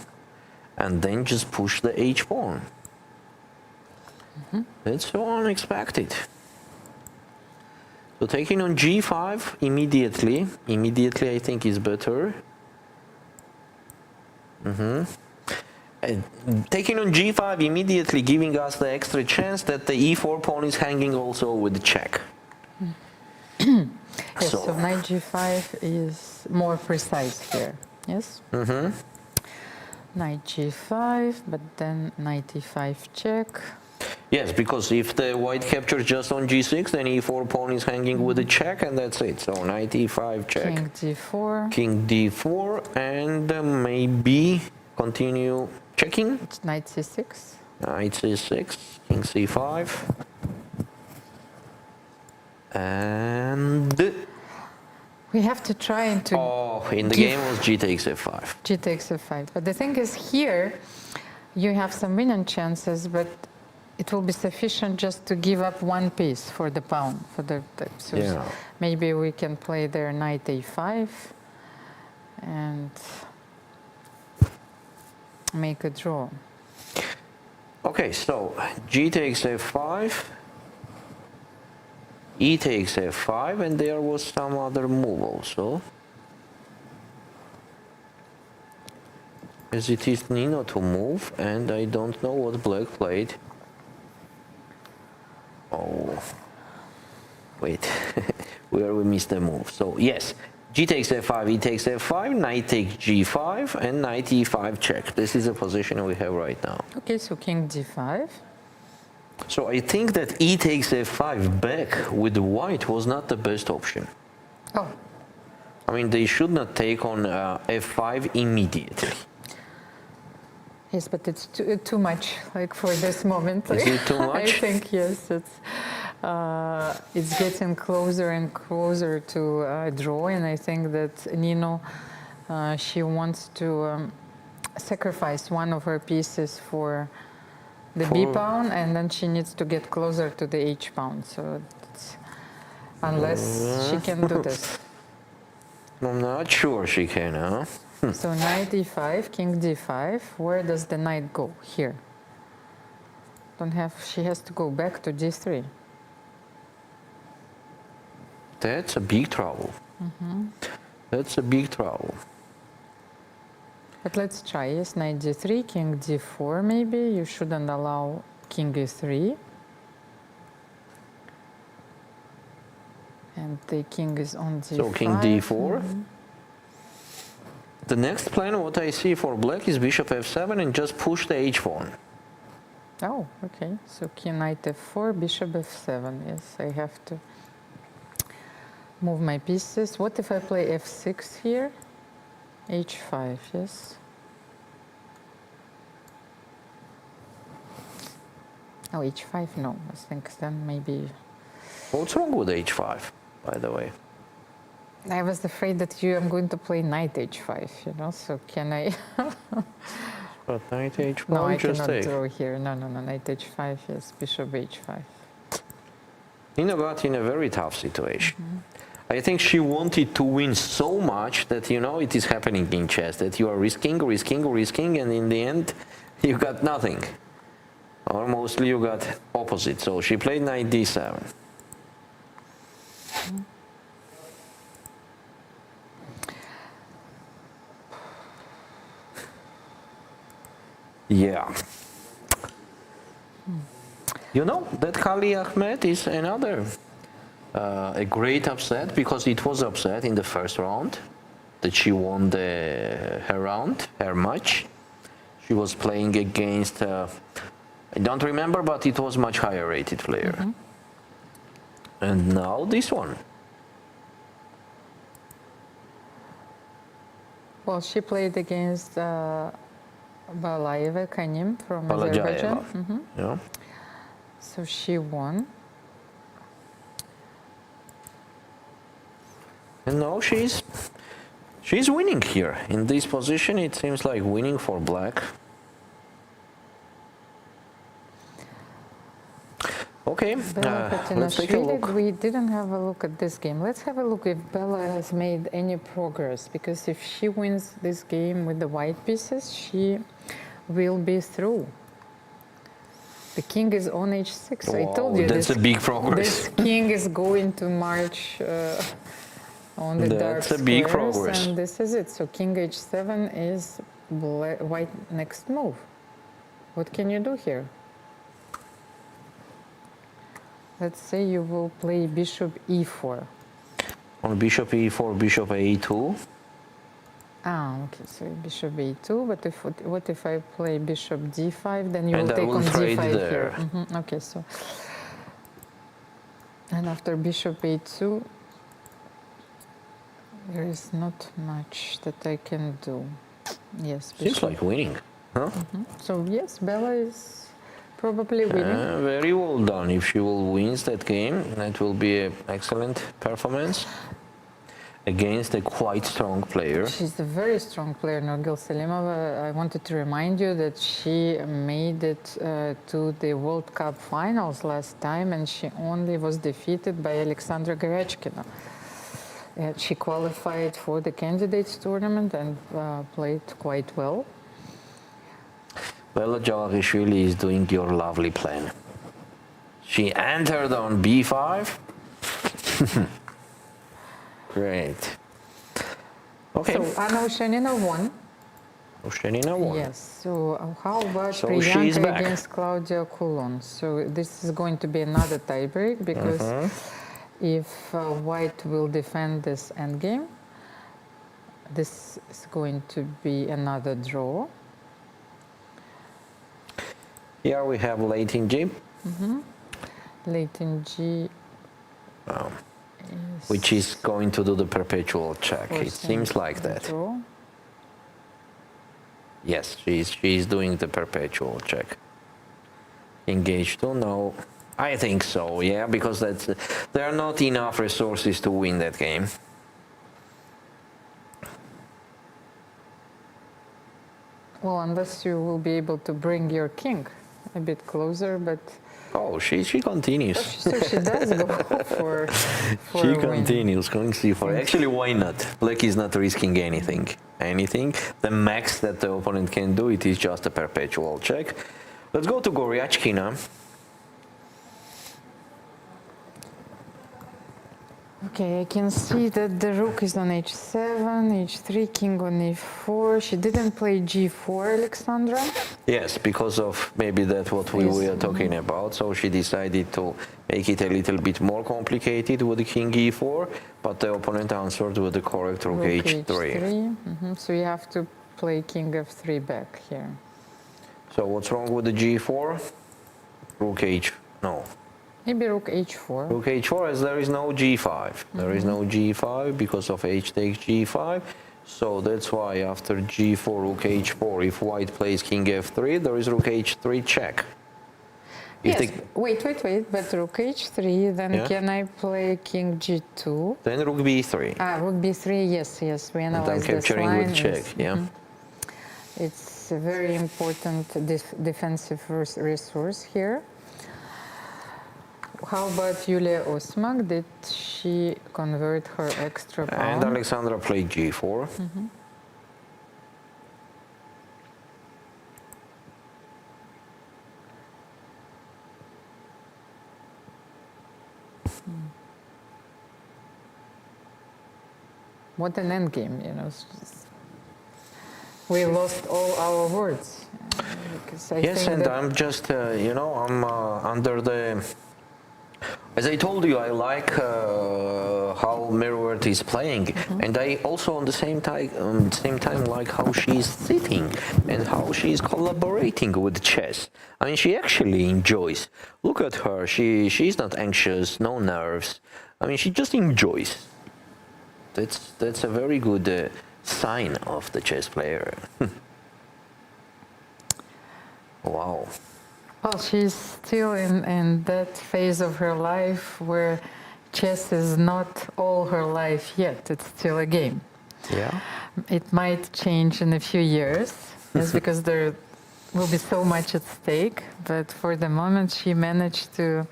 and then just push the h pawn. It's so unexpected. So taking on g5 immediately I think is better. And taking on g5 immediately giving us the extra chance that the e4 pawn is hanging also with the check. Yes, so knight g5 is more precise here, yes? Knight g5, but then knight e5 check. Yes, because if the white captures just on g6, then e4 pawn is hanging with a check, and that's it. So knight e5 check. King d4. King d4, and maybe continue checking. It's knight c6. Knight c6, king c5. And we have to try and to in the game was g takes f5. G takes f5. But the thing is, here you have some winning chances, but it will be sufficient just to give up one piece for the pawn. So maybe we can play there knight a5 and make a draw. Okay, so g takes f5. E takes f5, and there was some other move also. As it is Nino to move, and I don't know what black played. Oh, wait, where we missed the move. So yes, g takes f5, e takes f5, knight takes g5, and knight e5 check. This is the position we have right now. Okay, so king d5. So I think that e takes f5 back with the white was not the best option. Oh. I mean, they should not take on f5 immediately. Yes, but it's too much, like for this moment. Is it too much? I think yes, it's getting closer and closer to a draw, and I think that Nino She wants to sacrifice one of her pieces for the B pawn, and then she needs to get closer to the H pawn. So it's, unless she can do this. I'm not sure she can, huh? So knight e5, king d5. Where does the knight go? Here. Don't have. She has to go back to d3. That's a big trouble. That's a big trouble. But let's try. Yes, knight d3, king d4 maybe. You shouldn't allow king e3. And the king is on d5. So king d4. The next plan, what I see for black is bishop f7 and just push the h pawn. Oh, okay. So king knight f4, bishop f7. Yes, I have to move my pieces. What if I play f6 here? h5, yes. Oh, h5, no. I think then maybe... What's wrong with h5, by the way? I was afraid that I'm going to play knight h5, you know, so can I... But knight h5, No, I just cannot take. draw here. No, knight h5, yes, bishop h5. Nina got in a very tough situation. I think she wanted to win so much that, you know, it is happening in chess, that you are risking, and in the end, you got nothing. Or mostly you got opposite. So she played knight d7. Yeah. You know, that Kali Ahmed is another a great upset, because it was upset in the first round that she won her match. She was playing against, I don't remember, but it was much higher rated player. And now this one. Well, she played against Balayeva Kanim from Azerbaijan. Yeah. So she won. And now she's winning here. In this position, it seems like winning for black. Okay, let's take a look. We didn't have a look at this game. Let's have a look if Bella has made any progress, because if she wins this game with the white pieces, she will be through. The king is on h6. Wow, I told you that's a big progress. This king is going to march on the dark That's a big squares, progress. and this is it. So king h7 is white next move. What can you do here? Let's say you will play bishop e4. On bishop e4, bishop a2. Ah, okay, so bishop a2, but what if I play bishop d5, then you And will I take will on trade d5 there. here. Okay, so... And after bishop a2, there is not much that I can do. Yes, Seems like winning, huh? So yes, Bella is probably winning. Very well done. If she will win that game, that will be an excellent performance against a quite strong player. She's a very strong player, Nurgul Salimova. I wanted to remind you that she made it to the World Cup finals last time, and she only was defeated by Alexandra Garechkina. She qualified for the candidates tournament and played quite well. Bella Jalagishvili is doing your lovely plan. She entered on b5. Great. Okay. So Anna Oshanina won. Oshanina won. Yes. So how about So she's Priyanka back. against Claudia Coulon? So this is going to be another tiebreak, because if White will defend this endgame, this is going to be another draw. Here we have late in G. Late in G. Which is going to do the perpetual check. It seems like that. Draw. Yes, she's doing the perpetual check. Engage 2, no. I think so, yeah, because there are not enough resources to win that game. Well, unless you will be able to bring your king a bit closer, but... Oh, she continues. So she does go for She a win. continues, going c4. Actually, why not? Black is not risking anything. The max that the opponent can do, it is just a perpetual check. Let's go to Goryachkina. Okay, I can see that the rook is on h7, h3, king on e4. She didn't play g4, Alexandra. Yes, because of maybe that what we were talking about. So she decided to make it a little bit more complicated with the king e4, but the opponent answered with the correct rook h3. So you have to play king f3 back here. So what's wrong with the g4? Rook h... no. Maybe rook h4. Rook h4, as there is no g5. There is no g5 because of h takes g5. So that's why after g4, rook h4, if white plays king f3, there is rook h3 check. Yes, wait, but rook h3, then can I play king g2? Then rook b3. Rook b3, yes, we analyze this capturing line. with check, It's a very important defensive resource here. How about Yulia Osmak? Did she convert her extra pawn? And Alexandra played g4. What an endgame, we lost all our words. Yes, and I'm just, I'm under the... As I told you, I like how Mariet is playing, and I also on the same time like how she's sitting and how she's collaborating with chess. I mean, she actually enjoys. Look at her; she's not anxious, no nerves. I mean, she just enjoys. That's a very good sign of the chess player. Wow. Well, she's still in that phase of her life where chess is not all her life yet. It's still a game. Yeah. It might change in a few years, yes, because there will be so much at stake. But for the moment, she managed to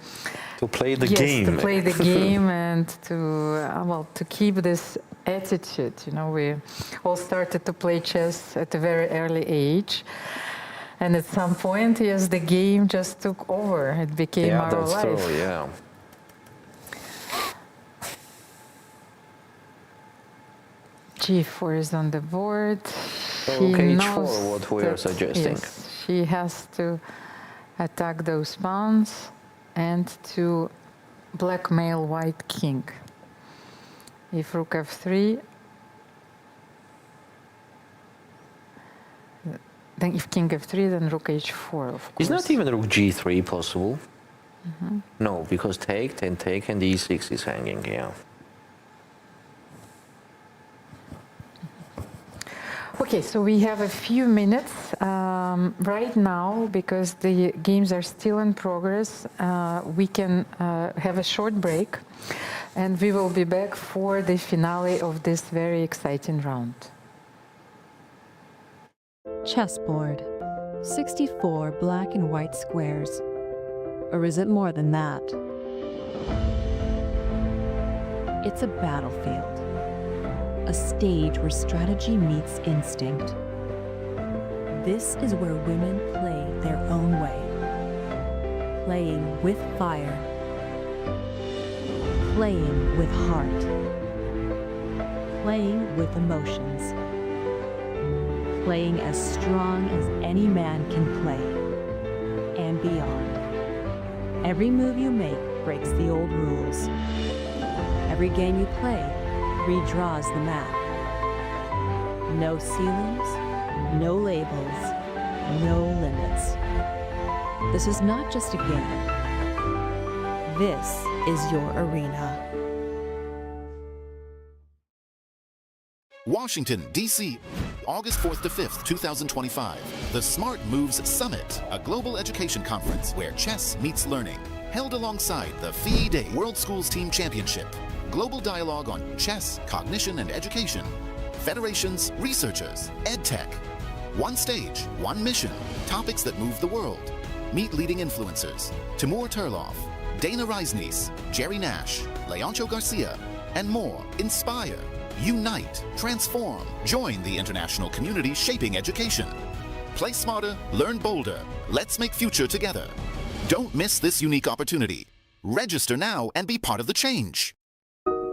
play the game. To play the game and to keep this attitude. We all started to play chess at a very early age. And at some point, yes, the game just took over. It became our life. Yeah, that's true, yeah. g4 is on the board. So h4, what we are suggesting. Yes, she has to attack those pawns and to blackmail white king. If rook f3, then if king f3, then rook h4, of course. Is not even rook g3 possible? No, because take, and e6 is hanging, yeah. Okay, so we have a few minutes right now, because the games are still in progress. We can have a short break, and we will be back for the finale of this very exciting round. Chessboard. 64 black and white squares. Or is it more than that? It's a battlefield. A stage where strategy meets instinct. This is where women play their own way. Playing with fire. Playing with heart. Playing with emotions. Playing as strong as any man can play, and beyond. Every move you make breaks the old rules. Every game you play redraws the map. No ceilings, no labels, no limits. This is not just a game. This is your arena. Washington, D.C., August 4th to 5th, 2025. The Smart Moves Summit, a global education conference where chess meets learning. Held alongside the FIDE World Schools Team Championship. Global dialogue on chess, cognition, and education. Federations, researchers, EdTech. One stage, one mission, topics that move the world. Meet leading influencers. Timur Turlov, Dana Reisnies, Jerry Nash, Leoncho Garcia, and more. Inspire, unite, transform. Join the international community shaping education. Play smarter, learn bolder. Let's make future together. Don't miss this unique opportunity. Register now and be part of the change.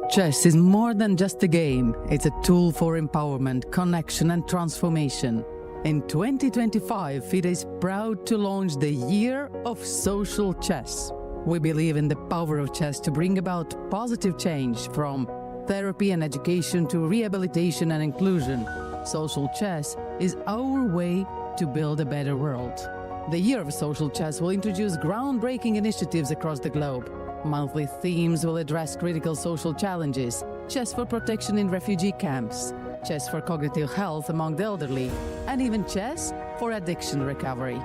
Chess is more than just a game. It's a tool for empowerment, connection, and transformation. In 2025, FIDE is proud to launch the Year of Social Chess. We believe in the power of chess to bring about positive change, from therapy and education to rehabilitation and inclusion. Social chess is our way to build a better world. The Year of Social Chess will introduce groundbreaking initiatives across the globe. Monthly themes will address critical social challenges: chess for protection in refugee camps, chess for cognitive health among the elderly, and even chess for addiction recovery.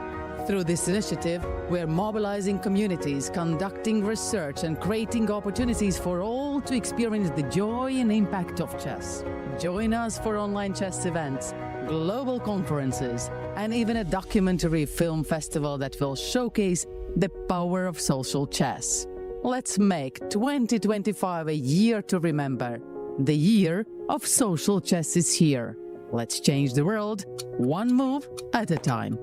Through this initiative, we are mobilizing communities, conducting research, and creating opportunities for all to experience the joy and impact of chess. Join us for online chess events, global conferences, and even a documentary film festival that will showcase the power of social chess. Let's make 2025 a year to remember. The Year of Social Chess is here. Let's change the world, one move at a time.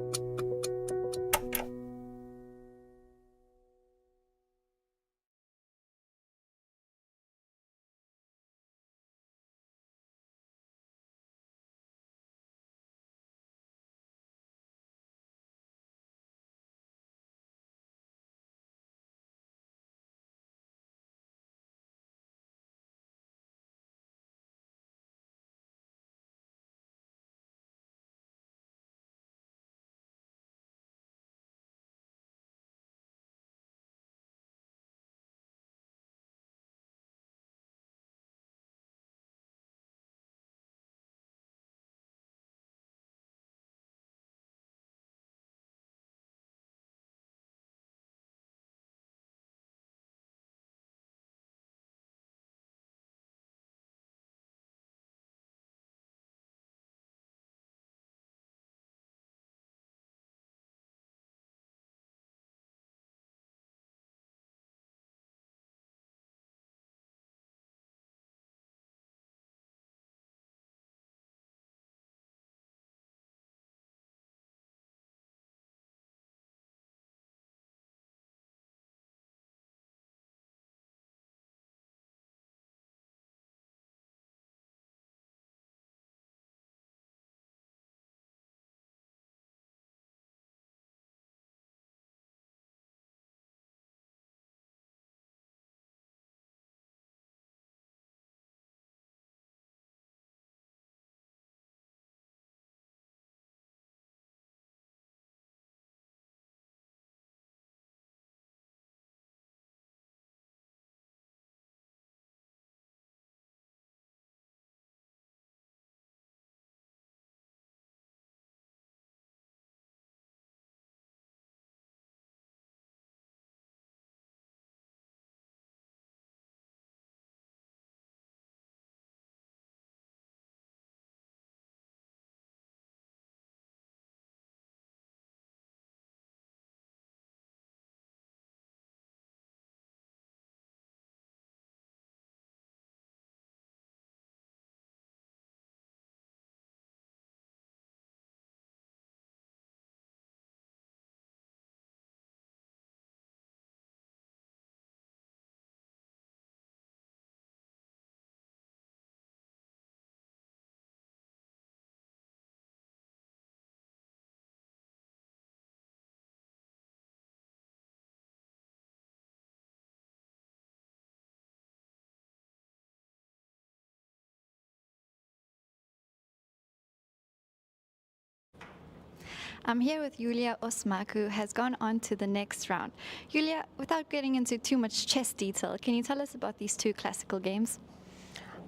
I'm here with Yulia Osmak, who has gone on to the next round. Yulia, without getting into too much chess detail, can you tell us about these two classical games?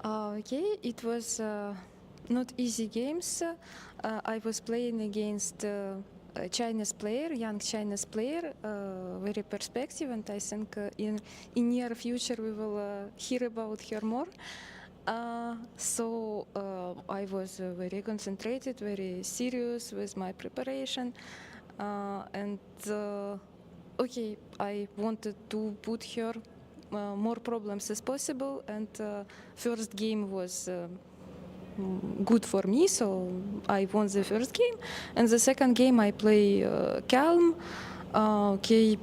Okay, it was not easy games. I was playing against a Chinese player, young Chinese player, very perspective, and I think in near future we will hear about her more. I was very concentrated, very serious with my preparation, and okay, I wanted to put her more problems as possible, and first game was good for me, so I won the first game, and the second game I play calm. Okay,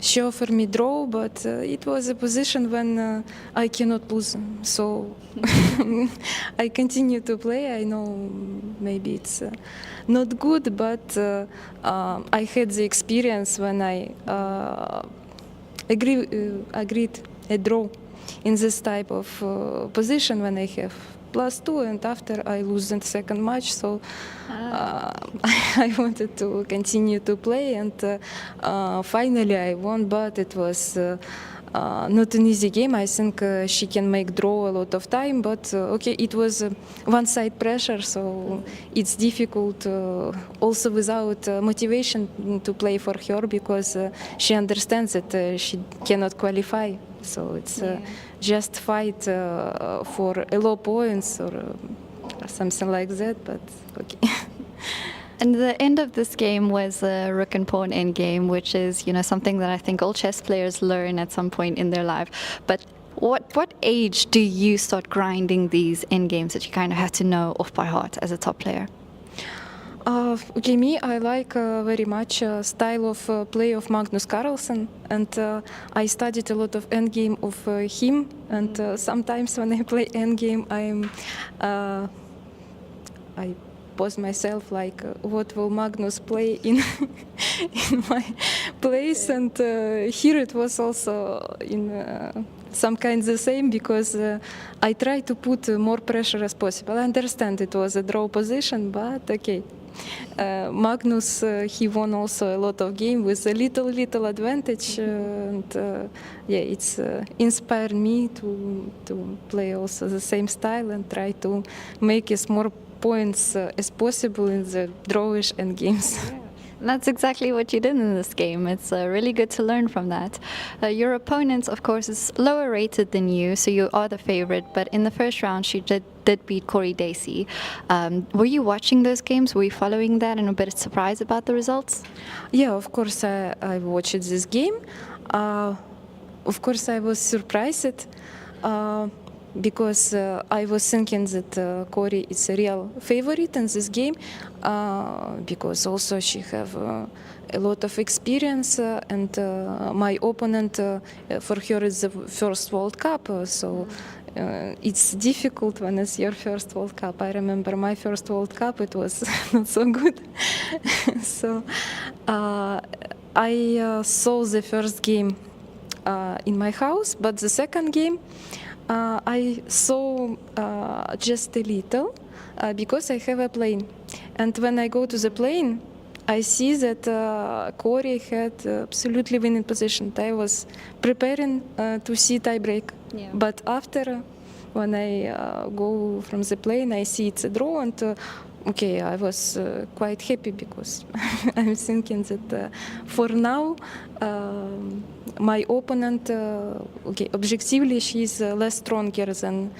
she offered me draw, but it was a position when I cannot lose, so I continue to play. I know maybe it's not good, but I had the experience when I agreed a draw in this type of position when I have +2, and after I lose the second match, so I wanted to continue to play, and finally I won, but it was not an easy game. I think she can make draw a lot of time, but okay, it was one-side pressure, so it's difficult also without motivation to play for her, because she understands that she cannot qualify. So it's just fight for a low points or something like that, but okay. And the end of this game was a rook and pawn endgame, which is, you know, something that I think all chess players learn at some point in their life. But what age do you start grinding these endgames that you kind of have to know off by heart as a top player? Okay, me, I like very much style of play of Magnus Carlsen, and I studied a lot of endgame of him, and sometimes when I play endgame, I pose myself like, what will Magnus play in in my place, and here it was also in some kind the same, because I try to put more pressure as possible. I understand it was a draw position, but okay. Magnus, he won also a lot of games with a little advantage, and yeah, it's inspired me to play also the same style and try to make as more points as possible in the drawish end games. Yeah. That's exactly what you did in this game. It's really good to learn from that. Your opponent, of course, is lower rated than you, so you are the favorite, but in the first round she did beat Corey Dacey. Were you watching those games? Were you following that and a bit surprised about the results? Yeah, of course I watched this game. Of course I was surprised because I was thinking that Corey is a real favorite in this game, because also she have a lot of experience, and my opponent for her is the first World Cup, so it's difficult when it's your first World Cup. I remember my first World Cup, it was not so good. So I saw the first game in my house, but the second game I saw just a little because I have a plane. And when I go to the plane, I see that Corey had absolutely winning position. I was preparing to see tie break. Yeah. But after, when I go from the plane, I see it's a draw, and okay, I was quite happy because I'm thinking that for now, my opponent, okay, objectively she's less stronger than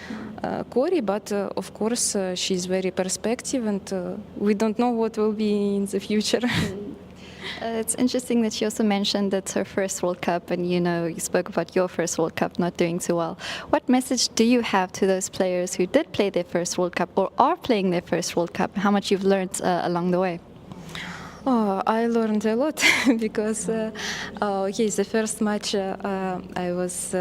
Corey, but of course she's very perspective, and we don't know what will be in the future. It's interesting that she also mentioned that's her first World Cup, and you know, you spoke about your first World Cup not doing too well. What message do you have to those players who did play their first World Cup or are playing their first World Cup? How much you've learned along the way? Oh, I learned a lot because okay, the first match I was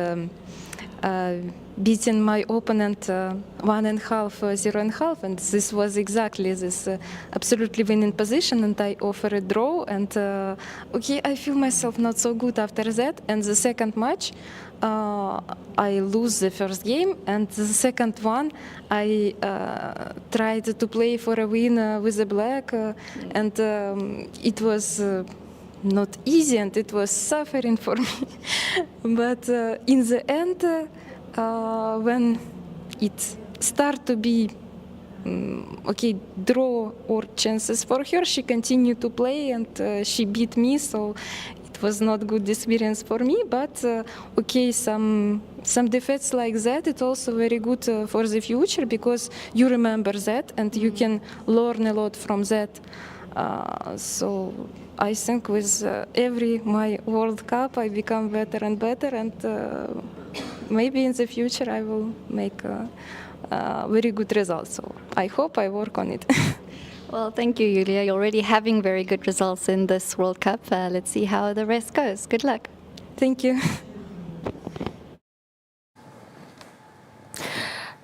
beating my opponent 1.5, 0.5, and this was exactly this absolutely winning position, and I offer a draw, and okay, I feel myself not so good after that, and the second match I lose the first game, and the second one I tried to play for a win with the black, and it was not easy, and it was suffering for me. But in the end, when it start to be okay, draw or chances for her, she continued to play, and she beat me. So it was not good experience for me, but okay, some defects like that, it's also very good for the future because you remember that and you can learn a lot from that. So I think with every my World Cup, I become better and better, and maybe in the future I will make very good results. So I hope I work on it. Well, thank you, Yulia. You're already having very good results in this World Cup. Let's see how the rest goes. Good luck. Thank you.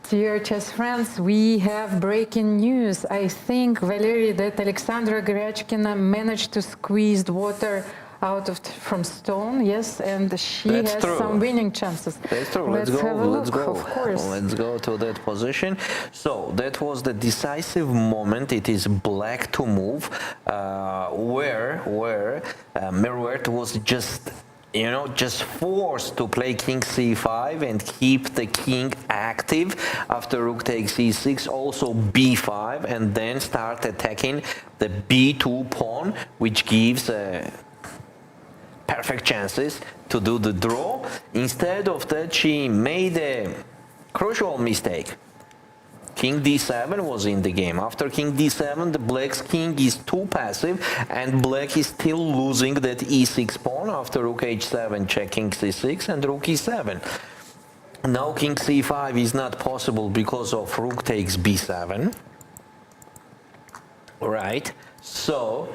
Dear chess friends, we have breaking news. I think, Valery, that Alexandra Goryachkina managed to squeeze water out from stone, yes, and she That's has true. some winning chances. That's true. Let's Let's have a go. look, Let's go. of course. Let's go to that position. So that was the decisive moment. It is black to move, where Mariet was just forced to play king c5 and keep the king active after rook takes e6, also b5, and then start attacking the b2 pawn, which gives perfect chances to do the draw. Instead of that, she made a crucial mistake. King d7 was in the game. After king d7, the black's king is too passive, and black is still losing that e6 pawn after rook h7, check king c6, and rook e7. Now king c5 is not possible because of rook takes b7. Right? So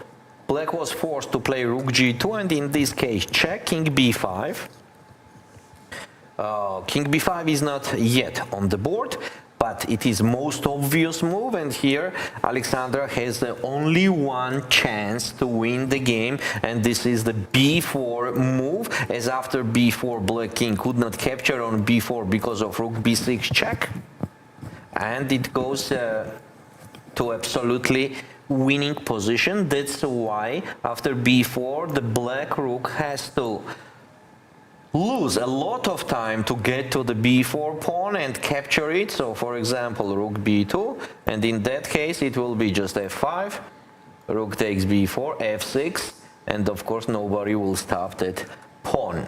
black was forced to play rook g2, and in this case, check king b5. King b5 is not yet on the board, but it is most obvious move, and here Alexandra has the only one chance to win the game, and this is the b4 move, as after b4 black king could not capture on b4 because of rook b6 check, and it goes to absolutely winning position. That's why after b4 the black rook has to lose a lot of time to get to the b4 pawn and capture it. So for example, rook b2, and in that case it will be just f5, rook takes b4, f6, and of course nobody will stop that pawn.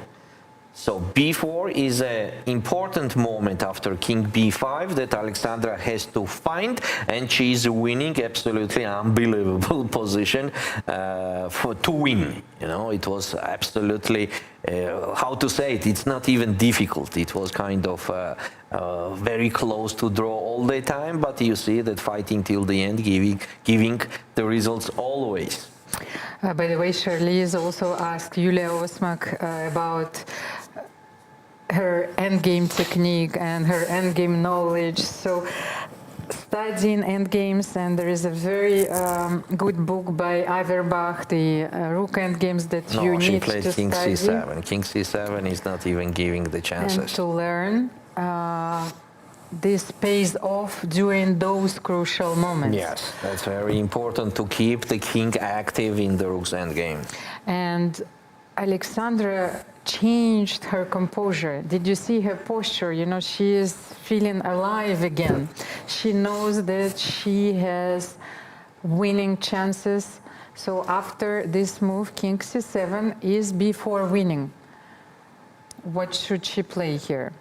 So b4 is an important moment after king b5 that Alexandra has to find, and she is winning absolutely unbelievable position to win. You know, it was absolutely, how to say it, it's not even difficult. It was kind of very close to draw all the time, but you see that fighting till the end, giving the results always. By the way, Charlize also asked Yulia Osmak about her endgame technique and her endgame knowledge. So studying endgames, and there is a very good book by Averbach, the rook endgames that you need to study. No, she played king c7. King c7 is not even giving the chances. And to learn. This pays off during those crucial moments. Yes, that's very important to keep the king active in the rook's endgame. And Alexandra changed her composure. Did you see her posture? You know, she is feeling alive again. She knows that she has winning chances. So after this move, king c7 is b4 winning. What should she play here?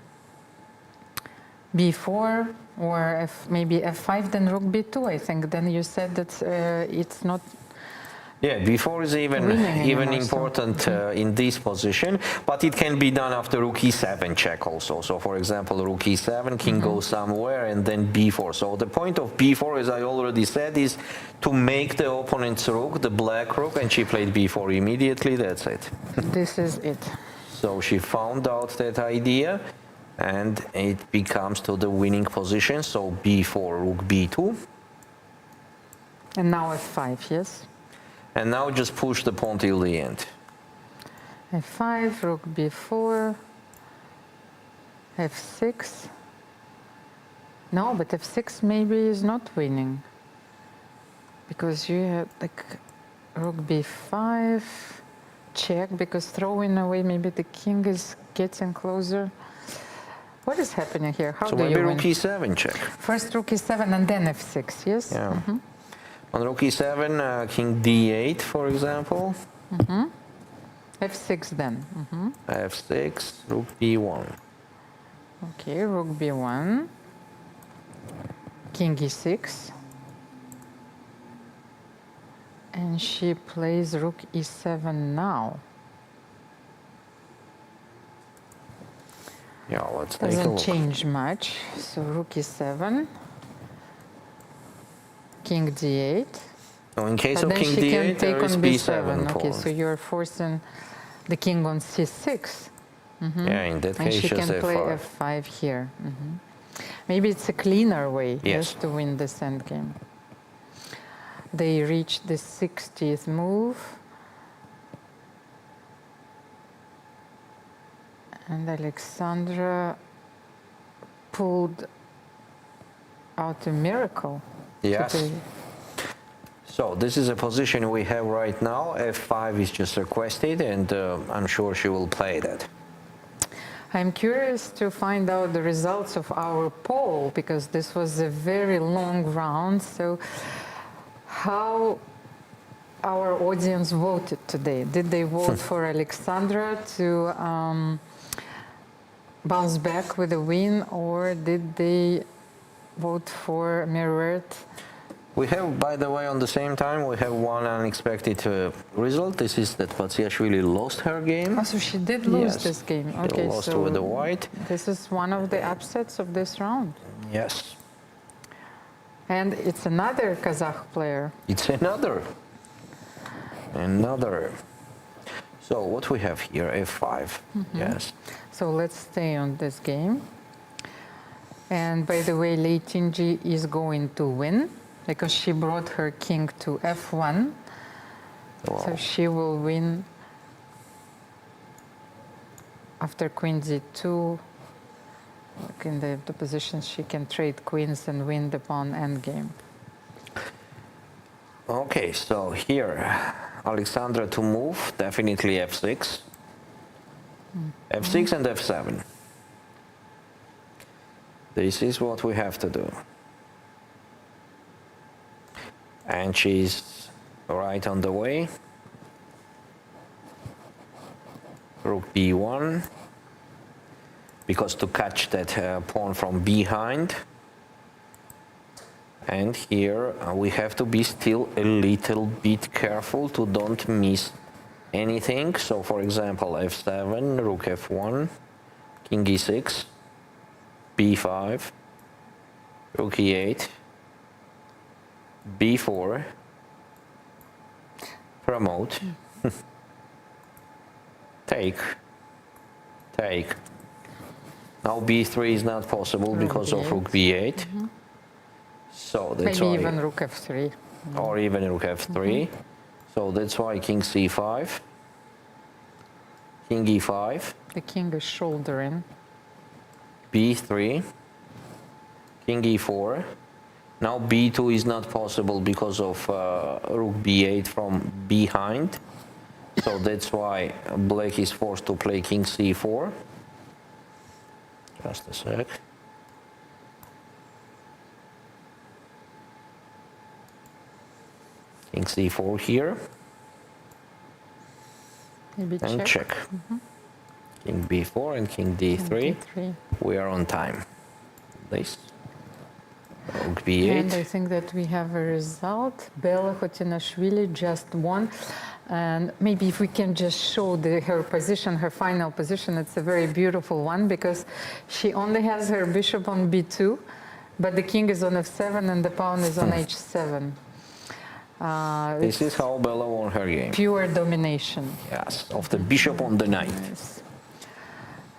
b4 or maybe f5, then rook b2, I think. Then you said that it's not... Yeah, b4 is even important in this position, but it can be done after rook e7 check also. So for example, rook e7, king goes somewhere, and then b4. So the point of b4, as I already said, is to make the opponent's rook, the black rook, and she played b4 immediately. That's it. This is it. So she found out that idea, and it becomes to the winning position. So b4, rook b2. And now f5, yes? And now just push the pawn till the end. f5, rook b4, f6. No, but f6 maybe is not winning. Because you have like rook b5, check, because throwing away maybe the king is getting closer. What is happening here? How do you win? So maybe rook e7 check. First rook e7 and then f6, yes? Yeah. On rook e7, king d8, for example. F6 then. F6, rook B1. Okay, rook B1. King E6. And she plays rook E7 now. Yeah, let's take a Doesn't look. change much. So rook E7. King D8. Now, in case But of then king she can D8, take there on is B7. B7 Okay, pawn. so you're forcing the king on C6. Yeah, in that And case, she just can play F5. F5 here. Maybe it's a cleaner way Yes. to win this endgame. They reach the 60th move. And Alexandra pulled out a miracle. Yes. today. So this is a position we have right now. F5 is just requested, and I'm sure she will play that. I'm curious to find out the results of our poll because this was a very long round. So how our audience voted today? Did they vote for Alexandra to bounce back with a win, or did they vote for Mariet? We have, by the way, on the same time, we have one unexpected result. This is that Vaishali lost her game. Oh, so she did lose Yes. this game. She Okay, lost so with the white. this is one of the upsets of this round. Yes. And it's another Kazakh player. It's another. So what we have here, F5. Yes. So let's stay on this game. And by the way, Lei Tinji is going to win because she brought her king to F1. Wow. So she will win after Queen Z2. Like in the position, she can trade queens and win the pawn endgame. Okay, so here, Alexandra to move, definitely F6. F6 and F7. This is what we have to do. And she's right on the way. Rook B1. Because to catch that pawn from behind. And here we have to be still a little bit careful to don't miss anything. So for example, F7, Rook F1, King E6, B5, Rook E8, B4, promote, take. Now B3 is not possible because of Rook B8. So that's Maybe why, even Rook F3. or even Rook F3. So that's why King C5, King E5, The king is shouldering. B3, King E4. Now B2 is not possible because of Rook B8 from behind. So that's why Black is forced to play King C4. Just a sec. King C4 here. Maybe And check. King B4 and King D3. D3. We are on time. This. Rook B8. And I think that we have a result. Bella Khotinashvili just won. And maybe if we can just show her position, her final position, it's a very beautiful one because she only has her bishop on B2, but the king is on F7 and the pawn is on H7. This is how Bella won her game. Pure domination. Yes, of the bishop on the knight. Yes.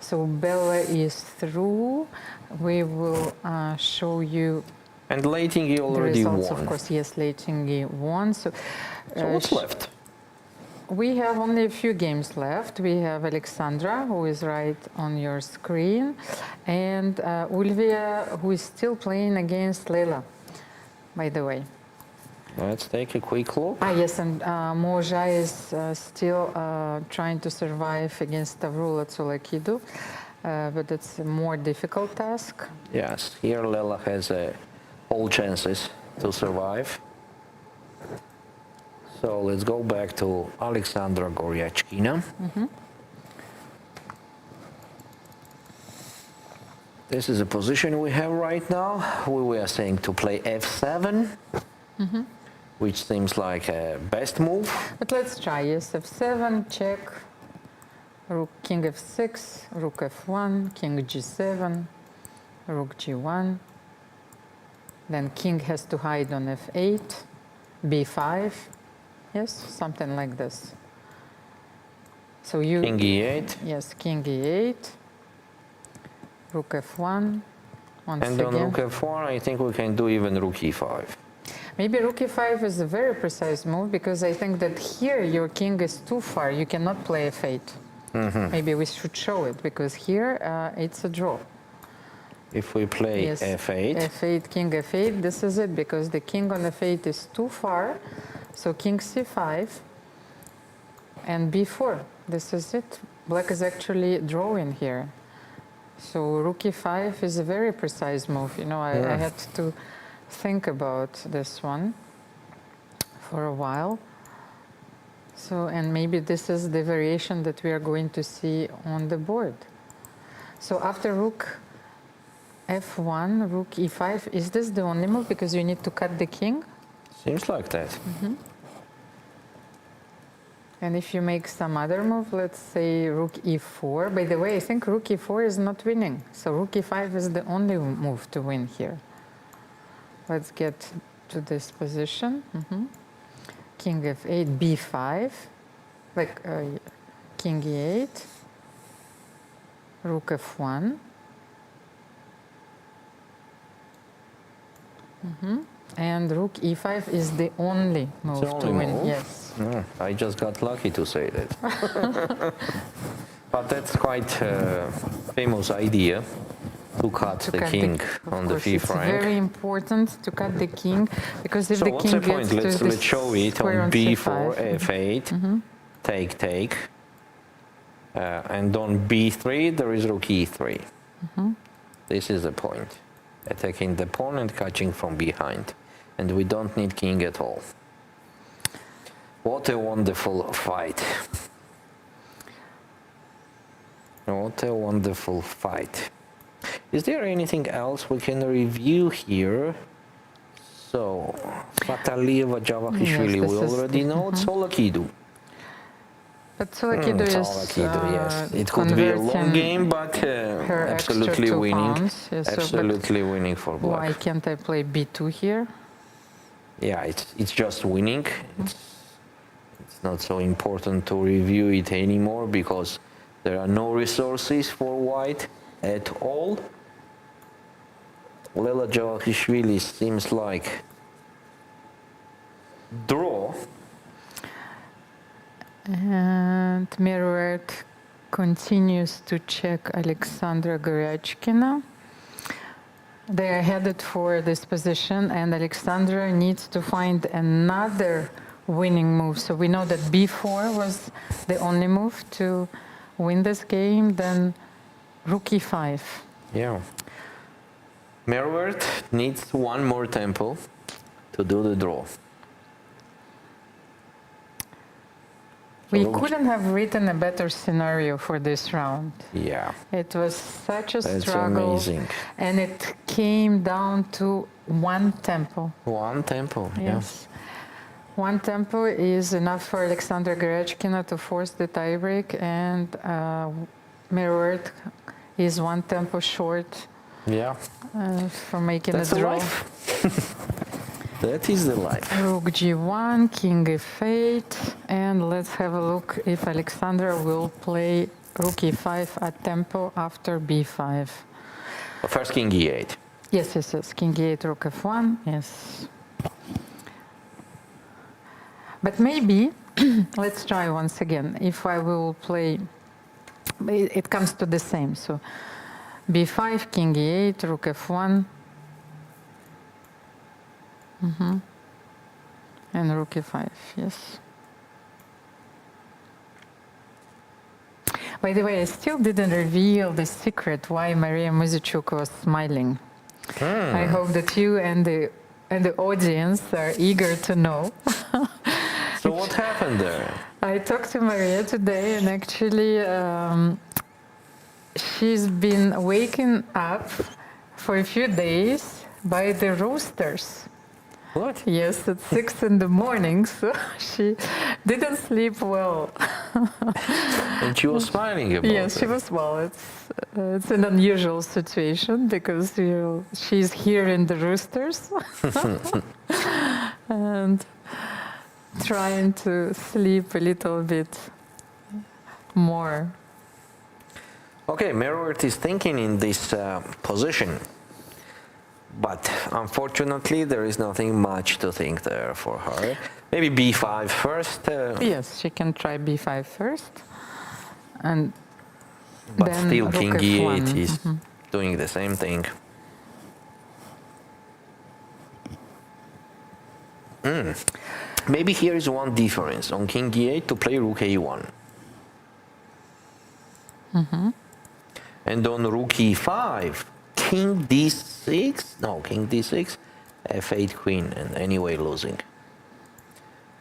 So Bella is through. We will show you And Lei Tingi the already results. won. Of course, yes, Lei Tingi won. So What's left? we have only a few games left. We have Alexandra, who is right on your screen, and Ulvia, who is still playing against Leila, by the way. Let's take a quick look. Yes, and Moja is still trying to survive against Tavrula Tsolakidu, but it's a more difficult task. Yes, here Lela has whole chances to survive. So let's go back to Alexandra Goryachkina. This is a position we have right now. We were saying to play f7, which seems like a best move. But let's try, yes, f7, check, rook, king f6, rook f1, king g7, rook g1, then king has to hide on f8, b5, yes, something like this. So you... King e8. Yes, king e8, rook f1, once and again. on rook f1, I think we can do even rook e5. Maybe rook e5 is a very precise move, because I think that here your king is too far. You cannot play f8. Maybe we should show it, because here it's a draw. If we play Yes, f8. f8, king f8, this is it, because the king on f8 is too far. So king c5 and b4. This is it. Black is actually drawing here. So rook e5 is a very precise move. You know, I had to think about this one for a while. So, and maybe this is the variation that we are going to see on the board. So after rook f1, rook e5, is this the only move, because you need to cut the king? Seems like that. And if you make some other move, let's say rook e4. By the way, I think rook e4 is not winning. So rook e5 is the only move to win here. Let's get to this position. King f8, b5, like king e8, rook f1. And rook e5 is the only move to win. Yes. I just got lucky to say that. But that's quite a famous idea, to cut the king on the fifth rank. It's very important to cut the king, because if So the what's king the point? gets to Let's show it square on b4, f8, take. And on b3 there is rook e3. This is the point. Attacking the pawn and catching from behind. And we don't need king at all. What a wonderful fight. What a wonderful fight. Is there anything else we can review here? So, Fatalieva, Javakishvili, we already know. Tsolakidu. But Tsolakidu is Tsolakidu, yes. It could be a long game, but absolutely winning. Yes, absolutely winning for black. Why can't I play b2 here? Yeah, it's just winning. It's not so important to review it anymore, because there are no resources for white at all. Lela Javakishvili seems like draw. And Mariet continues to check Alexandra Goryachkina. They are headed for this position, and Alexandra needs to find another winning move. So we know that b4 was the only move to win this game, then rook e5. Yeah. Mariet needs one more tempo to do the draw. We couldn't have written a better scenario for this round. Yeah. It was such a That's struggle. amazing. And it came down to one tempo. One tempo, yes. One tempo is enough for Alexandra Goryachkina to force the tiebreak, and Mariet is one tempo short for making a draw. That is the life. Rook g1, king f8, and let's have a look if Alexandra will play rook e5 at tempo after b5. First king e8. Yes, king e8, rook f1, yes. But maybe, let's try once again. If I will play, it comes to the same. So b5, king e8, rook f1. And rook e5, yes. By the way, I still didn't reveal the secret why Maria Muzichuk was smiling. I hope that you and the audience are eager to know. So what happened there? I talked to Mariet today, and actually, she's been waking up for a few days by the roosters. What? Yes, at 6 in the morning, so she didn't sleep well. And she was smiling about it. Yes, she was well. It's an unusual situation because she's here in the roosters and trying to sleep a little bit more. Okay, Mariet is thinking in this position, but unfortunately there is nothing much to think there for her. Maybe b5 first. Yes, she can try b5 first, and but then still rook king f1. e8 is doing the same thing. Maybe here is one difference on king e8 to play rook a1. And on rook e5, king d6, no, king d6, f8 queen, and anyway losing.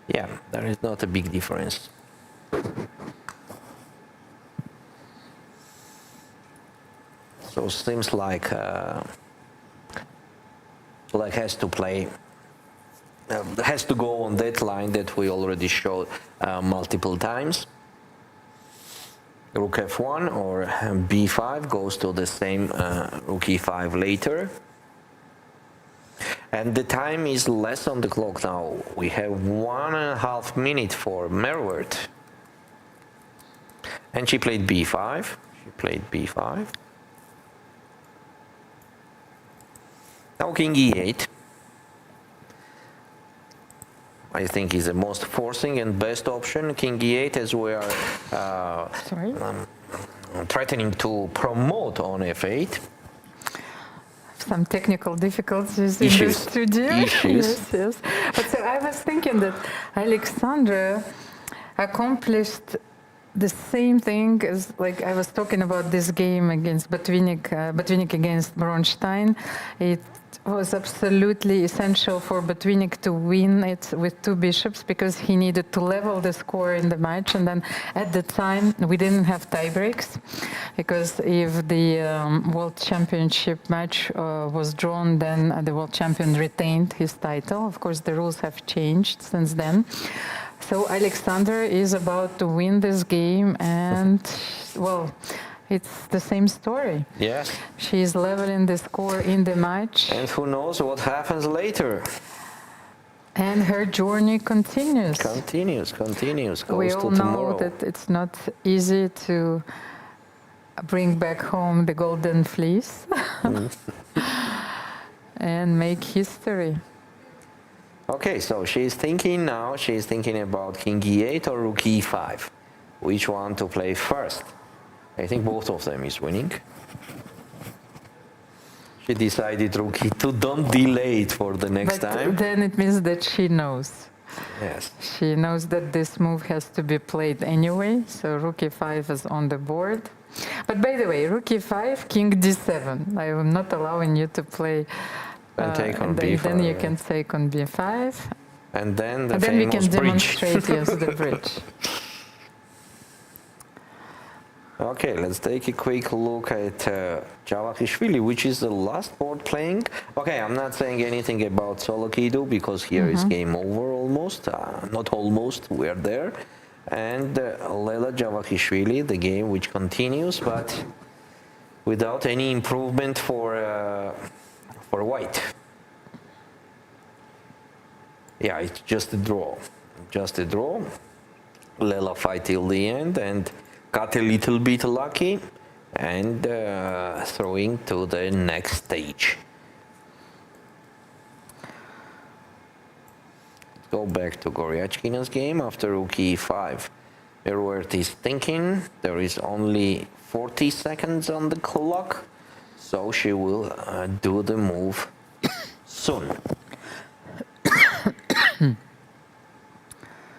Yeah, there is not a big difference. So seems like Black has to play, has to go on that line that we already showed multiple times. Rook f1 or b5 goes to the same rook e5 later. And the time is less on the clock now. We have 1.5 minutes for Mariet. And she played b5. She played b5. Now king e8. I think is the most forcing and best option. King e8 as we are threatening to promote on f8. Some technical difficulties in the studio. Yes. But so I was thinking that Alexandra accomplished the same thing as, like I was talking about this game against Batumi against Bronstein. It was absolutely essential for Batumi to win it with two bishops because he needed to level the score in the match, and then at the time we didn't have tie breaks because if the World Championship match was drawn, then the world champion retained his title. Of course, the rules have changed since then. So Alexander is about to win this game, and well, it's the same story. Yes. She is leveling the score in the match. And who knows what happens later. And her journey continues. Continues. We all know that it's not easy to bring back home the golden fleece and make history. Okay, so she's thinking now, she's thinking about king e8 or rook e5. Which one to play first? I think both of them is winning. She decided rook e2, don't delay it for the next time. Then it means that she knows. Yes. She knows that this move has to be played anyway, so rook e5 is on the board. But by the way, rook e5, king d7. I am not allowing you to play. And take on b5. Then you can take on b5. And then the and then we can bridge. demonstrate yes, the bridge. Okay, let's take a quick look at Javakishvili, which is the last board playing. Okay, I'm not saying anything about solo Kido because here is game over almost. Not almost, we're there. And Lela Javakishvili, the game which continues, but without any improvement for white. Yeah, it's just a draw. Just a draw. Lela fight till the end and got a little bit lucky and throwing to the next stage. Let's go back to Goryachkina's game after rook e5. Mariet is thinking. There is only 40 seconds on the clock, so she will do the move soon.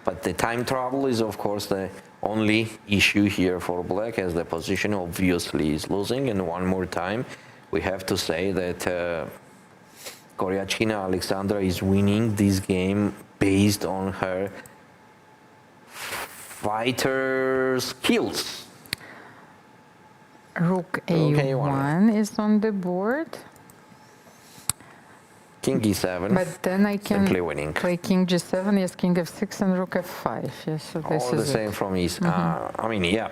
But the time trouble is, of course, the only issue here for Black, as the position obviously is losing. And one more time, we have to say that Goryachkina Alexandra is winning this game based on her fighter skills. Rook A1 is on the board. King E7. But then I can Simply winning. play King G7, yes, King F6 and Rook F5. Yes, so this All is the same from his. I mean, yeah.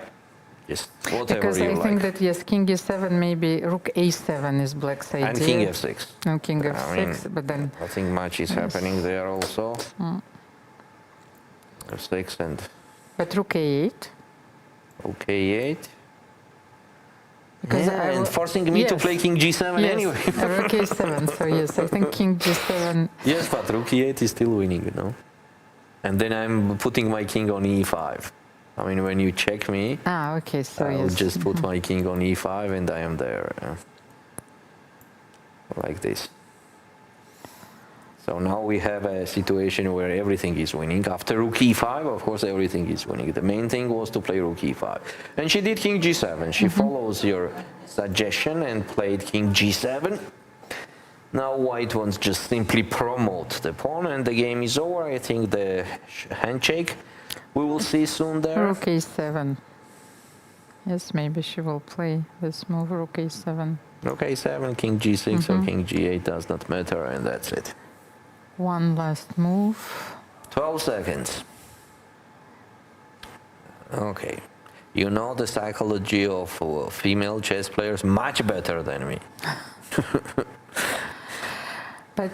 Just whatever because you I like. think that, yes, King E7, maybe Rook A7 is black's idea. And King F6. No, King F6, I mean, but then... nothing much is happening there also. F6 and... But Rook A8. Rook A8. Because yeah, and forcing me to play King G7 anyway. Rook A7, so yes, I think King G7... Yes, but Rook E8 is still winning, you know. And then I'm putting my king on E5. I mean, when you check me, okay, so I'll just put my king on E5 and I am there. Like this. So now we have a situation where everything is winning. After Rook E5, of course, everything is winning. The main thing was to play Rook E5. And she did King G7. She follows your suggestion and played King G7. Now White wants just simply promote the pawn and the game is over. I think the handshake we will see soon there. Rook A7. Yes, maybe she will play this move, Rook A7. Rook A7, King G6 or King G8 does not matter, and that's it. One last move. 12 seconds. Okay. You know the psychology of female chess players much better than me. But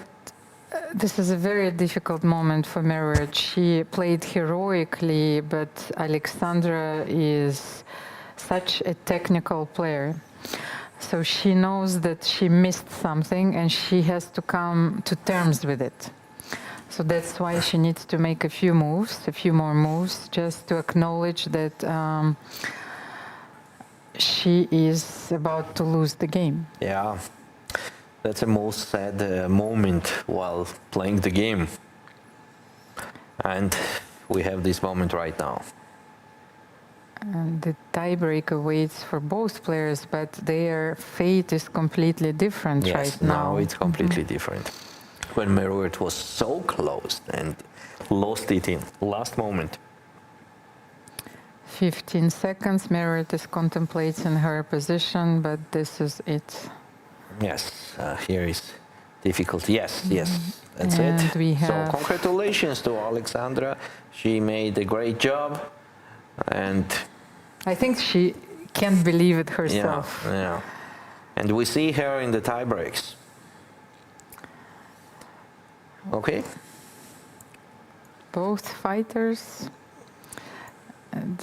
this is a very difficult moment for Mariet. She played heroically, but Alexandra is such a technical player. So she knows that she missed something and she has to come to terms with it. So that's why she needs to make a few more moves, just to acknowledge that she is about to lose the game. Yeah. That's the most sad moment while playing the game. And we have this moment right now. And the tiebreaker waits for both players, but their fate is completely different right now. Now it's completely different. When Mariet was so close and lost it in last moment. 15 seconds, Mariet is contemplating her position, but this is it. Yes, here is difficult. Yes, that's and it. We have so congratulations to Alexandra. She made a great job, and I think she can't believe it herself. Yeah. And we see her in the tie breaks. Okay. Both fighters and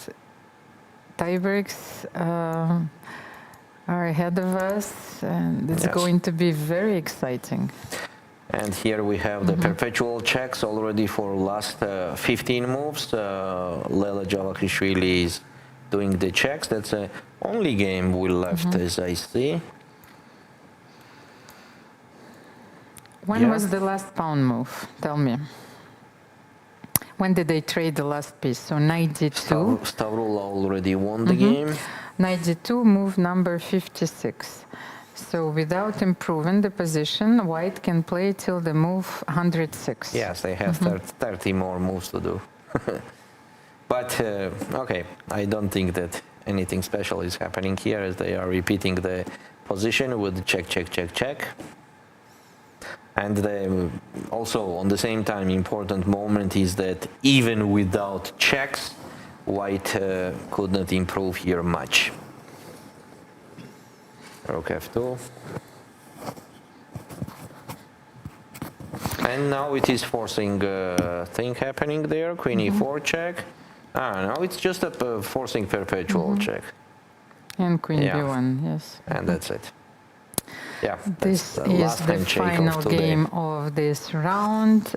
tie breaks are ahead of us, and it's going to be very exciting. And here we have the perpetual checks already for last 15 moves. Lela Javakishvili is doing the checks. That's the only game we left, as I see. When was the last pawn move? Tell me. When did they trade the last piece? So 92. Stavrula already won the game. 92, move number 56. So without improving the position, White can play till the move 106. Yes, they have 30 more moves to do. But, okay, I don't think that anything special is happening here, as they are repeating the position with check, check, check, check. And the, also, on the same time, important moment is that even without checks, White could not improve here much. Rook F2. And now it is forcing thing happening there, Queen E4 check. Now it's just a forcing perpetual check. And Queen B1, yes. And that's it. Yeah, this is the final game of this round.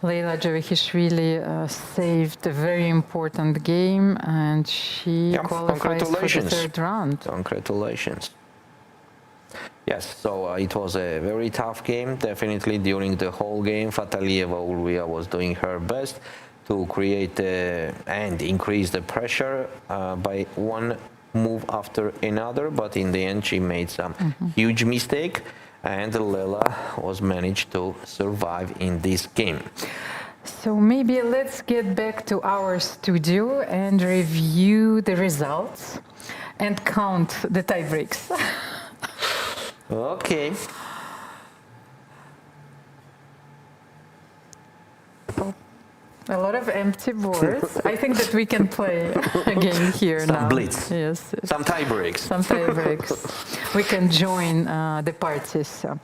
Lela Javakishvili saved a very important game, and she qualifies for the third round. Congratulations. Yes, so it was a very tough game. Definitely during the whole game, Fatalieva Ulvia was doing her best to create and increase the pressure by one move after another, but in the end she made some huge mistake, and Lela was managed to survive in this game. So maybe let's get back to our studio and review the results and count the tie breaks. Okay. A lot of empty boards. I think that we can play a game here Some now. blitz. Yes. Some tie breaks. Some tie breaks. We can join the parties. So,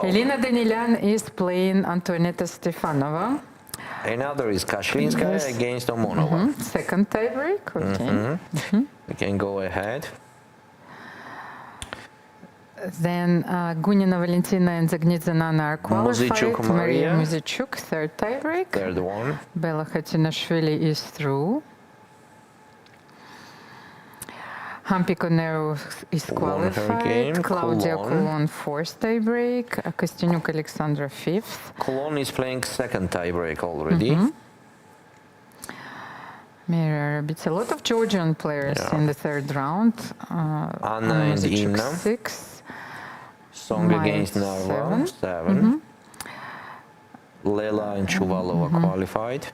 Elina Danilyan is playing Antoinetta Stefanova. another is Kashlinskaya Yes. against Omonova. Second tie break. Okay. We can go ahead. Then Gunina Valentina and Zagnidzhanana are qualified. Muzichuk Maria Maria. Muzichuk, third tie break. Third one. Bella Khatinashvili is through. Hampi Konero is Won her qualified. game. Claudia Coulon. Coulon, fourth tie break. Kostyanyuk Alexandra, fifth. Coulon is playing second tie break already. Mira Rabitz, a lot of Georgian players in the third round. Anna and Muzichuk, Inna. sixth. Song Mariet, against Narva, seven. Lela and Chuvalova qualified.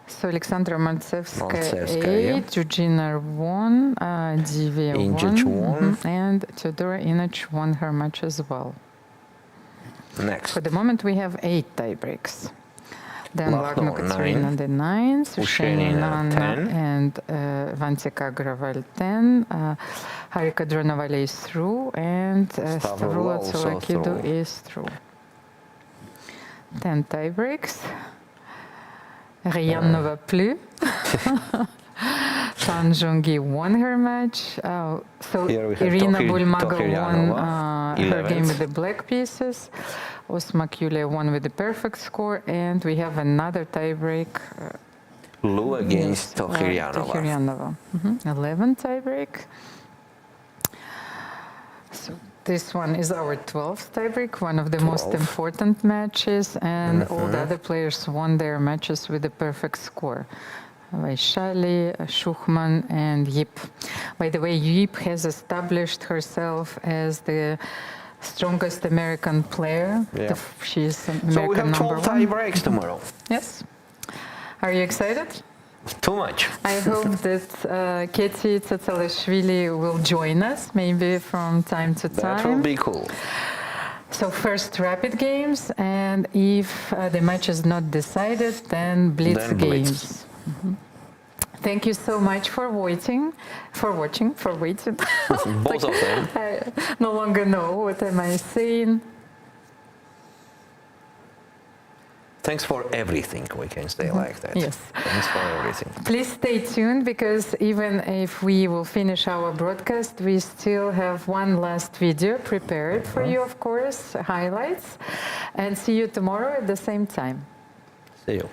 So Alexandra Maltsevskaya, Maltsevskaya. 8, Georgina won, Divya Injic won. And Teodora Inac won her match as well. Next. For the moment we have 8 tie breaks. Then Lagno Lagno, Katerina 9. the 9th, Ushenina, Ushenina 10. and Vantika Graval 10, Harika Dronovale is through, and Stavroula also Tsolakidou through. is through. 10 tie breaks. Rien ne va plus. Tan Zhongyi won her match. So Here we have Irina Bulmaga won Tohiryanova, her game 11th. with the black pieces. Osmak Yulia won with the perfect score. And we have another tiebreak. Lu against Tohiryanova. Tohiryanova. 11 tiebreak. So this one is our 12th tiebreak, one of the most 12. important matches, and all the other players won their matches with a perfect score. Vaishali, Shuchman, and Yip. By the way, Yip has established herself as the strongest American player. Yeah. She's American So we have number 12 one. tie breaks tomorrow. Yes. Are you excited? Too much. I hope that Keti Tsatalashvili will join us, maybe from time to time. That will be cool. So first rapid games, and if the match is not decided, then blitz Then blitz. games. Thank you so much for waiting. Both of them. I no longer know what am I saying. Thanks for everything, we can say like that. Yes. Thanks for everything. Please stay tuned, because even if we will finish our broadcast, we still have one last video prepared for you, of course, highlights. And see you tomorrow at the same time. See you.